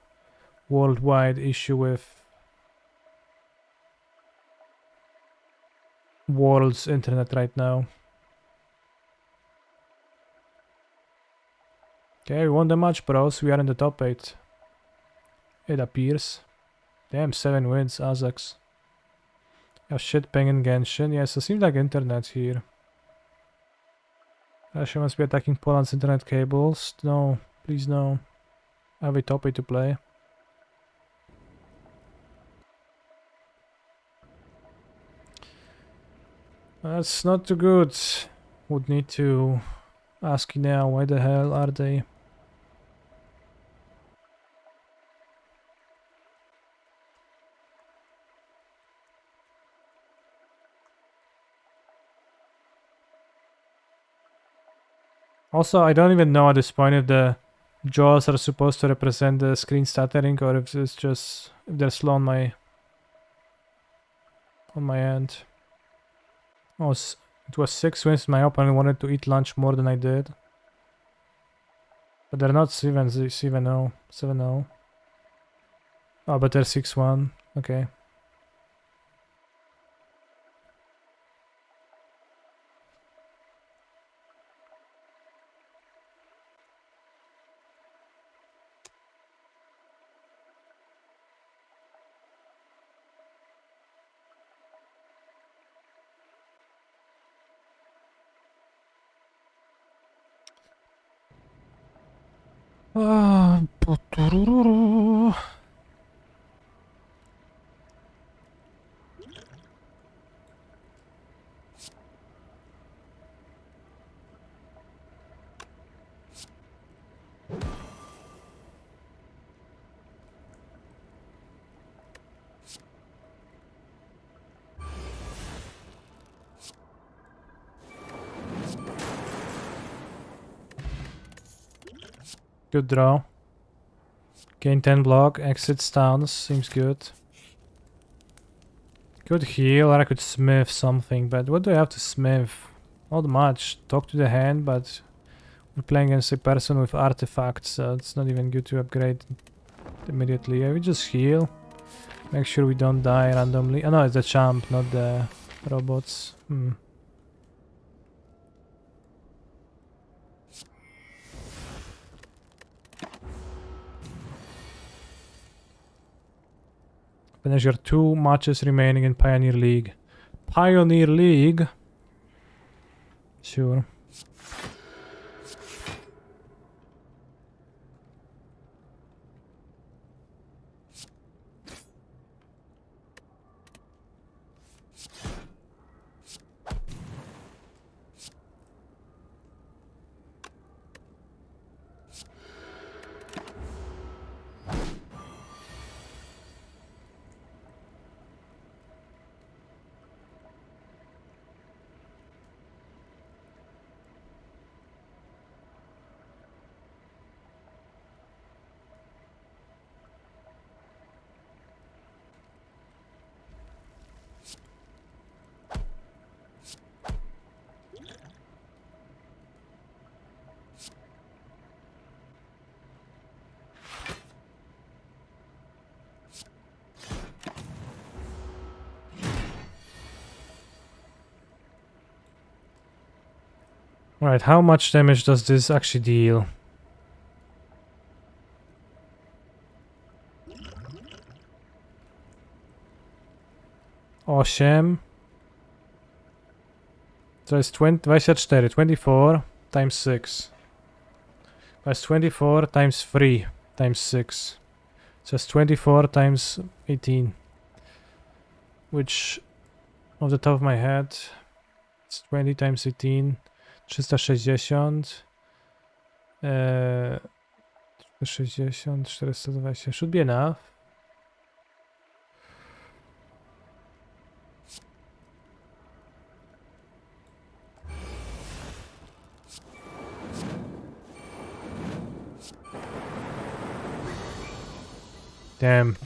worldwide issue with world's internet right now. Okay, we won the match, bros. We are in the top 8. It appears. Damn, 7 wins, Azax. Oh shit, Peng and Genshin. Yes, it seems like internet here. Russia must be attacking Poland's internet cables. No, please no. I have a top 8 to play. That's not too good. Would need to ask now, why the hell are they? Also, I don't even know at this point if the jaws are supposed to represent the screen stuttering or if it's just if they're slow on my end. Oh, it was 6 wins. My opponent wanted to eat lunch more than I did. But they're not 7-0. Oh, but they're 6-1. Okay. Good draw. Gain 10 block, exit stance, seems good. Could heal, or I could smith something, but what do I have to smith? Not much. Talk to the hand, but we're playing against a person with artifacts, so it's not even good to upgrade immediately. I will just heal. Make sure we don't die randomly. Oh no, it's the champ, not the robots. Finish your 2 matches remaining in Pioneer League. Pioneer League? Sure. Right, how much damage does this actually deal? Osiem. To jest 24, 24 times 6. That's 24 times 3 times 6. So it's 24 times 18. Which, off the top of my head, it's 20 times 18. 360. 360, 420. Should be enough. Damn.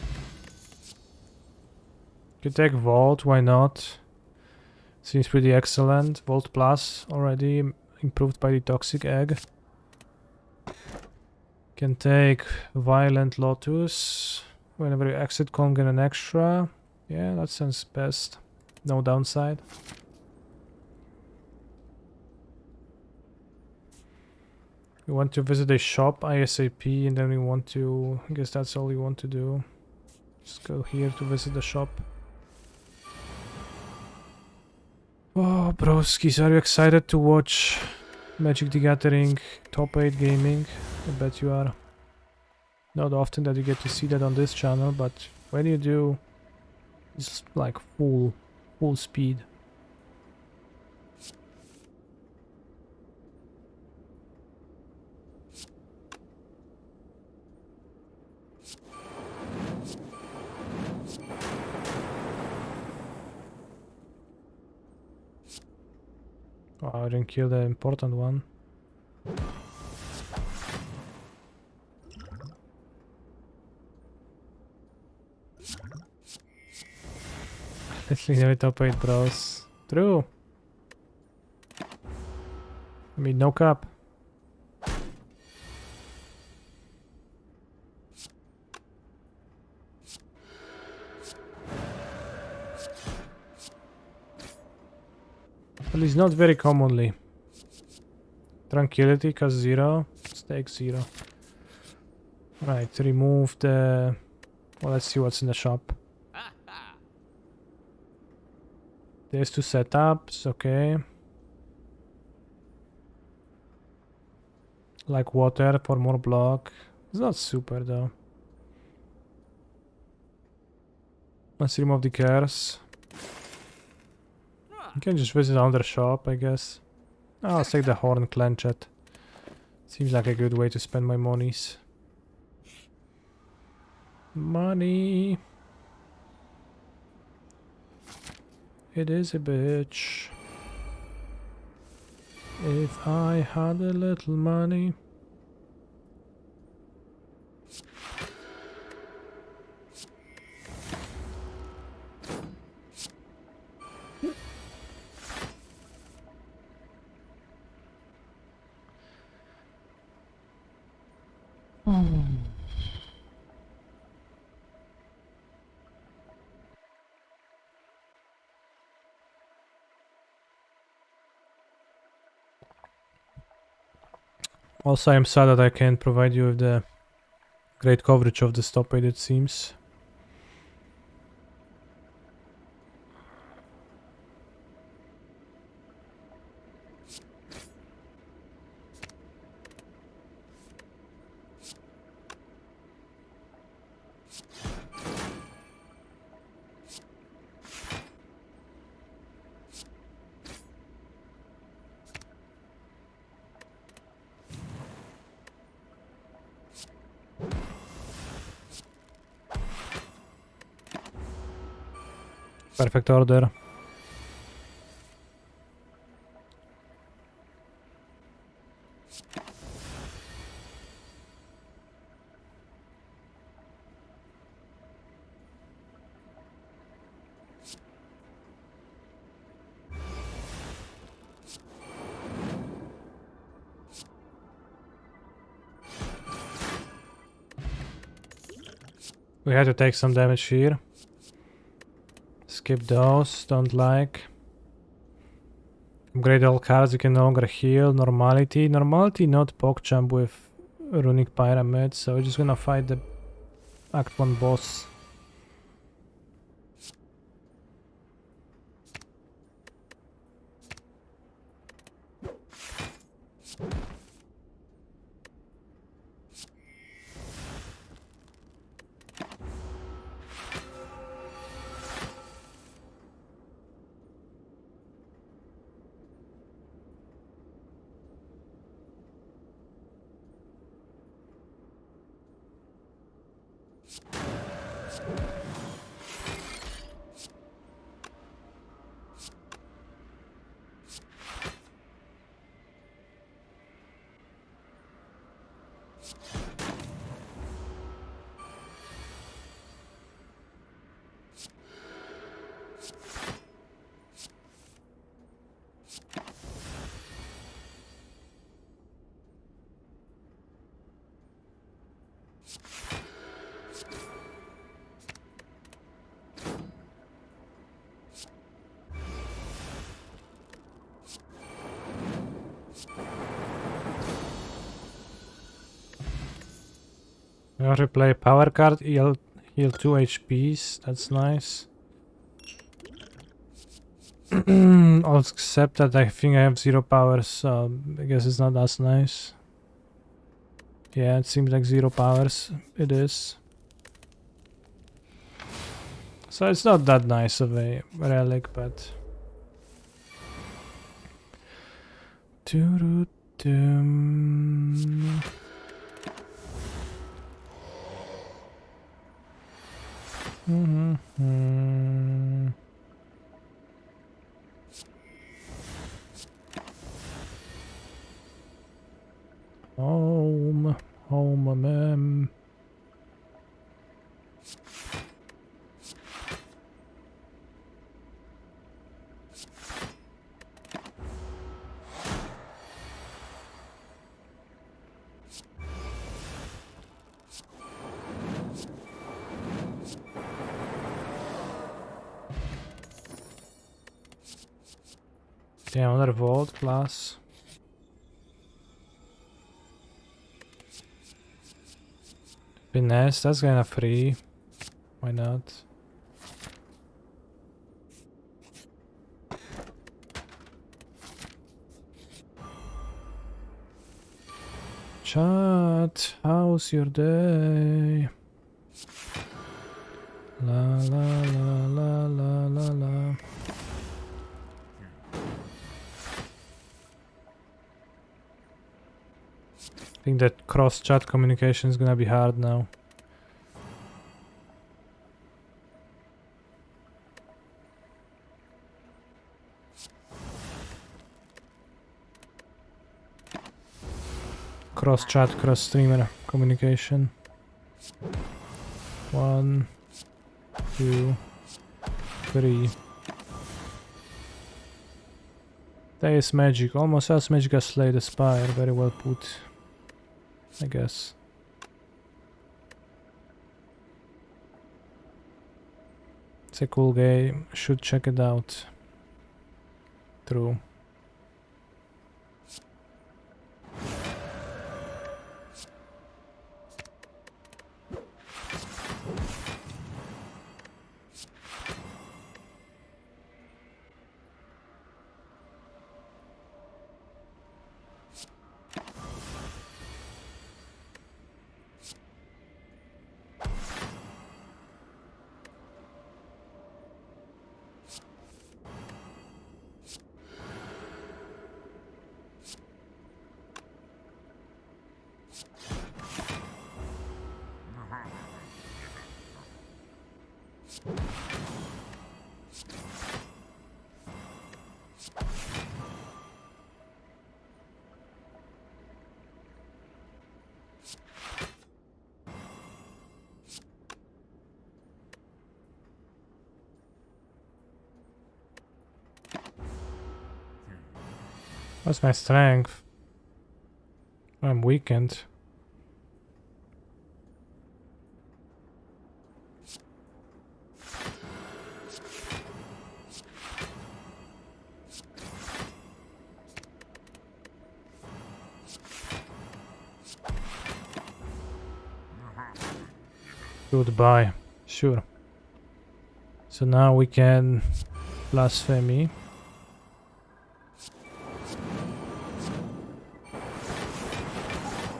Could take Vault, why not? Seems pretty excellent. Vault Plus already improved by the Toxic Egg. Can take Violent Lotus. Whenever you exit, can't get an extra. Yeah, that sounds best. No downside. We want to visit a shop ASAP, and then we want to... I guess that's all we want to do. Just go here to visit the shop. Oh, broskis, are you excited to watch Magic the Gathering Top 8 Gaming? I bet you are. Not often that you get to see that on this channel, but when you do, it's like full speed. Oh, I didn't kill the important one. Let's leave it top 8 bros. True. I mean, no cap. At least not very commonly. Tranquility cost 0. Stake 0. Right, remove the... Well, let's see what's in the shop. There's 2 setups, okay. Like water for more block. It's not super though. Let's remove the curse. You can just visit another shop, I guess. Oh, I'll take the horn clenched. Seems like a good way to spend my monies. Money. It is a bitch. If I had a little money. Also, I'm sad that I can't provide you with the great coverage of the stop aid, it seems. Perfect order. We had to take some damage here. Skip those, don't like. Upgrade all cards, you can no longer heal. Normality. Normality, not PogChamp with Runic Pyramid, so we're just gonna fight the Act 1 boss. We want to play power card, heal 2 HPs, that's nice. Except that I think I have 0 powers, so I guess it's not as nice. Yeah, it seems like 0 powers, it is. So it's not that nice of a relic, but... Doo-doo-dum. Home, Yeah, another vault class. Finesse, that's kinda free. Why not? Chat, how's your day? La la la la la la la. I think that cross-chat communication is gonna be hard now. Cross-chat, cross-streamer communication. 1, 2, 3. There is magic, almost as magic as Slay the Spire, very well put, I guess. It's a cool game, should check it out. True. What's my strength? I'm weakened. Goodbye. Sure. So now we can blasphemy.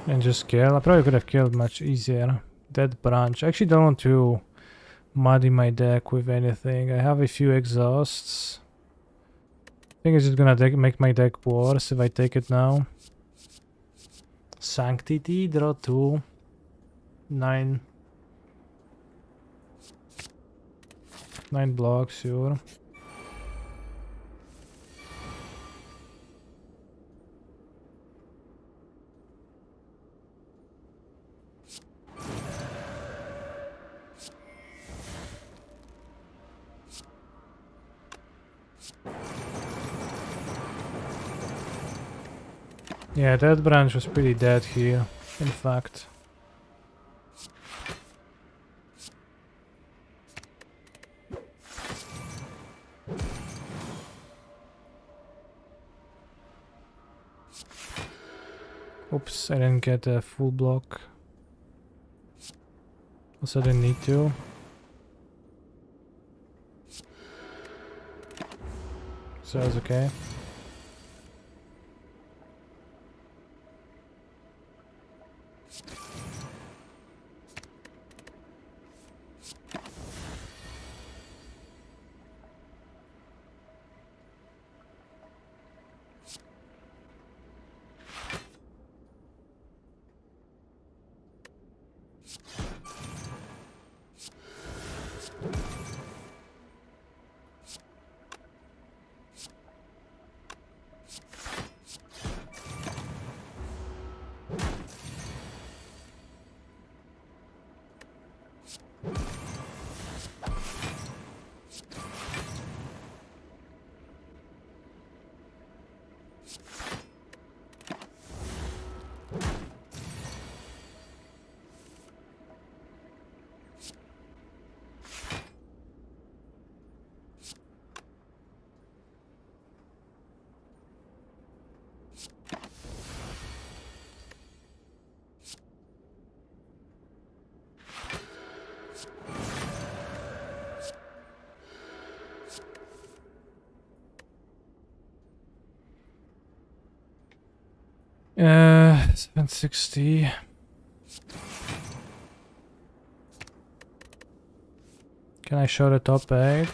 And just kill. I probably could have killed much easier. Dead branch. I actually don't want to muddy my deck with anything. I have a few exhausts. I think it's just gonna make my deck worse if I take it now. Sanctity, draw 2. 9. 9 blocks, sure. Yeah, that branch was pretty dead here, in fact. Oops, I didn't get a full block. Also didn't need to. So it's okay. Uh, 760. Can I show the top 8?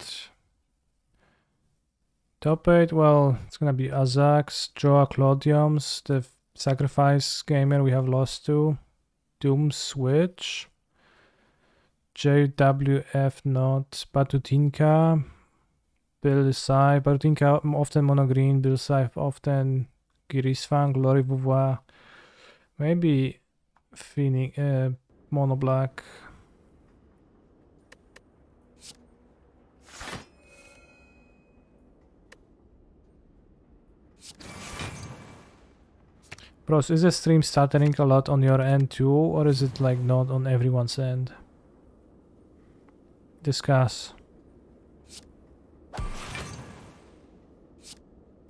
Top 8, well, it's gonna be Azax, Joa Claudiums, the Sacrifice Gamer we have lost to, Doom Switch, JWF Not, Batutinka, Bill Sai, Batutinka often mono green, Bill Sai often Girisfang, Glory Vouvois, maybe Phoenix, Mono black. Bros, is the stream stuttering a lot on your end too, or is it like not on everyone's end? Discuss.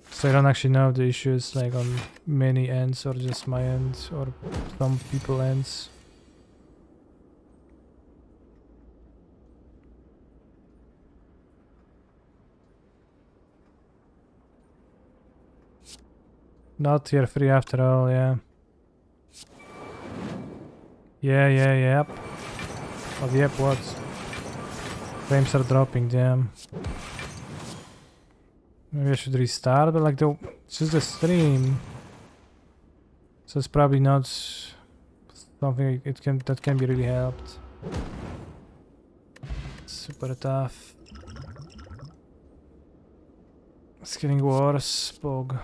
So I don't actually know if the issue is like on many ends or just my end or some people ends. Not tier 3 after all, yeah. Yep. But yep, what? Frames are dropping, damn. Maybe I should restart, but like it's just a stream. So it's probably not something that can be really helped. Super tough. It's getting worse, Pog.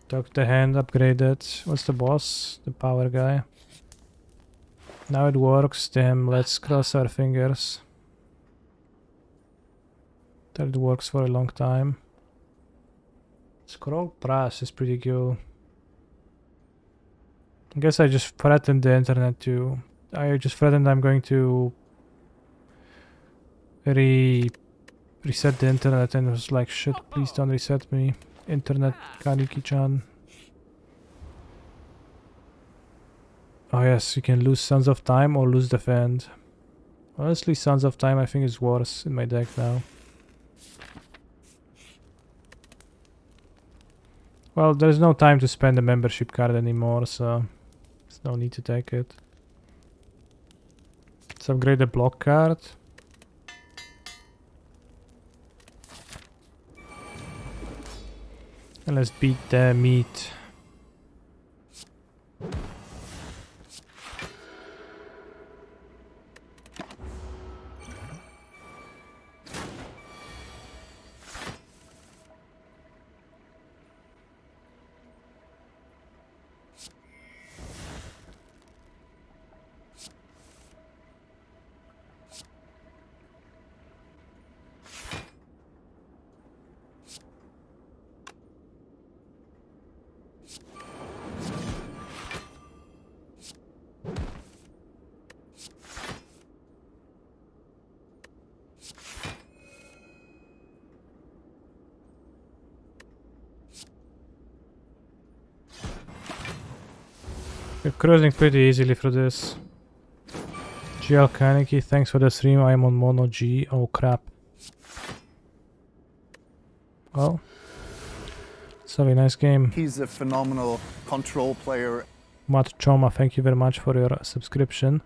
Took the hand upgraded. What's the boss? The power guy. Now it works, damn, let's cross our fingers. That it works for a long time. Scroll press is pretty cool. I guess I just threatened the internet too. I just threatened I'm going to reset the internet, and it was like, shit, please don't reset me. Internet Kaniki-chan. Oh yes, you can lose Sons of Time or lose Defend. Honestly, Sons of Time I think is worse in my deck now. Well, there's no time to spend a membership card anymore, so there's no need to take it. Let's upgrade the block card. And let's beat the meat. We're cruising pretty easily through this. GL Kaneki, thanks for the stream. I'm on Mono G. Oh crap. Well, it's a very nice game. He's a phenomenal control player. Mat Choma, thank you very much for your subscription.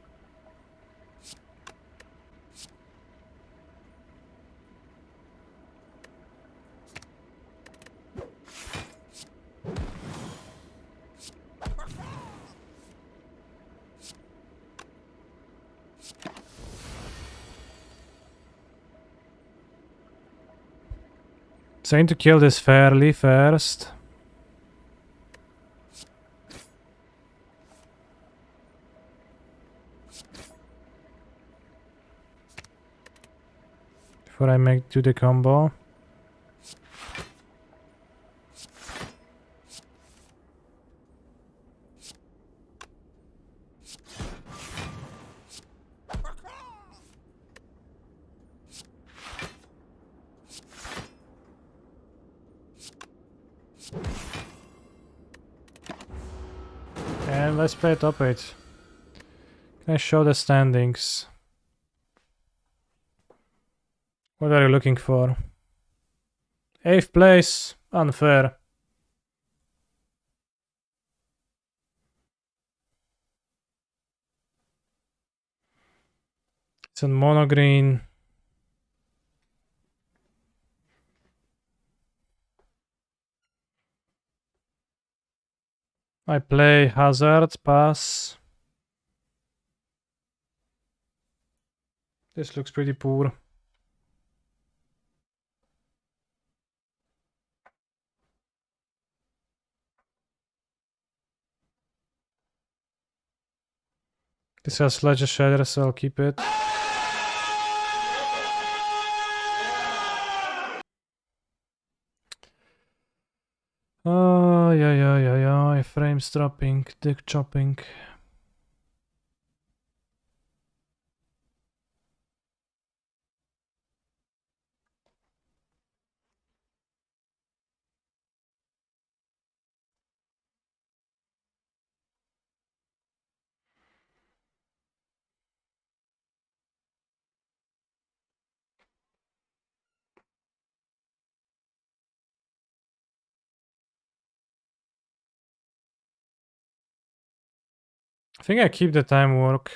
Trying to kill this fairly first. Before I do the combo. And let's play top 8. Can I show the standings? What are you looking for? 8th place? Unfair. It's on mono green. I play Hazard, pass. This looks pretty poor. This has Sledge Shatter, so I'll keep it. Oh, yeah. Frames dropping, dick chopping. I think I keep the time work.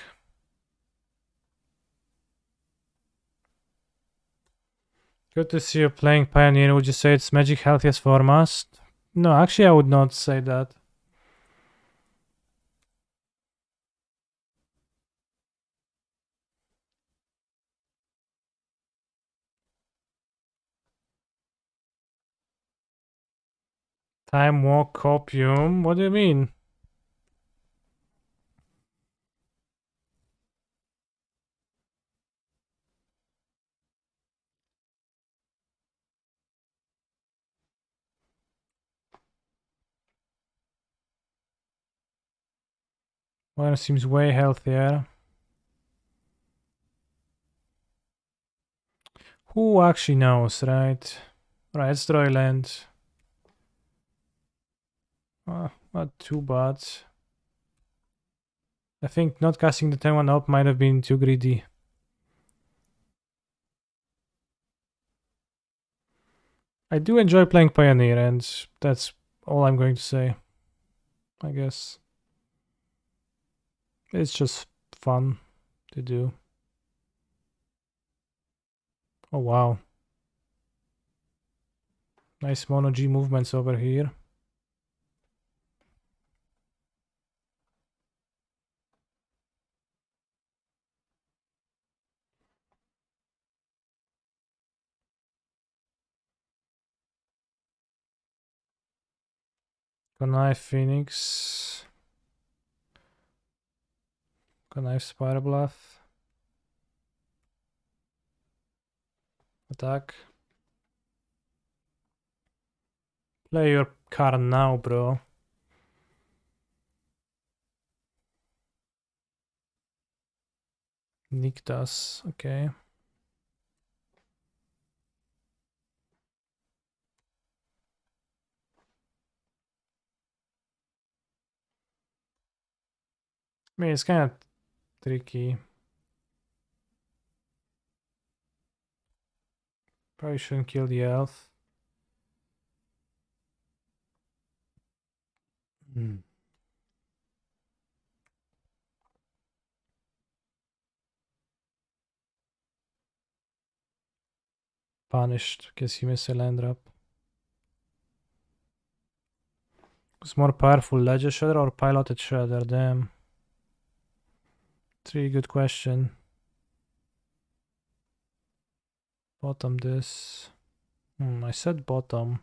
Good to see you playing Pioneer. Would you say it's Magic healthiest for must? No, actually I would not say that. Time walk copium? What do you mean? One seems way healthier. Who actually knows, right? Right, it's dry land. Not too bad. I think not casting the 10-1 up might have been too greedy. I do enjoy playing Pioneer, and that's all I'm going to say, I guess. It's just fun to do. Oh wow. Nice mono G movements over here. Connive Phoenix. Connive Spire Bluff. Attack. Play your card now, bro. Niktas, okay. I mean, it's kind of tricky. Probably shouldn't kill the elf. Punished, because he missed a land drop. Who's more powerful, Ledger Shredder or Piloted Shredder? Damn. Pretty good question. Bottom this. I said bottom.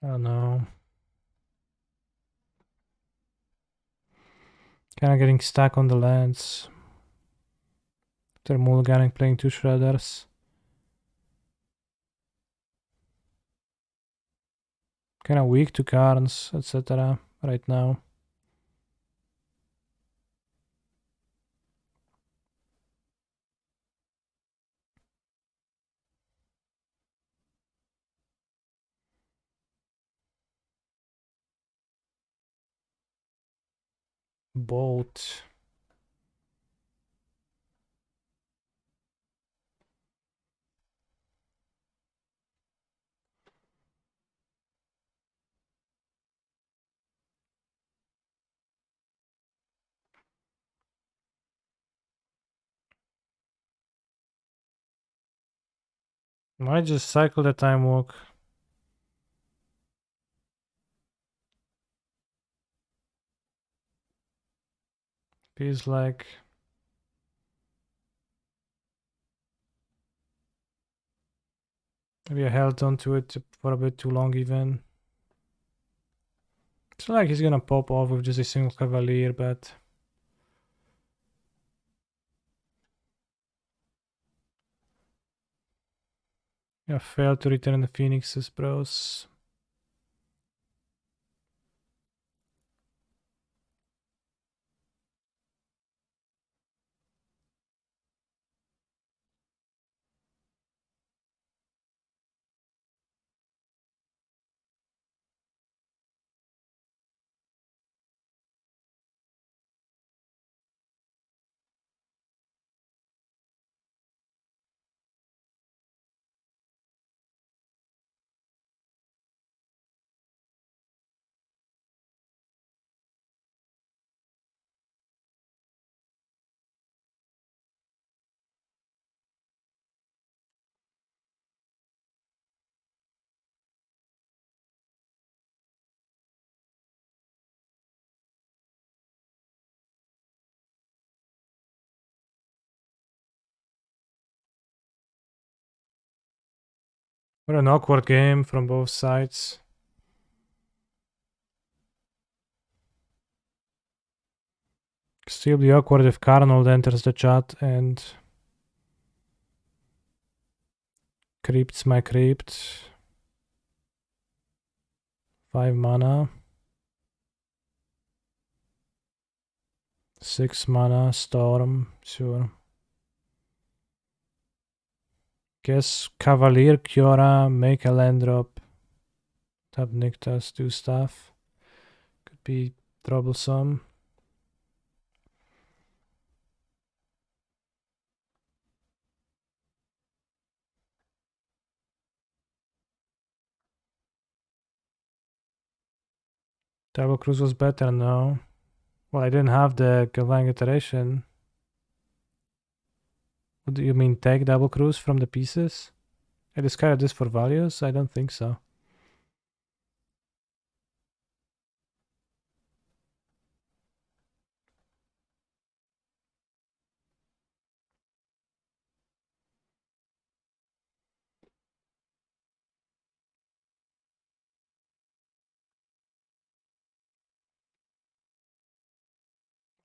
I don't know. Kinda getting stuck on the lands. They're mulliganing, playing 2 Shredders. Kinda weak to cards, etc. right now. Bolt. Might just cycle the time walk. Feels like maybe I held onto it for a bit too long even. It's not like he's gonna pop off with just a single Cavalier, but yeah, failed to return the Phoenixes, bros. What an awkward game from both sides. Still be awkward if Carnold enters the chat and creeps my creeped. 5 mana. 6 mana, Storm, sure. Guess Cavalier, Kiora, make a land drop. Tap Nictas, do stuff. Could be troublesome. Double Cruise was better now. Well, I didn't have the Galvang iteration. What do you mean, take Double Cruise from the pieces? I discarded this for values? I don't think so.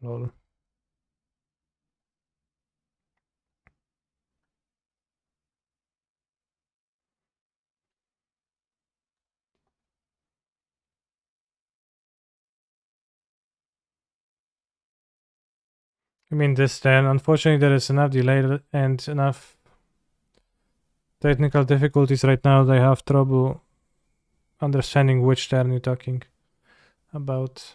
Lol. I mean, this turn, unfortunately, there is enough delay and enough technical difficulties right now that I have trouble understanding which turn you're talking about.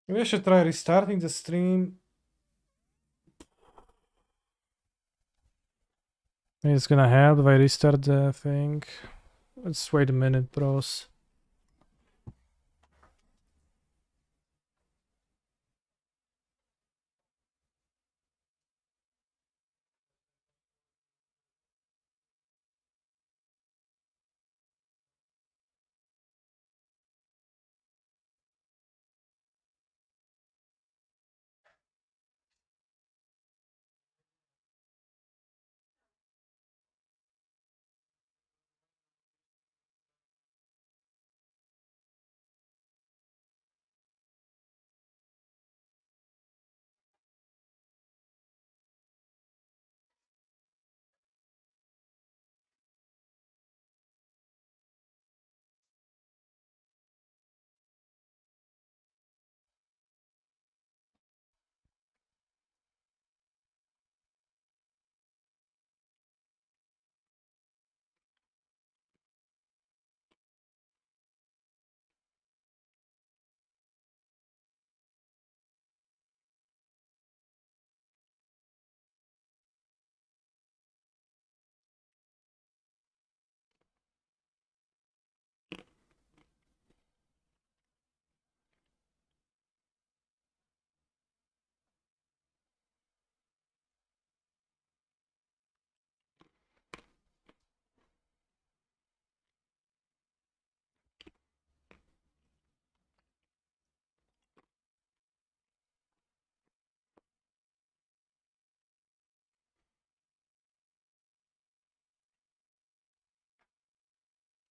Maybe I should try restarting the stream. Maybe it's gonna help if I restart the thing. Let's wait a minute, bros.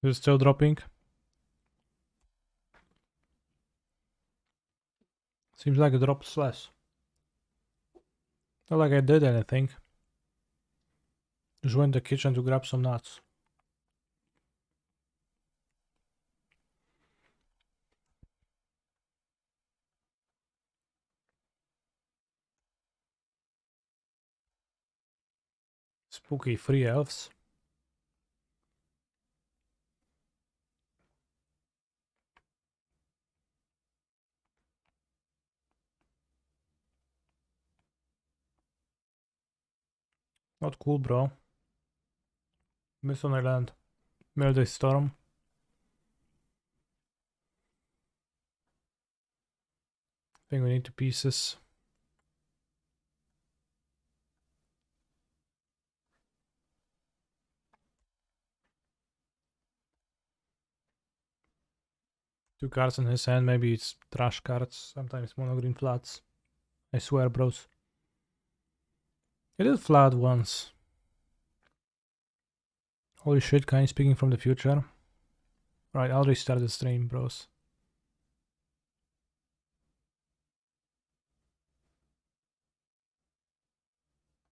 Is it still dropping? Seems like it drops less. Not like I did anything. Just went to the kitchen to grab some nuts. Spooky free elves. Not cool, bro. Miss on Island. Milday Storm. I think we need 2 pieces. Two cards in his hand, maybe it's trash cards, sometimes mono green flats. I swear, bros. It did flat once. Holy shit, kind of speaking from the future. Right, I'll restart the stream, bros.